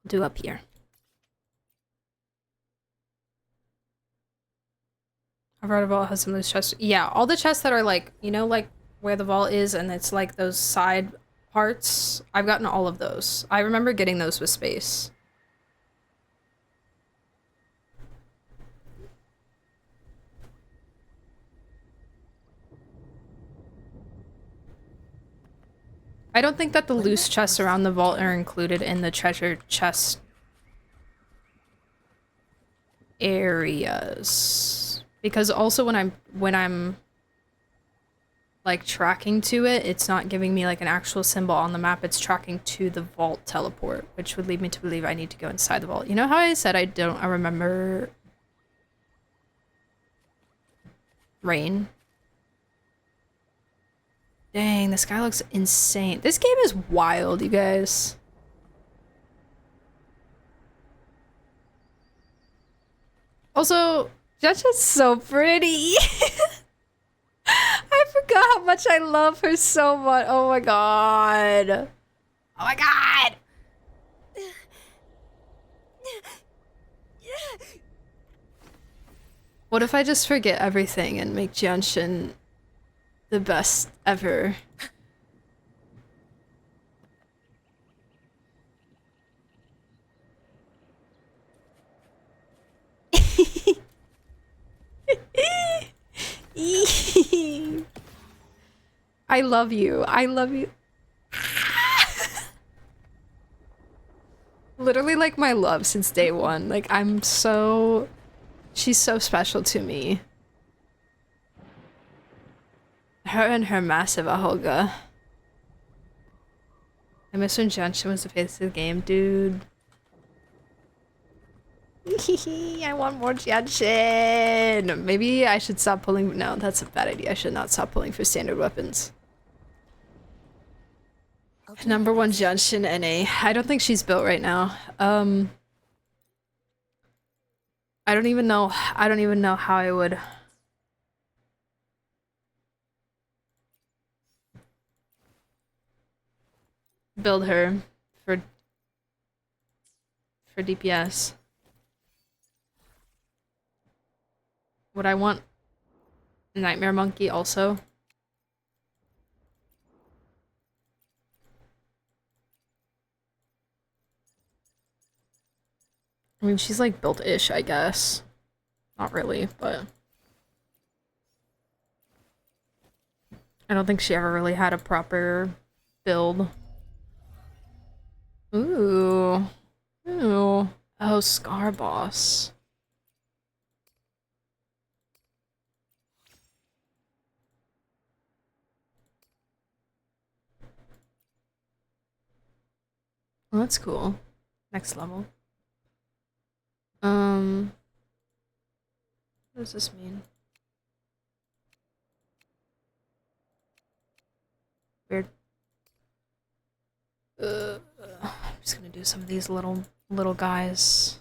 We'll do up here. Alvarado Vault has some loose chests. Yeah, all the chests that are like, you know, like where the vault is and it's like those side parts. I've gotten all of those. I remember getting those with space. I don't think that the loose chests around the vault are included in the treasure chest areas. Because also when I'm like tracking to it, it's not giving me like an actual symbol on the map, it's tracking to the vault teleport, which would lead me to believe I need to go inside the vault. You know how I said I remember rain? Dang, this guy looks insane. This game is wild, you guys. Also, Judge is so pretty. I forgot how much I love her so much. Oh my god. Oh my god. What if I just forget everything and make Jianshin the best ever? I love you. I love you. Literally like my love since day one. Like she's so special to me. Her and her massive ahoga. I miss when Jianshin was the face of the game, dude. I want more Jianshin. Maybe I should stop pulling. No, that's a bad idea. I should not stop pulling for standard weapons. Number 1 Jianshin NA. I don't think she's built right now. I don't even know how I would build her for DPS. Would I want Nightmare Monkey also? I mean, she's like built-ish, I guess. Not really, but I don't think she ever really had a proper build. Ooh. Ooh. Oh, Scar Boss. Well, that's cool. Next level. What does this mean? Weird. I'm just gonna do some of these little guys.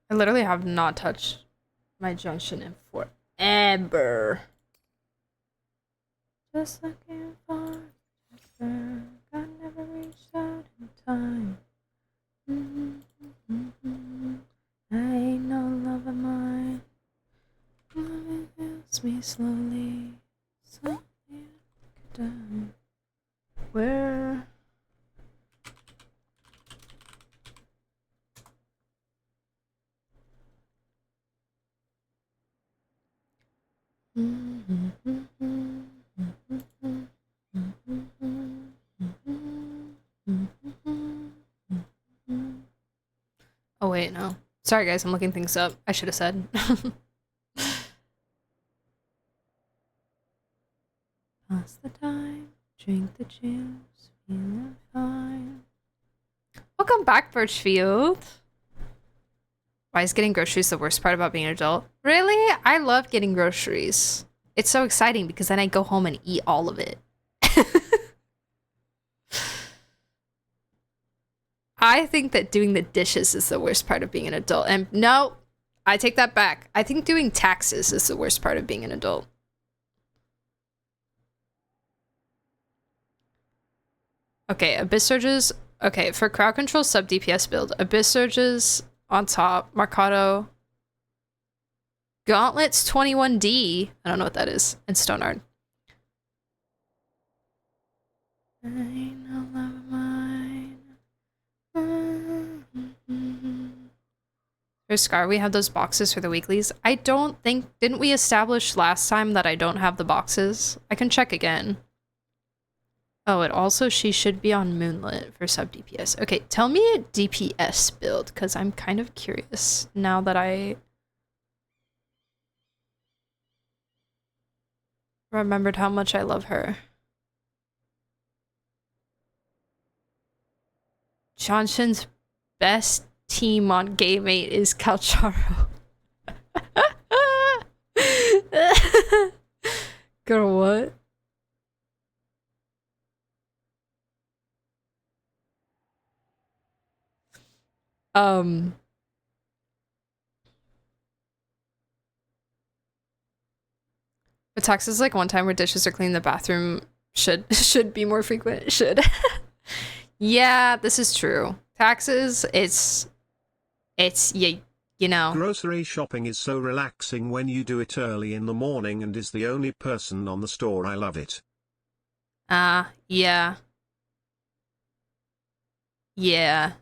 I literally have not touched my junction in forever. Just looking for a I never reached out in time. I ain't no love of mine. Love heals me slowly. Something down. Where? Oh wait, no. Sorry guys, I'm looking things up. I should have said. Pass the time, drink the juice, feeling fine. Welcome back, Birchfield. Why is getting groceries the worst part about being an adult? Really? I love getting groceries. It's so exciting because then I go home and eat all of it. I think that doing the dishes is the worst part of being an adult. And no, I take that back. I think doing taxes is the worst part of being an adult. Okay, Abyss Surges. Okay, for crowd control sub DPS build, Abyss Surges on top, Marcato, Gauntlets 21D. I don't know what that is. And Stoneard. I know love of mine. For Scar, we have those boxes for the weeklies. I don't think... Didn't we establish last time that I don't have the boxes? I can check again. Oh, it also, she should be on Moonlit for sub DPS. Okay, tell me a DPS build, because I'm kind of curious now that I remembered how much I love her. Johnson's best team on Game 8 is Calcharo. Girl, what? But tax is like one time where dishes are clean, the bathroom should be more frequent. Should. Yeah, this is true. Taxes, it's you know. Grocery shopping is so relaxing when you do it early in the morning and is the only person on the store. I love it. Yeah. Yeah.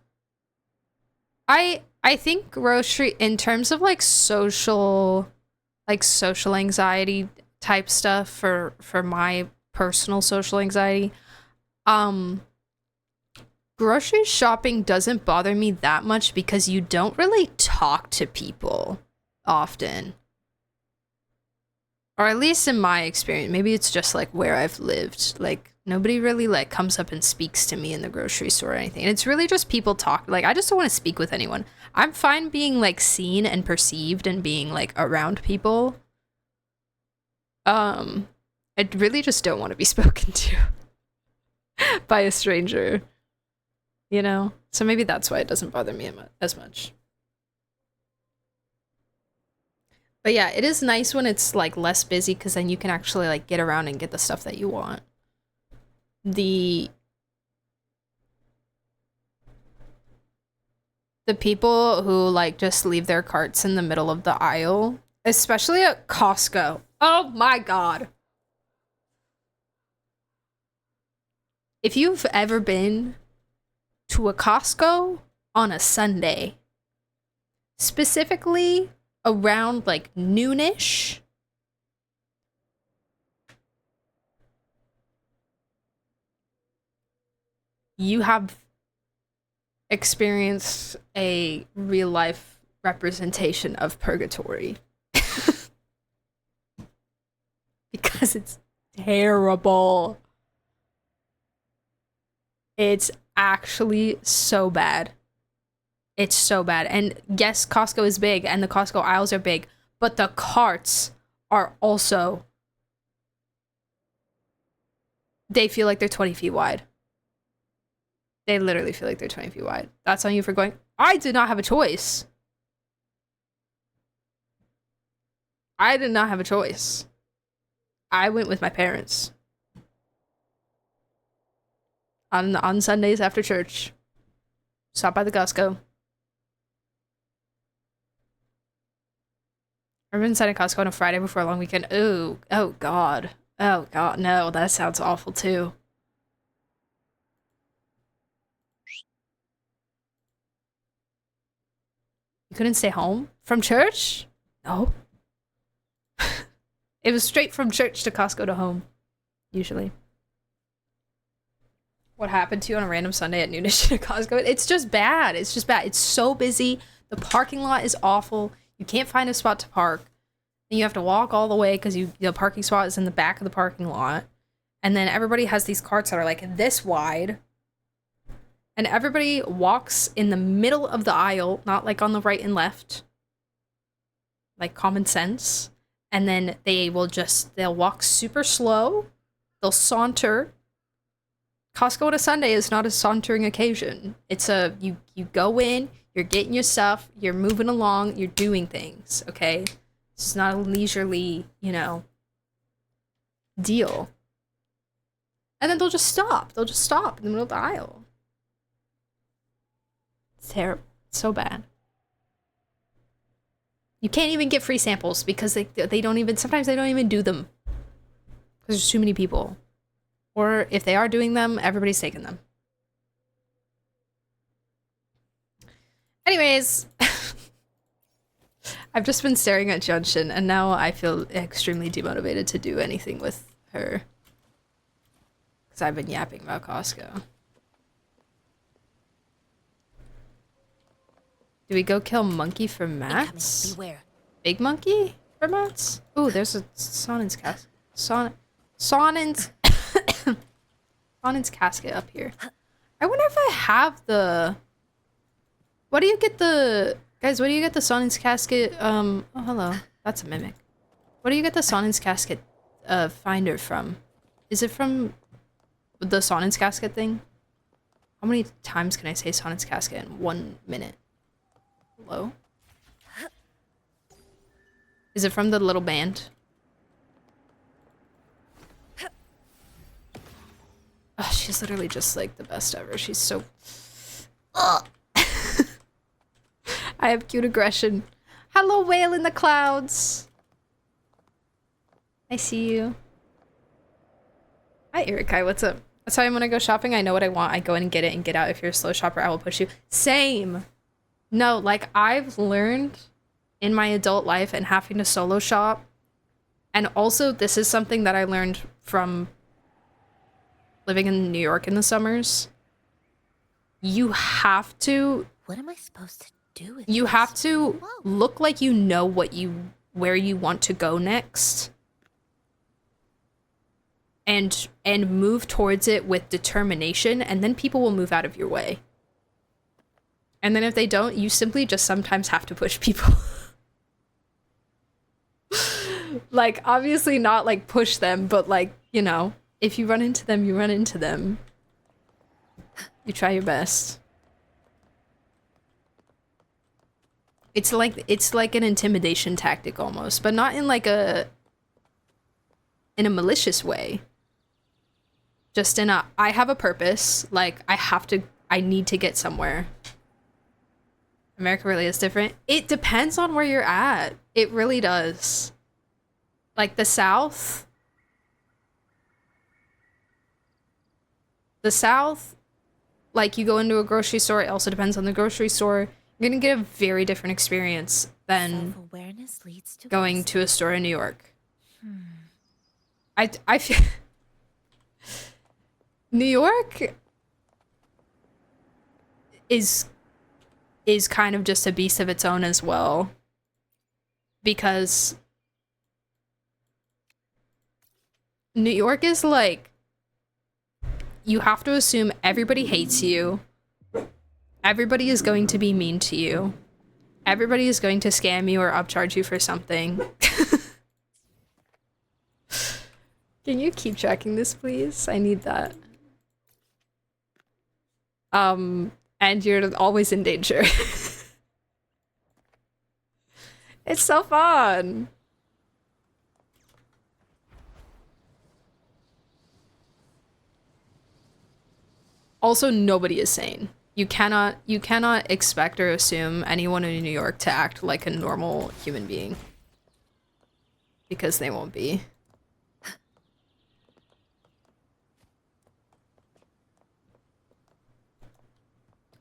I think grocery, in terms of like social anxiety type stuff, for my personal social anxiety, grocery shopping doesn't bother me that much because you don't really talk to people often. Or at least in my experience. Maybe it's just like where I've lived. Like nobody really like comes up and speaks to me in the grocery store or anything. And it's really just people talk. Like I just don't want to speak with anyone. I'm fine being like seen and perceived and being like around people. I really just don't want to be spoken to by a stranger. You know? So maybe that's why it doesn't bother me as much. But yeah, it is nice when it's like less busy because then you can actually like get around and get the stuff that you want. The people who like just leave their carts in the middle of the aisle, especially at Costco. Oh my God. If you've ever been to a Costco on a Sunday, specifically around like noonish, you have experienced a real life representation of purgatory. Because it's terrible. It's actually so bad. It's so bad. And yes, Costco is big and the Costco aisles are big, but the carts are also, they feel like they're 20 feet wide. They literally feel like they're 20 feet wide. That's on you for going, I did not have a choice. I did not have a choice. I went with my parents. On Sundays after church. Stop by the Costco. I've been inside a Costco on a Friday before a long weekend. Ooh, oh God. Oh God, no, that sounds awful too. You couldn't stay home from church? No. It was straight from church to Costco to home, usually. What happened to you on a random Sunday at noonish at Costco? It's just bad. It's just bad. It's so busy. The parking lot is awful. You can't find a spot to park. Then you have to walk all the way because the parking spot is in the back of the parking lot. And then everybody has these carts that are like this wide. And everybody walks in the middle of the aisle, not like on the right and left. Like common sense. And then they'll walk super slow. They'll saunter. Costco on a Sunday is not a sauntering occasion. It's you go in, you're getting your stuff, you're moving along, you're doing things, okay? It's not a leisurely, deal. And then they'll just stop. They'll just stop in the middle of the aisle. It's terrible. It's so bad. You can't even get free samples because they don't even, sometimes they don't even do them. Because there's too many people. Or if they are doing them, everybody's taking them. Anyways, I've just been staring at Junshin and now I feel extremely demotivated to do anything with her. Because I've been yapping about Costco. Do we go kill monkey for mats? Beware. Big monkey for mats? Ooh, there's a Sonin's casket. Sonin's casket up here. I wonder if I have the... What do you get the... Guys, what do you get the Sonin's casket? Oh, hello. That's a mimic. What do you get the Sonin's casket finder from? Is it from the Sonin's casket thing? How many times can I say Sonin's casket in 1 minute? Hello? Is it from the little band? Oh, she's literally just like the best ever. She's so... Ugh. I have cute aggression. Hello, whale in the clouds. I see you. Hi, Erikai. What's up? That's why when I go shopping, I know what I want. I go in and get it and get out. If you're a slow shopper, I will push you. Same. No, like I've learned in my adult life and having to solo shop. And also, this is something that I learned from living in New York in the summers. You have to... What am I supposed to do with You this? have to look like you know where you want to go next. And move towards it with determination, and then people will move out of your way. And then if they don't, you simply just sometimes have to push people. Like, obviously not like push them, but like, you know, if you run into them, you run into them. You try your best. It's like an intimidation tactic almost, but not in like in a malicious way. Just in a, I have a purpose, like I need to get somewhere. America really is different. It depends on where you're at. It really does. Like the South, like you go into a grocery store, it also depends on the grocery store. You're gonna get a very different experience than Leads to going to a store in New York. I feel New York is kind of just a beast of its own as well, because New York is like, you have to assume everybody hates you. Everybody is going to be mean to you. Everybody is going to scam you or upcharge you for something. Can you keep tracking this, please? I need that. And you're always in danger. It's so fun. Also, nobody is sane. You cannot expect or assume anyone in New York to act like a normal human being. Because they won't be.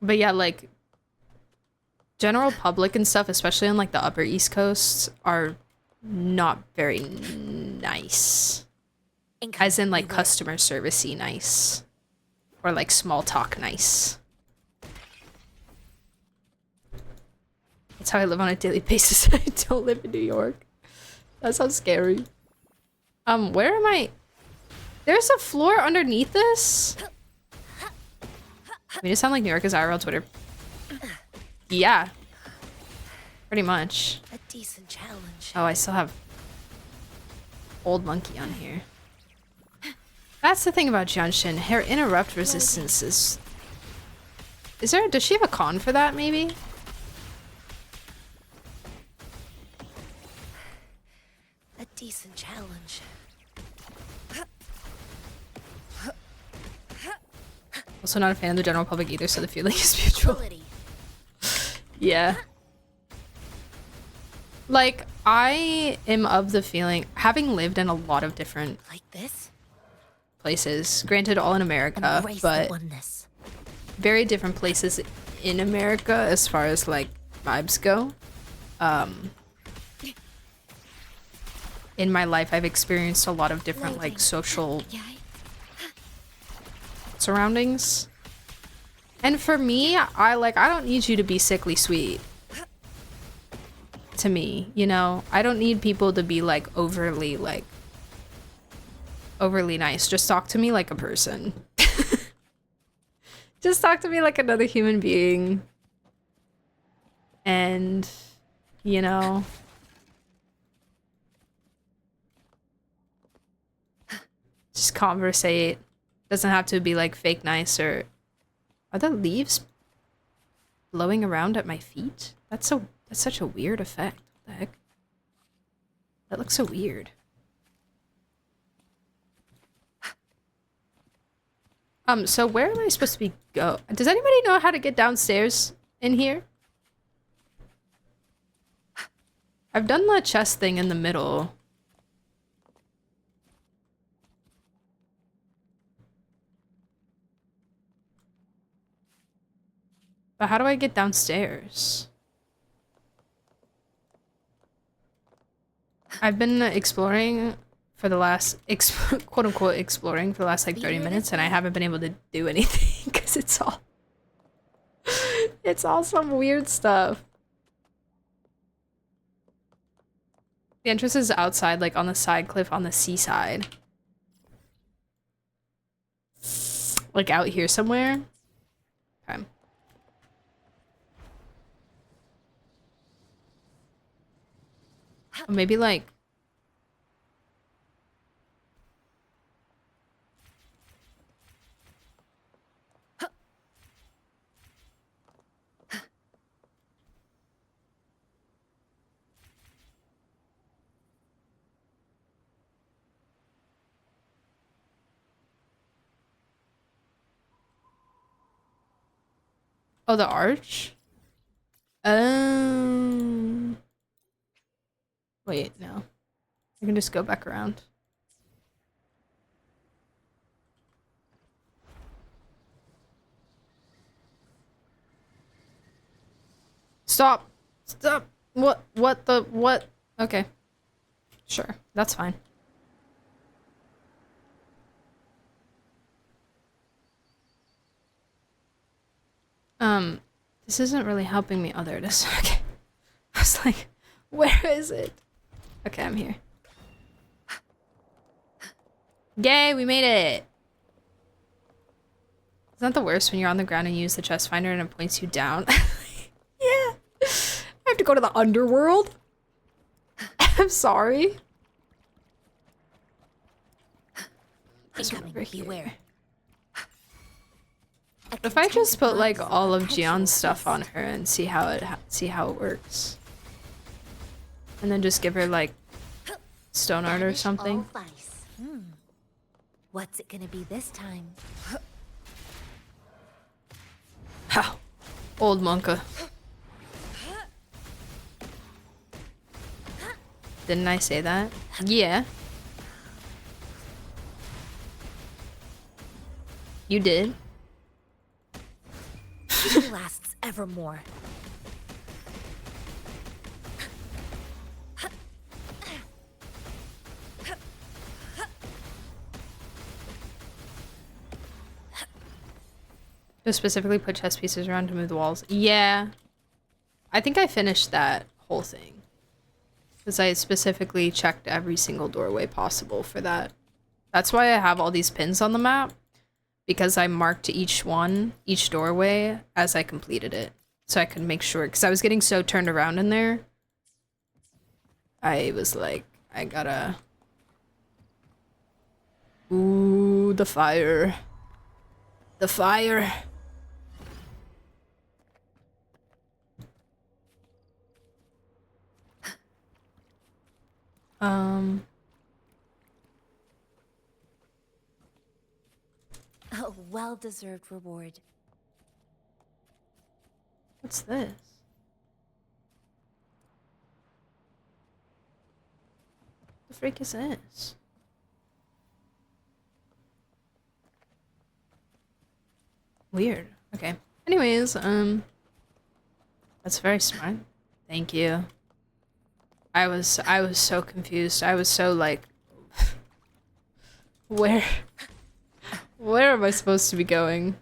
But yeah, like, general public and stuff, especially on like the upper East Coast, are not very nice. As in like customer servicey nice. Or like small talk nice. That's how I live on a daily basis. I don't live in New York. That sounds scary. Where am I? There's a floor underneath this? I mean, it sounds like New York is IRL Twitter. Yeah. Pretty much. a decent challenge. Oh, I still have old monkey on here. That's the thing about Jianshin. Her interrupt resistance is... does she have a con for that, maybe? A decent challenge. Also not a fan of the general public either, so the feeling is mutual. Yeah. Like, I am of the feeling, having lived in a lot of different places, granted all in America, but very different places in America as far as like vibes go. In my life, I've experienced a lot of different like social surroundings. And for me, I don't need you to be sickly sweet. To me, you know? I don't need people to be like overly nice. Just talk to me like a person. Just talk to me like another human being. And, you know, just conversate. Doesn't have to be like fake nice. Or are the leaves blowing around at my feet? That's such a weird effect. What the heck? That looks so weird. So where am I supposed to be go? Does anybody know how to get downstairs in here? I've done the chest thing in the middle. But how do I get downstairs? I've been exploring for the last, quote unquote, exploring for the last like 30 minutes, and I haven't been able to do anything because it's all some weird stuff. The entrance is outside, like on the side cliff on the seaside. Like out here somewhere. Okay. Or maybe like... Oh, the arch? Wait, no. I can just go back around. Stop! Stop! What the, what? Okay. Sure, that's fine. This isn't really helping me. Oh, there it is. Okay. I was like, where is it? Okay, I'm here. Yay, we made it! Isn't that the worst when you're on the ground and you use the chest finder and it points you down? Yeah. I have to go to the underworld? I'm sorry. Beware. If I just put like all of Gion's stuff on her and see how it works, and then just give her like stone art or something. What's it gonna be this time? How? Old Monka. Didn't I say that? Yeah. You did. It lasts evermore. To specifically put chess pieces around to move the walls. Yeah. I think I finished that whole thing. Because I specifically checked every single doorway possible for that. That's why I have all these pins on the map. Because I marked each doorway as I completed it. So I could make sure, because I was getting so turned around in there. I was like, I gotta... Ooh, the fire. The fire. A well-deserved reward. What's this? The freak is this? Weird. Okay. Anyways, that's very smart. Thank you. I was so confused. I was so like, where Where am I supposed to be going?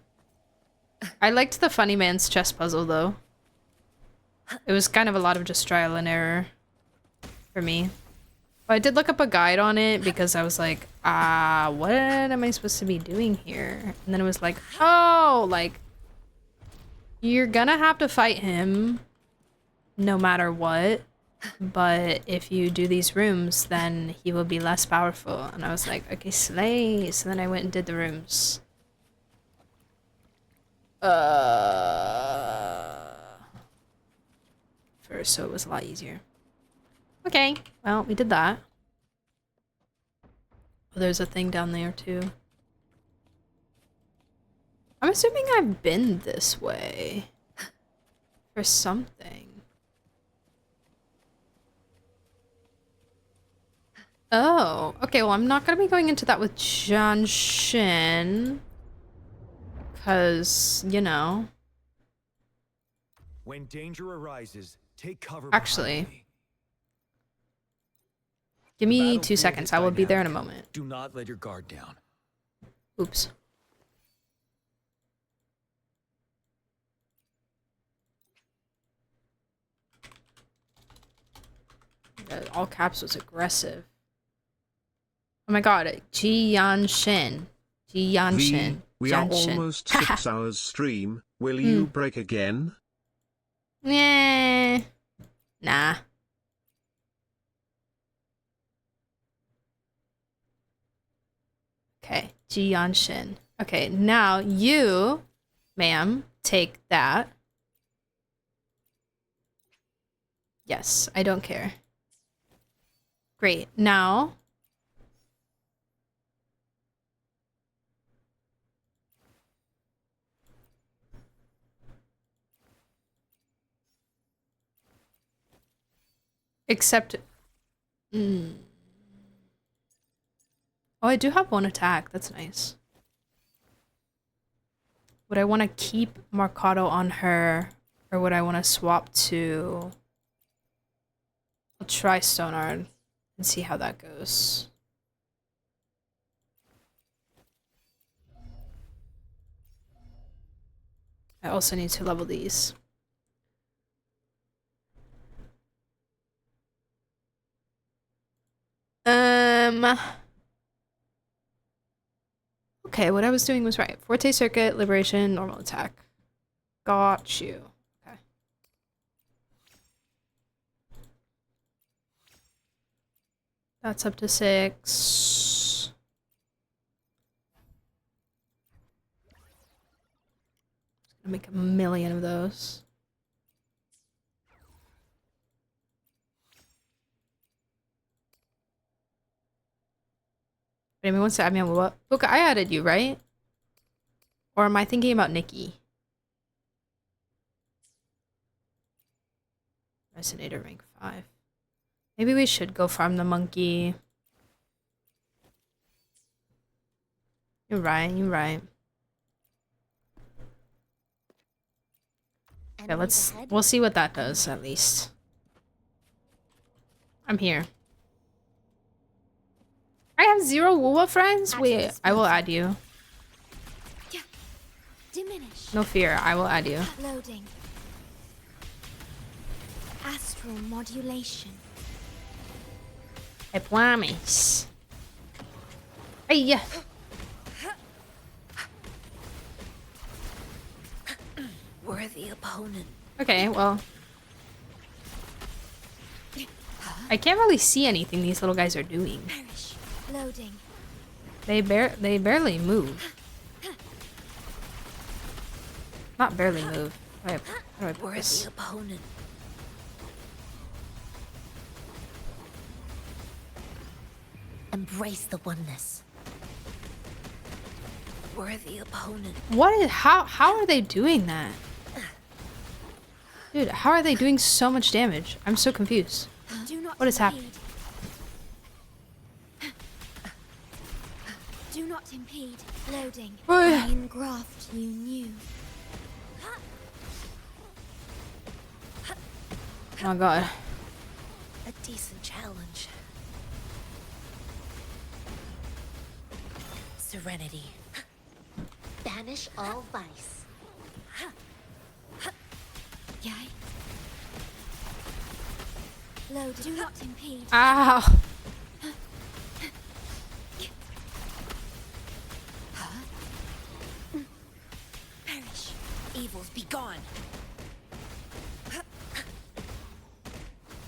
I liked the funny man's chess puzzle though. It was kind of a lot of just trial and error for me. But I did look up a guide on it because I was like, what am I supposed to be doing here? And then it was like, oh, like, you're gonna have to fight him no matter what. But if you do these rooms, then he will be less powerful. And I was like, okay, slay. So then I went and did the rooms. First, so it was a lot easier. Okay, well, we did that. Oh, there's a thing down there too. I'm assuming I've been this way for something. Oh, okay, well, I'm not gonna be going into that with John Shin. Because, you know. When danger arises, take cover. Actually, give me 2 seconds. I will be there in a moment. Do not let your guard down. Oops. All caps was aggressive. Oh my god, Jian Shin. Jian Shin. We are almost 6 hours stream. Will you break again? Nah. Nah. Okay, Jian Shin. Okay, now you, ma'am, take that. Yes, I don't care. Great, now... Except... Oh, I do have one attack. That's nice. Would I want to keep Marcato on her? Or would I want to swap to... I'll try Stonard and see how that goes. I also need to level these. Okay, what I was doing was right. Forte Circuit, Liberation, Normal Attack. Got you. Okay. That's up to 6. Gonna make a million of those. Anyone wants to add me on what? Look, I added you, right? Or am I thinking about Nikki? Resonator rank 5. Maybe we should go farm the monkey. You're right, you're right. Okay, we'll see what that does, at least. I'm here. I have 0 Wuwa friends? Wait, I will add you. Diminish. No fear, I will add you. Loading. Astral modulation. I promise. Hey. Worthy opponent. Okay, well. I can't really see anything these little guys are doing. Loading. They barely move. Not barely move. How do I put this? Worthy opponent. Embrace the oneness. Worthy opponent. What is how are they doing that? Dude, how are they doing so much damage? I'm so confused. What is happening? Do not impede. Loading. Oi. Iron graft you knew. Oh my god. A decent challenge. Serenity. Banish all vice. Yay. Load, do not impede. Ow. Perish. Evils be gone.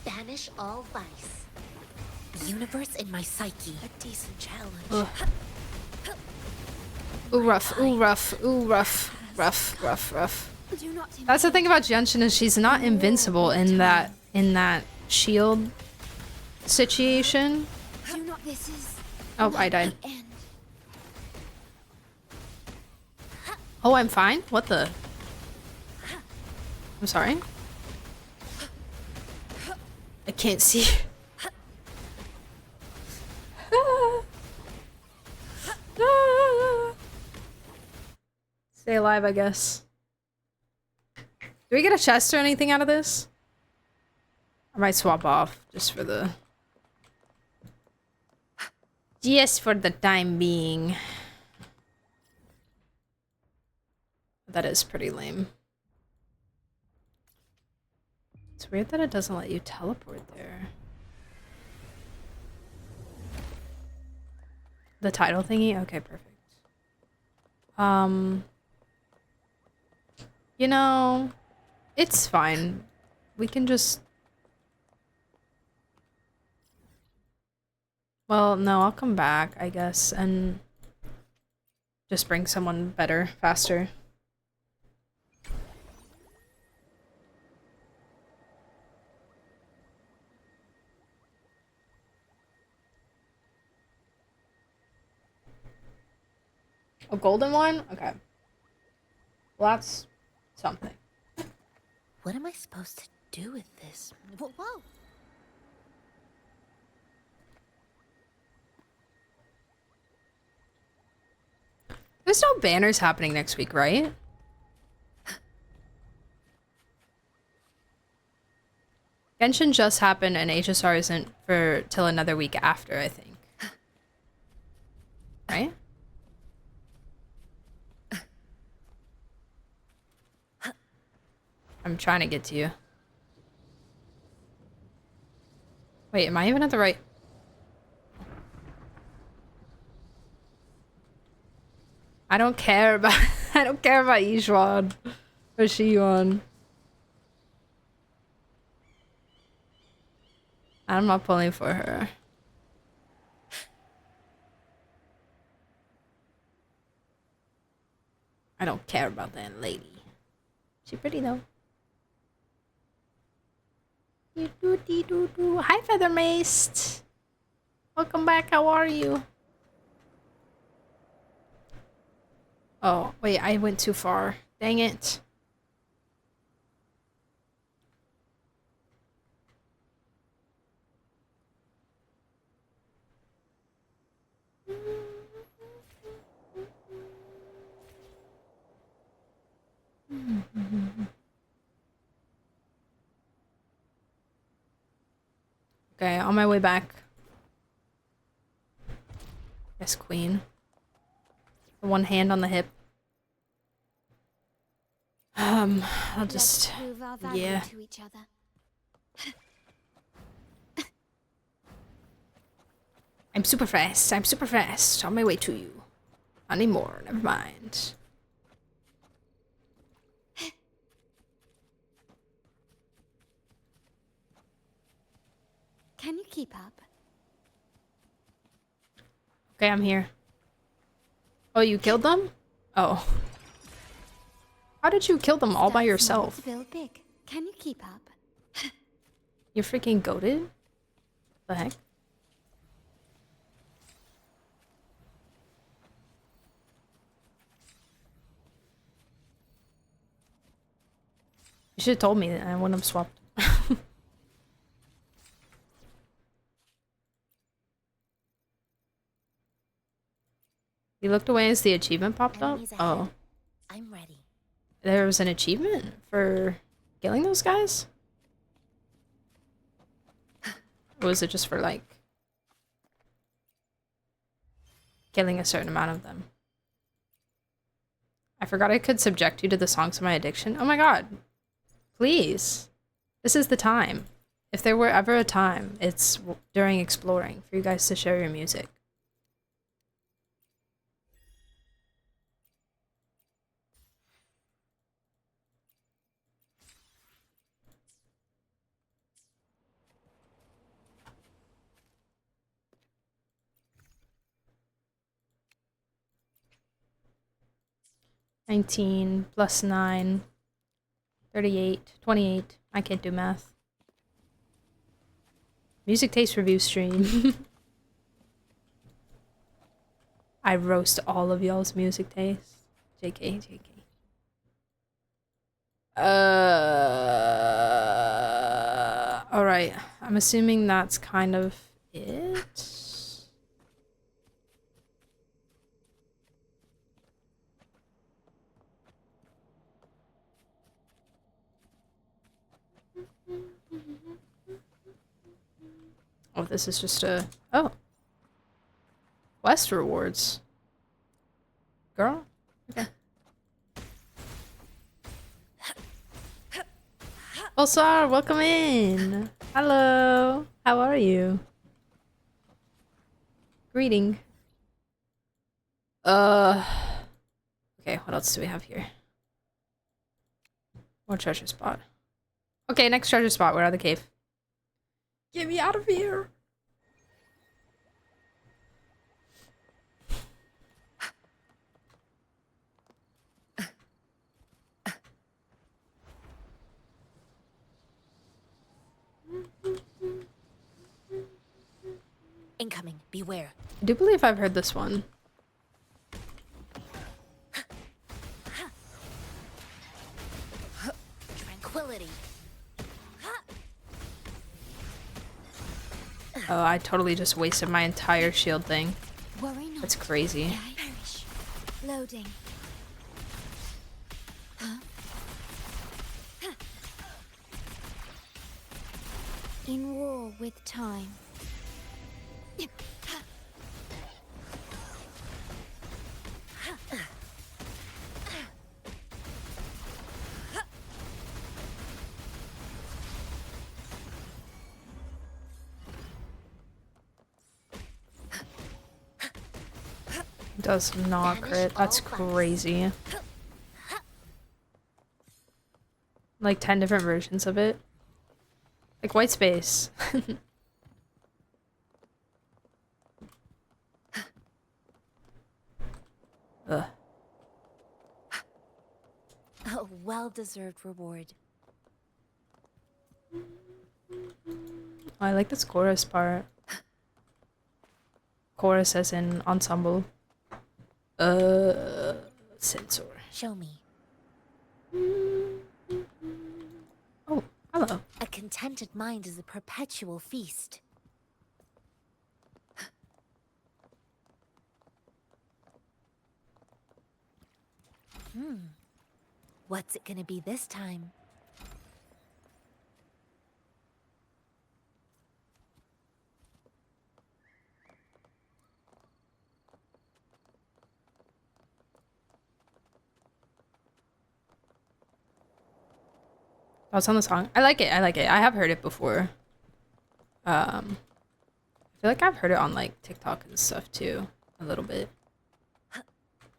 Banish all vice. Universe in my psyche. A decent challenge. Ugh. Ooh, rough. Ooh, rough. Ooh, rough. Rough, rough, rough. That's the thing about Genshin is she's not invincible in that shield situation. Oh, I died. Oh, I'm fine? What the? I'm sorry? I can't see. Stay alive, I guess. Do we get a chest or anything out of this? I might swap off just for the... Just for the time being. That is pretty lame. It's weird that it doesn't let you teleport there. The title thingy? Okay, perfect. You know, it's fine. We can just... Well, no, I'll come back, I guess, and just bring someone better, faster. A golden one? Okay. Well, that's something. What am I supposed to do with this? Whoa. There's no banners happening next week, right? Genshin just happened and HSR isn't for till another week after, I think. Right? I'm trying to get to you. Wait, am I even at the right... I don't care about I don't care about Yizhuan or Shiyuan. I'm not pulling for her. I don't care about that lady. She pretty though. Hi, Feather Maced. Welcome back. How are you? Oh, wait, I went too far. Dang it. Okay, on my way back. Yes, queen. One hand on the hip. I'll just... Yeah. To each other. I'm super fast. I'm super fast. On my way to you. Not anymore. Never mind. Can you keep up? Okay, I'm here. Oh, you killed them? Oh. How did you kill them all by yourself? Build big. Can you keep up? You're freaking goated? The heck? You should have told me that I wouldn't have swapped. You looked away as the achievement popped up? Oh. I'm ready. There was an achievement for killing those guys? Or was it just for, like, killing a certain amount of them? I forgot I could subject you to the songs of my addiction. Oh my god. Please. This is the time. If there were ever a time, it's during exploring for you guys to share your music. $19 plus 9. 38. 28. I can't do math. Music taste review stream. I roast all of y'all's music taste. JK, JK. Alright. I'm assuming that's kind of it. Oh, this is just a... Oh. Quest rewards. Girl? Okay. Bonsoir, welcome in. Hello. How are you? Greeting. Okay, what else do we have here? More treasure spot. Okay, next treasure spot. We're out of the cave. Get me out of here. Incoming. Beware. I do believe I've heard this one. Tranquility. Oh, I totally just wasted my entire shield thing. Worry not. That's crazy. Perish. Loading. In war with time. Does not crit. That's crazy. Like 10 different versions of it. Like white space. Ugh. A well-deserved reward. I like this chorus part. Chorus as in ensemble. Sensor. Show me. Oh, hello. A contented mind is a perpetual feast. What's it gonna be this time? Thoughts on the song? I like it. I like it. I have heard it before. I feel like I've heard it on like TikTok and stuff too, a little bit.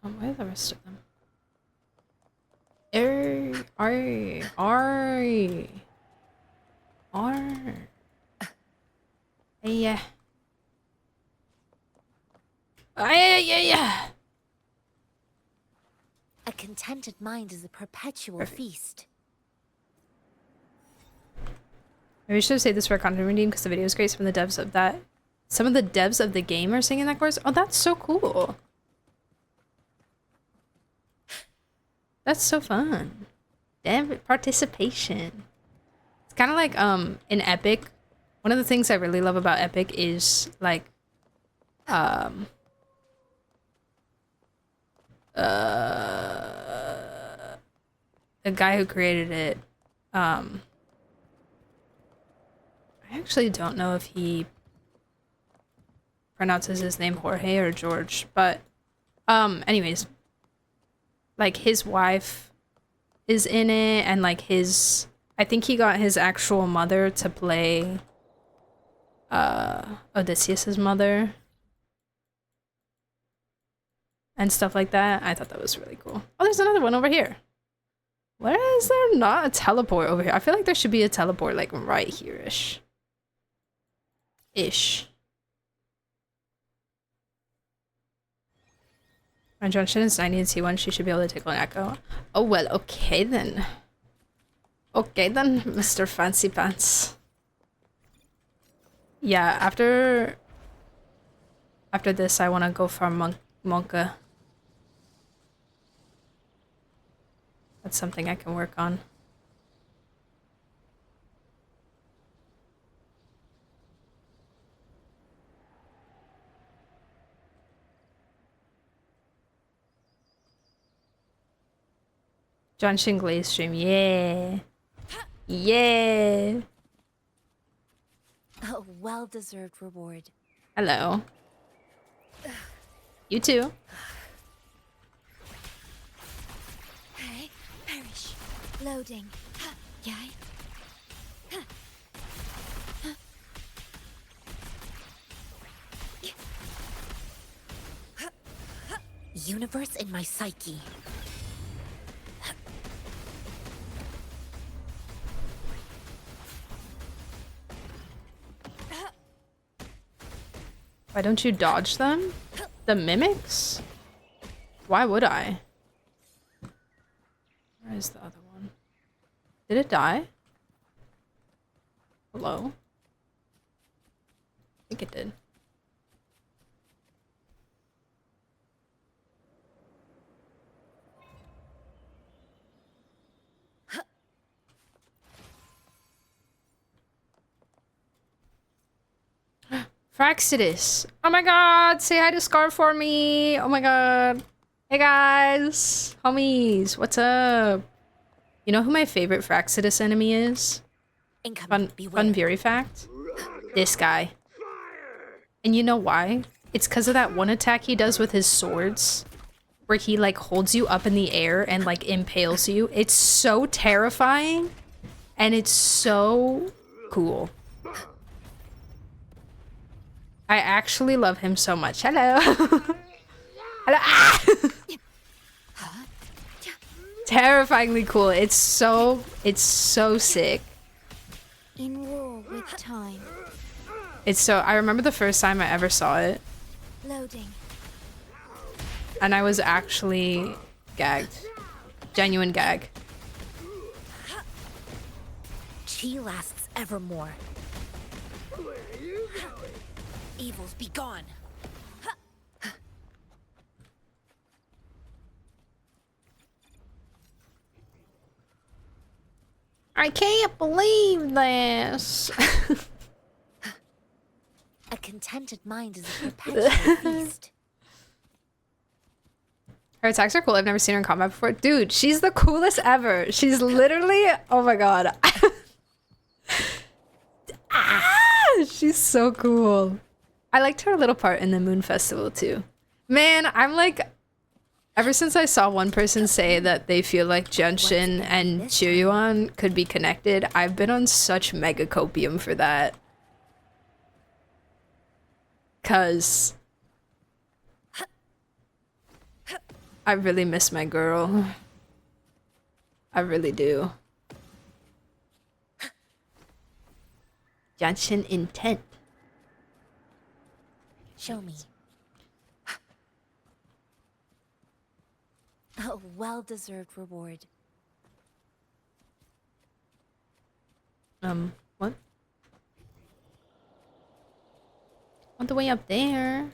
Where are the rest of them? Yeah. Yeah. A contented mind is a perpetual feast. Maybe we should say this for a content redeem because the video is great. Some of the devs of the game are singing that chorus. Oh, that's so cool. That's so fun. Damn participation. It's kind of like in Epic. One of the things I really love about Epic is like the guy who created it, I actually don't know if he pronounces his name Jorge or George, but anyways, like his wife is in it, and like his, I think he got his actual mother to play Odysseus's mother and stuff like that. I thought that was really cool. Oh, there's another one over here. Where is there not a teleport over here? I feel like there should be a teleport like right here-ish. My junction is 90 and C1. She should be able to take on Echo. Oh, well, okay then. Okay then, Mr. Fancy Pants. Yeah, after this, I want to go farm Monka. That's something I can work on. John Shingley's stream, yeah. Yeah. A well-deserved reward. Hello. You too. Hey, perish. Loading. Yay. Universe in my psyche. Why don't you dodge them? The mimics? Why would I? Where is the other one? Did it die? Hello? I think it did. Fraxidus. Oh my god, say hi to Scar for me. Oh my god. Hey guys. Homies, what's up? You know who my favorite Fraxidus enemy is? Fun Fury fact? This guy. And you know why? It's because of that one attack he does with his swords. Where he like holds you up in the air and like impales you. It's so terrifying. And it's so cool. I actually love him so much. Hello. Hello. Ah! Terrifyingly cool. It's so sick. In war with time. It's so, I remember the first time I ever saw it. Loading. And I was actually gagged. Genuine gag. Chi lasts evermore. Evils be gone. I can't believe this. A contented mind is a perpetual feast. Her attacks are cool. I've never seen her in combat before. Dude, she's the coolest ever. She's literally, oh my god. She's so cool. I liked her little part in the Moon Festival too. Man, I'm like, ever since I saw one person say that they feel like Genshin and Chiryuan could be connected, I've been on such mega copium for that. Cause I really miss my girl. I really do. Genshin intent. Show me. A well-deserved reward. What? On the way up there.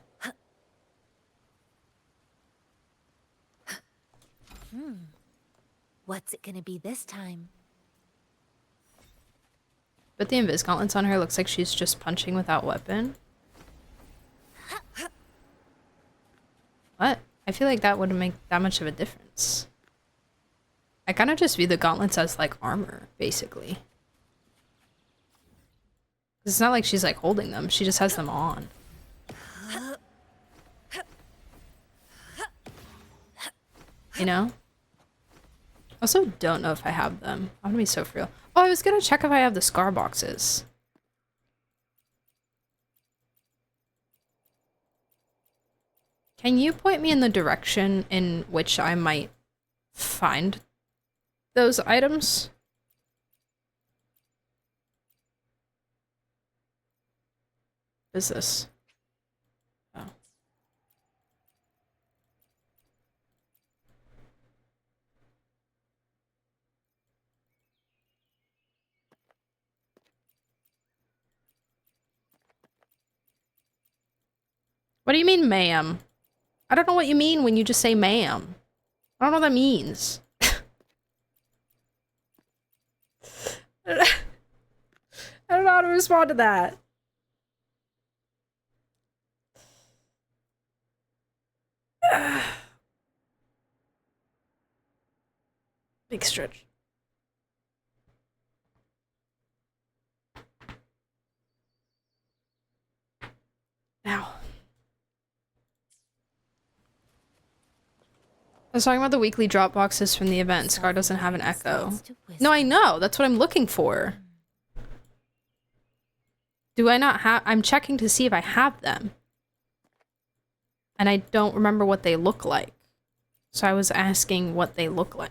What's it gonna be this time? But the invis gauntlets on her looks like she's just punching without weapon. What? I feel like that wouldn't make that much of a difference. I kind of just view the gauntlets as like armor, basically. It's not like she's like holding them, she just has them on. You know? Also don't know if I have them. I'm gonna be so for real. Oh, I was gonna check if I have the scar boxes. Can you point me in the direction in which I might find those items? What is this? Oh. What do you mean, ma'am? I don't know what you mean when you just say ma'am. I don't know what that means. I don't know how to respond to that. Big stretch. Ow. I was talking about the weekly drop boxes from the event. Scar doesn't have an echo. No, I know. That's what I'm looking for. Do I not have... I'm checking to see if I have them. And I don't remember what they look like. So I was asking what they look like.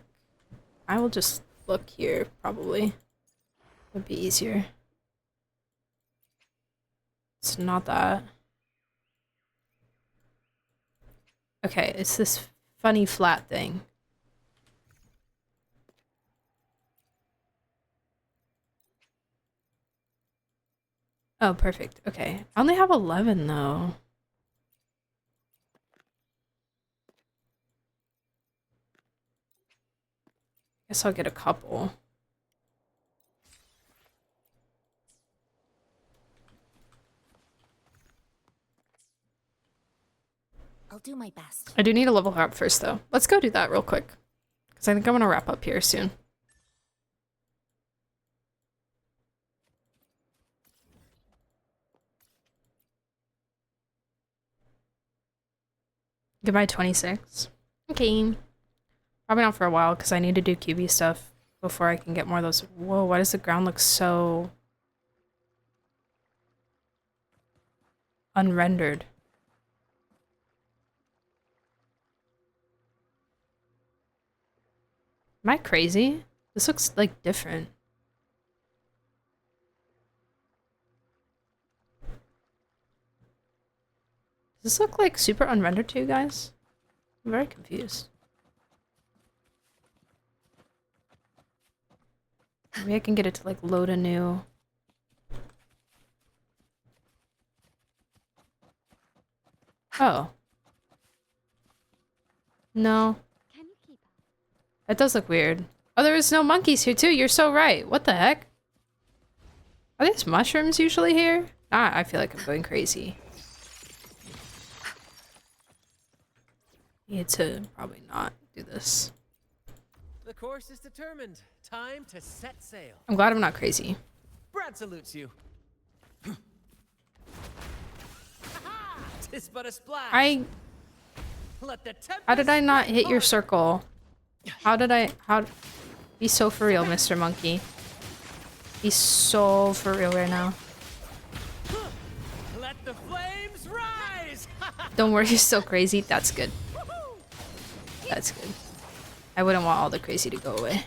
I will just look here, probably. Would be easier. It's not that. Okay, it's this funny flat thing. Oh, perfect. Okay. I only have 11, though. Guess I'll get a couple. I'll do my best. I do need to level her up first, though. Let's go do that real quick. Because I think I'm going to wrap up here soon. Goodbye, 26. Okay. Probably not for a while, because I need to do QB stuff before I can get more of those. Whoa, why does the ground look so... unrendered? Am I crazy? This looks, like, different. Does this look, like, super unrendered to you guys? I'm very confused. Maybe I can get it to, like, load a new... Oh. No. That does look weird. Oh, there is no monkeys here too. You're so right. What the heck? Are these mushrooms usually here? Ah, I feel like I'm going crazy. Need to probably not do this. The course is determined. Time to set sail. I'm glad I'm not crazy. Brad salutes you. Tis but a splash. How did I not hit your circle? How... Be so for real, Mr. Monkey. Be so for real right now. Let the flames rise. Don't worry, you're still crazy. That's good. That's good. I wouldn't want all the crazy to go away.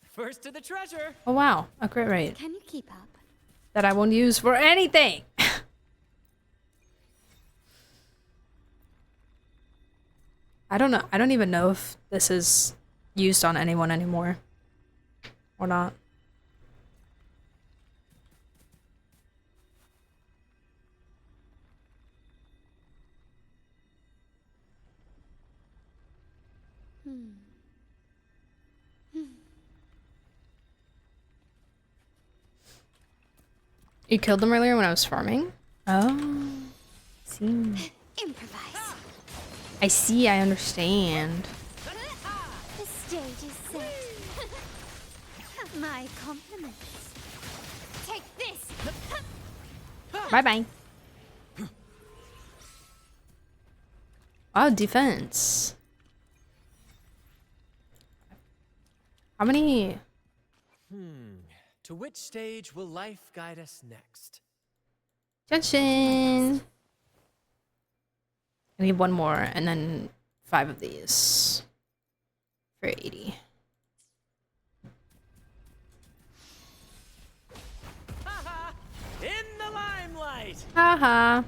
First to the treasure. Oh wow, a great rate. Can you keep up? That I won't use for anything. I don't know. I don't even know if this is used on anyone anymore. Or not. You killed them earlier when I was farming? Oh. See. Improvise. I see, I understand. The stage is set. My compliments. Take this. Bye-bye. Oh, defense. How many? To which stage will life guide us next? Junction. I need one more and then 5 of these for 80. In the limelight. Haha.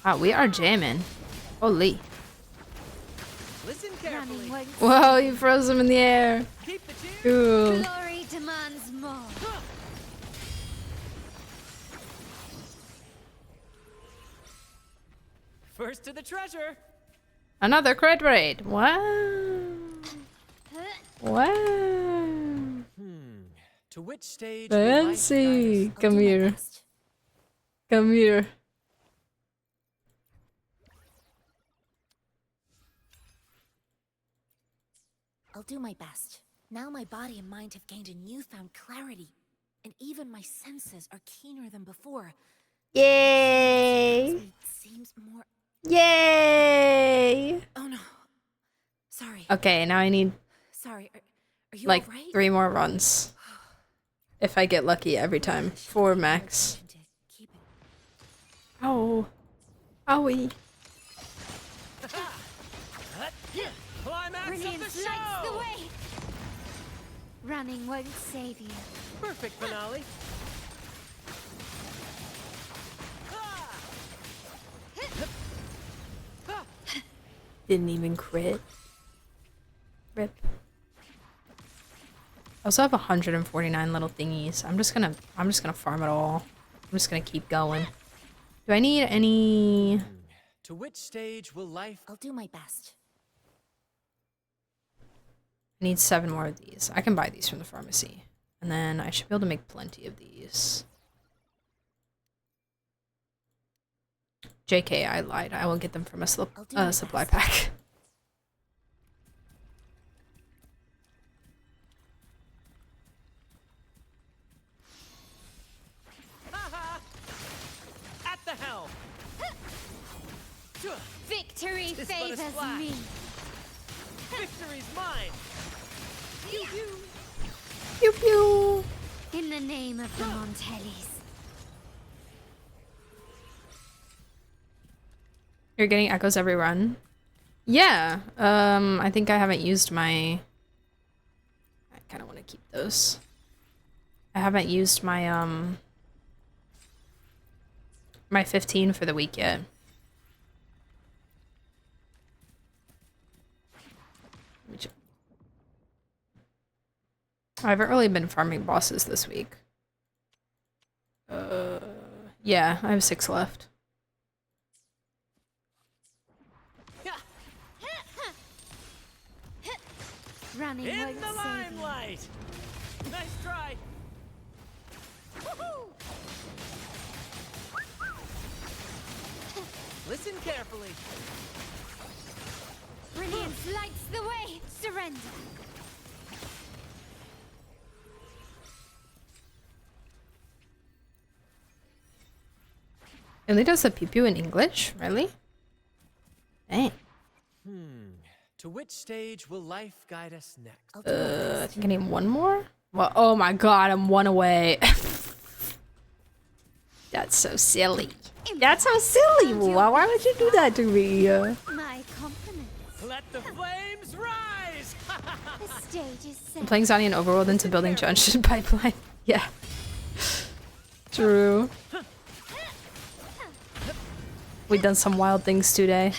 Wow, we are jamming. Holy. Listen carefully. Whoa, you froze him in the air. Cool. Glory demands more. First to the treasure. Another crit raid. Wow. Wow. To which stage? Fancy. Come here. Come here. I'll do my best. Now my body and mind have gained a newfound clarity, and even my senses are keener than before. Yay! Seems more. Yay! Oh no. Sorry. Okay, now I need Sorry. Are you like alright? 3 more runs. If I get lucky every time. 4 max. Oh. Owie. Brilliance lights the way. Running won't save you. Perfect finale. Didn't even crit. Rip. I also have 149 little thingies. I'm just gonna farm it all. I'm just gonna keep going. Do I need any? To which stage will life? I'll do my best. I need 7 more of these. I can buy these from the pharmacy. And then I should be able to make plenty of these. JK, I lied. I will get them from a supply pack. At the helm. Victory This but a favors splash. me. Victory's mine. Pew pew. Pew pew. In the name of the Montellis. You're getting echoes every run? Yeah. I think I haven't used my... I kind of want to keep those. I haven't used my, my 15 for the week yet. I haven't really been farming bosses this week. Yeah, I have 6 left. Running In won't the save limelight. Nice try. Listen carefully. you. Brilliance lights the way. Surrender. It only does the pew pew in English? Really? Dang. To which stage will life guide us next? I think I need 1 more? Well, oh my god, I'm 1 away. That's so silly. That's so silly. Why would you do that to me? My compliments. Let the flames rise. The stage is set. I'm playing Zani and Overworld into building Junction Pipeline. Yeah. True. We've done some wild things today.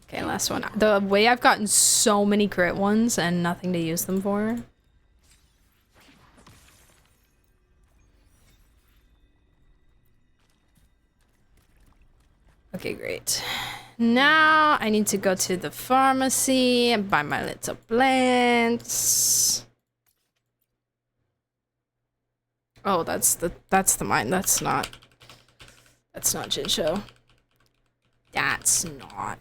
Okay, last one. The way I've gotten so many crit ones and nothing to use them for. Okay, great. Now I need to go to the pharmacy and buy my little plants. Oh, that's the mine. That's not Jinsho. That's not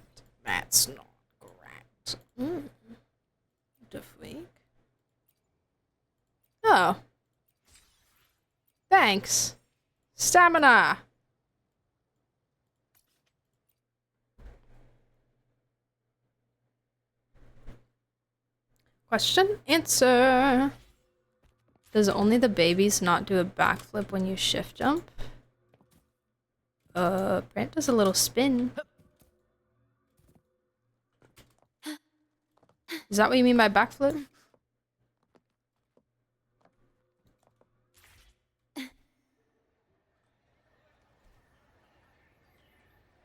correct. The freak? Oh. Thanks. Stamina. Question answer. Does only the babies not do a backflip when you shift jump? Brant does a little spin. Is that what you mean by backflip?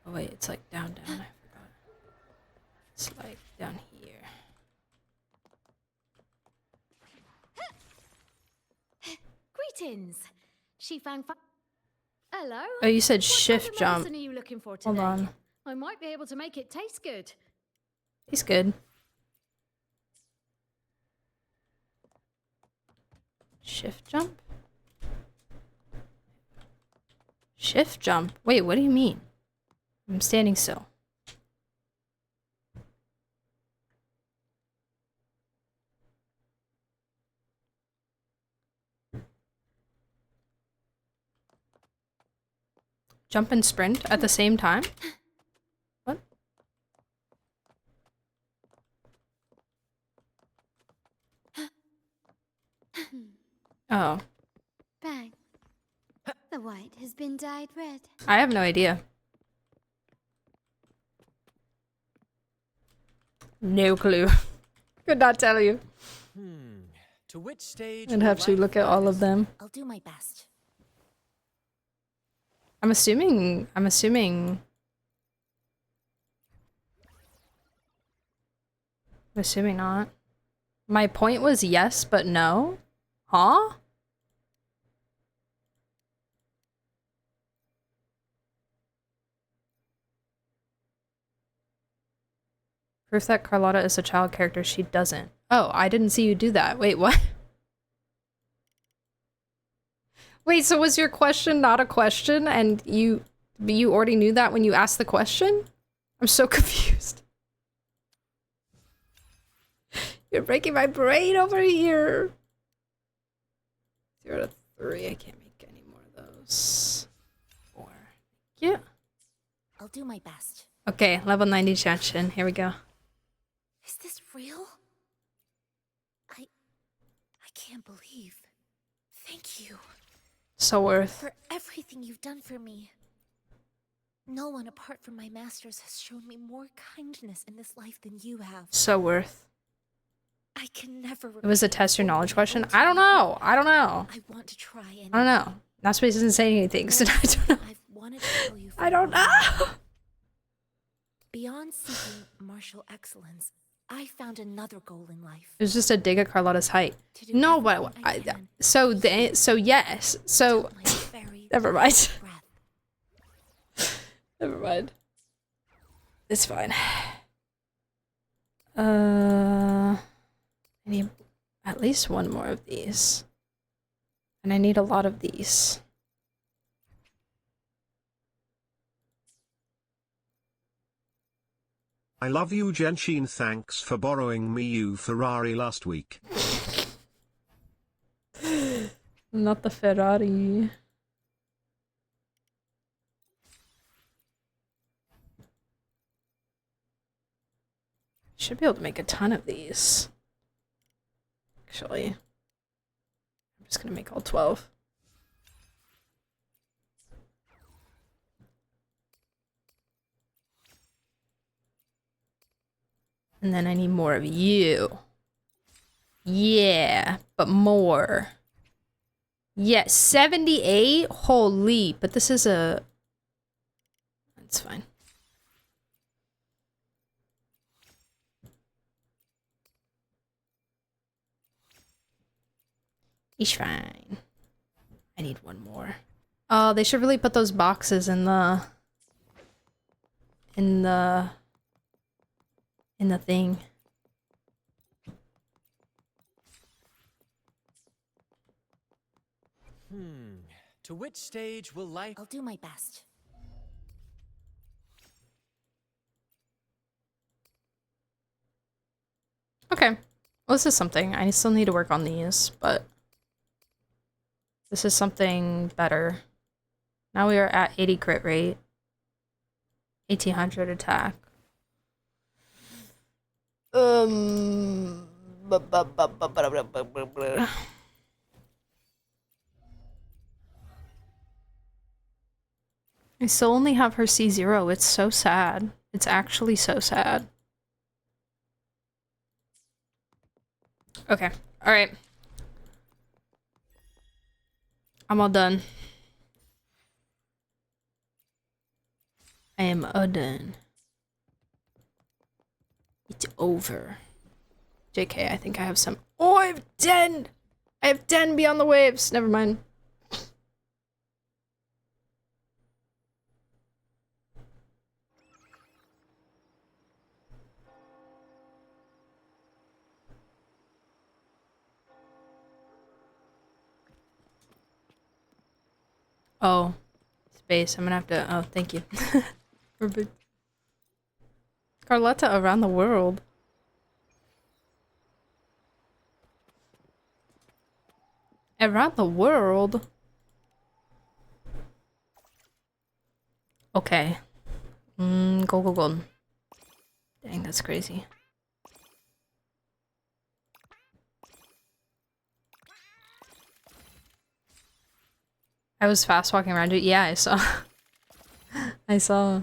Oh wait, it's like down, I forgot. It's like down here. Greetings. She found Hello. Oh, you said What shift kind of jump. medicine are you looking for today? Hold on. I might be able to make it taste good. He's good. Shift jump? Shift jump? Wait, what do you mean? I'm standing still. Jump and sprint at the same time? What? Oh. Bang. The white has been dyed red. I have no idea. No clue. Could not tell you. To which stage? I'd have to look at all of them. I'll do my best. I'm assuming not. My point was yes, but no? Huh? Proof that Carlotta is a child character, she doesn't. Oh, I didn't see you do that. Wait, what? Wait, so was your question not a question and you already knew that when you asked the question? I'm so confused. You're breaking my brain over here. 0 to 3, I can't make any more of those. 4. Yeah. I'll do my best. Okay, level 90 Chanchin. Here we go. Is this real? I can't believe. Thank you. So worth. For everything you've done for me. No one apart from my masters has shown me more kindness in this life than you have. So worth. I can never. It was a test your knowledge question? I don't know. I want to try and don't know. Not supposed to say anything, so I don't know. I've wanted to tell you for I don't know. Beyond seeking martial excellence, I found another goal in life. It was just a dig at Carlotta's height. No, but so yes. So never mind. Never mind. It's fine. I need at least one more of these. And I need a lot of these. I love you, Genshin. Thanks for borrowing me your Ferrari last week. Not the Ferrari. Should be able to make a ton of these. Actually, I'm just gonna make all 12. And then I need more of you. Yeah, but more. Yeah, 78? Holy, but this is a... That's fine. He's fine. I need one more. Oh, they should really put those boxes in the thing. To which stage will life... I'll do my best. Okay. Well, this is something. I still need to work on these, but this is something better. Now we are at 80 crit rate. 1800 attack. I still only have her C0. It's so sad. It's actually so sad. Okay. All right. I'm all done. I am all done. It's over. JK, I think I have some. Oh, I have 10! I have 10 beyond the waves. Never mind. Oh. Space. I'm gonna have to. Oh, thank you. Perfect. Carlotta around the world. Around the world? Okay. Go. Dang, that's crazy. I was fast walking around it. Yeah, I saw. I saw.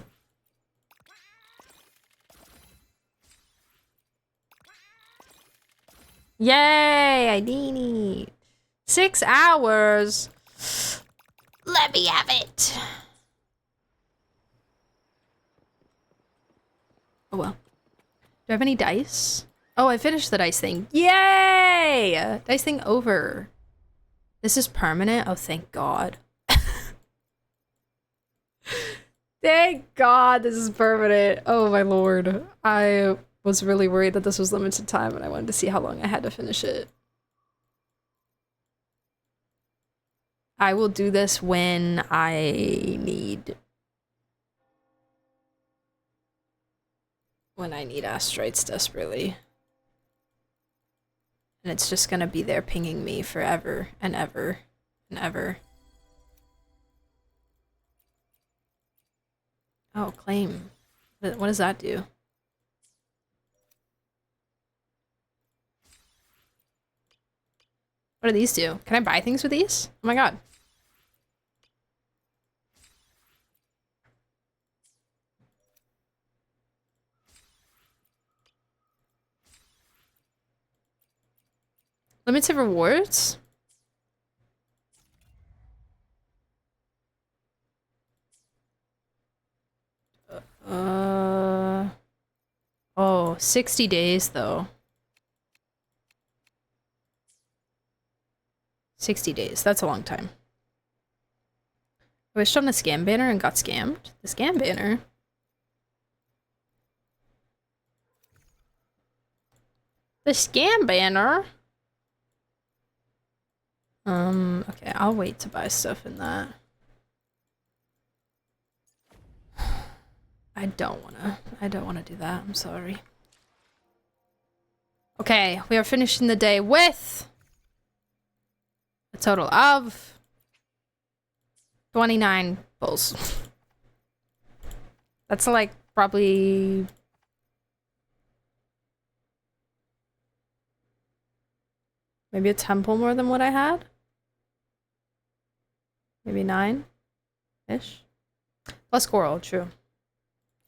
Yay! I need 6 hours. Let me have it. Oh well. Do I have any dice? Oh, I finished the dice thing. Yay! Dice thing over. This is permanent? Oh, thank God. Thank God this is permanent. Oh my lord. I was really worried that this was limited time and I wanted to see how long I had to finish it. I will do this when I need... When I need asteroids desperately. And it's just gonna be there pinging me forever and ever and ever. Oh, claim. What does that do? What do these do? Can I buy things with these? Oh my god. Limited rewards? Oh, 60 days though. 60 days, that's a long time. I wished on the scam banner and got scammed. The scam banner? The scam banner? Okay, I'll wait to buy stuff in that. I don't wanna do that, I'm sorry. Okay, we are finishing the day with a total of 29 bulls. That's like probably maybe a 10 pull more than what I had. Maybe 9-ish. Plus coral, true.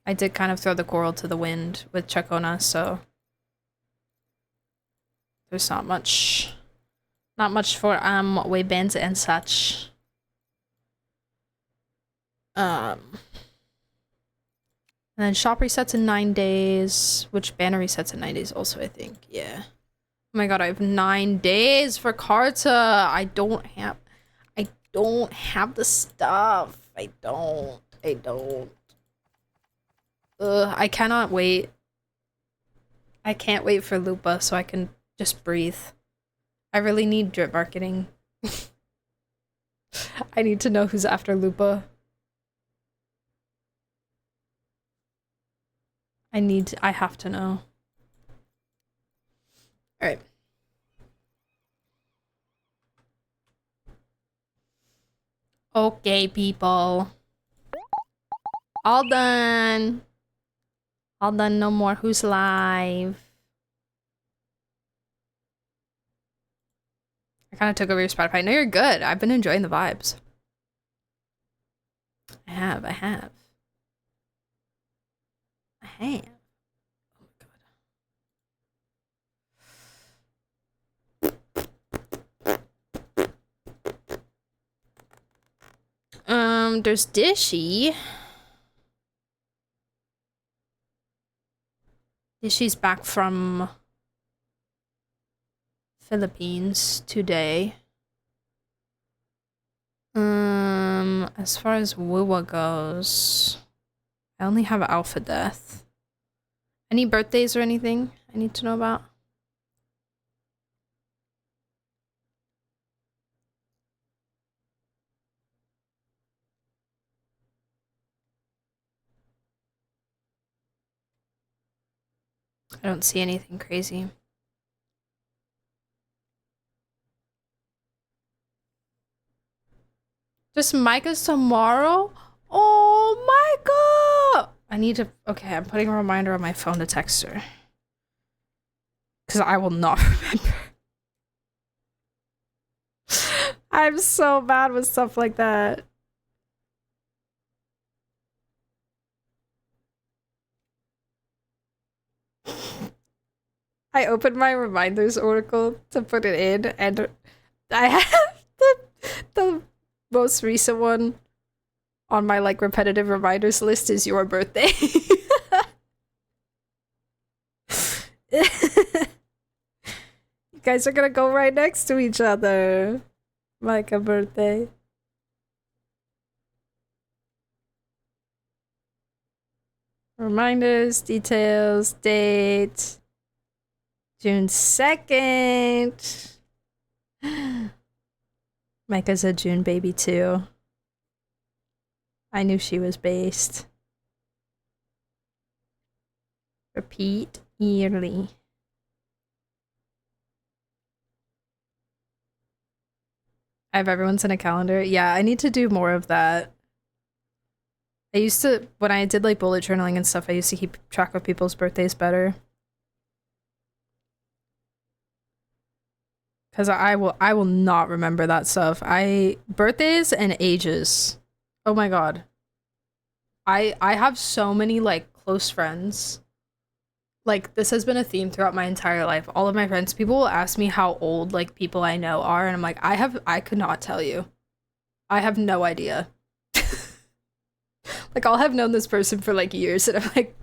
I did kind of throw the coral to the wind with ciaccona, so there's not much for waybands and such. And then shop resets in 9 days, which banner resets in 9 days also, I think. Yeah. Oh my god, I have 9 days for Carta. I don't have the stuff. I don't. Ugh, I cannot wait. I can't wait for Lupa so I can just breathe. I really need drip marketing. I need to know who's after Lupa. I have to know. Alright. Okay, people. All done. All done, no more. Who's live? kind of took over your Spotify. No, you're good. I've been enjoying the vibes. I have. There's Dishy. Dishy's back from Philippines today. As far as Wuwa goes, I only have Alpha Death. Any birthdays or anything I need to know about? I don't see anything crazy. Just Micah's tomorrow? Oh my god! I need to... Okay, I'm putting a reminder on my phone to text her. Because I will not remember. I'm so bad with stuff like that. I opened my reminders article to put it in, and I have the most recent one on my like repetitive reminders list is your birthday. You guys are gonna go right next to each other. Micah birthday. Reminders, details, date. June 2nd. Micah's a June baby too. I knew she was based. Repeat yearly. I have everyone's in a calendar. Yeah, I need to do more of that. I used to, when I did like bullet journaling and stuff, I used to keep track of people's birthdays better. Cause I will not remember that stuff. Birthdays and ages. Oh my god. I have so many like close friends. Like this has been a theme throughout my entire life. All of my friends, people will ask me how old like people I know are, and I'm like, I could not tell you. I have no idea. Like I'll have known this person for like years and I'm like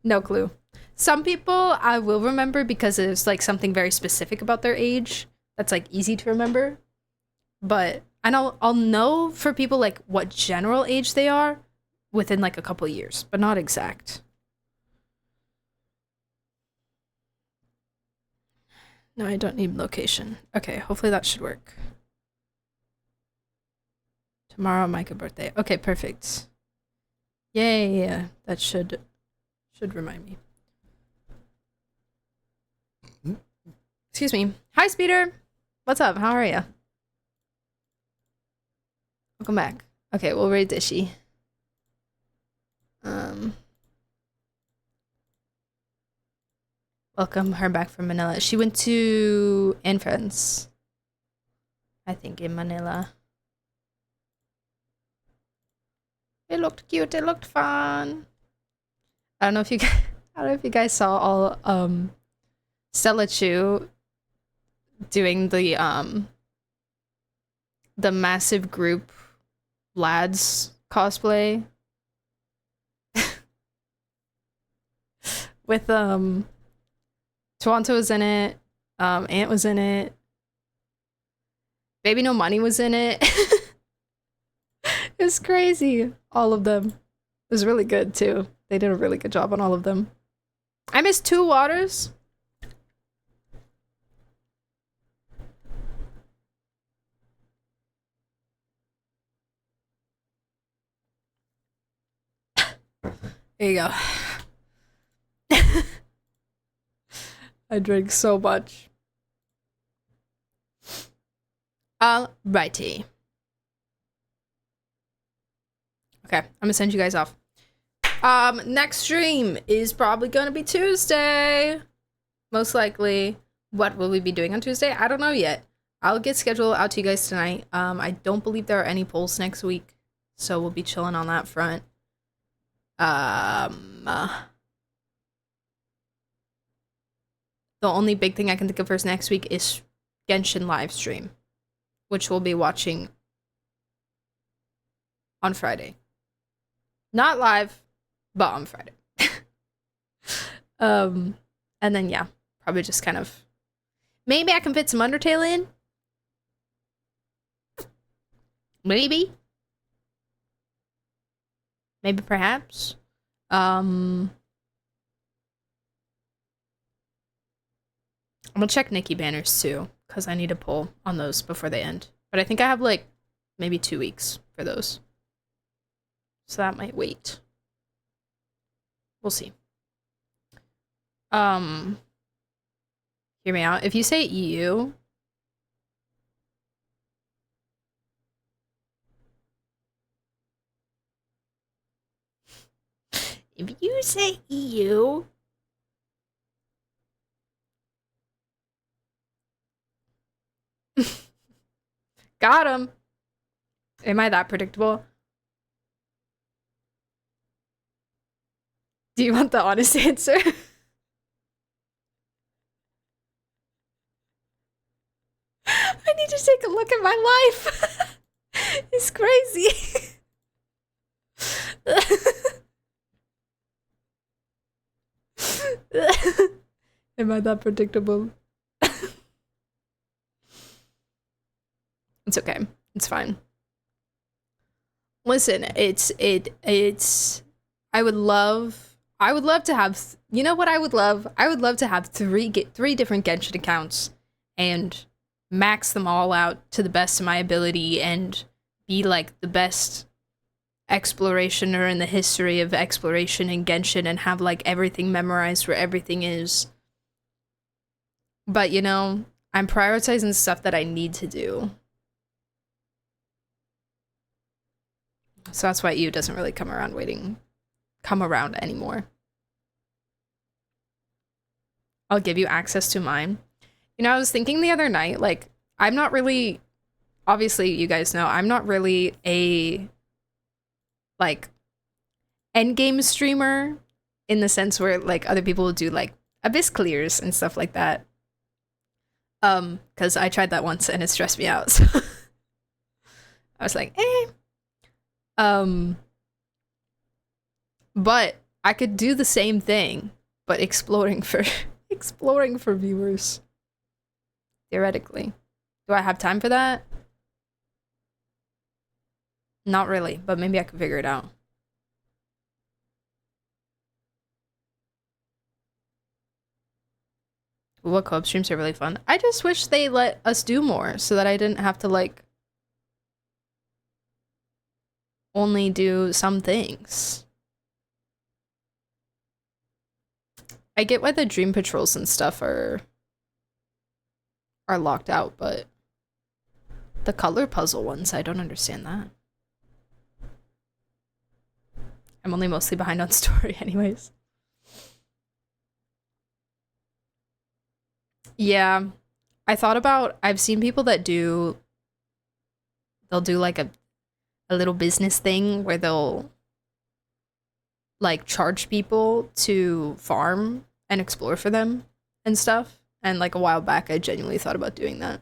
no clue. Some people I will remember because it's like something very specific about their age that's like easy to remember. But and I'll know for people like what general age they are within like a couple years, but not exact. No, I don't need location. Okay, hopefully that should work. Tomorrow, Micah birthday. Okay, perfect. Yay, that should remind me. Excuse me. Hi, Speeder. What's up? How are you? Welcome back. Okay, we'll raid Dishy. Welcome her back from Manila. She went to Anne Friends, I think, in Manila. It looked cute. It looked fun. I don't know if you guys saw all Stella Chu doing the massive group lads cosplay with Toronto was in it, Ant was in it, Baby No Money was in it. It was crazy. All of them. It was really good too. They did a really good job on all of them. I missed 2 waters. There you go. I drink so much. Alrighty. Okay, I'm gonna send you guys off. Next stream is probably gonna be Tuesday. Most likely. What will we be doing on Tuesday? I don't know yet. I'll get schedule out to you guys tonight. I don't believe there are any polls next week, so we'll be chilling on that front. The only big thing I can think of for next week is Genshin live stream, which we'll be watching on Friday. Not live, but on Friday. And then yeah, probably just kind of maybe I can fit some Undertale in. Maybe perhaps. I'm gonna check Nikki banners too, because I need a poll on those before they end. But I think I have like maybe 2 weeks for those. So that might wait. We'll see. Hear me out. If you say EU, if you say EU, got him. Am I that predictable? Do you want the honest answer? I need to take a look at my life. It's crazy. Am I that predictable? It's okay. It's fine. Listen, it's I would love to have, you know what I would love? I would love to have three different Genshin accounts and max them all out to the best of my ability and be like the best explorationer in the history of exploration in Genshin and have like everything memorized where everything is. But you know, I'm prioritizing stuff that I need to do. So that's why EU doesn't really come around anymore. I'll give you access to mine. You know, I was thinking the other night, like, I'm not really, obviously you guys know, I'm not really a, like, endgame streamer in the sense where, like, other people will do, like, abyss clears and stuff like that. Because I tried that once and it stressed me out, so I was like, eh. But I could do the same thing, but exploring for viewers. Theoretically. Do I have time for that? Not really, but maybe I can figure it out. What co-op streams are really fun. I just wish they let us do more so that I didn't have to like only do some things. I get why the dream patrols and stuff are locked out, but the color puzzle ones, I don't understand that. I'm only mostly behind on story anyways. Yeah, I thought about, I've seen people that they'll do like a little business thing where they'll like charge people to farm and explore for them and stuff. And like a while back, I genuinely thought about doing that.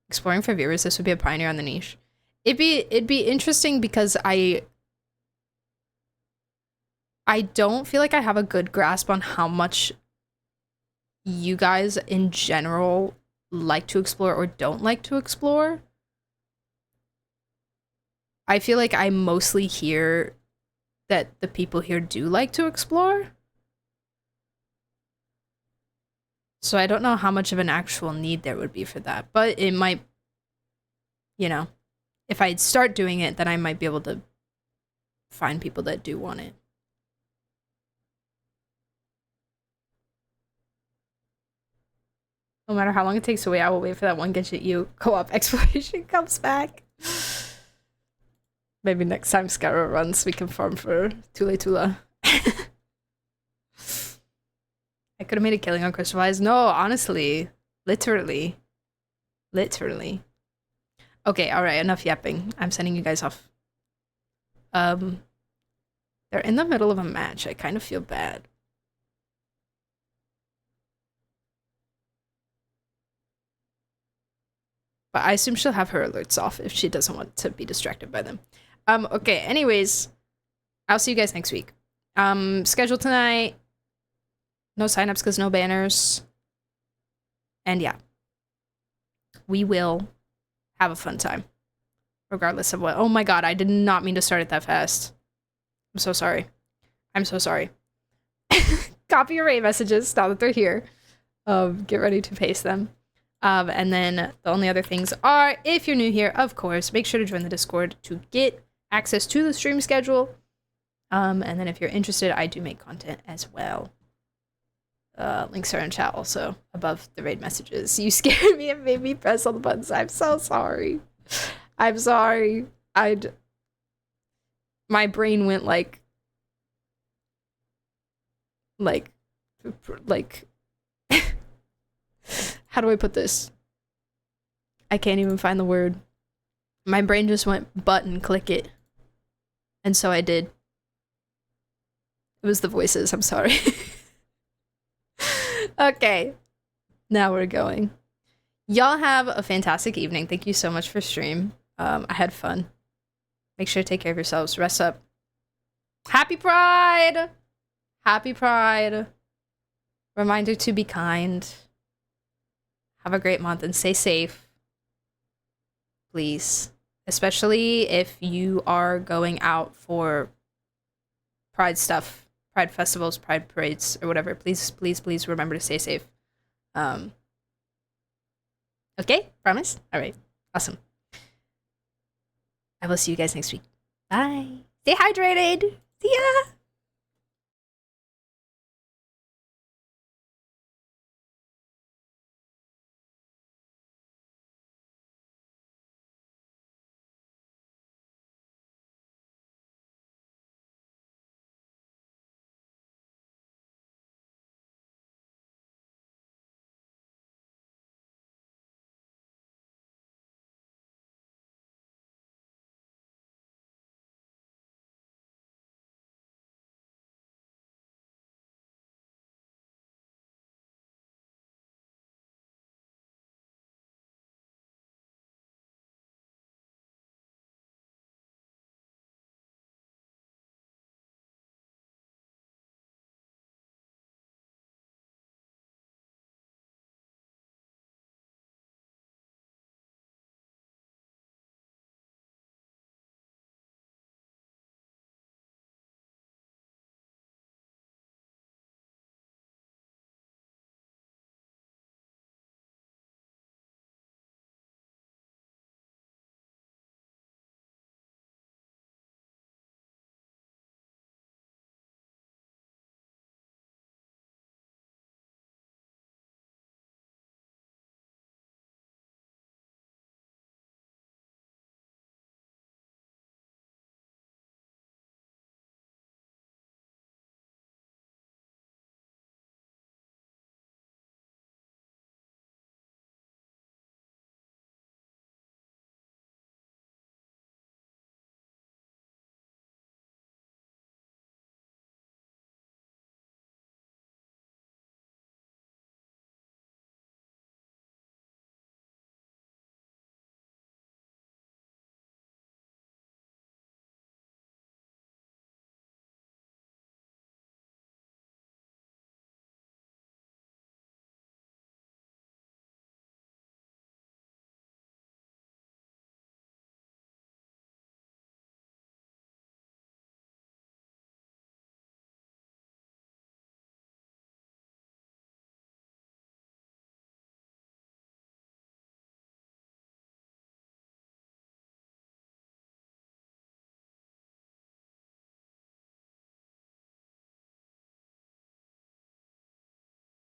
Exploring for viewers, this would be a pioneer on the niche. It'd be interesting because I don't feel like I have a good grasp on how much you guys in general like to explore or don't like to explore. I feel like I mostly hear that the people here do like to explore. So I don't know how much of an actual need there would be for that, but it might, you know, if I start doing it, then I might be able to find people that do want it. No matter how long it takes to wait, I will wait for that one Genshin EU co-op exploration comes back. Maybe next time Skyrim runs, we can farm for Tula Tula. I could have made a killing on crystal eyes. No, honestly. Literally. Literally. Okay, alright, enough yapping. I'm sending you guys off. They're in the middle of a match. I kind of feel bad. But I assume she'll have her alerts off if she doesn't want to be distracted by them. Okay, anyways. I'll see you guys next week. Schedule tonight. No signups because no banners. And yeah. We will have a fun time. Regardless of what. Oh my god, I did not mean to start it that fast. I'm so sorry. I'm so sorry. Copy your rate messages now that they're here. Get ready to paste them. And then the only other things are, if you're new here, of course, make sure to join the Discord to get access to the stream schedule. And then if you're interested, I do make content as well. Links are in chat also above the raid messages. You scared me and made me press all the buttons. I'm so sorry. I'm sorry. My brain went like how do I put this? I can't even find the word. My brain just went button click it. And so I did. It was the voices, I'm sorry. Okay. Now we're going. Y'all have a fantastic evening. Thank you so much for stream. I had fun. Make sure to take care of yourselves. Rest up. Happy Pride! Happy Pride. Reminder to be kind. Have a great month and stay safe. Please. Especially if you are going out for Pride stuff. Pride festivals, Pride parades, or whatever. Please, please, please remember to stay safe. Okay? Promise? Alright. Awesome. I will see you guys next week. Bye. Stay hydrated. See ya!